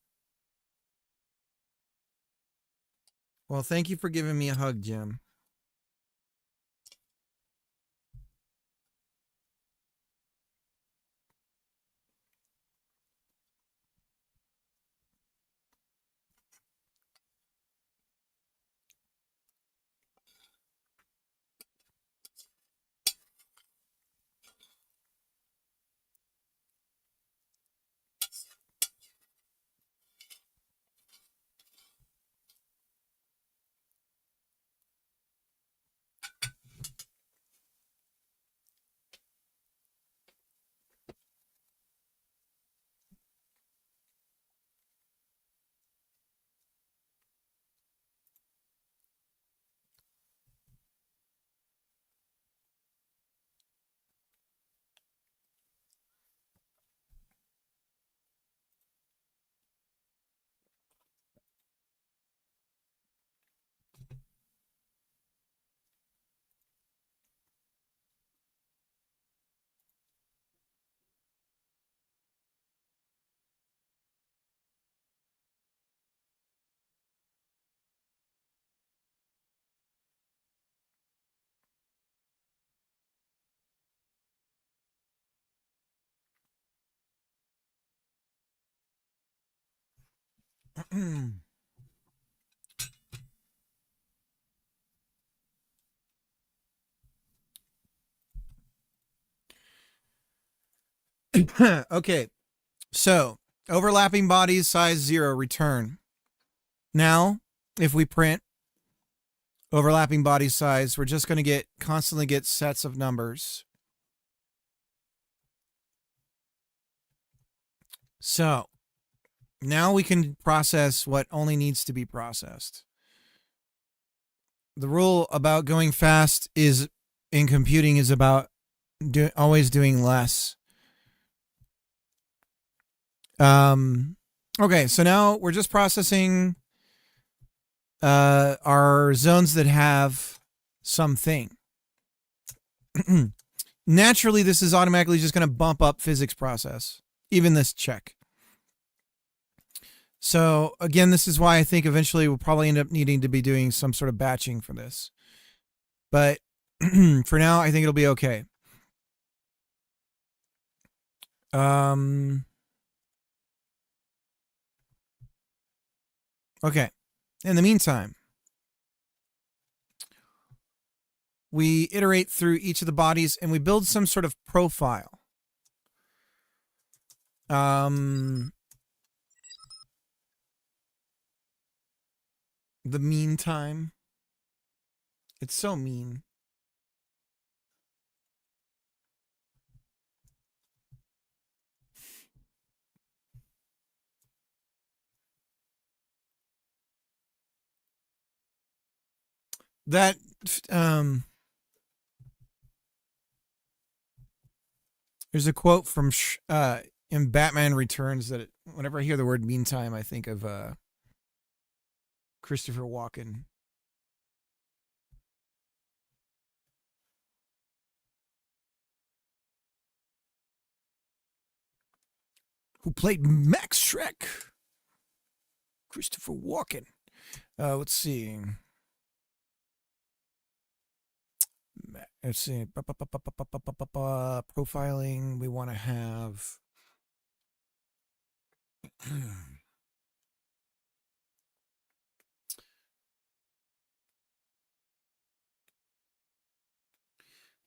Well, thank you for giving me a hug, Jim. Okay, so overlapping bodies, size 0, return. Now, if we print overlapping body size, we're just going to constantly get sets of numbers. So now we can process what only needs to be processed. The rule about going fast is in computing is about always doing less. Okay, so now we're just processing our zones that have something. Naturally, this is automatically just going to bump up physics process, even this check. So again, this is why I think eventually we'll probably end up needing to be doing some sort of batching for this. But for now, I think it'll be okay. Okay. In the meantime, we iterate through each of the bodies and we build some sort of profile. The meantime. It's so mean. That there's a quote from in Batman Returns that whenever I hear the word meantime, I think of Christopher Walken. Who played Max Shrek? Christopher Walken. Let's see. Let's see. Profiling. We want to have.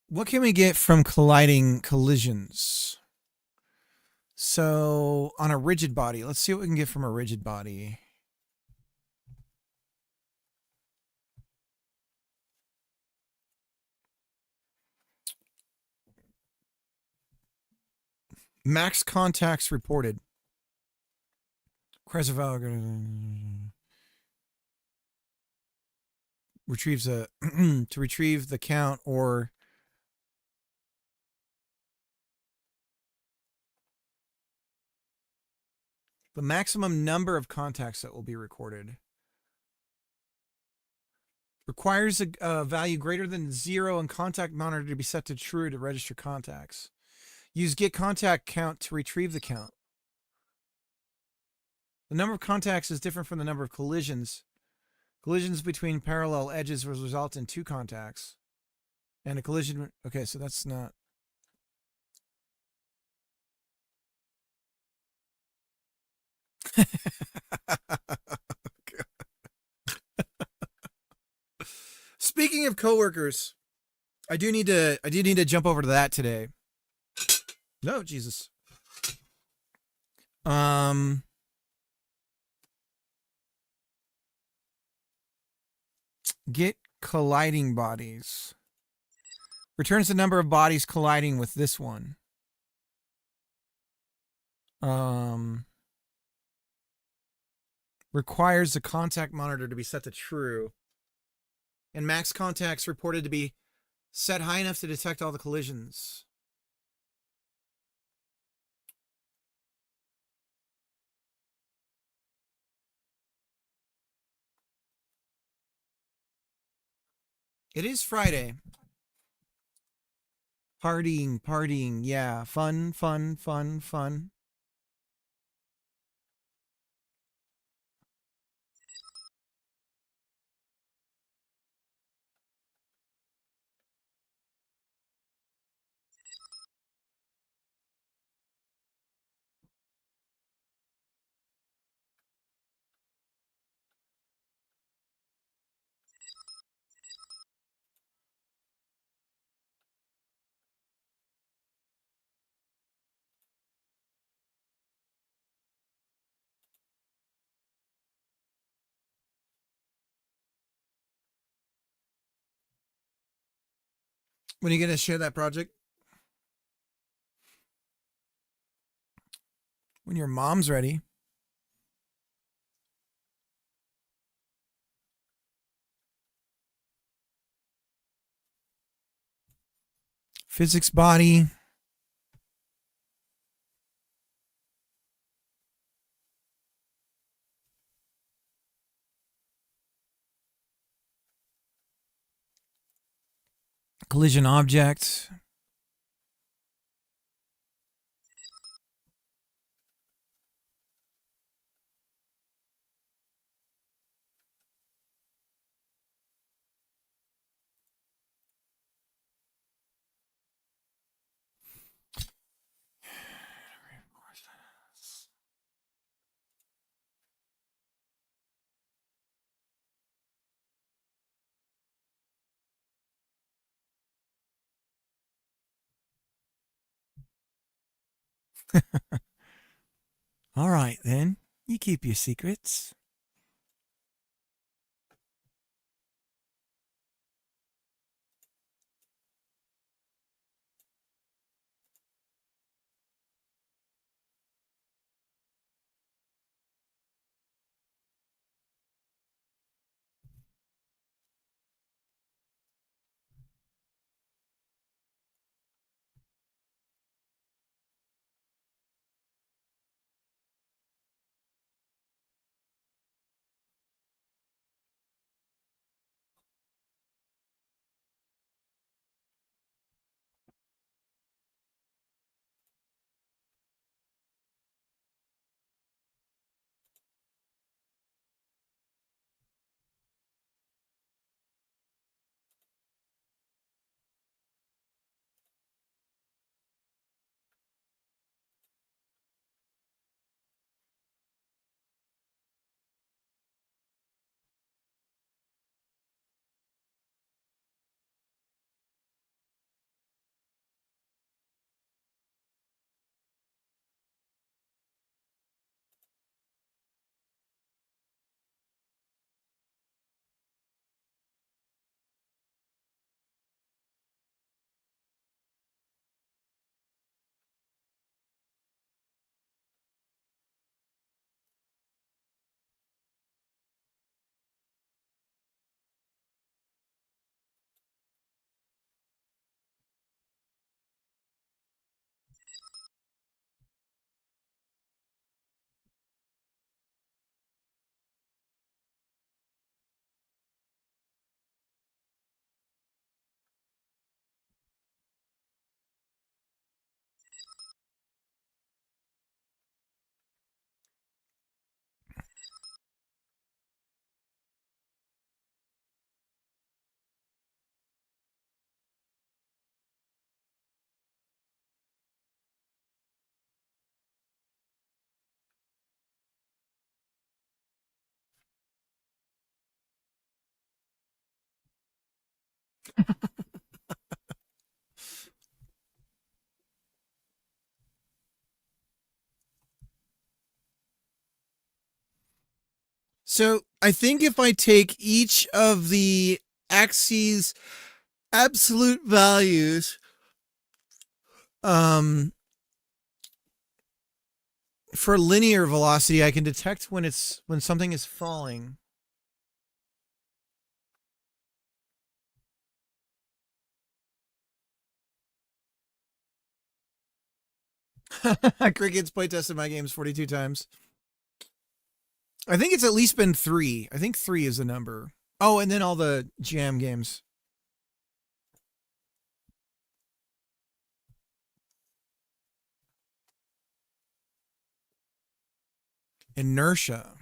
What can we get from colliding collisions? So on a rigid body, let's see what we can get from a rigid body. Max contacts reported. Retrieves a to retrieve the count or the maximum number of contacts that will be recorded. Requires a value greater than 0 and contact monitor to be set to true to register contacts. Use get contact count to retrieve the count. The number of contacts is different from the number of collisions. Collisions between parallel edges will result in 2 contacts. And a collision... Okay, so that's not... Speaking of coworkers, I do need to jump over to that today. No, Jesus. Get colliding bodies. Returns the number of bodies colliding with this one. Requires the contact monitor to be set to true. And max contacts reported to be set high enough to detect all the collisions. It is Friday. Partying, yeah. Fun. When are you going to share that project? When your mom's ready. Physics body. Collision object. All right, then. You keep your secrets. So I think if I take each of the axes absolute values, for linear velocity, I can detect when something is falling. Cricket's playtested my games 42 times. I think it's at least been 3. I think 3 is the number. Oh, and then all the jam games. Inertia.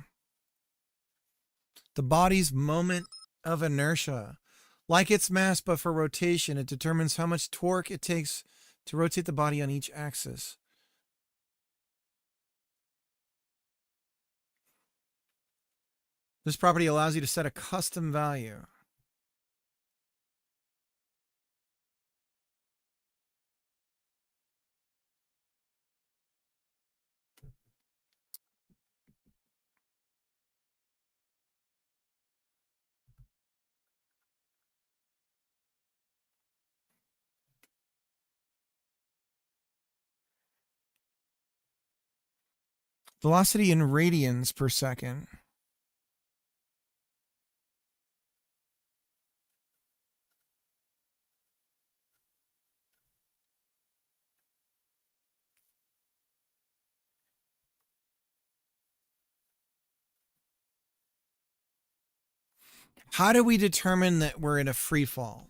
The body's moment of inertia. Like its mass, but for rotation, it determines how much torque it takes to rotate the body on each axis. This property allows you to set a custom value. Velocity in radians per second. How do we determine that we're in a free fall?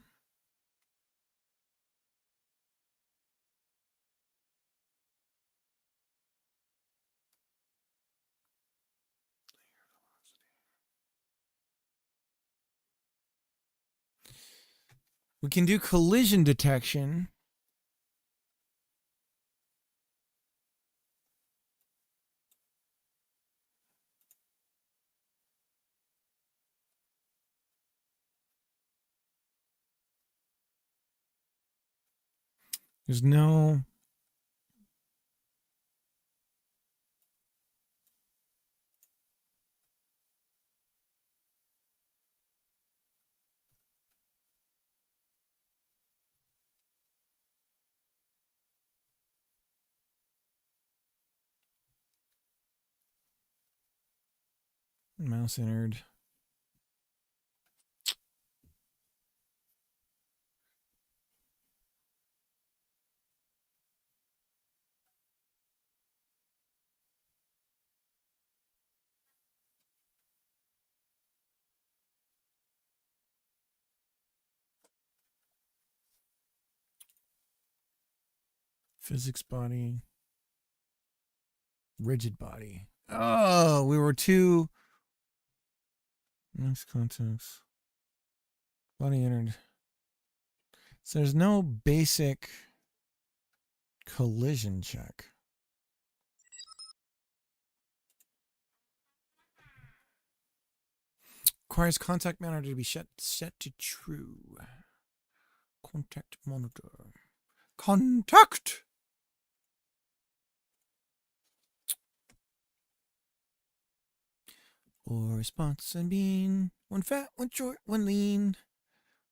We can do collision detection. There's no... Mouse entered. Physics body. Rigid body. Oh, we were too... Next context. Body entered. So there's no basic collision check. Requires contact monitor to be set to true. Contact monitor. Contact! Or response and bean. One fat, one short, one lean.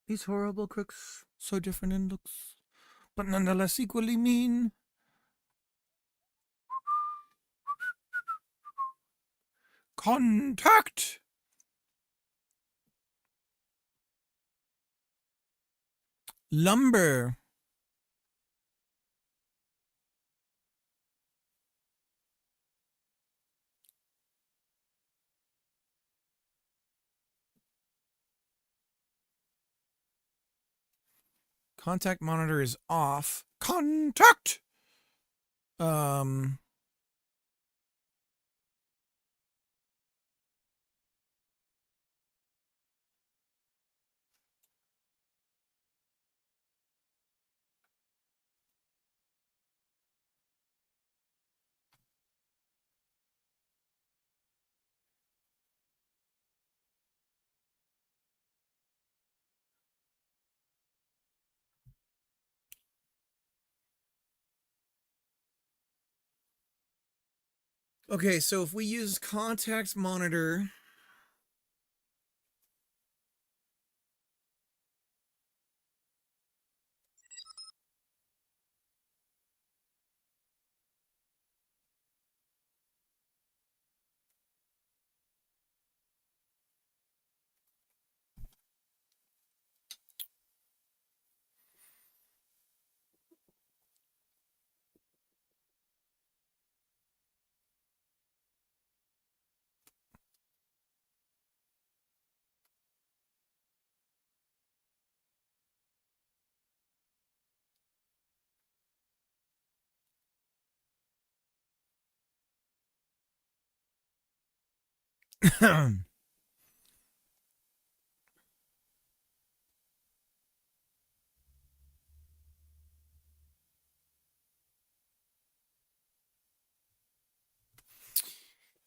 These horrible crooks, so different in looks, but nonetheless equally mean. Contact! Lumber. Contact monitor is off. Contact! Okay, so if we use contact monitor,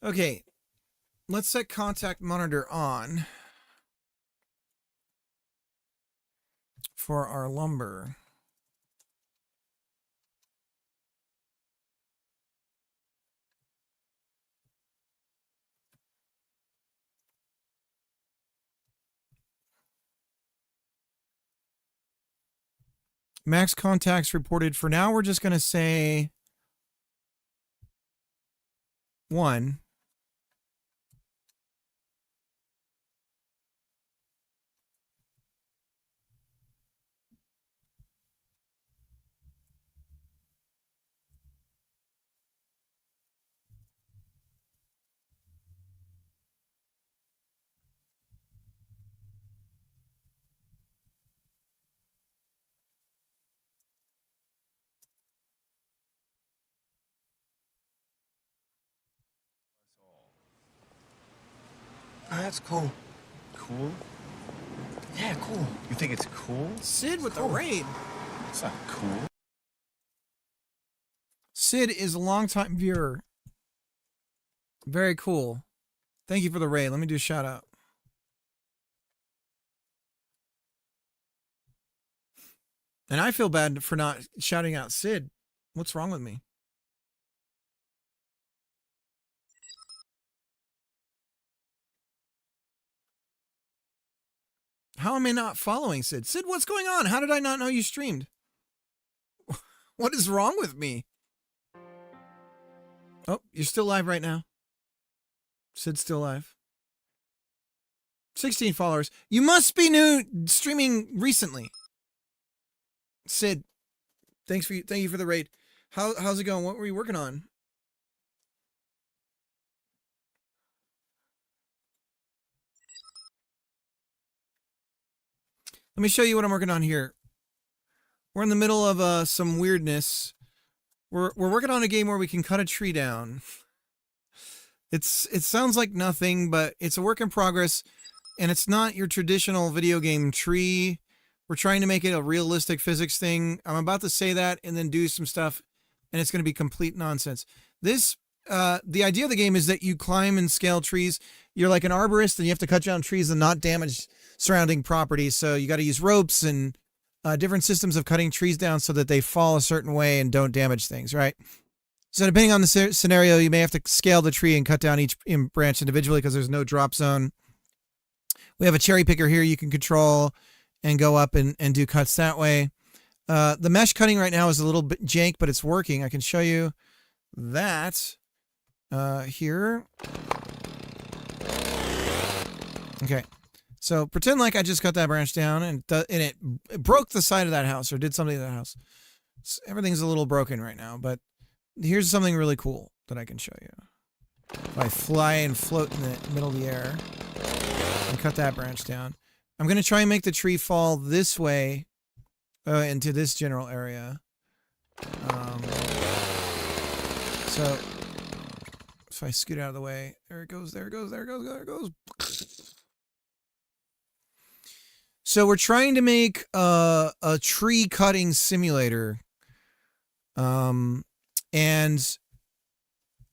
okay, let's set contact monitor on for our lumber. Max contacts reported. For now, we're just going to say 1. That's cool. Cool? Yeah, cool. You think it's cool? Sid with the raid. It's not cool. Sid is a longtime viewer. Very cool. Thank you for the raid. Let me do a shout out. And I feel bad for not shouting out Sid. What's wrong with me? How am I not following Sid? Sid, what's going on? How did I not know you streamed? What is wrong with me? Oh, you're still live right now. Sid's still live. 16 followers. You must be new, streaming recently. Sid, thank you for the raid. How's it going? What were you working on? Let me show you what I'm working on here. We're in the middle of some weirdness. We're working on a game where we can cut a tree down. It sounds like nothing, but it's a work in progress, and it's not your traditional video game tree. We're trying to make it a realistic physics thing. I'm about to say that and then do some stuff, and it's going to be complete nonsense. This, the idea of the game is that you climb and scale trees. You're like an arborist, and you have to cut down trees and not damage surrounding property. So you got to use ropes and different systems of cutting trees down so that they fall a certain way and don't damage things, right? So depending on the scenario, you may have to scale the tree and cut down each branch individually because there's no drop zone. We have a cherry picker here you can control and go up and do cuts that way. The mesh cutting right now is a little bit jank, but it's working. I can show you that here. Okay. So pretend like I just cut that branch down and it broke the side of that house or did something to that house. Everything's a little broken right now, but here's something really cool that I can show you. If I fly and float in the middle of the air and cut that branch down, I'm going to try and make the tree fall this way into this general area. So if I scoot out of the way, there it goes, there it goes, there it goes, there it goes. So we're trying to make a tree cutting simulator. And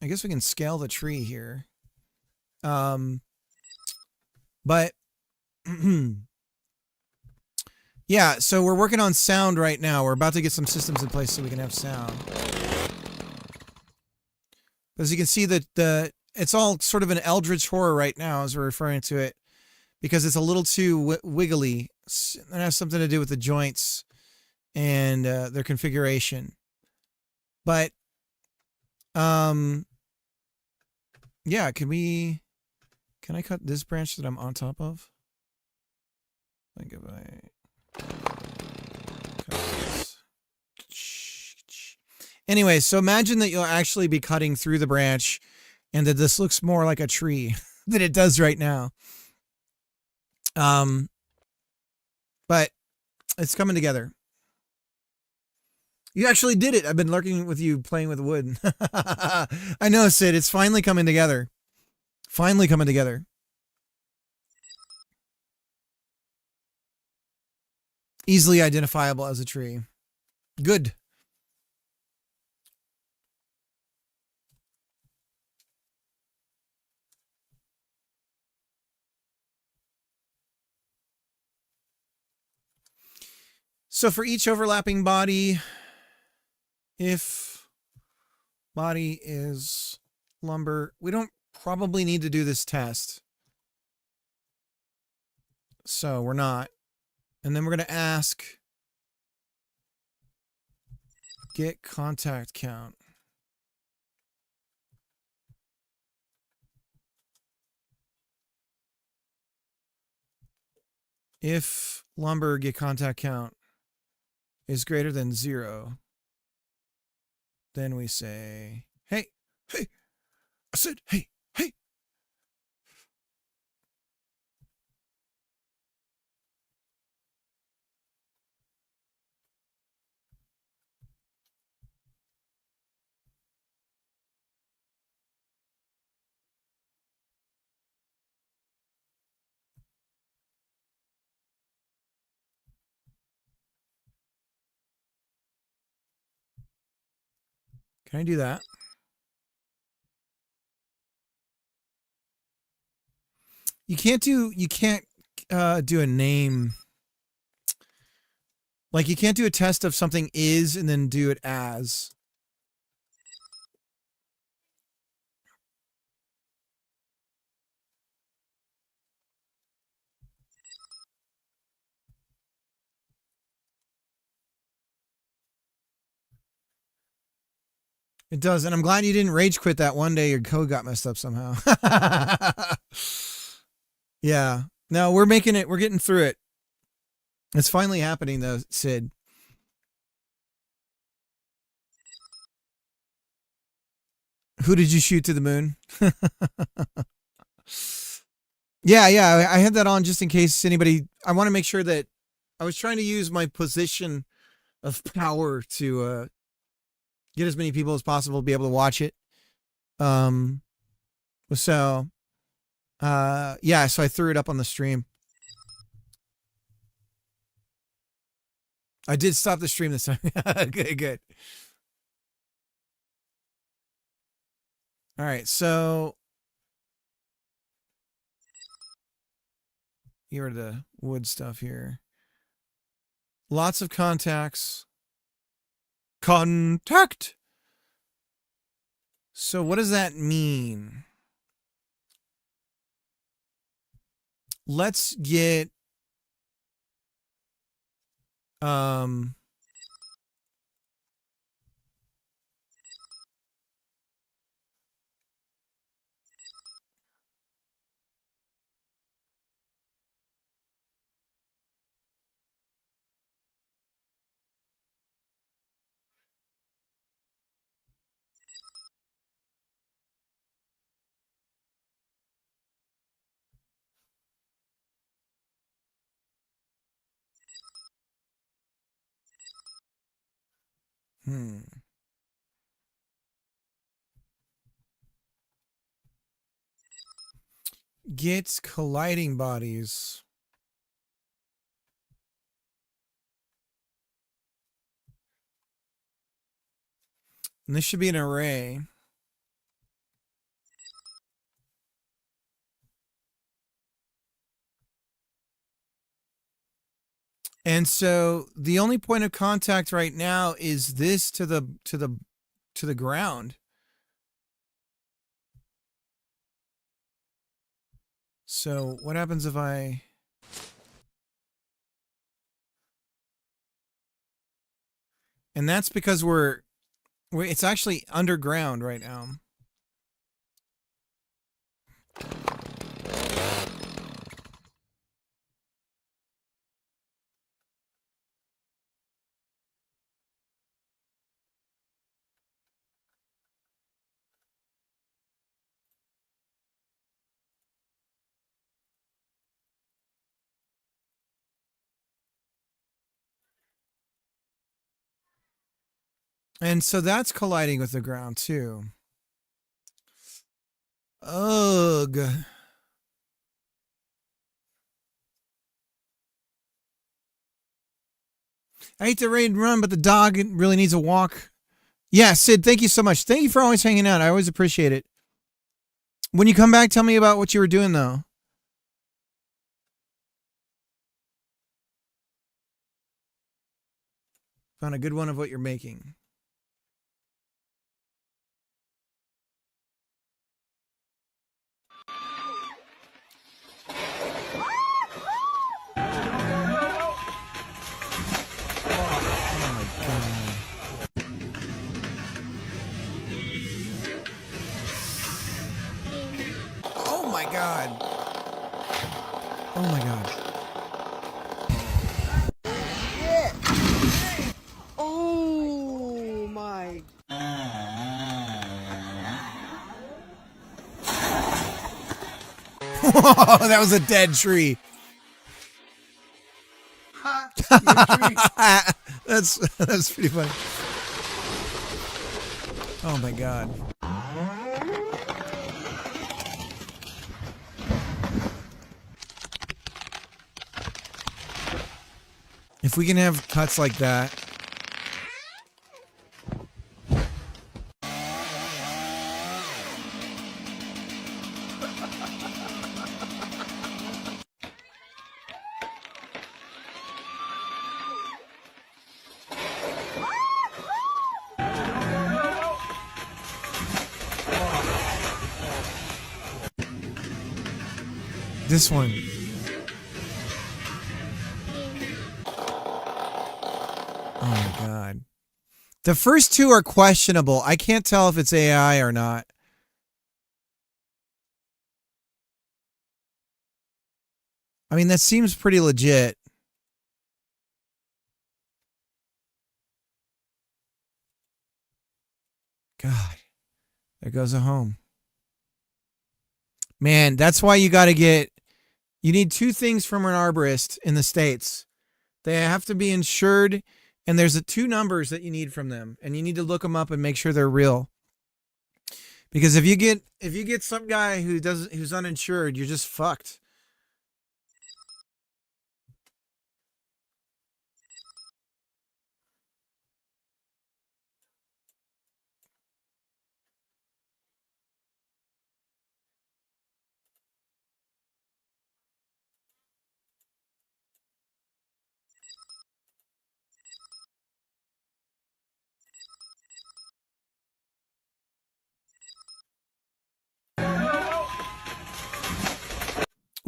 I guess we can scale the tree here. But yeah, so we're working on sound right now. We're about to get some systems in place so we can have sound. As you can see, that it's all sort of an eldritch horror right now as we're referring to it, because it's a little too wiggly. It has something to do with the joints and their configuration. But yeah, can I cut this branch that I'm on top of? Like if I cut this. Anyway, so imagine that you'll actually be cutting through the branch and that this looks more like a tree than it does right now. But it's coming together. You actually did it. I've been lurking with you playing with wood. I know, Sid. It's finally coming together. Finally coming together. Easily identifiable as a tree. Good. So for each overlapping body, if body is lumber, we don't probably need to do this test. So we're not. And then we're going to ask get contact count. If lumber get contact count is greater than 0, then we say, hey, hey, I said, hey, hey. Can I do that? You can't do a name. Like you can't do a test of something is and then do it as. It does, and I'm glad you didn't rage quit that one day your code got messed up somehow. Yeah. No, we're making it. We're getting through it. It's finally happening, though, Sid. Who did you shoot to the moon? Yeah, I had that on just in case anybody... I want to make sure that... I was trying to use my position of power to get as many people as possible to be able to watch it. So I threw it up on the stream. I did stop the stream this time. Good. All right, so here are the wood stuff here. Lots of contacts. Contact. So what does that mean? Let's get get colliding bodies. And this should be an array. And so the only point of contact right now is this to the ground. So what happens if I... And that's because it's actually underground right now. And so that's colliding with the ground too. Ugh. I hate to raid and run, but the dog really needs a walk. Yeah, Sid, thank you so much. Thank you for always hanging out. I always appreciate it. When you come back, tell me about what you were doing, though. Found a good one of what you're making. Oh my god. Oh my god. Oh my. That was a dead tree. That's pretty funny. Oh my god. If we can have cuts like that. This one. Oh my god. The first two are questionable. I can't tell if it's AI or not. I mean, that seems pretty legit. God. There goes a home. Man, that's why you got to get... You need two things from an arborist in the States. They have to be insured, and there's two numbers that you need from them, and you need to look them up and make sure they're real. Because if you get some guy who's uninsured, you're just fucked.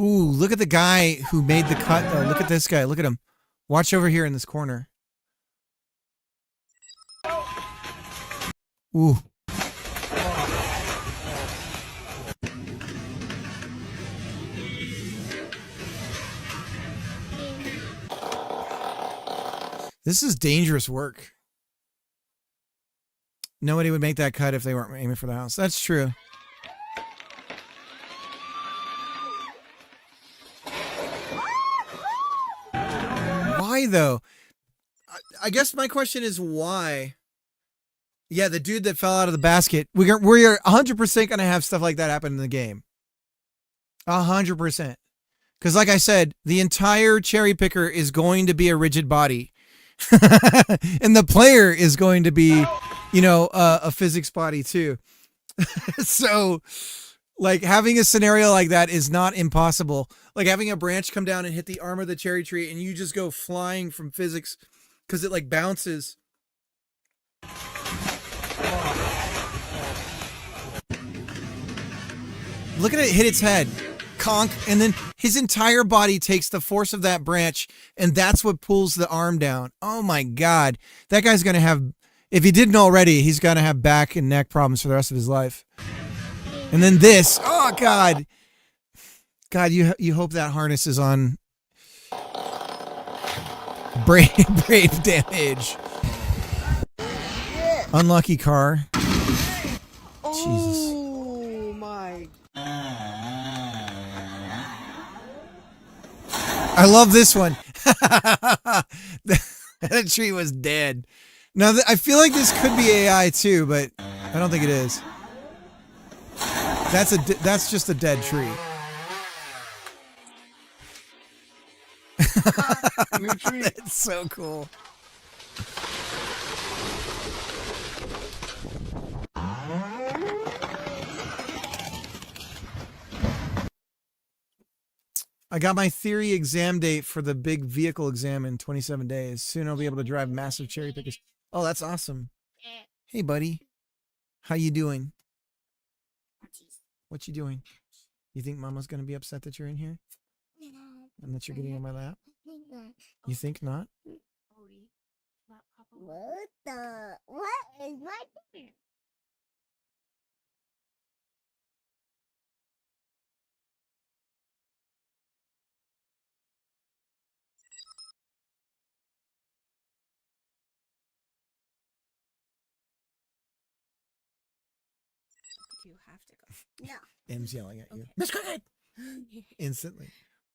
Ooh, look at the guy who made the cut, though. Look at this guy. Look at him. Watch over here in this corner. Ooh. This is dangerous work. Nobody would make that cut if they weren't aiming for the house. That's true. Why, though? I guess my question is why? Yeah, the dude that fell out of the basket. We're 100% going to have stuff like that happen in the game. 100%. Because like I said, the entire cherry picker is going to be a rigid body. And the player is going to be, a physics body too. So, like, having a scenario like that is not impossible. Like having a branch come down and hit the arm of the cherry tree and you just go flying from physics because it like bounces. Look at it hit its head. Conk, and then his entire body takes the force of that branch, and that's what pulls the arm down. Oh my God. That guy's going to have, if he didn't already, he's going to have back and neck problems for the rest of his life. And then this, oh God. God, you hope that harness is on brave damage. Unlucky car. Jesus. Oh my. I love this one. That tree was dead. Now, I feel like this could be AI too, but I don't think it is. That's just a dead tree. New tree. That's so cool. I got my theory exam date for the big vehicle exam in 27 days. Soon I'll be able to drive massive cherry pickers. Oh, that's awesome. Hey, buddy. How you doing? What you doing? You think Mama's going to be upset that you're in here? And that you're getting in my lap? You think not? What is my dinner? You have to go. No. M's yelling at you. Okay. Miss Cricket! Instantly.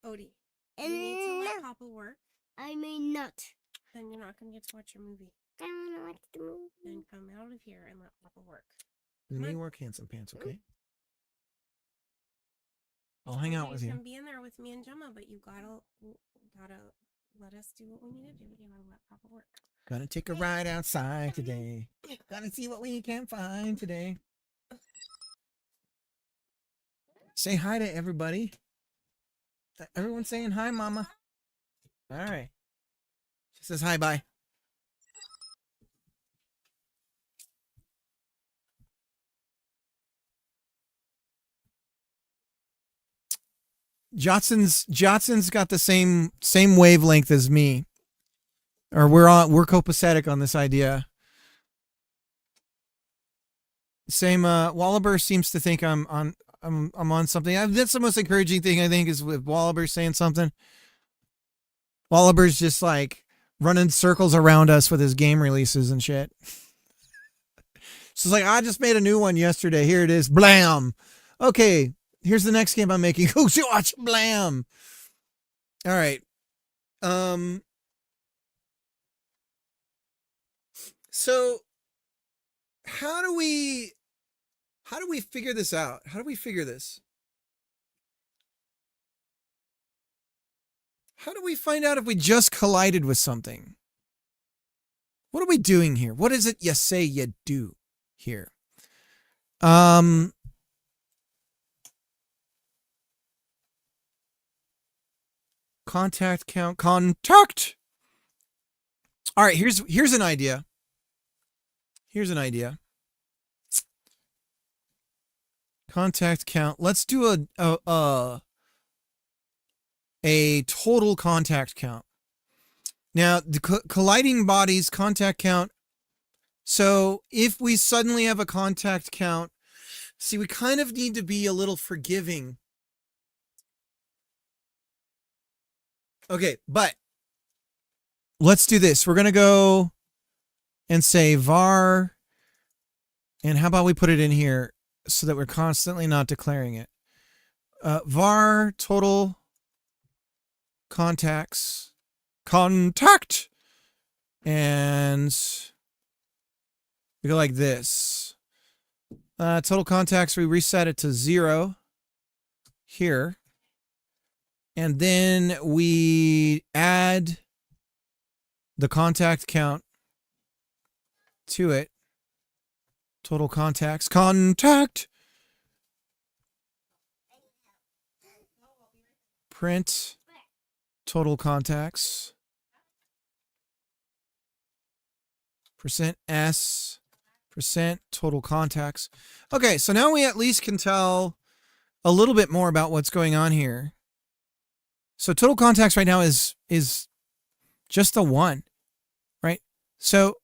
Odie, you need to let Papa work. I may not. Then you're not going to get to watch your movie. I want to watch the movie. Then come out of here and let Papa work. You may work handsome pants, okay? I'll hang out with You you. can be in there with me and Gemma, but you gotta let us do what we need to do. You gotta let Papa work. Gonna take a ride outside today. Gonna see what we can find today. Say hi to everybody. Everyone's saying hi, Mama. All right. She says hi, bye. Jotson's got the same wavelength as me. Or we're copacetic on this idea. Same Wallaber seems to think I'm on something. That's the most encouraging thing I think is with Wallaber saying something. Wallaber's just like running circles around us with his game releases and shit. So it's like, I just made a new one yesterday. Here it is. Blam. Okay, here's the next game I'm making. Oh, watch. Blam. All right. So how do we figure this out? How do we figure this? How do we find out if we just collided with something? What are we doing here? What is it you say you do here? Contact count. Contact! All right, here's an idea. Here's an idea. Contact count. Let's do a total contact count. Now, the colliding bodies contact count. So if we suddenly have a contact count, see, we kind of need to be a little forgiving. Okay, but let's do this. We're going to go and say var, and how about we put it in here so that we're constantly not declaring it. Var total contacts, contact, and we go like this. Total contacts, we reset it to 0 here. And then we add the contact count to it. Total contacts. Contact! Print total contacts. %s. % total contacts. Okay, so now we at least can tell a little bit more about what's going on here. So total contacts right now is just the 1, right? So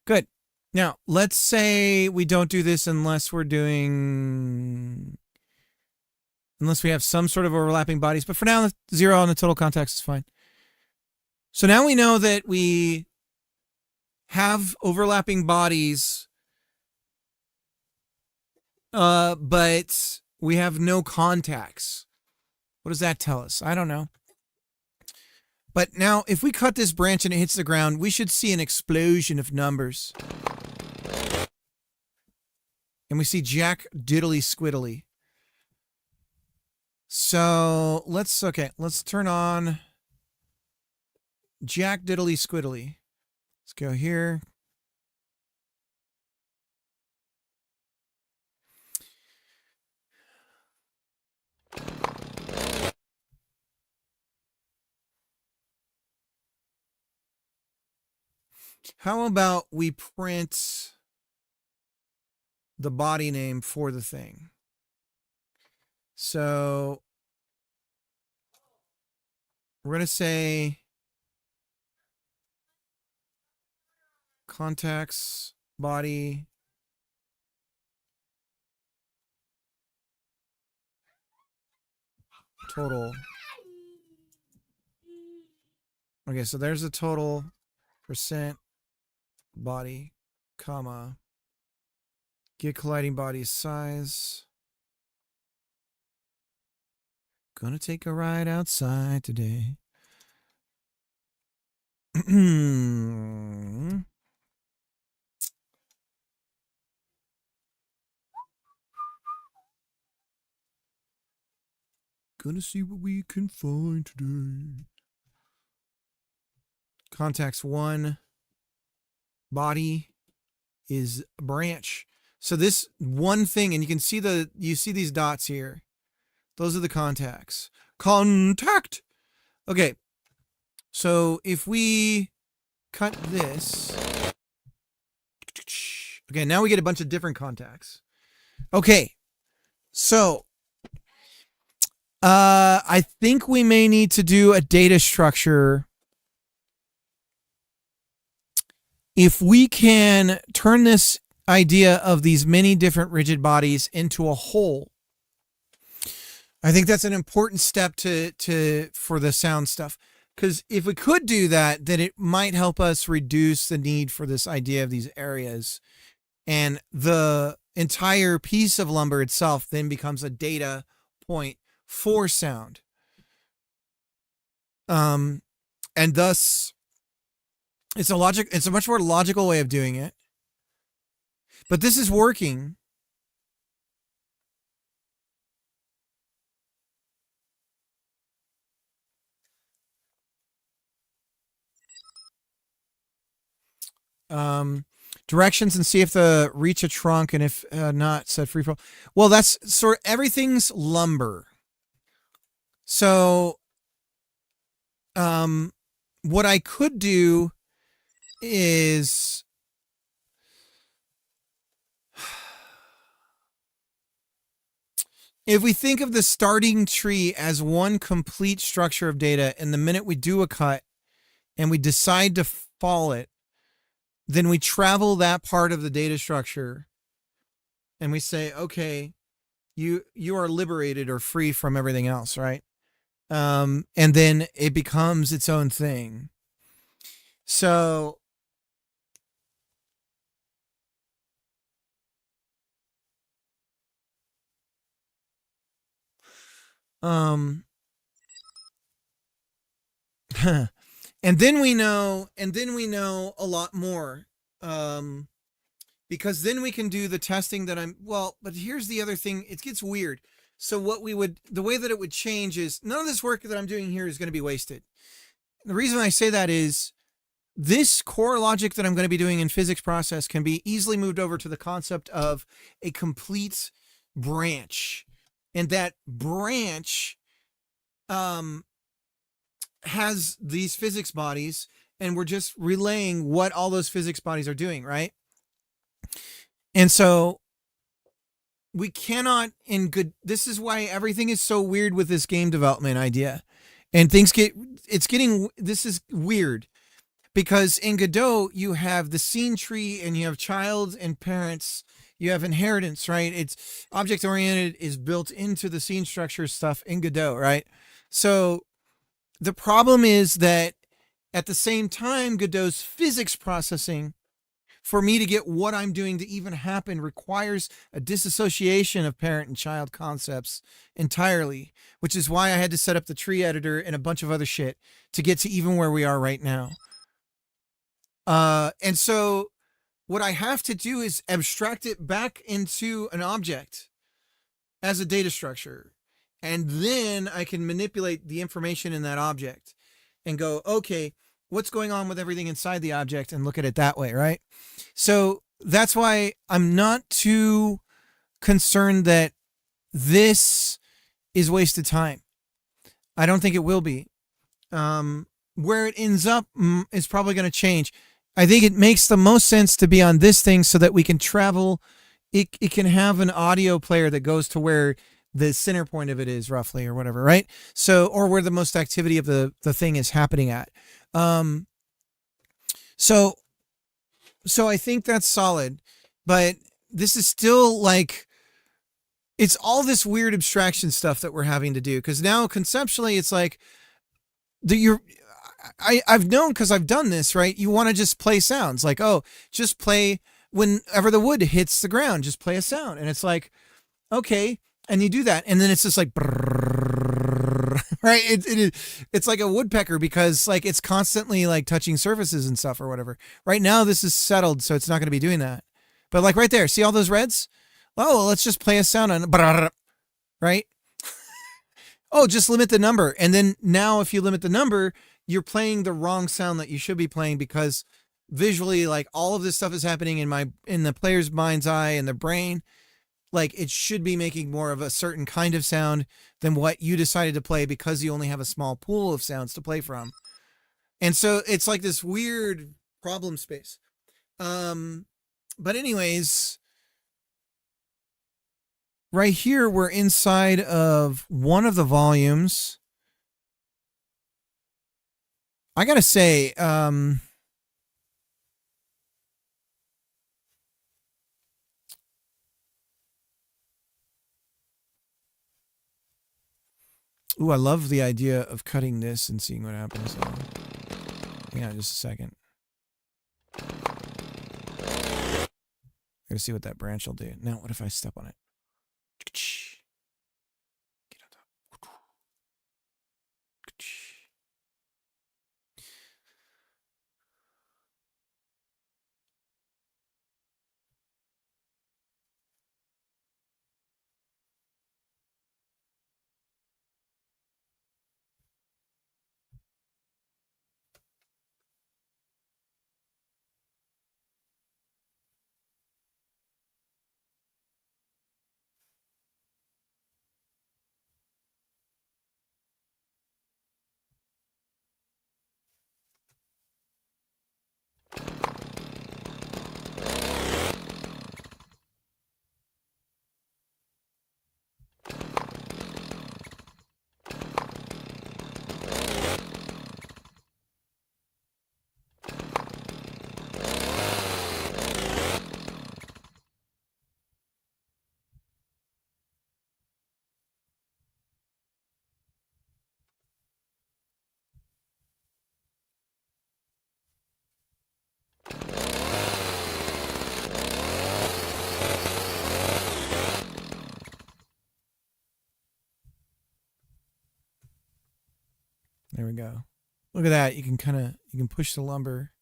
good. Now let's say we don't do this unless we have some sort of overlapping bodies. But for now, 0 on the total contacts is fine. So now we know that we have overlapping bodies, but we have no contacts. What does that tell us? I don't know. But now, if we cut this branch and it hits the ground, we should see an explosion of numbers. And we see Jack Diddly Squiddly. So, let's turn on Jack Diddly Squiddly. Let's go here. How about we print the body name for the thing? So we're going to say contacts body total. Okay, so there's the total % body, comma, get colliding body size. Gonna take a ride outside today. Gonna see what we can find today. Contacts 1. Body is branch. So this one thing, and you see these dots here. Those are the contacts. Contact! Okay. So if we cut this. Okay, now we get a bunch of different contacts. Okay. So I think we may need to do a data structure. If we can turn this idea of these many different rigid bodies into a whole, I think that's an important step for the sound stuff. Because if we could do that, then it might help us reduce the need for this idea of these areas. And the entire piece of lumber itself then becomes a data point for sound. And thus, it's a much more logical way of doing it. But this is working. Directions and see if the reach a trunk, and if not, set free flow. Well, that's sort of everything's lumber. So what I could do is if we think of the starting tree as one complete structure of data, and the minute we do a cut and we decide to fall it, then we travel that part of the data structure and we say, okay, you are liberated or free from everything else, right? And then it becomes its own thing. So and then we know a lot more. Because then we can do the testing that but here's the other thing, it gets weird. So the way that it would change is none of this work that I'm doing here is going to be wasted. The reason I say that is this core logic that I'm going to be doing in physics process can be easily moved over to the concept of a complete branch. And that branch has these physics bodies, and we're just relaying what all those physics bodies are doing, right? And so we cannot this is why everything is so weird with this game development idea. And this is weird because in Godot, you have the scene tree and you have child and parents, you have inheritance, right? It's object oriented is built into the scene structure stuff in Godot, right? So the problem is that at the same time, Godot's physics processing, for me to get what I'm doing to even happen, requires a disassociation of parent and child concepts entirely, which is why I had to set up the tree editor and a bunch of other shit to get to even where we are right now. And so what I have to do is abstract it back into an object as a data structure. And then I can manipulate the information in that object and go, okay, what's going on with everything inside the object, and look at it that way, right? So that's why I'm not too concerned that this is wasted time. I don't think it will be. Where it ends up is probably going to change. I think it makes the most sense to be on this thing so that we can travel. It can have an audio player that goes to where the center point of it is, roughly, or whatever, right? So, or where the most activity of the thing is happening at. So I think that's solid, but this is still like, it's all this weird abstraction stuff that we're having to do. Cause now conceptually it's like I've known, cause I've done this, right? You want to just play sounds like, oh, just play whenever the wood hits the ground, just play a sound. And it's like, okay. And you do that. And then it's just like, right? It's like a woodpecker because like it's constantly like touching surfaces and stuff or whatever. Right now this is settled, so it's not going to be doing that. But like right there, see all those reds? Oh, well, let's just play a sound on, right? Oh, just limit the number. And then now if you limit the number, you're playing the wrong sound that you should be playing, because visually, like all of this stuff is happening in the player's mind's eye and the brain. Like it should be making more of a certain kind of sound than what you decided to play, because you only have a small pool of sounds to play from. And so it's like this weird problem space. But anyways, right here, we're inside of one of the volumes. I gotta say, ooh, I love the idea of cutting this and seeing what happens. Hang on just a second. Gotta see what that branch will do. Now, what if I step on it? Get on top. There we go. Look at that. You can push the lumber.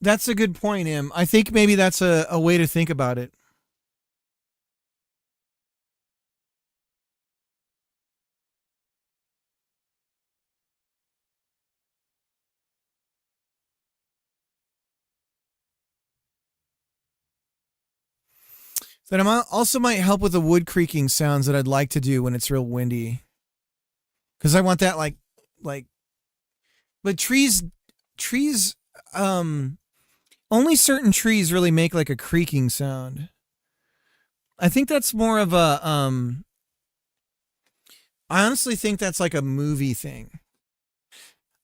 That's a good point, Im. I think maybe that's a way to think about it. That also might help with the wood creaking sounds that I'd like to do when it's real windy. Because I want that like, but trees, only certain trees really make like a creaking sound. I think that's more of a, I honestly think that's like a movie thing.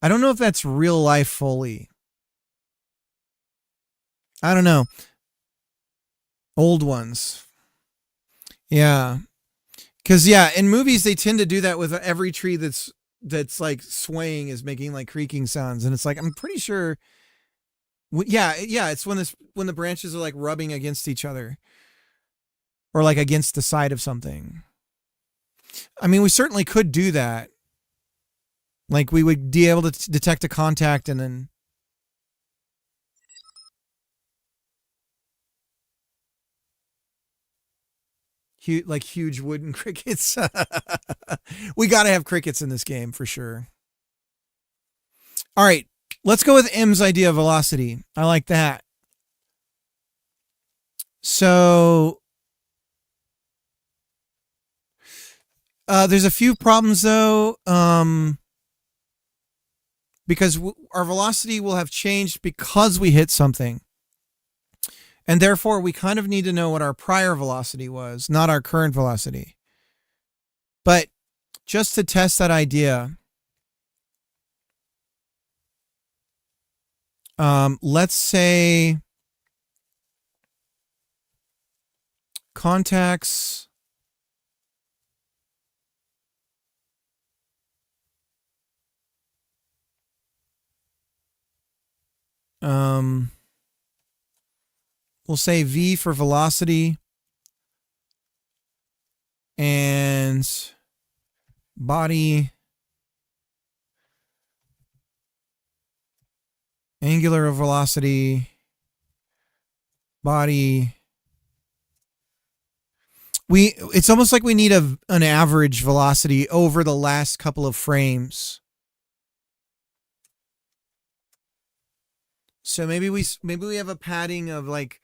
I don't know if that's real life fully. I don't know. Old ones. Yeah. Cause yeah, in movies they tend to do that with every tree that's like swaying is making like creaking sounds. And it's like, I'm pretty sure. Yeah. It's when the branches are like rubbing against each other or like against the side of something. I mean, we certainly could do that. Like we would be able to detect a contact and then. Like huge wooden crickets. We got to have crickets in this game for sure. All right, let's go with M's idea of velocity. I like that. So there's a few problems though, because our velocity will have changed because we hit something. And therefore, we kind of need to know what our prior velocity was, not our current velocity. But just to test that idea, let's say Contacts. We'll say V for velocity and body, angular velocity, body. It's almost like we need an average velocity over the last couple of frames. So maybe we have a padding of like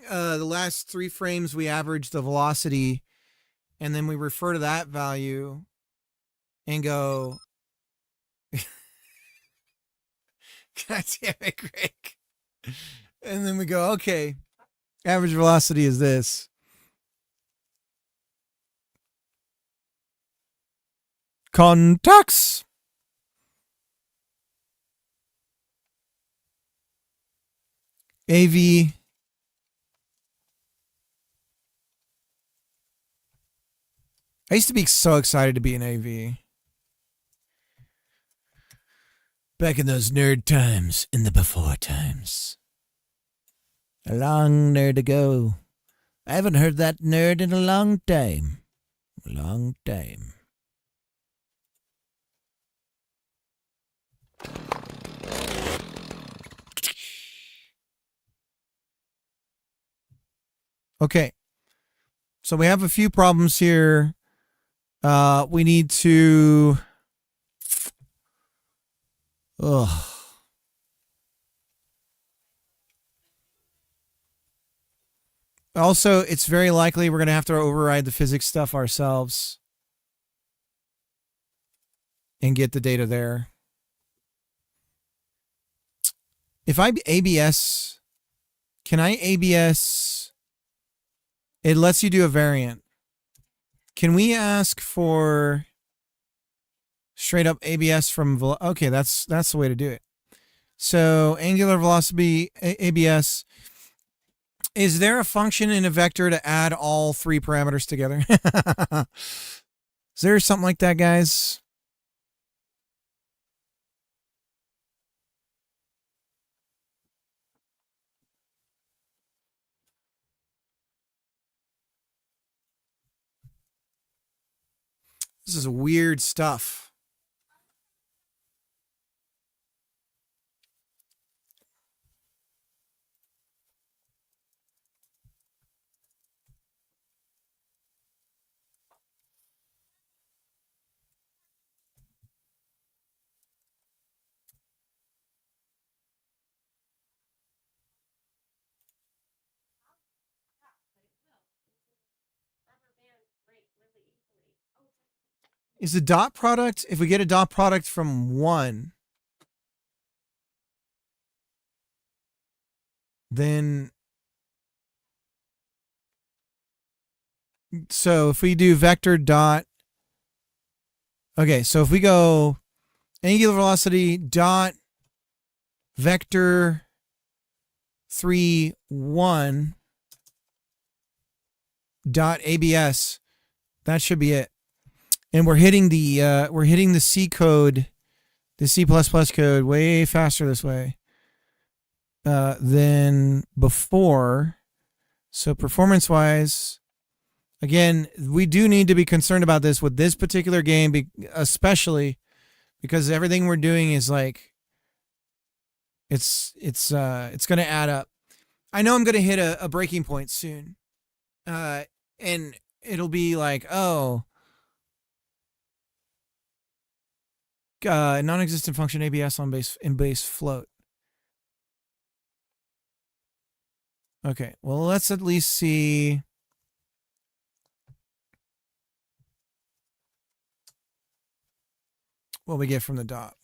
the last 3 frames we average the velocity, and then we refer to that value and go, God damn it, Greg. And then we go, okay, average velocity is this. Contacts. AV. I used to be so excited to be an AV. Back in those nerd times, in the before times. A long nerd ago. I haven't heard that nerd in a long time. A long time. Okay. So we have a few problems here. We need to... Ugh. Also, it's very likely we're going to have to override the physics stuff ourselves and get the data there. If I ABS, can I ABS? It lets you do a variant. Can we ask for straight up ABS from, okay, that's the way to do it. So angular velocity ABS. Is there a function in a vector to add all 3 parameters together? Is there something like that, guys? This is weird stuff. Is the dot product, if we get a dot product from 1, then, so if we do vector dot, okay, so if we go angular velocity dot vector 3 1 dot ABS, that should be it. And we're hitting the C code, the C++ code way faster this way than before. So performance-wise, again, we do need to be concerned about this with this particular game, especially because everything we're doing is like it's going to add up. I know I'm going to hit a breaking point soon, and it'll be like, oh. Non-existent function ABS on base float. Okay, well, let's at least see. What we get from the dot.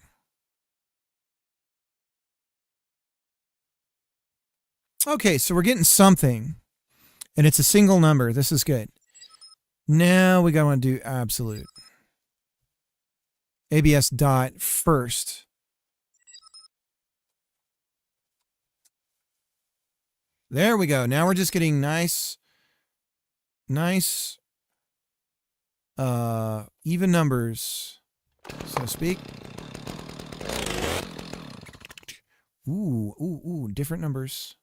Okay, so we're getting something, and it's a single number. This is good. Now we gotta want to do absolute. ABS dot first. There we go. Now we're just getting nice Nice even numbers, so to speak. Ooh, different numbers.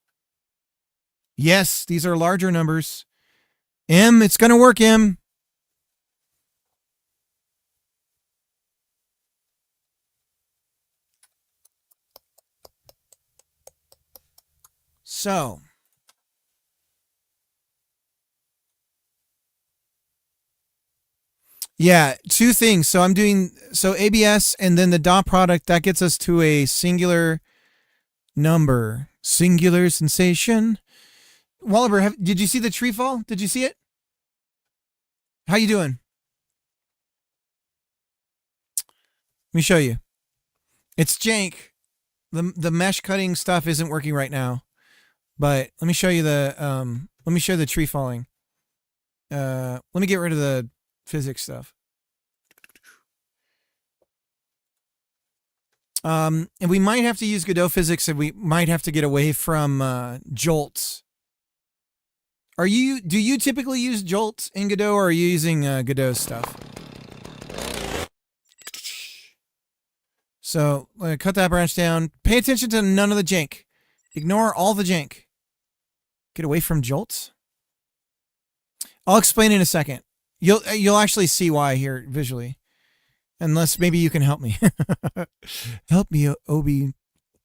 Yes, these are larger numbers. M, it's gonna work, M. So yeah, two things. So I'm doing ABS and then the dot product that gets us to a singular number, singular sensation. Walliver, did you see the tree fall? Did you see it? How you doing? Let me show you. It's jank. The mesh cutting stuff isn't working right now, but let me show you the tree falling. Let me get rid of the physics stuff. And we might have to use Godot physics, and we might have to get away from jolts. Do you typically use jolts in Godot, or are you using Godot stuff? So cut that branch down. Pay attention to none of the jank. Ignore all the jank. Get away from jolts. I'll explain in a second. You'll actually see why here visually, unless maybe you can help me. Help me, Obi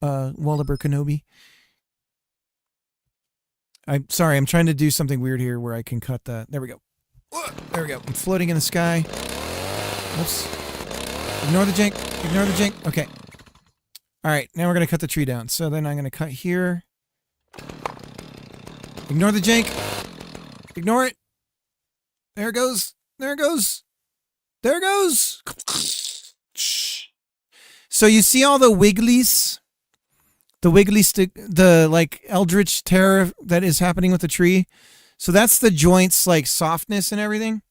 Wallaber Kenobi. I'm sorry. I'm trying to do something weird here where I can cut that. There we go. There we go. I'm floating in the sky. Oops. Ignore the jank. Ignore the jank. Okay. All right. Now we're going to cut the tree down. So then I'm going to cut here. Ignore the jank. Ignore it. There it goes. There it goes. There it goes. So you see all the wigglies? The wiggly stick, the like eldritch terror that is happening with the tree. So that's the joints, like softness and everything.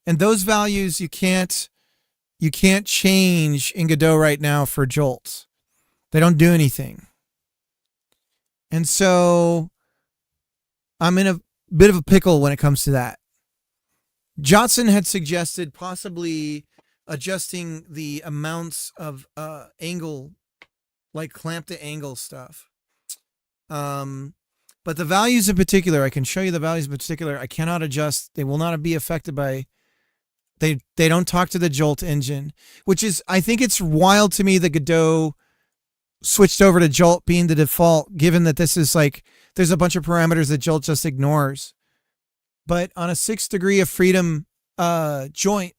And those values you can't change in Godot right now for jolts. They don't do anything. And so I'm in a bit of a pickle when it comes to that. Jotson had suggested possibly adjusting the amounts of angle, like clamp to angle stuff. But the values in particular, I can show you the values in particular, I cannot adjust. They will not be affected by, they don't talk to the Jolt engine, which is, I think it's wild to me that Godot switched over to Jolt being the default, given that this is like, there's a bunch of parameters that Jolt just ignores. But on a 6 degree of freedom joint,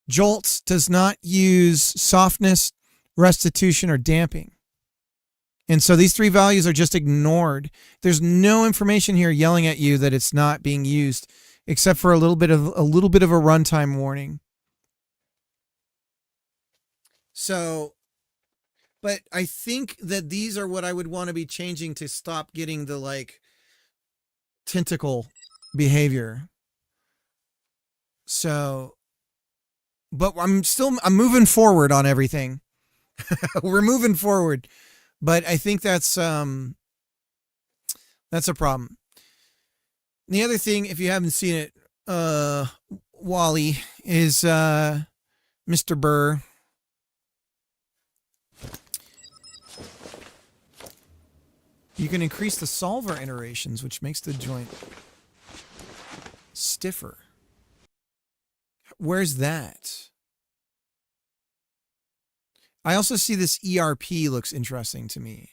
Jolt does not use softness, restitution, or damping. And so these three values are just ignored. There's no information here yelling at you that it's not being used, except for a little bit of a runtime warning. So, but I think that these are what I would want to be changing to stop getting the like tentacle behavior. So, but I'm moving forward on everything. We're moving forward, but I think that's a problem. The other thing, if you haven't seen it, Wally, is Mr. Burr. You can increase the solver iterations, which makes the joint stiffer. Where's that? I also see this ERP looks interesting to me.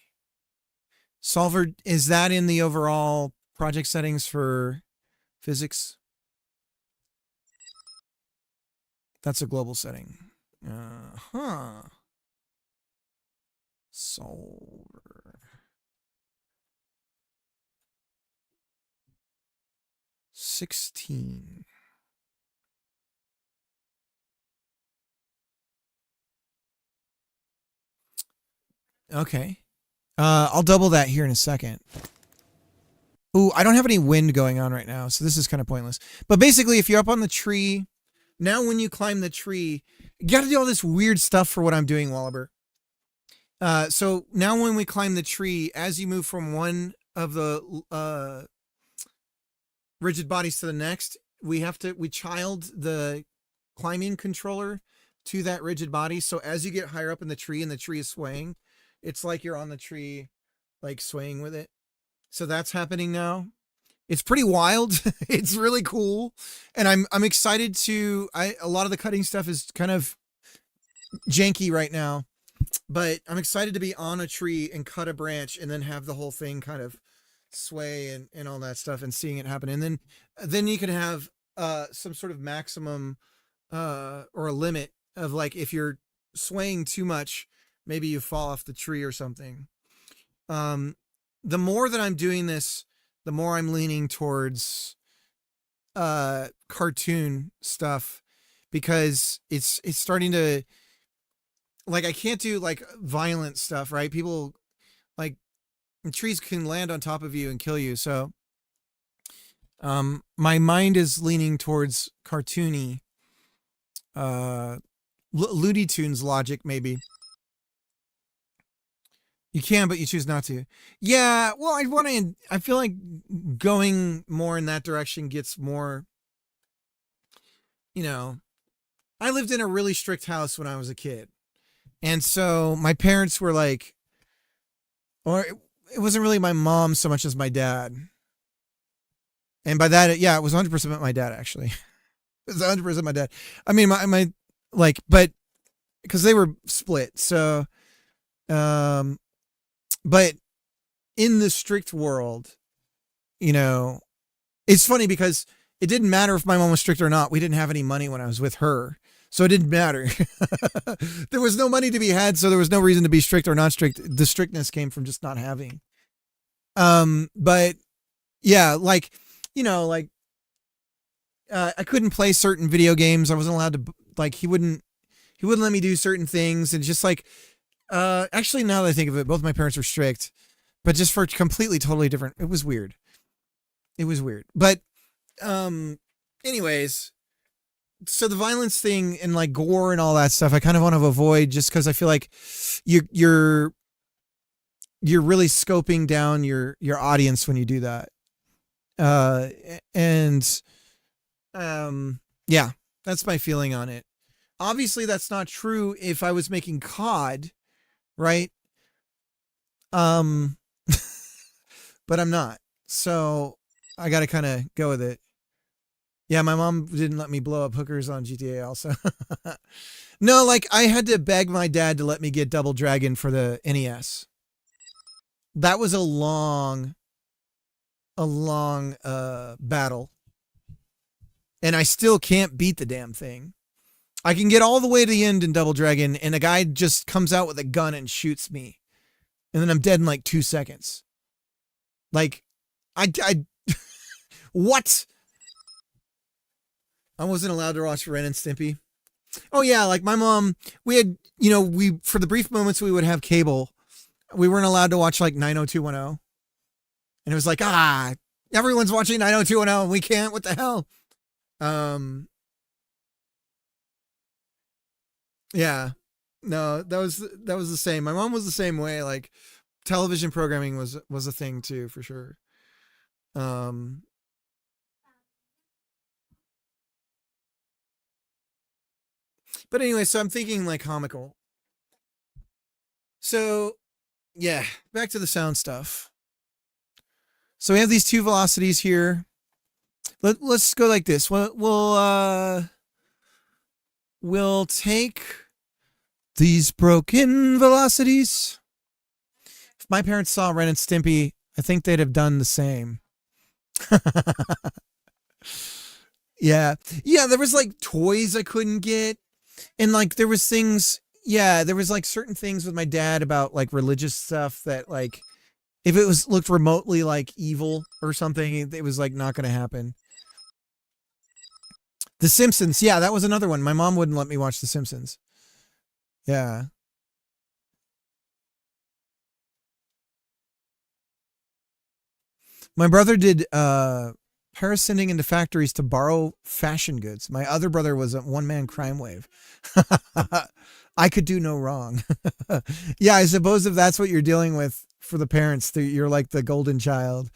Solver, is that in the overall project settings for physics? That's a global setting. Solver. 16. Okay. I'll double that here in a second. Ooh, I don't have any wind going on right now, so this is kind of pointless. But basically, if you're up on the tree, now when you climb the tree, you got to do all this weird stuff for what I'm doing, Wallaber. So now when we climb the tree, as you move from one of the rigid bodies to the next, we child the climbing controller to that rigid body. So as you get higher up in the tree and the tree is swaying, it's like you're on the tree, like swaying with it. So that's happening now. It's pretty wild. It's really cool. And I'm excited to, a lot of the cutting stuff is kind of janky right now, but I'm excited to be on a tree and cut a branch and then have the whole thing kind of sway and all that stuff and seeing it happen. And then you can have some sort of maximum or a limit of like, if you're swaying too much, maybe you fall off the tree or something. The more that I'm doing this, the more I'm leaning towards cartoon stuff, because it's starting to, like, I can't do like violent stuff, right? People, like, trees can land on top of you and kill you. So my mind is leaning towards cartoony, Looney Tunes logic, maybe. You can, but you choose not to. Yeah, well, I feel like going more in that direction gets more, I lived in a really strict house when I was a kid. And so my parents were like, or it wasn't really my mom so much as my dad. And by that, it was 100% my dad, actually. It was 100% my dad. I mean, my but because they were split. So, but in the strict world, it's funny because it didn't matter if my mom was strict or not. We didn't have any money when I was with her. So it didn't matter. There was no money to be had. So there was no reason to be strict or not strict. The strictness came from just not having. But yeah, I couldn't play certain video games. I wasn't allowed to, he wouldn't let me do certain things. And just actually, now that I think of it, both my parents were strict, but just for completely, totally different. It was weird. But, anyways, so the violence thing and like gore and all that stuff, I kind of want to avoid, just because I feel like you're really scoping down your audience when you do that. Yeah, that's my feeling on it. Obviously, that's not true if I was making COD, right? But I'm not. So I got to kind of go with it. Yeah, my mom didn't let me blow up hookers on GTA also. No, I had to beg my dad to let me get Double Dragon for the NES. That was a long battle. And I still can't beat the damn thing. I can get all the way to the end in Double Dragon, and a guy just comes out with a gun and shoots me. And then I'm dead in 2 seconds. What? I wasn't allowed to watch Ren and Stimpy. Oh yeah, my mom, we had, for the brief moments we would have cable, we weren't allowed to watch 90210. And it was everyone's watching 90210 and we can't, what the hell? Yeah, no, that was the same. My mom was the same way. Television programming was a thing too, for sure. But anyway, so I'm thinking comical. So yeah, back to the sound stuff. So we have these two velocities here. Let's go like this. We'll take these broken velocities. If my parents saw Ren and Stimpy, I think they'd have done the same. Yeah. Yeah, there was toys I couldn't get. And there was things, there was certain things with my dad about religious stuff that if it looked remotely evil or something, it was not going to happen. The Simpsons. Yeah, that was another one. My mom wouldn't let me watch The Simpsons. Yeah. My brother did parasending into factories to borrow fashion goods. My other brother was a one-man crime wave. I could do no wrong. Yeah, I suppose if that's what you're dealing with for the parents, you're like the golden child.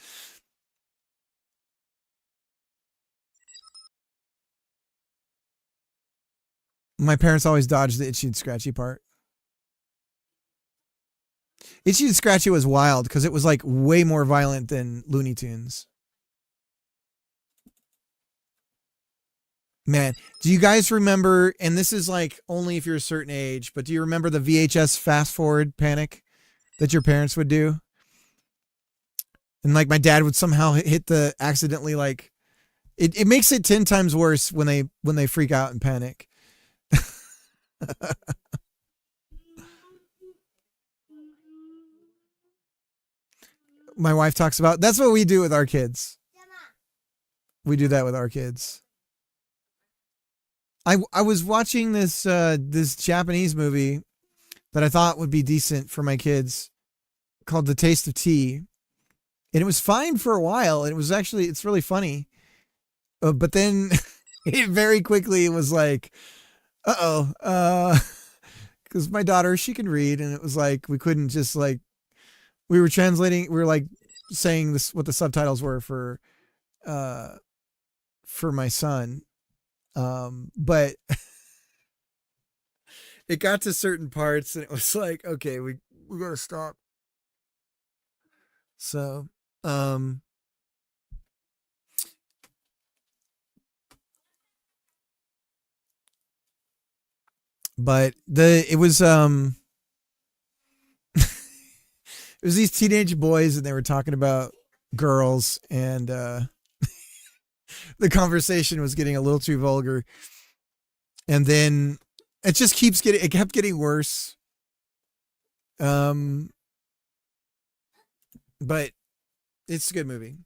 My parents always dodged the itchy and scratchy part. Itchy and Scratchy was wild because it was like way more violent than Looney Tunes. Man, do you guys remember, and this is like only if you're a certain age, but do you remember the VHS fast forward panic that your parents would do? And like my dad would somehow hit the accidentally, like it makes it 10 times worse when they freak out and panic. My wife talks about, that's what we do with our kids. We do that with our kids. I was watching this this Japanese movie that I thought would be decent for my kids called The Taste of Tea. And it was fine for a while. And it's really funny. But then it very quickly was like, because my daughter, she can read, and it was like we couldn't just like, we were translating, we were like saying this what the subtitles were for my son, but it got to certain parts and it was like, okay, we gotta stop. So but it was it was these teenage boys and they were talking about girls, and the conversation was getting a little too vulgar, and then it kept getting worse. But it's a good movie.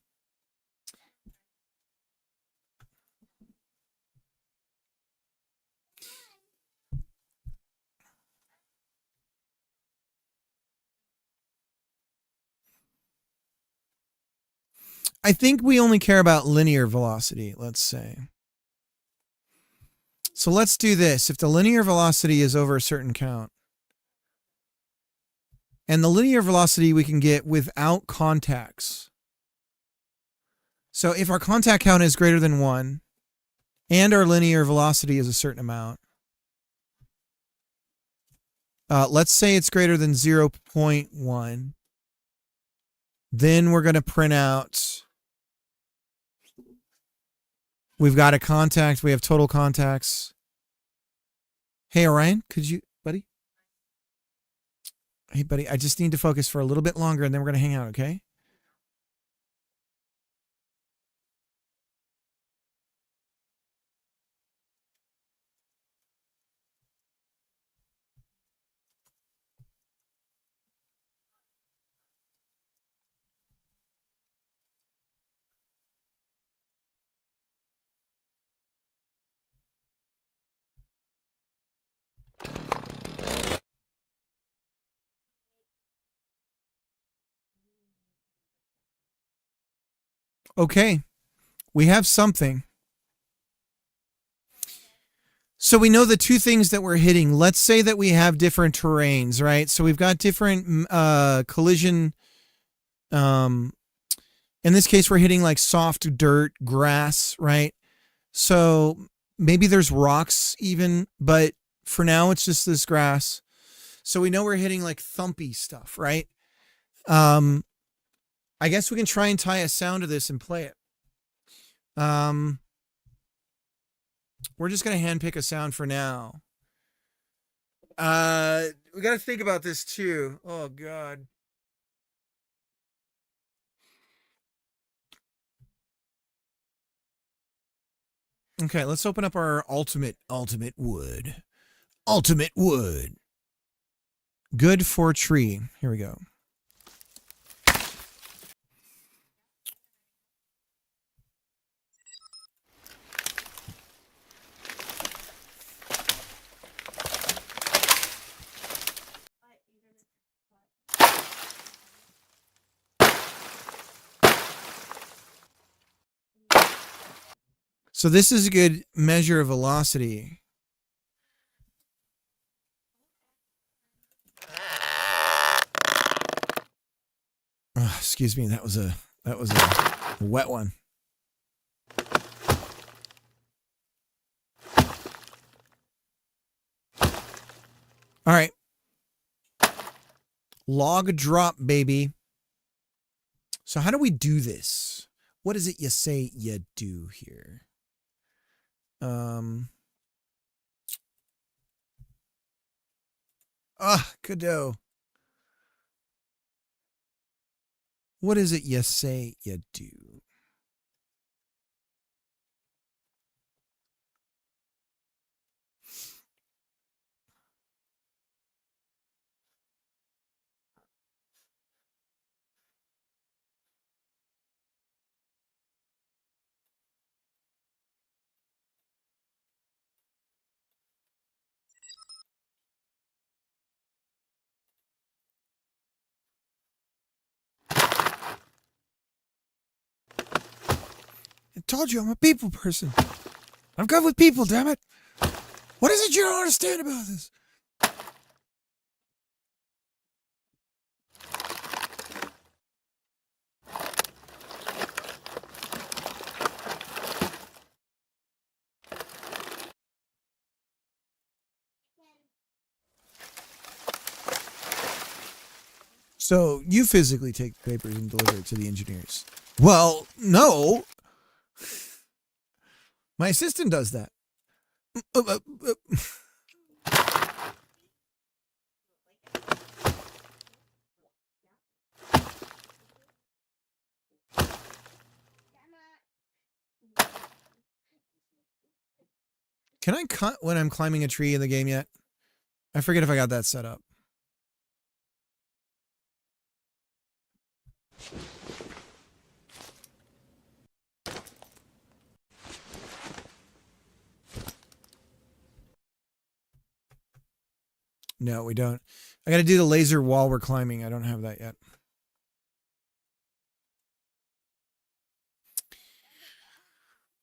I think we only care about linear velocity, let's say. So let's do this. If the linear velocity is over a certain count, and the linear velocity we can get without contacts. So if our contact count is greater than 1, and our linear velocity is a certain amount, let's say it's greater than 0.1, then we're going to print out, we've got a contact, we have total contacts. Hey, Orion, could you, buddy? Hey, buddy, I just need to focus for a little bit longer and then we're going to hang out, okay? Okay, we have something. So we know the two things that we're hitting. Let's say that we have different terrains, right? So we've got different collision. In this case, we're hitting like soft dirt, grass, right? So maybe there's rocks even, but for now it's just this grass. So we know we're hitting like thumpy stuff, right? I guess we can try and tie a sound to this and play it. We're just going to handpick a sound for now. We got to think about this too. Oh, God. Okay, let's open up our ultimate wood. Ultimate wood. Good for tree. Here we go. So this is a good measure of velocity. Oh, excuse me, that was a wet one. All right. Log drop, baby. So how do we do this? What is it you say you do here? Godot. What is it you say you do? I told you I'm a people person. I'm good with people, damn it. What is it you don't understand about this? So you physically take the papers and deliver it to the engineers? Well, no. My assistant does that. Can I cut when I'm climbing a tree in the game yet? I forget if I got that set up. No, we don't. I got to do the laser while we're climbing. I don't have that yet.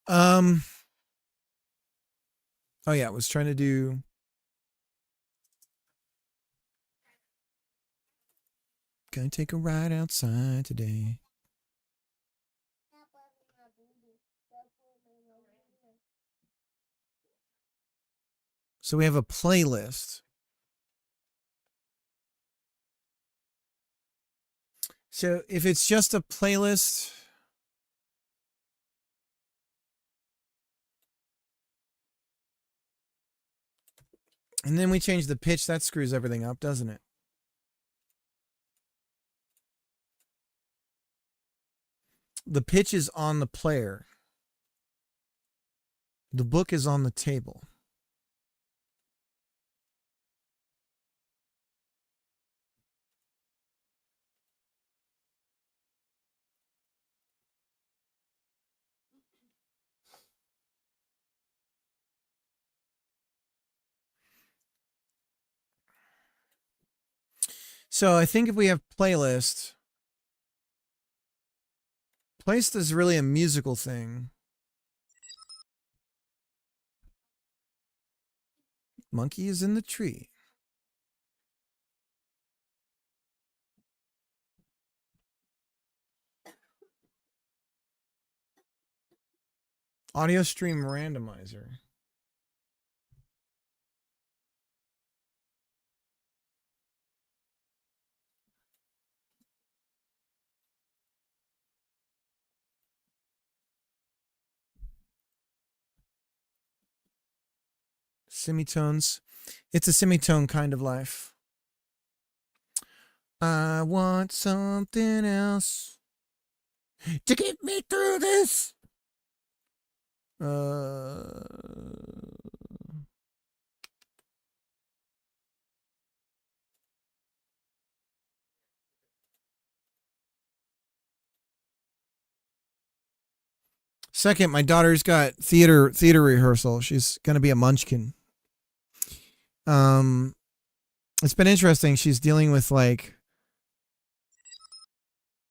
Oh yeah, I was trying to do. Gonna take a ride outside today. So we have a playlist. So if it's just a playlist, and then we change the pitch, that screws everything up, doesn't it? The pitch is on the player. The book is on the table. So I think if we have playlist is really a musical thing. Monkey is in the tree. Audio stream randomizer. Semitones. It's a semitone kind of life. I want something else to get me through this. Second, my daughter's got theater rehearsal. She's gonna be a munchkin. It's been interesting. She's dealing with like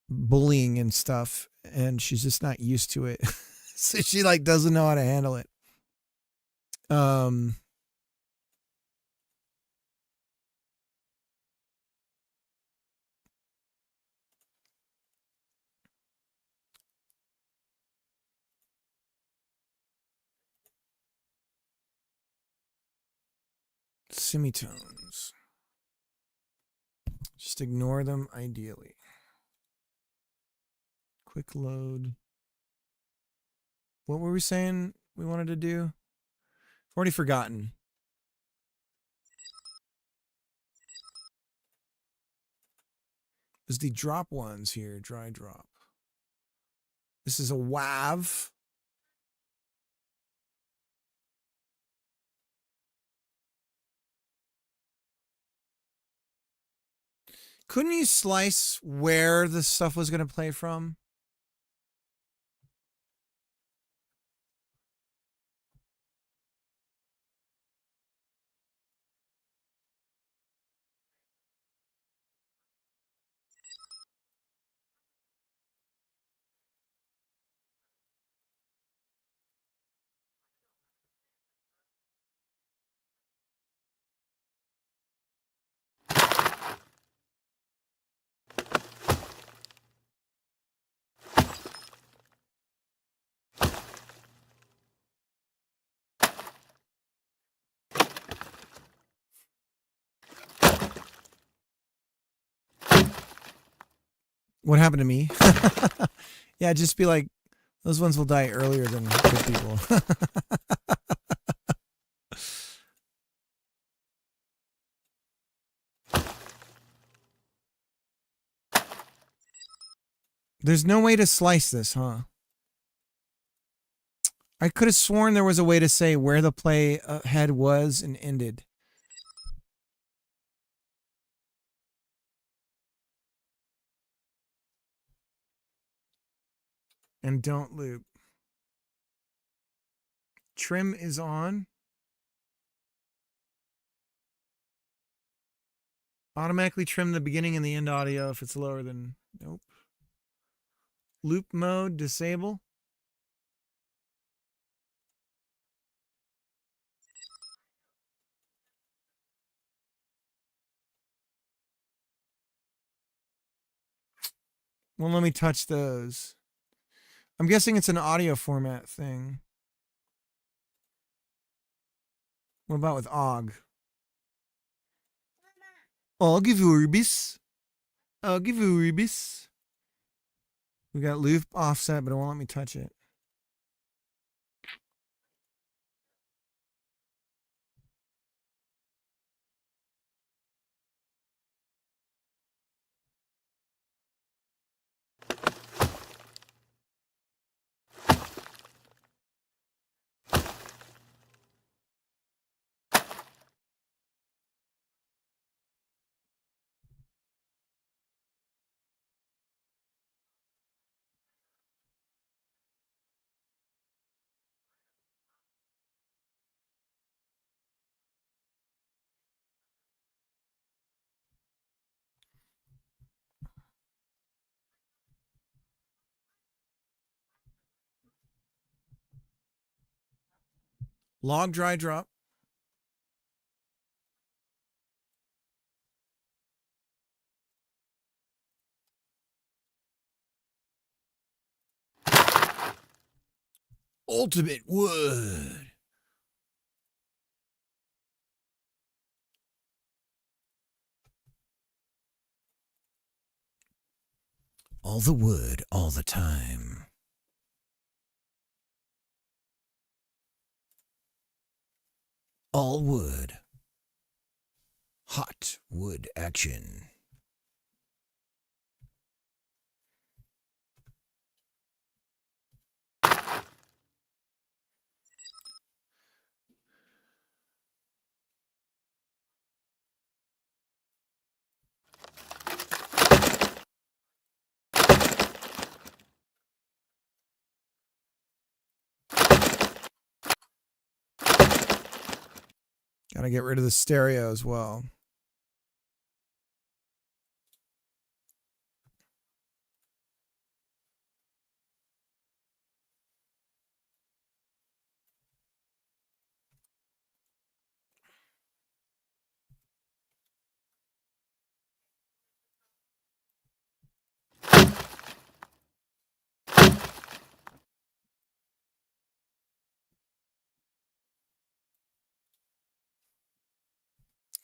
bullying and stuff, and she's just not used to it. So she like doesn't know how to handle it. Semitones. Just ignore them ideally. Quick load. What were we saying we wanted to do? I've already forgotten. There's the drop ones here, dry drop. This is a WAV. Couldn't you slice where the stuff was going to play from? What happened to me? Yeah, just be like, those ones will die earlier than good people. There's no way to slice this, huh? I could have sworn there was a way to say where the play head was and ended. And don't loop. Trim is on. Automatically trim the beginning and the end audio if it's lower than... Nope. Loop mode, disable. Won't let me touch those. I'm guessing it's an audio format thing. What about with OGG? OGG Verbis. OGG Verbis. We got loop offset, but it won't let me touch it. Log dry drop. Ultimate wood. All the wood, all the time. All wood. Hot wood action. Gotta get rid of the stereo as well.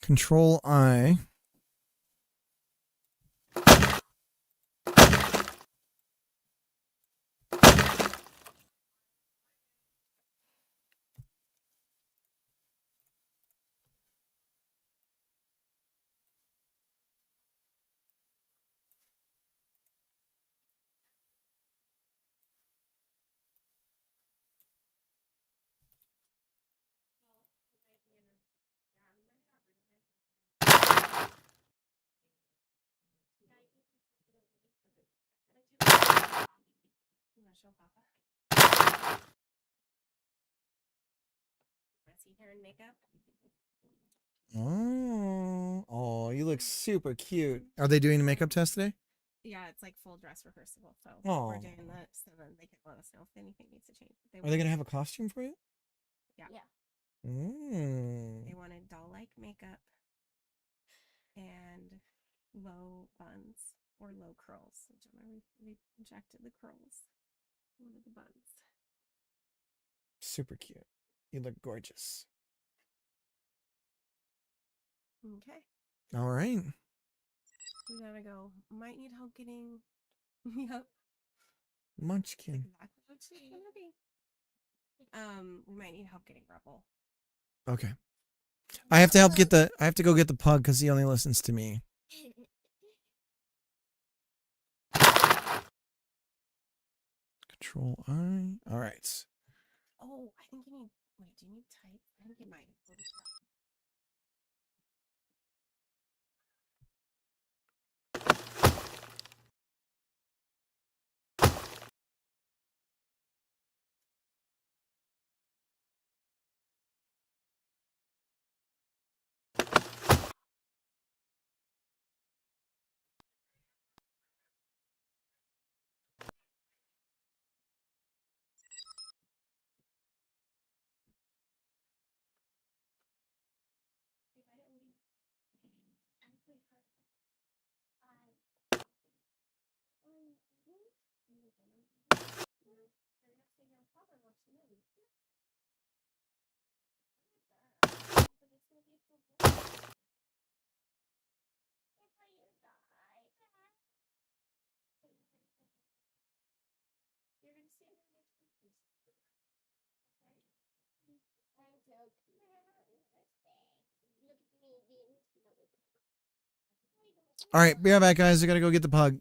Control I. show Papa? Want to see her in makeup? Oh, you look super cute. Are they doing a makeup test today? Yeah, it's like full dress rehearsal. So Oh. we're doing this, and then they can let us know if anything needs to change. Are they going to have a costume for you? Yeah. Mm. They wanted doll-like makeup and low buns or low curls. So Jonah rejected the curls. Wanted the buns. Super cute. You look gorgeous. Okay. All right. We gotta go. Might need help getting. Yep. Munchkin. Exactly what she's gonna be. We might need help getting Rebel. Okay. I have to go get the pug because he only listens to me. Control I. All right. Oh, I think you need. Wait, do you need type? I think it might. All right. Be right back, guys. I got to go get the pug.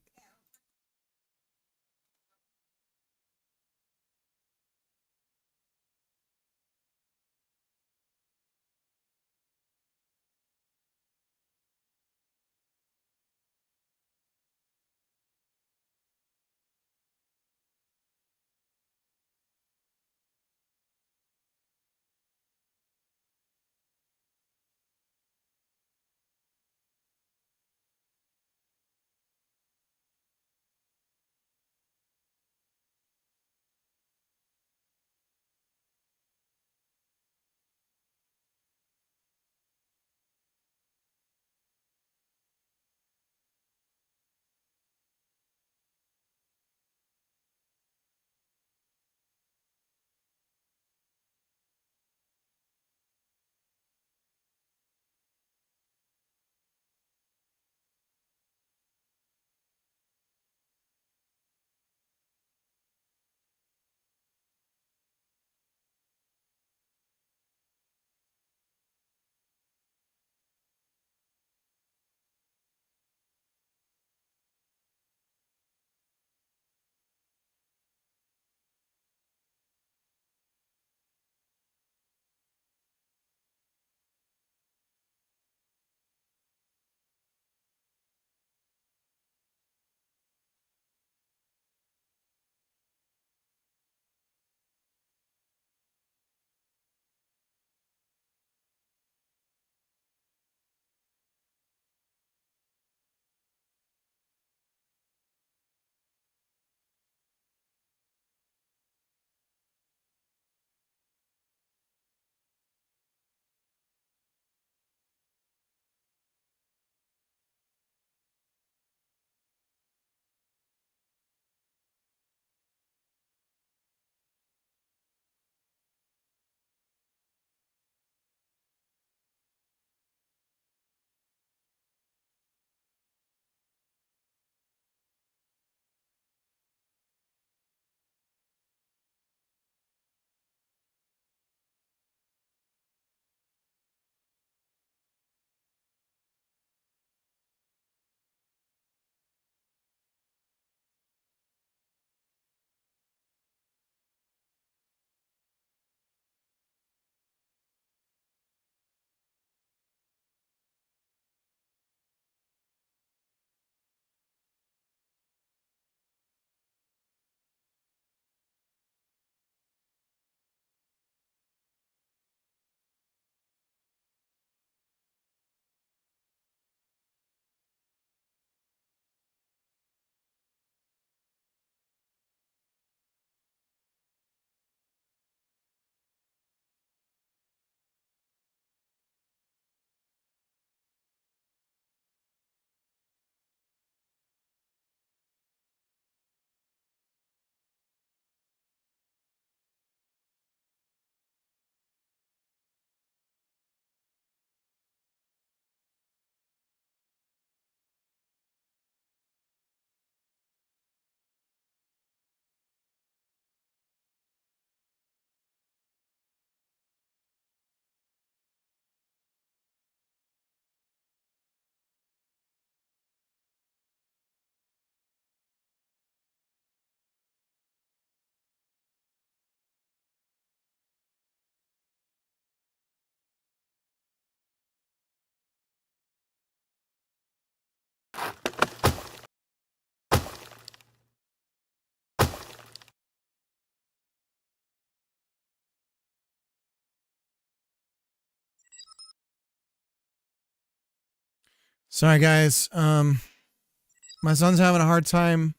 Sorry, guys. My son's having a hard time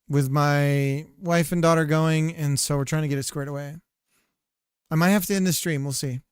with my wife and daughter going, and so we're trying to get it squared away. I might have to end the stream. We'll see.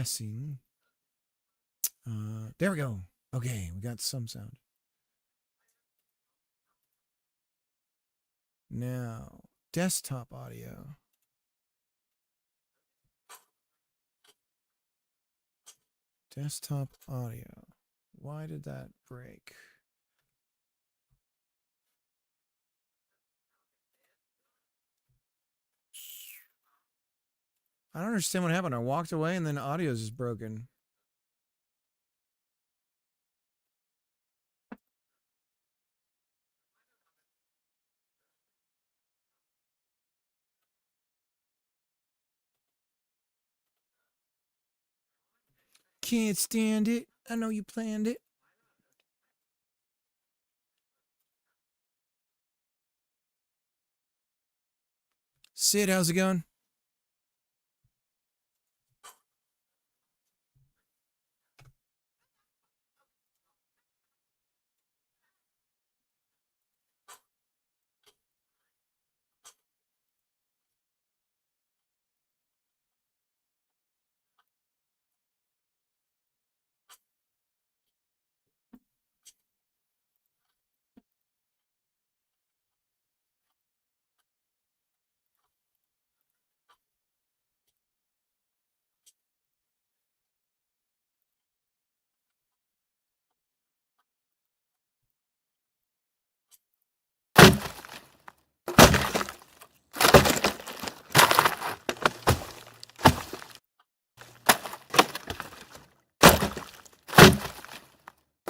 Pressing. There we go. Okay, we got some sound. Now, desktop audio. Desktop audio. Why did that break? I don't understand what happened. I walked away and then audio is just broken. Can't stand it. I know you planned it. Sid, how's it going?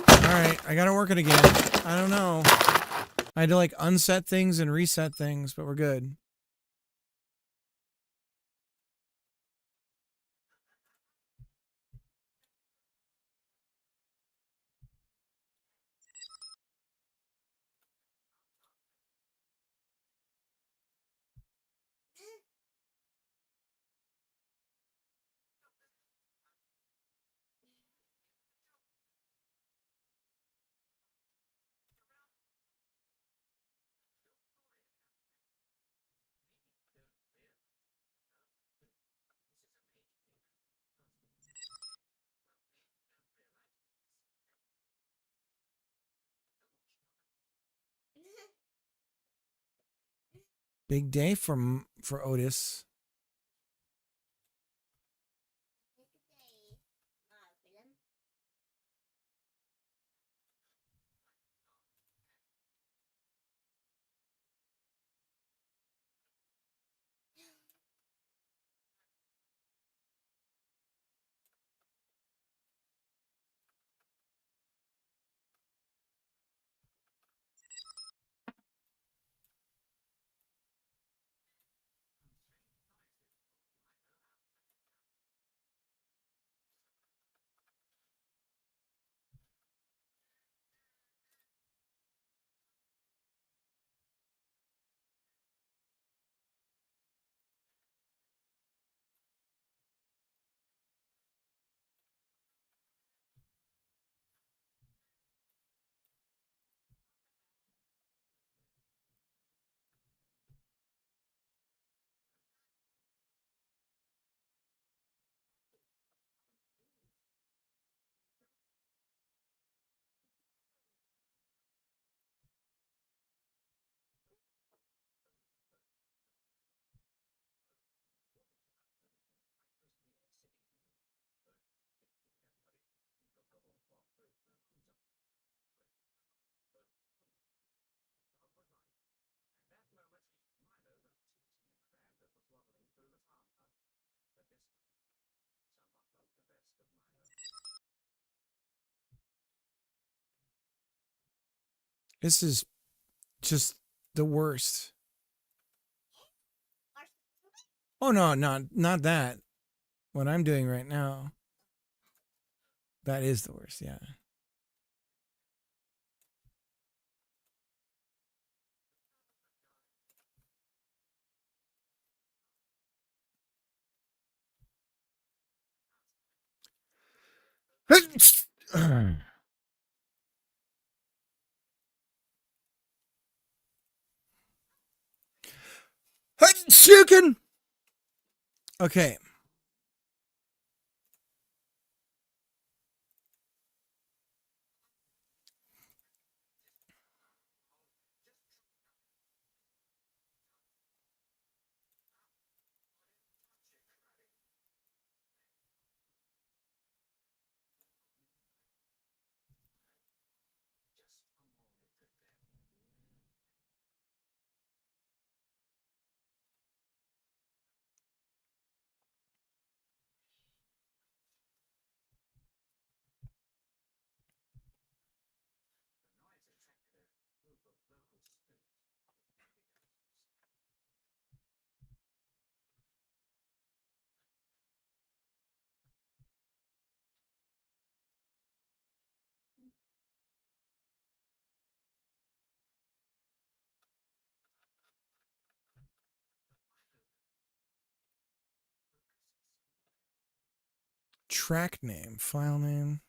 Alright, I gotta work it again. I don't know. I had to like unset things and reset things, but we're good. Big day for Otis. This is just the worst. Oh no, not that. What I'm doing right now. That is the worst, yeah. Chicken. Okay. track name, file name.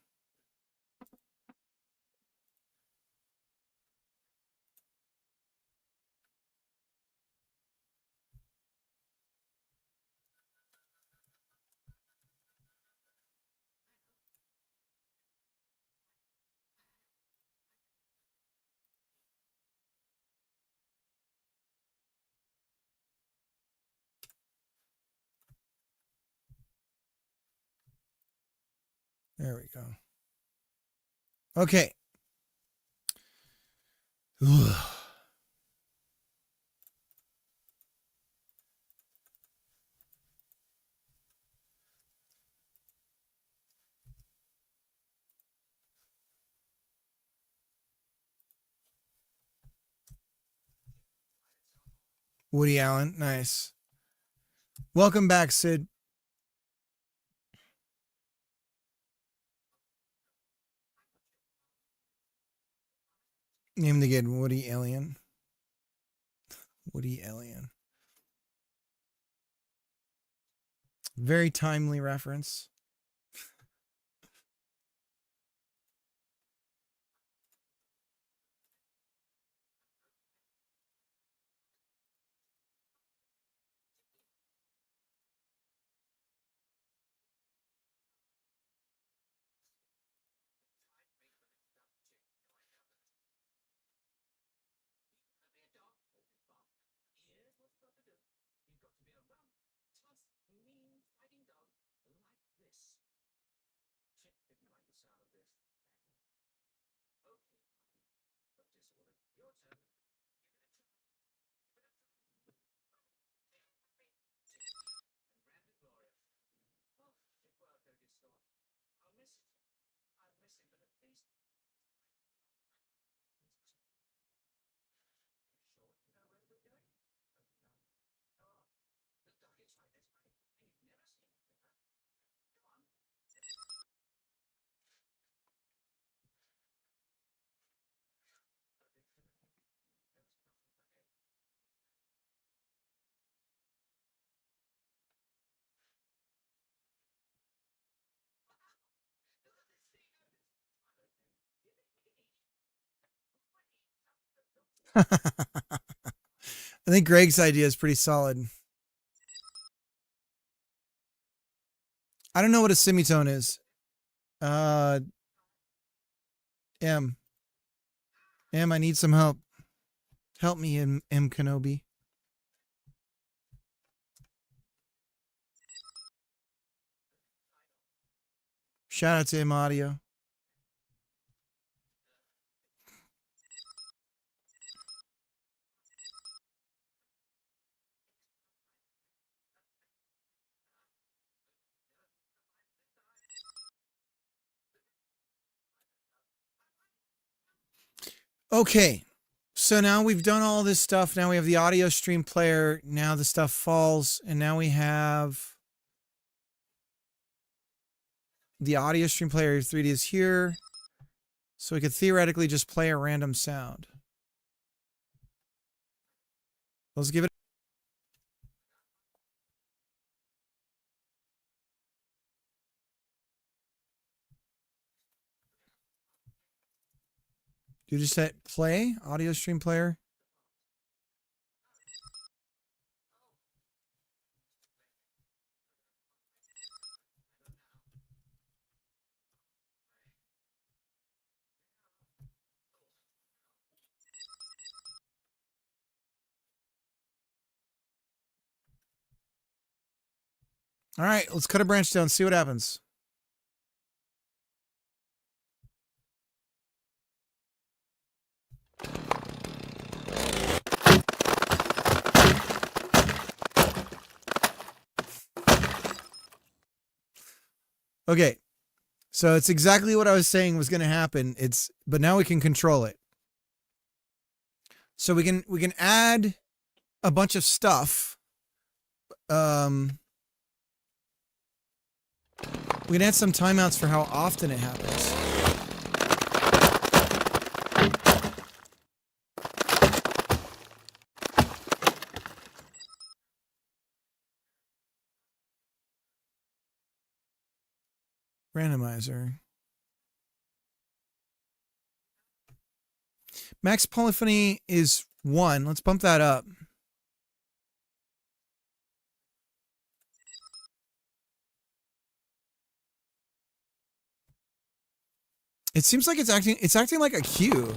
There we go. Okay. Woody Allen, nice. Welcome back, Sid. Name again, Woody Allen. Woody Allen. Very timely reference. I think Greg's idea is pretty solid. I don't know what a semitone is. M, I need some help. Help me, M Kenobi. Shout out to M Audio. Okay, so now we've done all this stuff. Now we have the audio stream player. Now the stuff falls, and now we have the audio stream player 3D is here. So we could theoretically just play a random sound. Let's give it. You just hit play, audio stream player. All right, let's cut a branch down, see what happens. Okay, so it's exactly what I was saying was going to happen. But now we can control it. So we can add a bunch of stuff. We can add some timeouts for how often it happens. Randomizer. Max polyphony is 1. Let's bump that up. It seems like it's acting like a cue.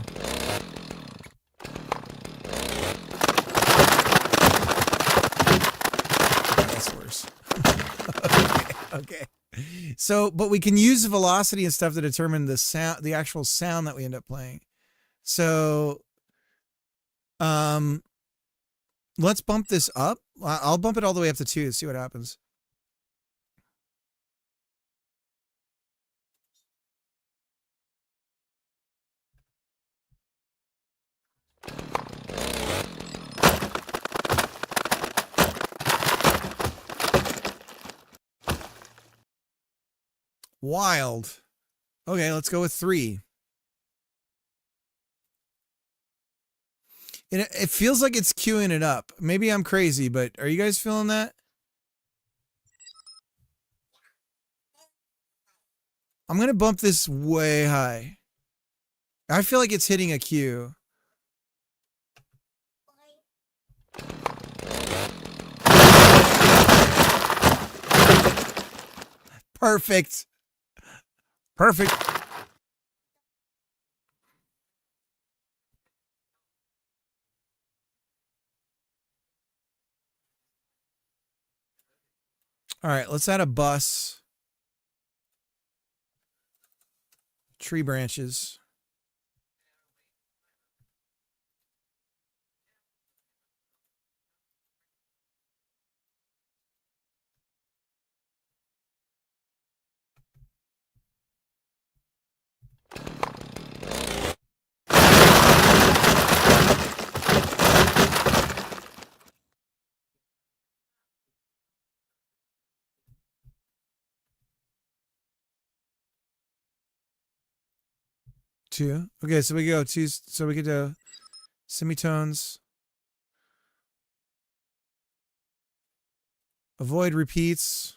That's worse. Okay. So, but we can use the velocity and stuff to determine the sound, the actual sound that we end up playing. So, let's bump this up. I'll bump it all the way up to 2 to see what happens. Wild. Okay, let's go with 3. It feels like it's queuing it up. Maybe I'm crazy, but are you guys feeling that? I'm going to bump this way high. I feel like it's hitting a cue. Perfect. Perfect. All right, let's add a bus. Tree branches. Two. Okay, so we go 2. So we get to semitones. Avoid repeats.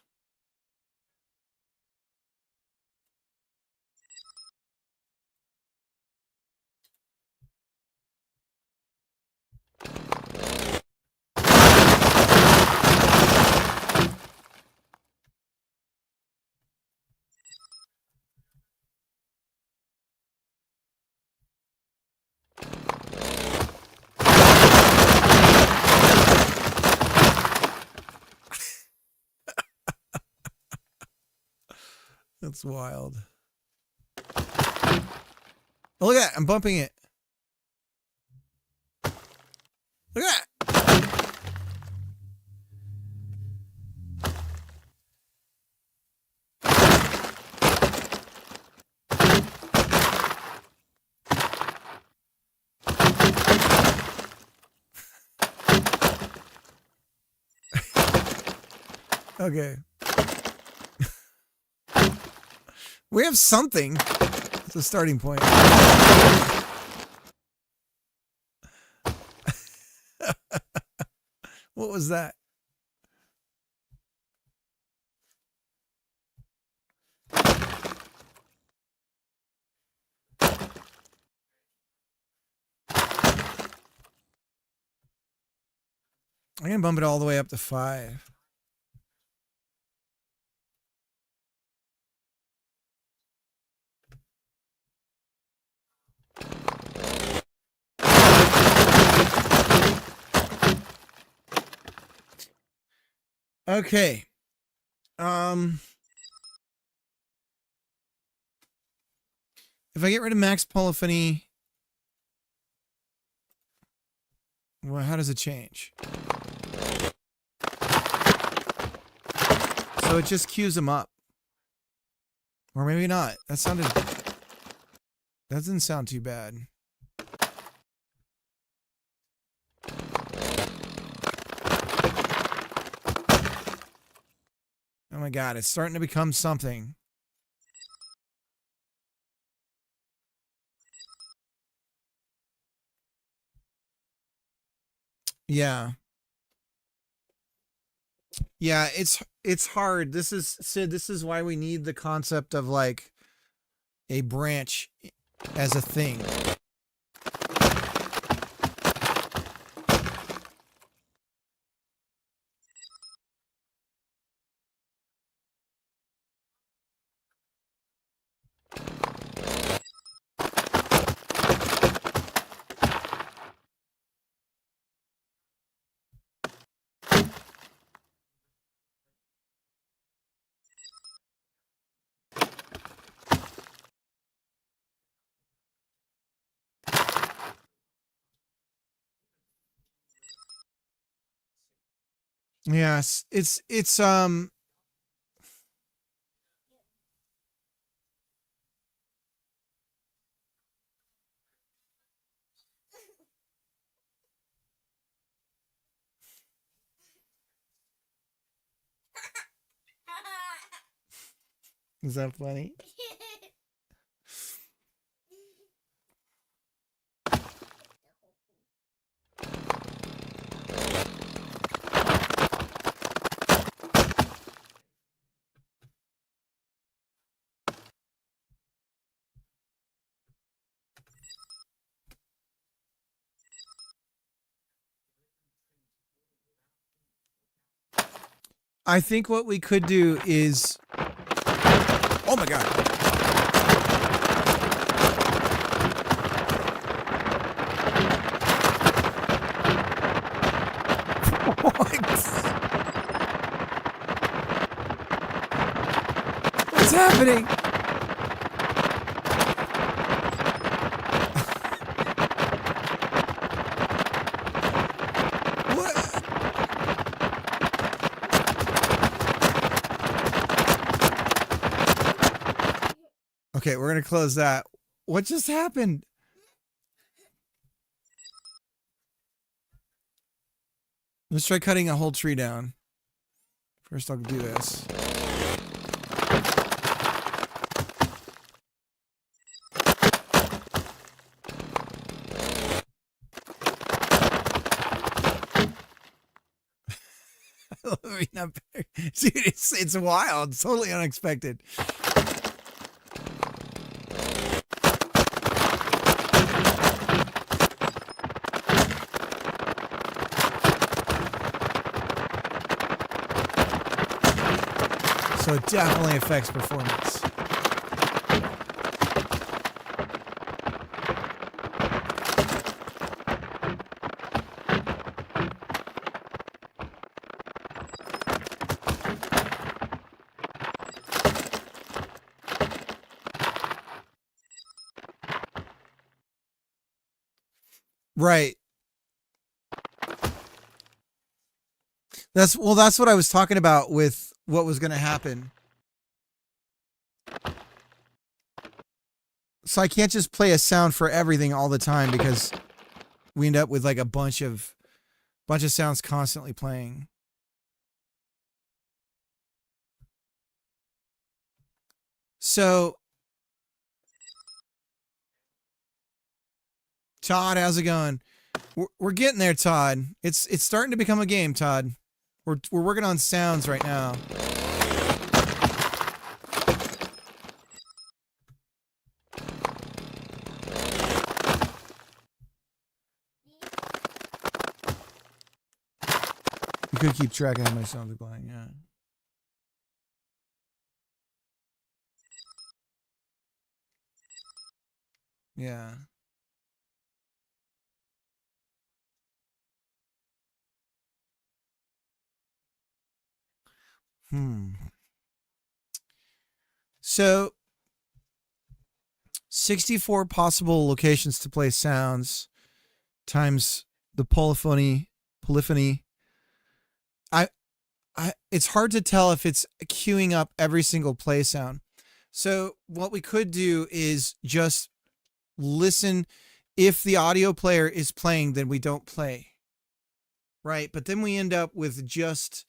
That's wild. Oh, look at that. I'm bumping it. Look at that. Okay. We have something. It's a starting point. What was that? I'm going to bump it all the way up to 5. Okay. If I get rid of max polyphony, well, how does it change? So it just cues them up. Or maybe not. That didn't sound too bad. Oh my God, it's starting to become something. Yeah. Yeah, it's hard. This is Sid. This is why we need the concept of like a branch as a thing. Yes, it's Is that funny? I think what we could do is, oh my god. What's happening? Okay, we're gonna close that. What just happened? Let's try cutting a whole tree down. First, I'll do this. Dude, it's wild. It's totally unexpected. So it definitely affects performance. Right. That's what I was talking about with what was going to happen. So I can't just play a sound for everything all the time because we end up with like a bunch of sounds constantly playing. So Todd, how's it going? We're getting there, Todd. It's starting to become a game, Todd. We're working on sounds right now. You could keep track of how many sounds are playing, yeah. Yeah. So 64 possible locations to play sounds times the polyphony. It's hard to tell if it's queuing up every single play sound. So what we could do is just listen. If the audio player is playing, then we don't play. Right? But then we end up with just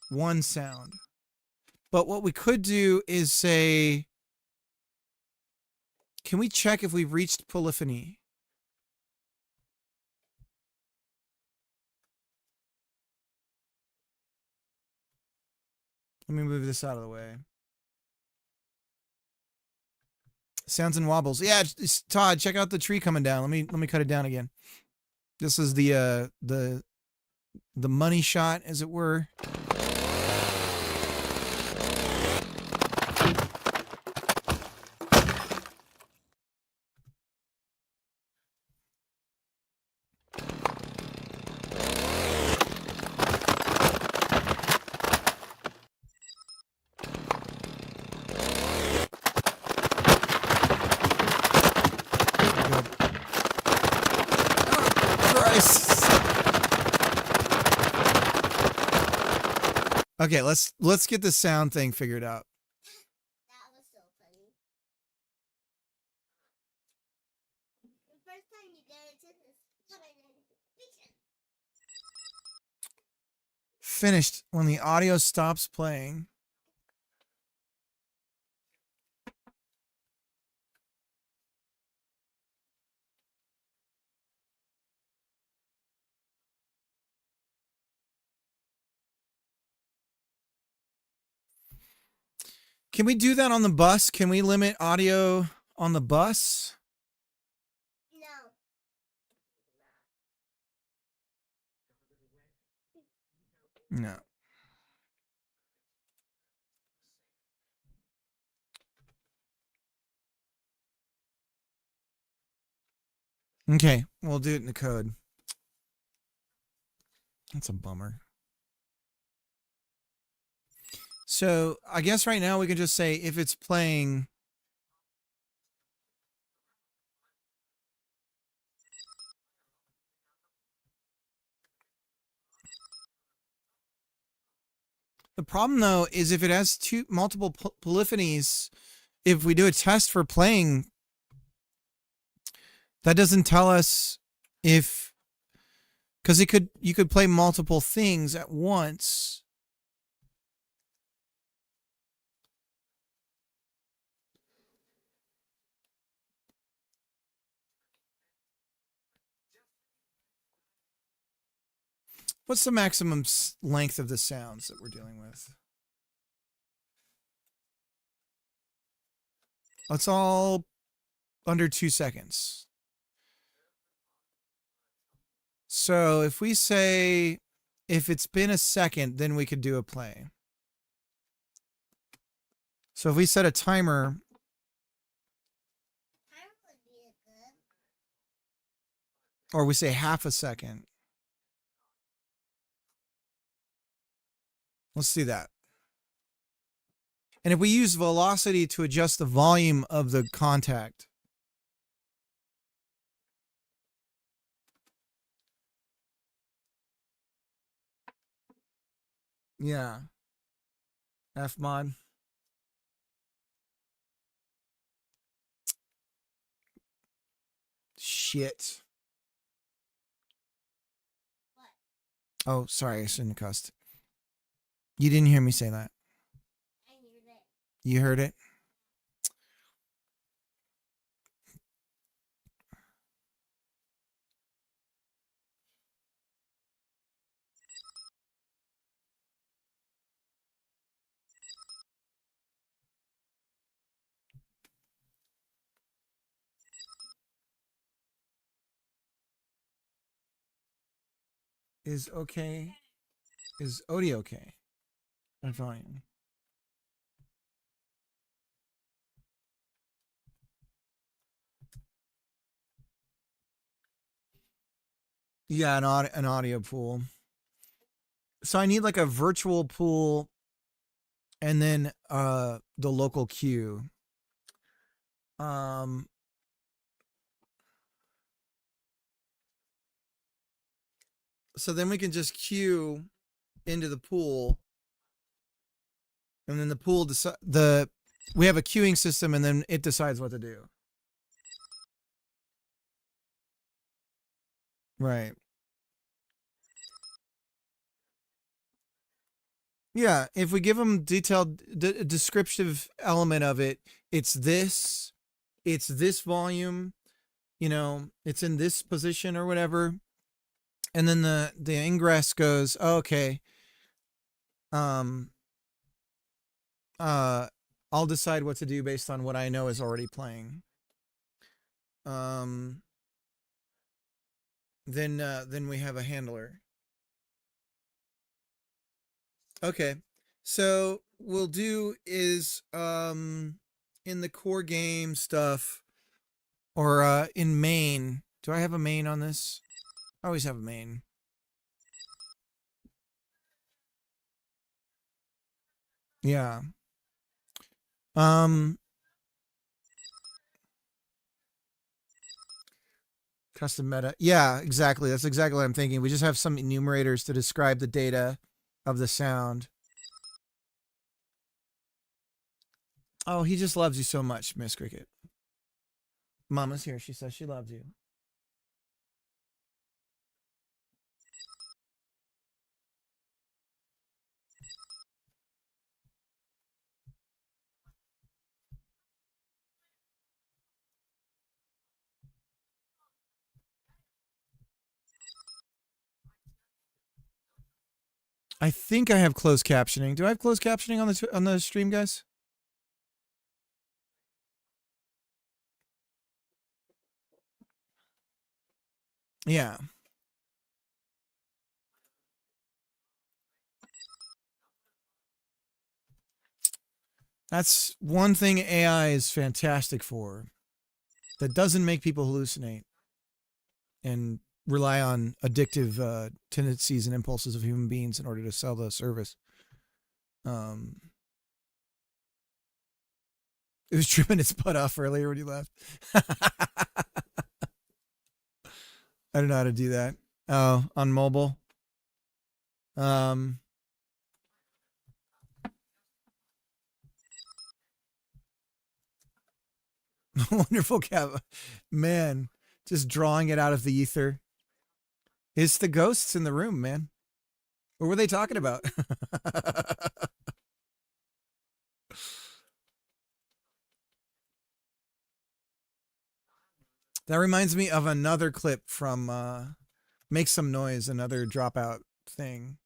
one sound. But what we could do is say, can we check if we've reached polyphony? Let me move this out of the way. Sounds and wobbles. Yeah, Todd, check out the tree coming down. Let me cut it down again. This is the money shot, as it were. Okay, let's get the sound thing figured out. That was so funny. The first time you did it, Finished when the audio stops playing. Can we do that on the bus? Can we limit audio on the bus? No. Okay, we'll do it in the code. That's a bummer. So I guess right now we can just say if it's playing. The problem though is if it has multiple polyphonies, if we do a test for playing, that doesn't tell us if, because you could play multiple things at once. What's the maximum length of the sounds that we're dealing with? It's all under 2 seconds. So if we say, if it's been a second, then we could do a play. So if we set a timer. Or we say half a second. Let's do that. And if we use velocity to adjust the volume of the contact. Yeah. Fmod. Shit. Oh, sorry, I shouldn't have cussed. You didn't hear me say that. I heard it. You heard it? Is okay? Is Odie okay? And volume. Yeah, an audio pool. So I need like a virtual pool and then the local queue. So then we can just queue into the pool. And then the pool we have a queuing system and then it decides what to do. Right. Yeah, if we give them detailed descriptive element of it, it's this volume, you know, it's in this position or whatever. And then the ingress goes, oh, okay. I'll decide what to do based on what I know is already playing. Then we have a handler. Okay. So we'll do is in the core game stuff or in main. Do I have a main on this? I always have a main. Yeah. Custom meta. Yeah, exactly. That's exactly what I'm thinking. We just have some enumerators to describe the data of the sound. Oh, he just loves you so much, Miss Cricket. Mama's here. She says she loves you. I think I have closed captioning. Do I have closed captioning on the stream, guys? Yeah. That's one thing AI is fantastic for. That doesn't make people hallucinate and rely on addictive tendencies and impulses of human beings in order to sell the service. It was tripping its butt off earlier when you left. I don't know how to do that. Oh, on mobile. Wonderful cat. Man, just drawing it out of the ether. It's the ghosts in the room, man. What were they talking about? That reminds me of another clip from Make Some Noise, another dropout thing.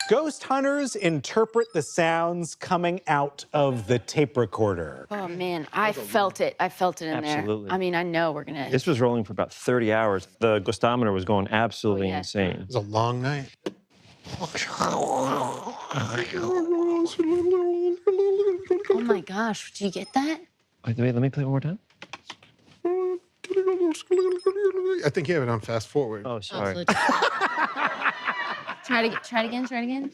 Ghost hunters interpret the sounds coming out of the tape recorder. Oh man, I felt it. I felt it in there. Absolutely. I mean, I know we're gonna. This was rolling for about 30 hours. The ghostometer was going absolutely insane. It was a long night. Oh my gosh, do you get that? Wait, let me play it one more time. I think you have it on fast forward. Oh, sorry. Try it again.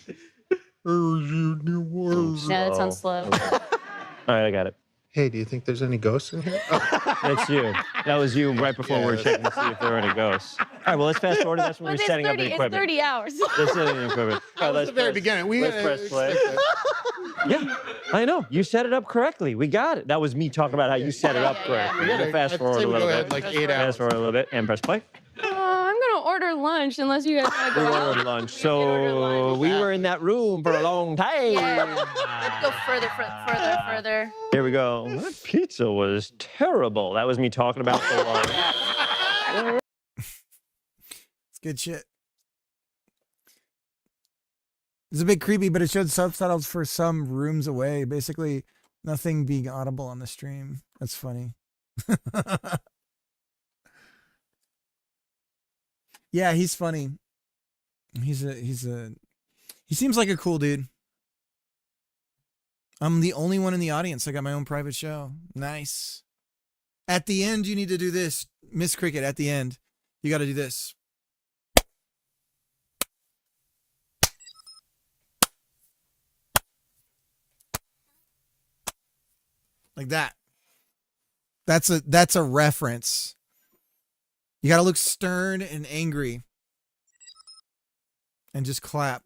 No, that's on slow. Okay. All right, I got it. Hey, do you think there's any ghosts in here? That's you. That was you right before we were checking to see if there were any ghosts. All right, well, let's fast forward. That's when we're setting up the equipment. It's 30 hours. Let's set up the equipment. All right, That's the very beginning. Let's press play. Yeah, I know. You set it up correctly. We got it. That was me talking about how you set it up correctly. Yeah. Fast forward a little bit. Like 8 hours. Fast forward a little bit and press play. I'm gonna order lunch unless you guys want to We go out. ordered lunch, so we were in that room for a long time. Let's go further. Here we go. That pizza was terrible. That was me talking about the lunch. It's good shit. It's a bit creepy, but it showed subtitles for some rooms away. Basically, nothing being audible on the stream. That's funny. Yeah, he's funny. He seems like a cool dude. I'm the only one in the audience. I got my own private show. Nice. At the end, you need to do this. Miss Cricket, at the end, you got to do this. Like that. That's a reference. You got to look stern and angry. And just clap.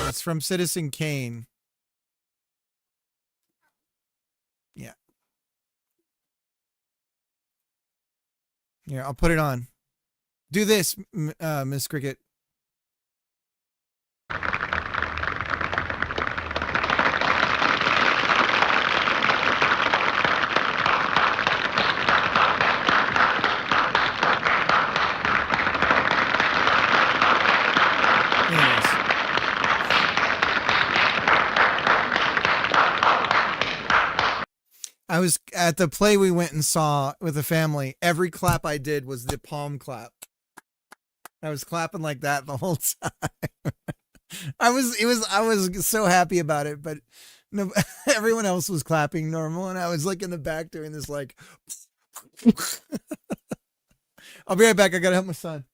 It's from Citizen Kane. Yeah. Yeah, I'll put it on. Do this, Miss Cricket. I was at the play we went and saw with the family. Every clap I did was the palm clap. I was clapping like that the whole time. I was so happy about it, but no, everyone else was clapping normal, and I was like in the back doing this like. I'll be right back. I gotta help my son.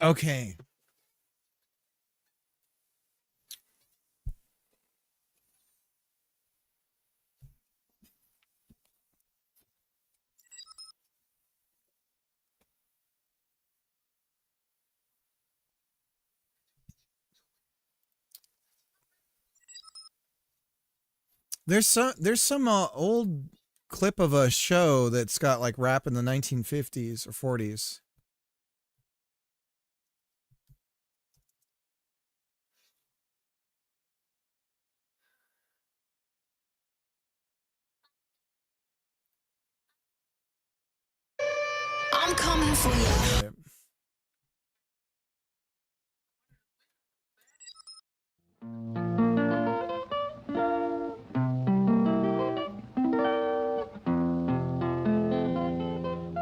Okay, here you go. Okay. There's some old clip of a show that's got like rap in the 1950s or 40s. I'm coming for you.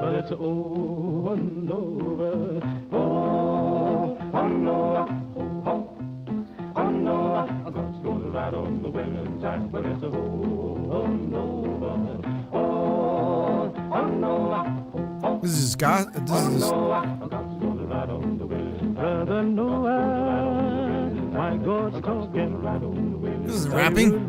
But it's over and over. Oh, oh no, oh no, I'm gonna ride on the women's side, but it's over and over. Oh, oh no. This is God. Brother Noah, my God's talking. This is rapping.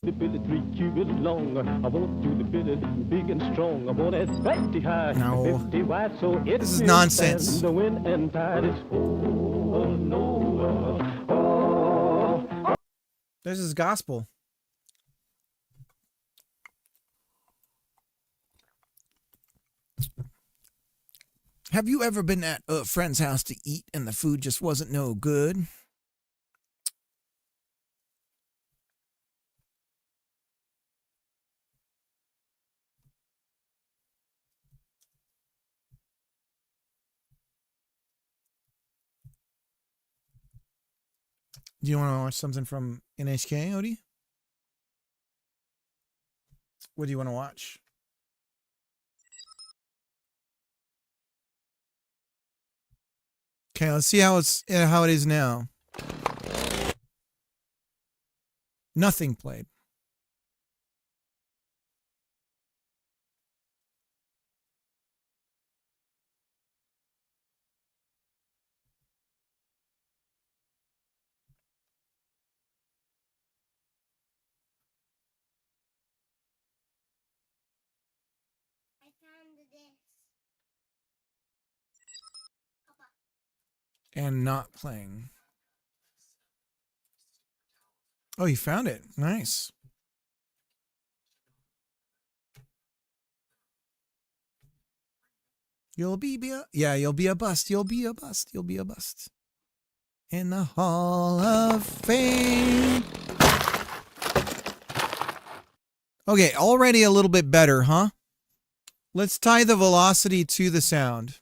The billy 3 cubits long. I want you to billy big and strong. I want it 50 high, No. 50 wide, so it This is will nonsense. stand the wind and tide is over and over. Oh. This is gospel. Have you ever been at a friend's house to eat and the food just wasn't no good? Do you want to watch something from NHK, Odie? What do you want to watch? Okay, let's see how it is now. Nothing played. And not playing. Oh, you found it. Nice. You'll be a bust. You'll be a bust. You'll be a bust. In the Hall of Fame. Okay, already a little bit better, huh? Let's tie the velocity to the sound.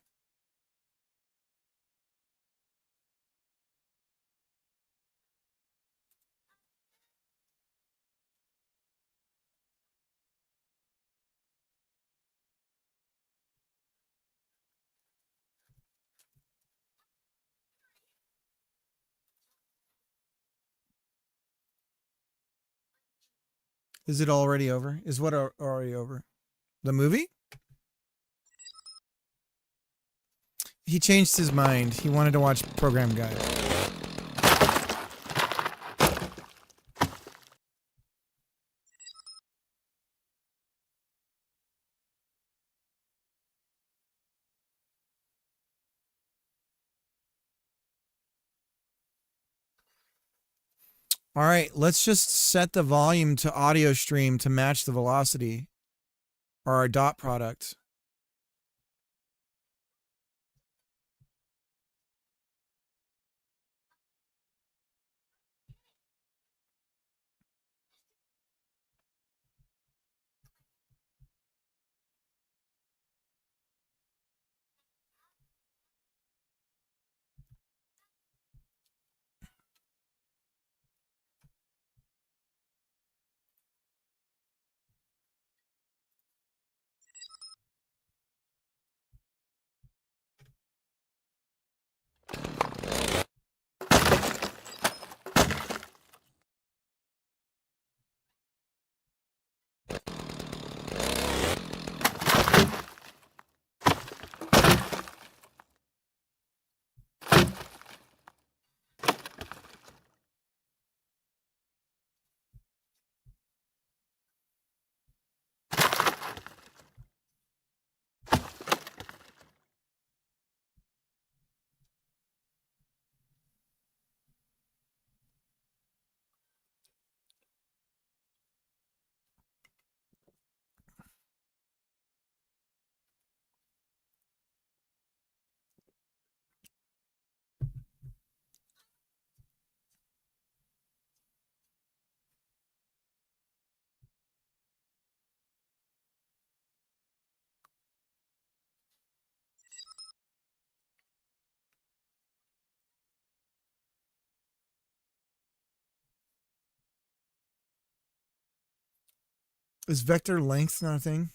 Is it already over? Is what already over? The movie? He changed his mind. He wanted to watch Program Guide. All right, let's just set the volume to audio stream to match the velocity, or our dot product. Is vector length not a thing?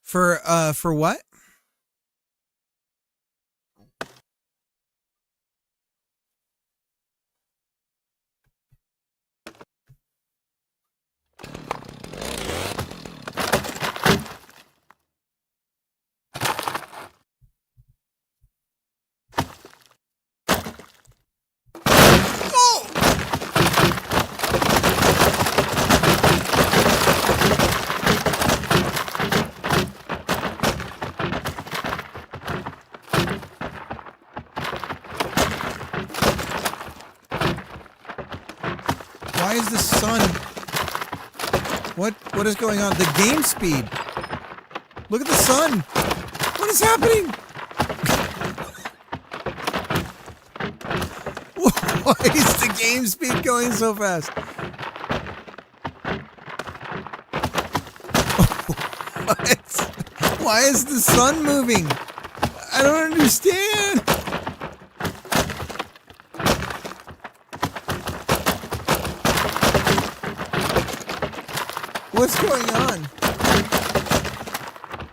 For what? Why is the sun? What is going on? The game speed. Look at the sun. What is happening? Why is the game speed going so fast? What? Why is the sun moving? I don't understand. What's going on?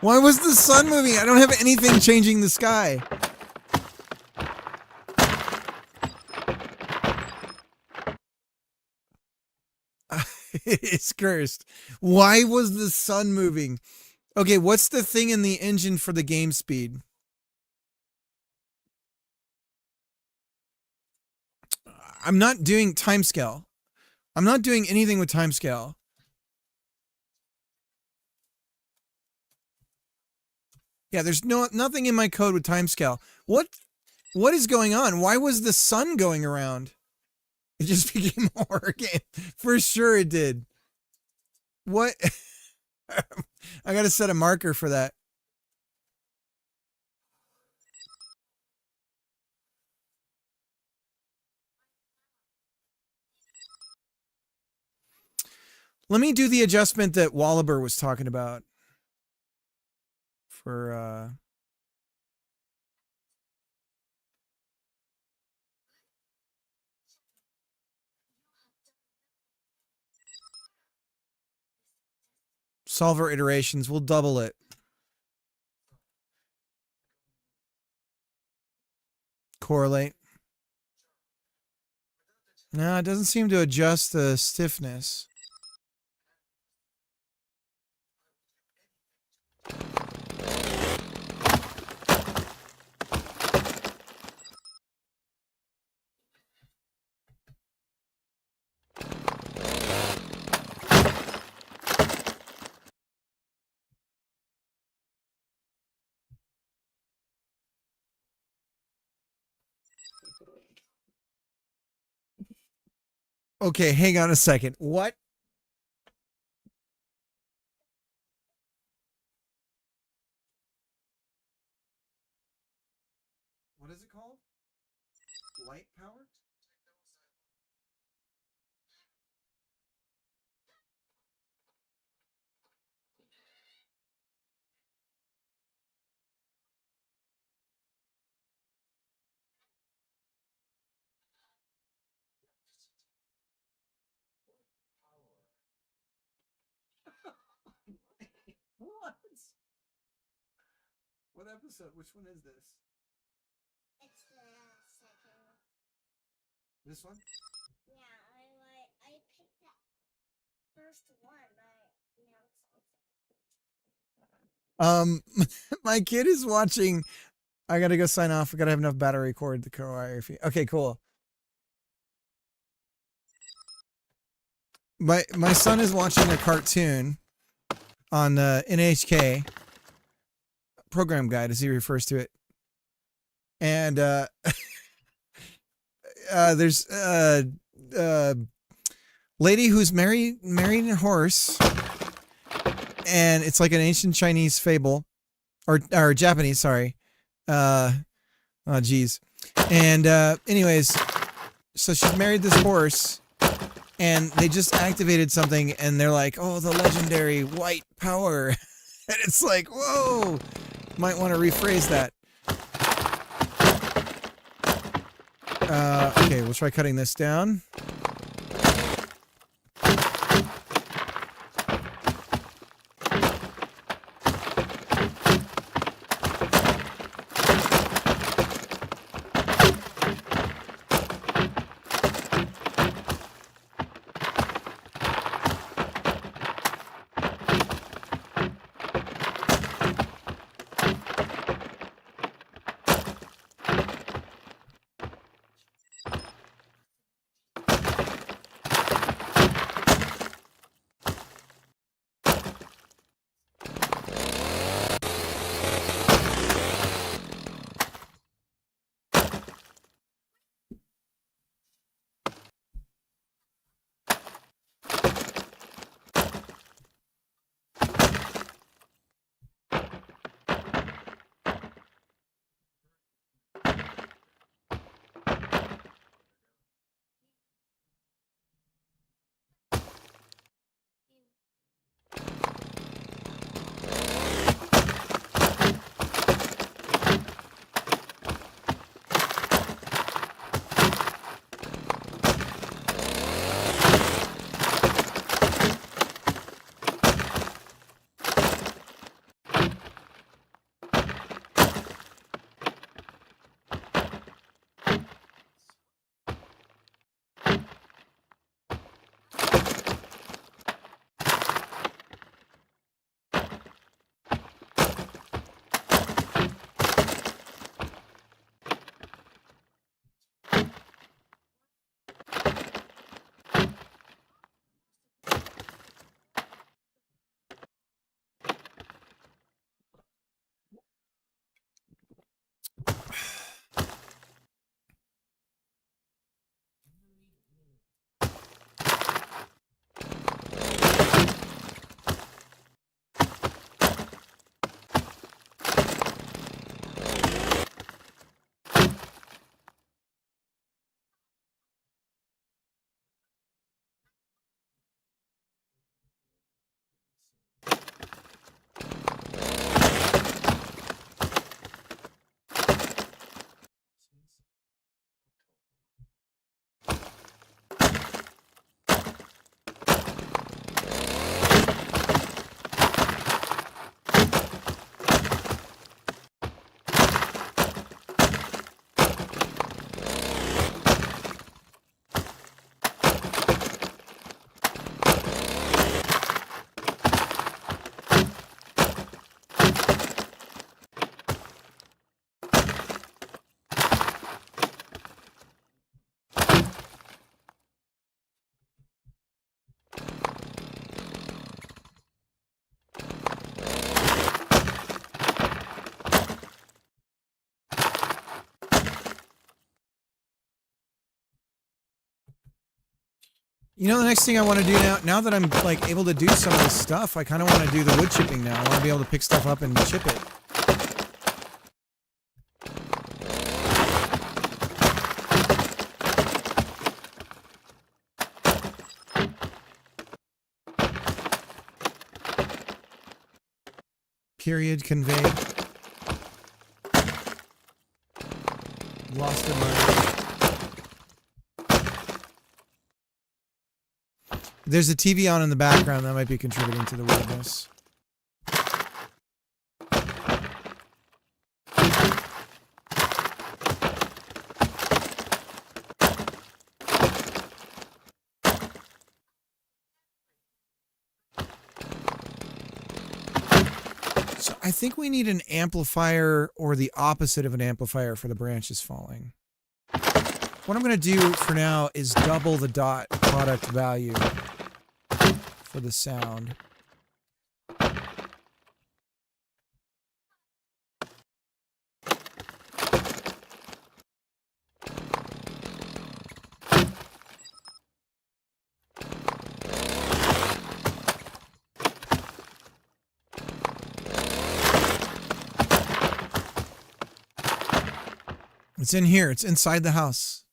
Why was the sun moving? I don't have anything changing the sky. It's cursed. Why was the sun moving? Okay, what's the thing in the engine for the game speed? I'm not doing timescale. I'm not doing anything with timescale. Yeah, there's nothing in my code with timescale. What is going on? Why was the sun going around? It just became a horror game. For sure it did. What? I gotta set a marker for that. Let me do the adjustment that Wallaber was talking about. For solver iterations, we'll double it. Correlate. No, it doesn't seem to adjust the stiffness. Okay, hang on a second. What? What is it called? Light power? What? What episode? Which one is this? It's the second. This one? Yeah, I picked that first one, but My kid is watching. I gotta go sign off. I gotta have enough battery cord to choreography. Okay, cool. My son is watching a cartoon on NHK program guide, as he refers to it, and there's lady who's marrying a horse, and it's like an ancient Chinese fable, or Japanese, sorry. Oh geez. And anyways, so she's married this horse, and they just activated something, and they're like, oh, the legendary white power. And it's like, whoa, might want to rephrase that. Okay, we'll try cutting this down. You know, the next thing I want to do now that I'm like able to do some of this stuff, I kind of want to do the wood chipping now. I want to be able to pick stuff up and chip it. Period conveyed. Lost in mind. There's a TV on in the background that might be contributing to the weirdness. So I think we need an amplifier or the opposite of an amplifier for the branches falling. What I'm going to do for now is double the dot product value for the sound. It's in here. It's inside the house.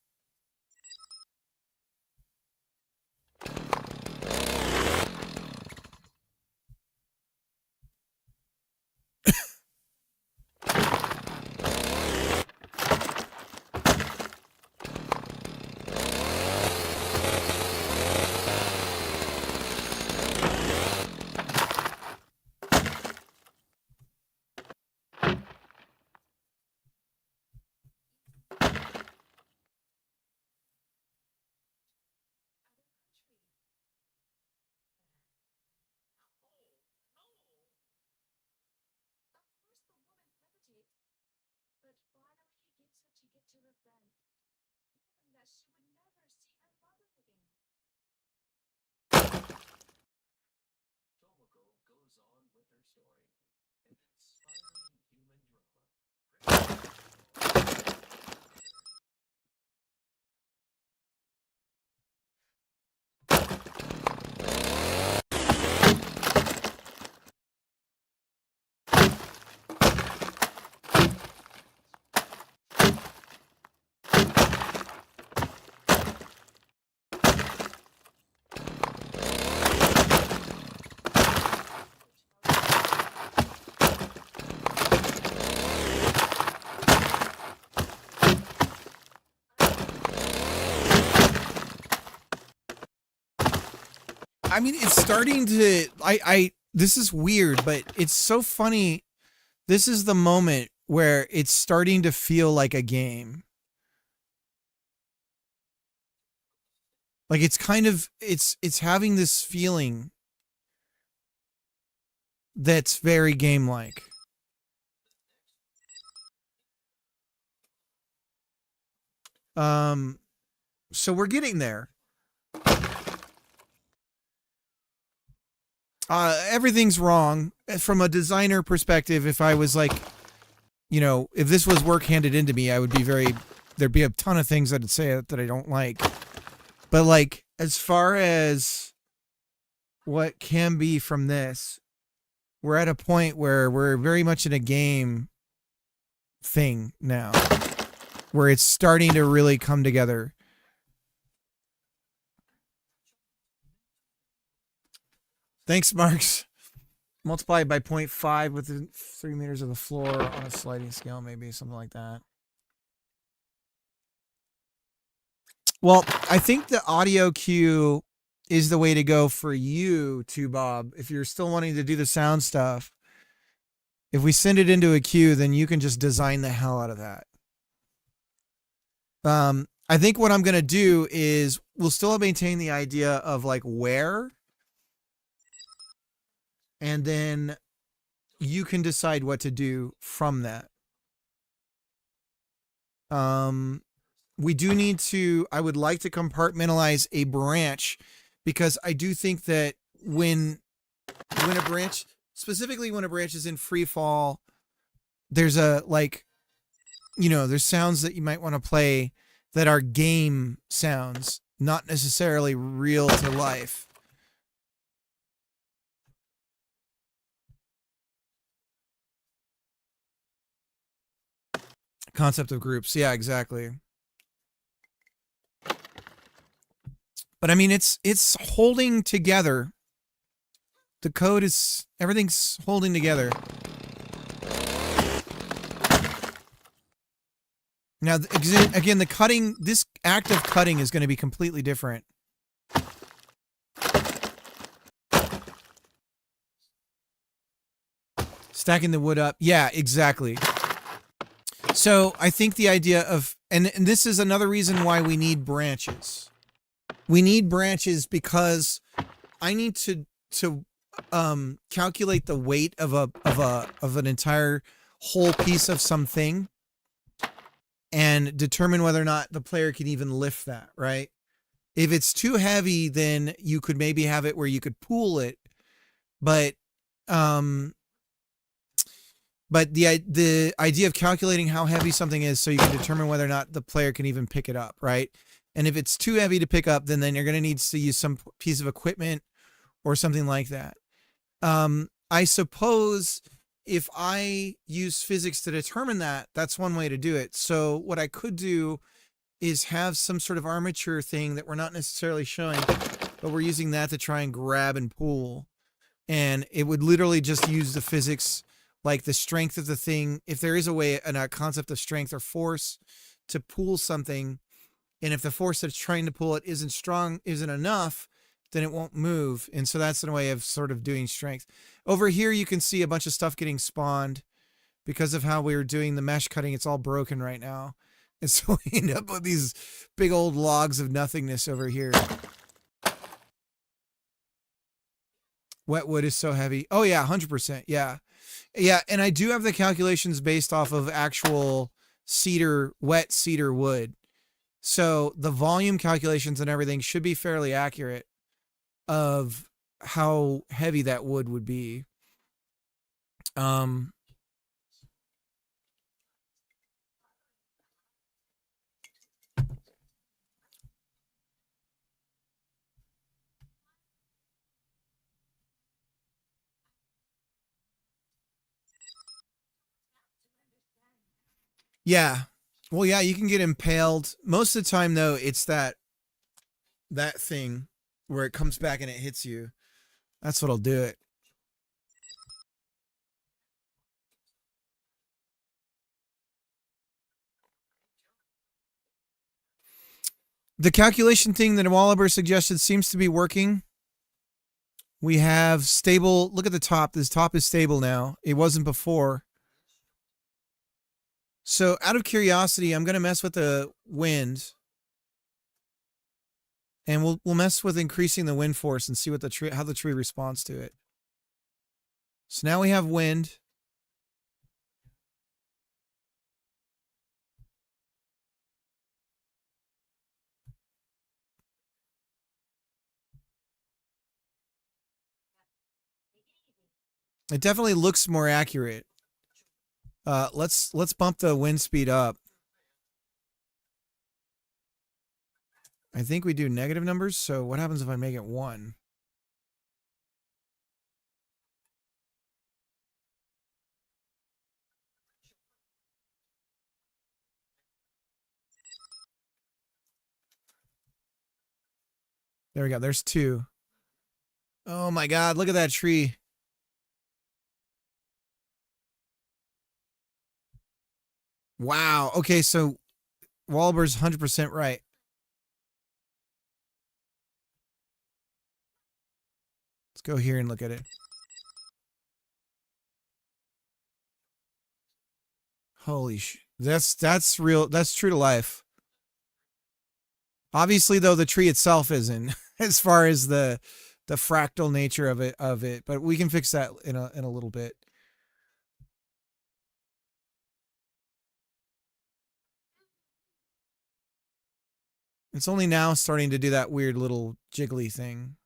I mean, it's starting to, this is weird, but it's so funny. This is the moment where it's starting to feel like a game. Like it's kind of, it's having this feeling that's very game-like. So we're getting there. Everything's wrong from a designer perspective. If I was like, you know, if this was work handed into me, I would be there'd be a ton of things I'd say that I don't like. But like, as far as what can be from this, we're at a point where we're very much in a game thing now, where it's starting to really come together. Thanks, Marks. Multiply by 0.5 within 3 meters of the floor on a sliding scale, maybe something like that. Well, I think the audio cue is the way to go for you too, Bob. If you're still wanting to do the sound stuff, if we send it into a queue, then you can just design the hell out of that. I think what I'm going to do is we'll still maintain the idea of like where, and then you can decide what to do from that. We do need to, I would like to compartmentalize a branch, because I do think that when a branch, specifically when a branch is in free fall, there's a, like, you know, there's sounds that you might want to play that are game sounds not necessarily real to life. Concept of groups. Yeah, exactly. But I mean, it's holding together. The code is, everything's holding together. Now, again, the cutting, this act of cutting is going to be completely different. Stacking the wood up. Yeah, exactly. So I think the idea of, and this is another reason why we need branches. We need branches because I need to calculate the weight of an entire whole piece of something and determine whether or not the player can even lift that, right? If it's too heavy, then you could maybe have it where you could pool it, but the idea of calculating how heavy something is so you can determine whether or not the player can even pick it up, right? And if it's too heavy to pick up, then you're going to need to use some piece of equipment or something like that. I suppose if I use physics to determine that, that's one way to do it. So what I could do is have some sort of armature thing that we're not necessarily showing, but we're using that to try and grab and pull. And it would literally just use the physics, like the strength of the thing. If there is a way, a concept of strength or force to pull something, and if the force that's trying to pull it isn't enough, then it won't move. And so that's a way of sort of doing strength. Over here, you can see a bunch of stuff getting spawned because of how we were doing the mesh cutting. It's all broken right now. And so we end up with these big old logs of nothingness over here. Wet wood is so heavy. Oh yeah, 100%. Yeah. Yeah, and I do have the calculations based off of actual wet cedar wood. So the volume calculations and everything should be fairly accurate of how heavy that wood would be. Yeah. Well, yeah, you can get impaled. Most of the time, though, it's that thing where it comes back and it hits you. That's what'll do it. The calculation thing that Wallaber suggested seems to be working. We have stable. Look at the top. This top is stable now. It wasn't before. So out of curiosity, I'm going to mess with the wind. And we'll mess with increasing the wind force and see what how the tree responds to it. So now we have wind. It definitely looks more accurate. Let's bump the wind speed up. I think we do negative numbers. So what happens if I make it 1? There we go. There's 2. Oh my God. Look at that tree. Wow. Okay. So Wahlberg's 100% right. Let's go here and look at it. Holy that's real. That's true to life. Obviously, though, the tree itself isn't as far as the fractal nature of it, but we can fix that in a little bit. It's only now starting to do that weird little jiggly thing.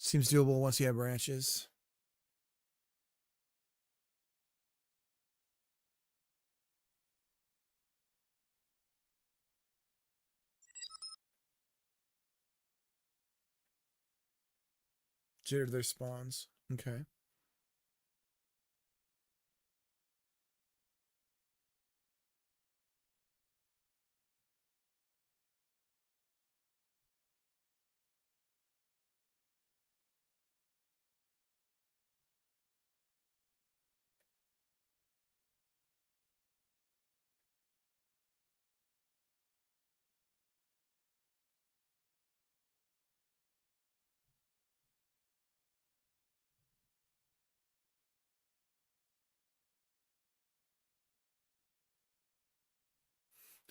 Seems doable once you have branches. Jitter their spawns. Okay.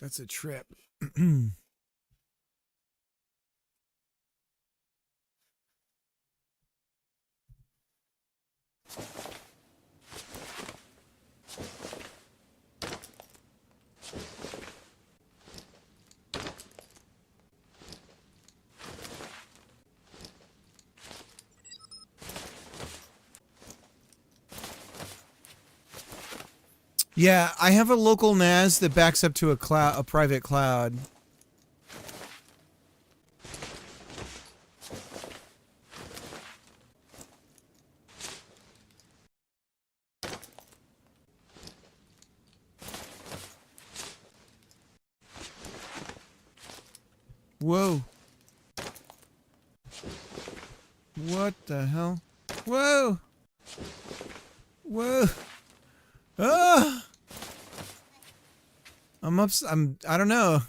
That's a trip. Yeah, I have a local NAS that backs up to a private cloud. Whoa. What the hell? Whoa. Whoa. Ah! I don't know.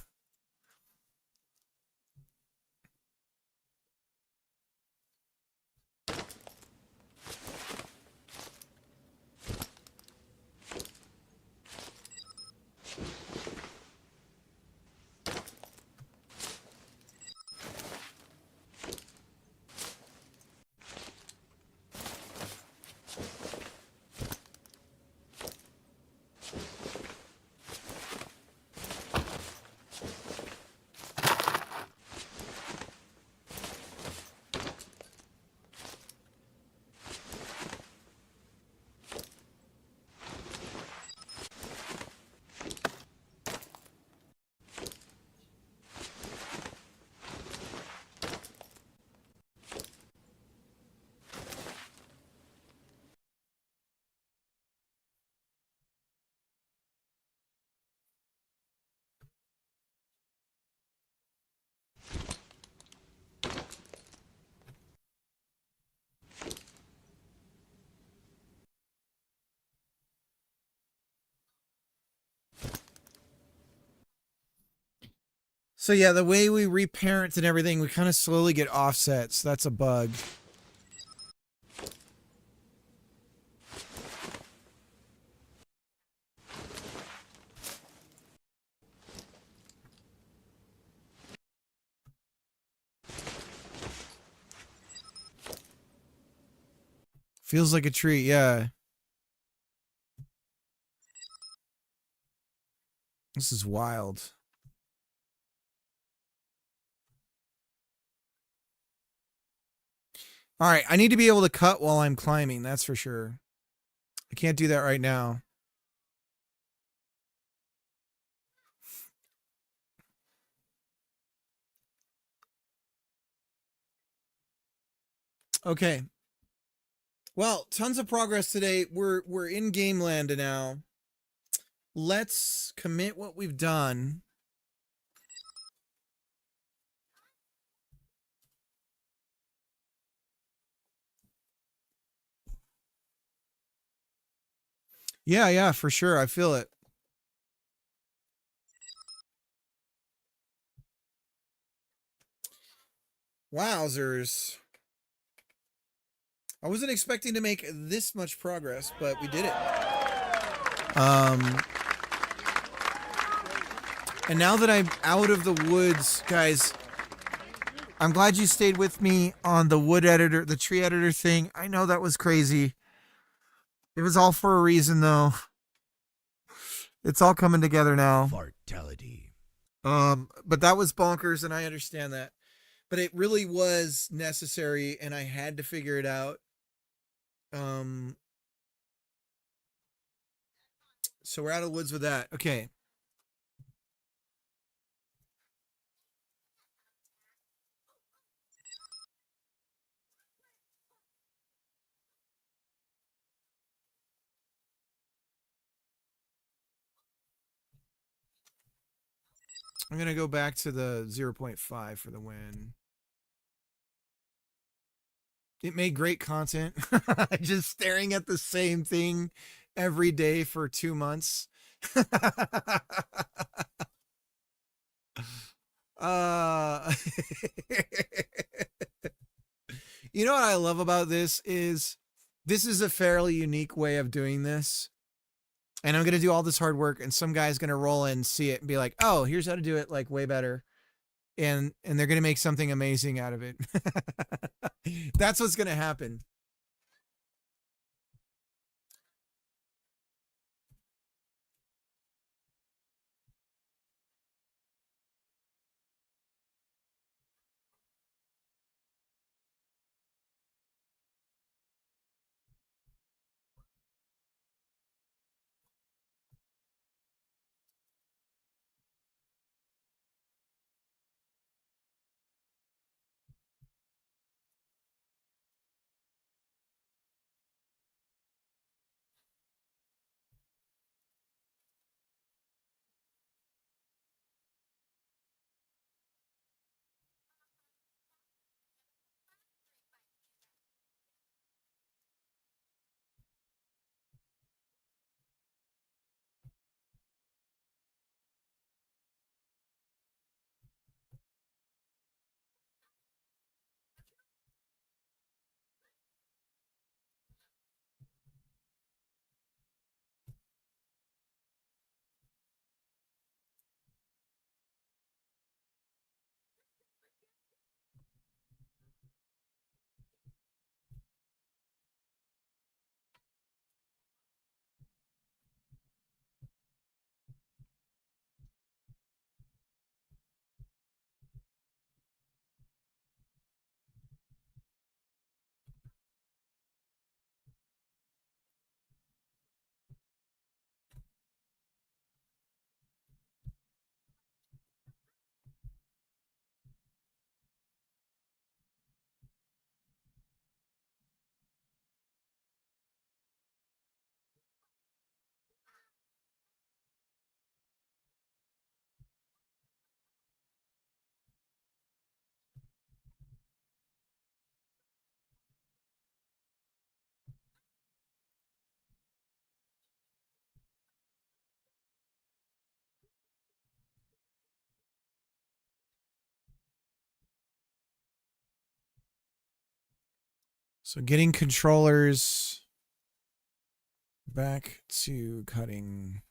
So yeah, the way we reparent and everything, we kind of slowly get offsets. That's a bug. Feels like a treat, yeah. This is wild. All right, I need to be able to cut while I'm climbing, that's for sure. I can't do that right now. Okay. Well, tons of progress today. We're in game land now. Let's commit what we've done. Yeah, for sure. I feel it. Wowzers. I wasn't expecting to make this much progress, but we did it. And now that I'm out of the woods, guys, I'm glad you stayed with me on the wood editor, the tree editor thing. I know that was crazy. It was all for a reason, though. It's all coming together now. Fatality. But that was bonkers, and I understand that. but it really was necessary, and I had to figure it out. So we're out of the woods with that. Okay. I'm going to go back to the 0.5 for the win. It made great content. Just staring at the same thing every day for 2 months. You know what I love about this is a fairly unique way of doing this. And I'm going to do all this hard work, and some guy's going to roll in, see it, and be like, oh, here's how to do it, like, way better. And they're going to make something amazing out of it. That's what's going to happen. So getting controllers back to cutting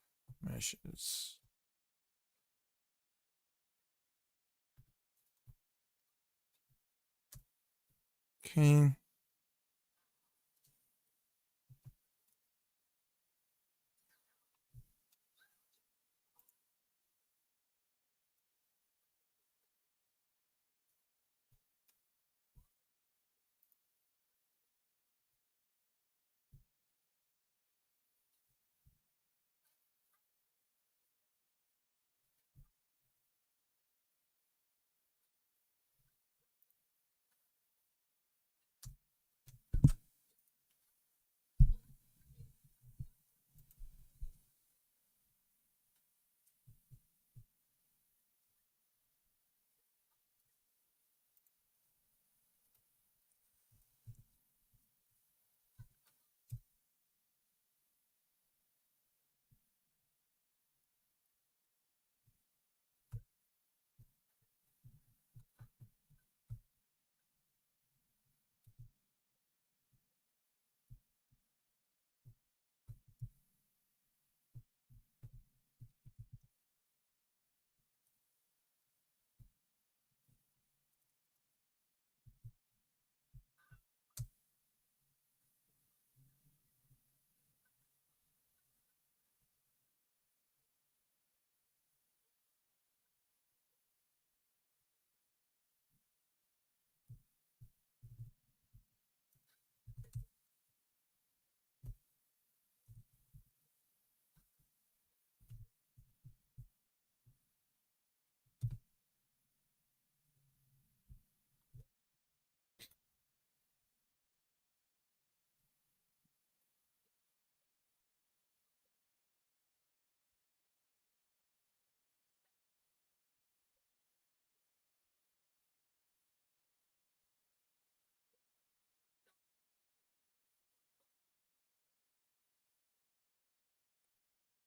meshes. Okay.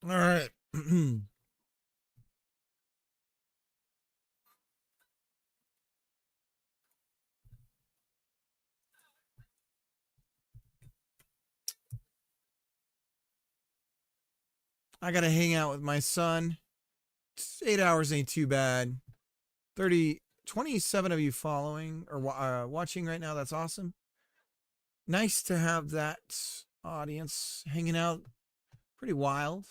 All right. I got to hang out with my son. 8 hours ain't too bad. 27 of you following or watching right now. That's awesome. Nice to have that audience hanging out. Pretty wild.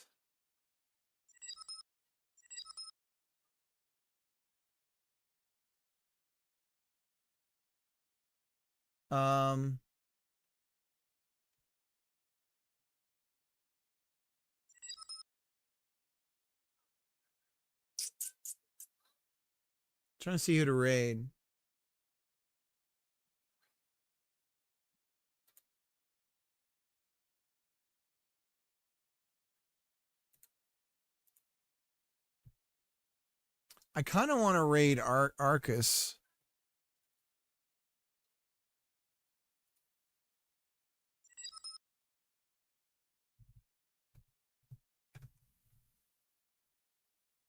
Trying to see who to raid. I kind of want to raid Arcus.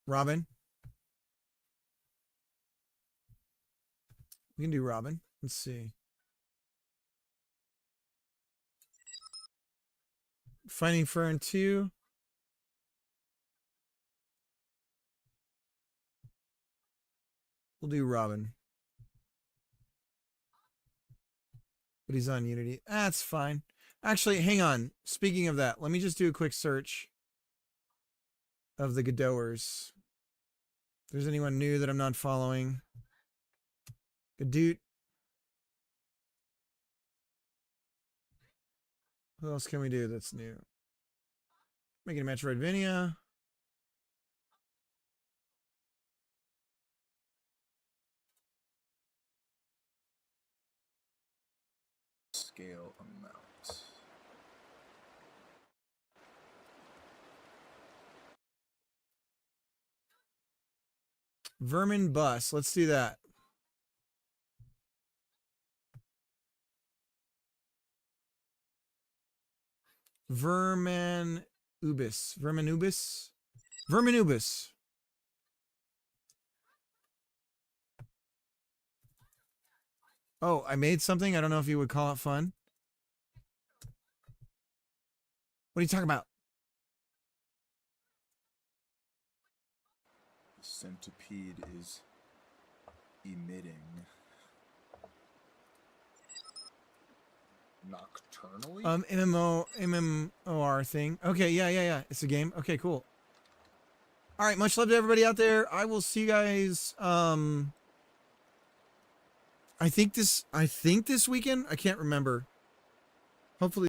Robin. We can do Robin. Let's see. Finding Fern 2. We'll do Robin. But he's on Unity. That's fine. Actually, hang on. Speaking of that, let me just do a quick search of the Godoters. If there's anyone new that I'm not following. Godot. Who else can we do that's new? Making a Metroidvania. Scale amount. Vermin Bus. Let's do that. Verminubis. Verminubis. Verminubis. Oh, I made something. I don't know if you would call it fun. What are you talking about? The centipede is emitting nocturnally. MMOR thing. Okay, yeah. It's a game. Okay, cool. All right, much love to everybody out there. I will see you guys. I think this weekend. I can't remember. Hopefully.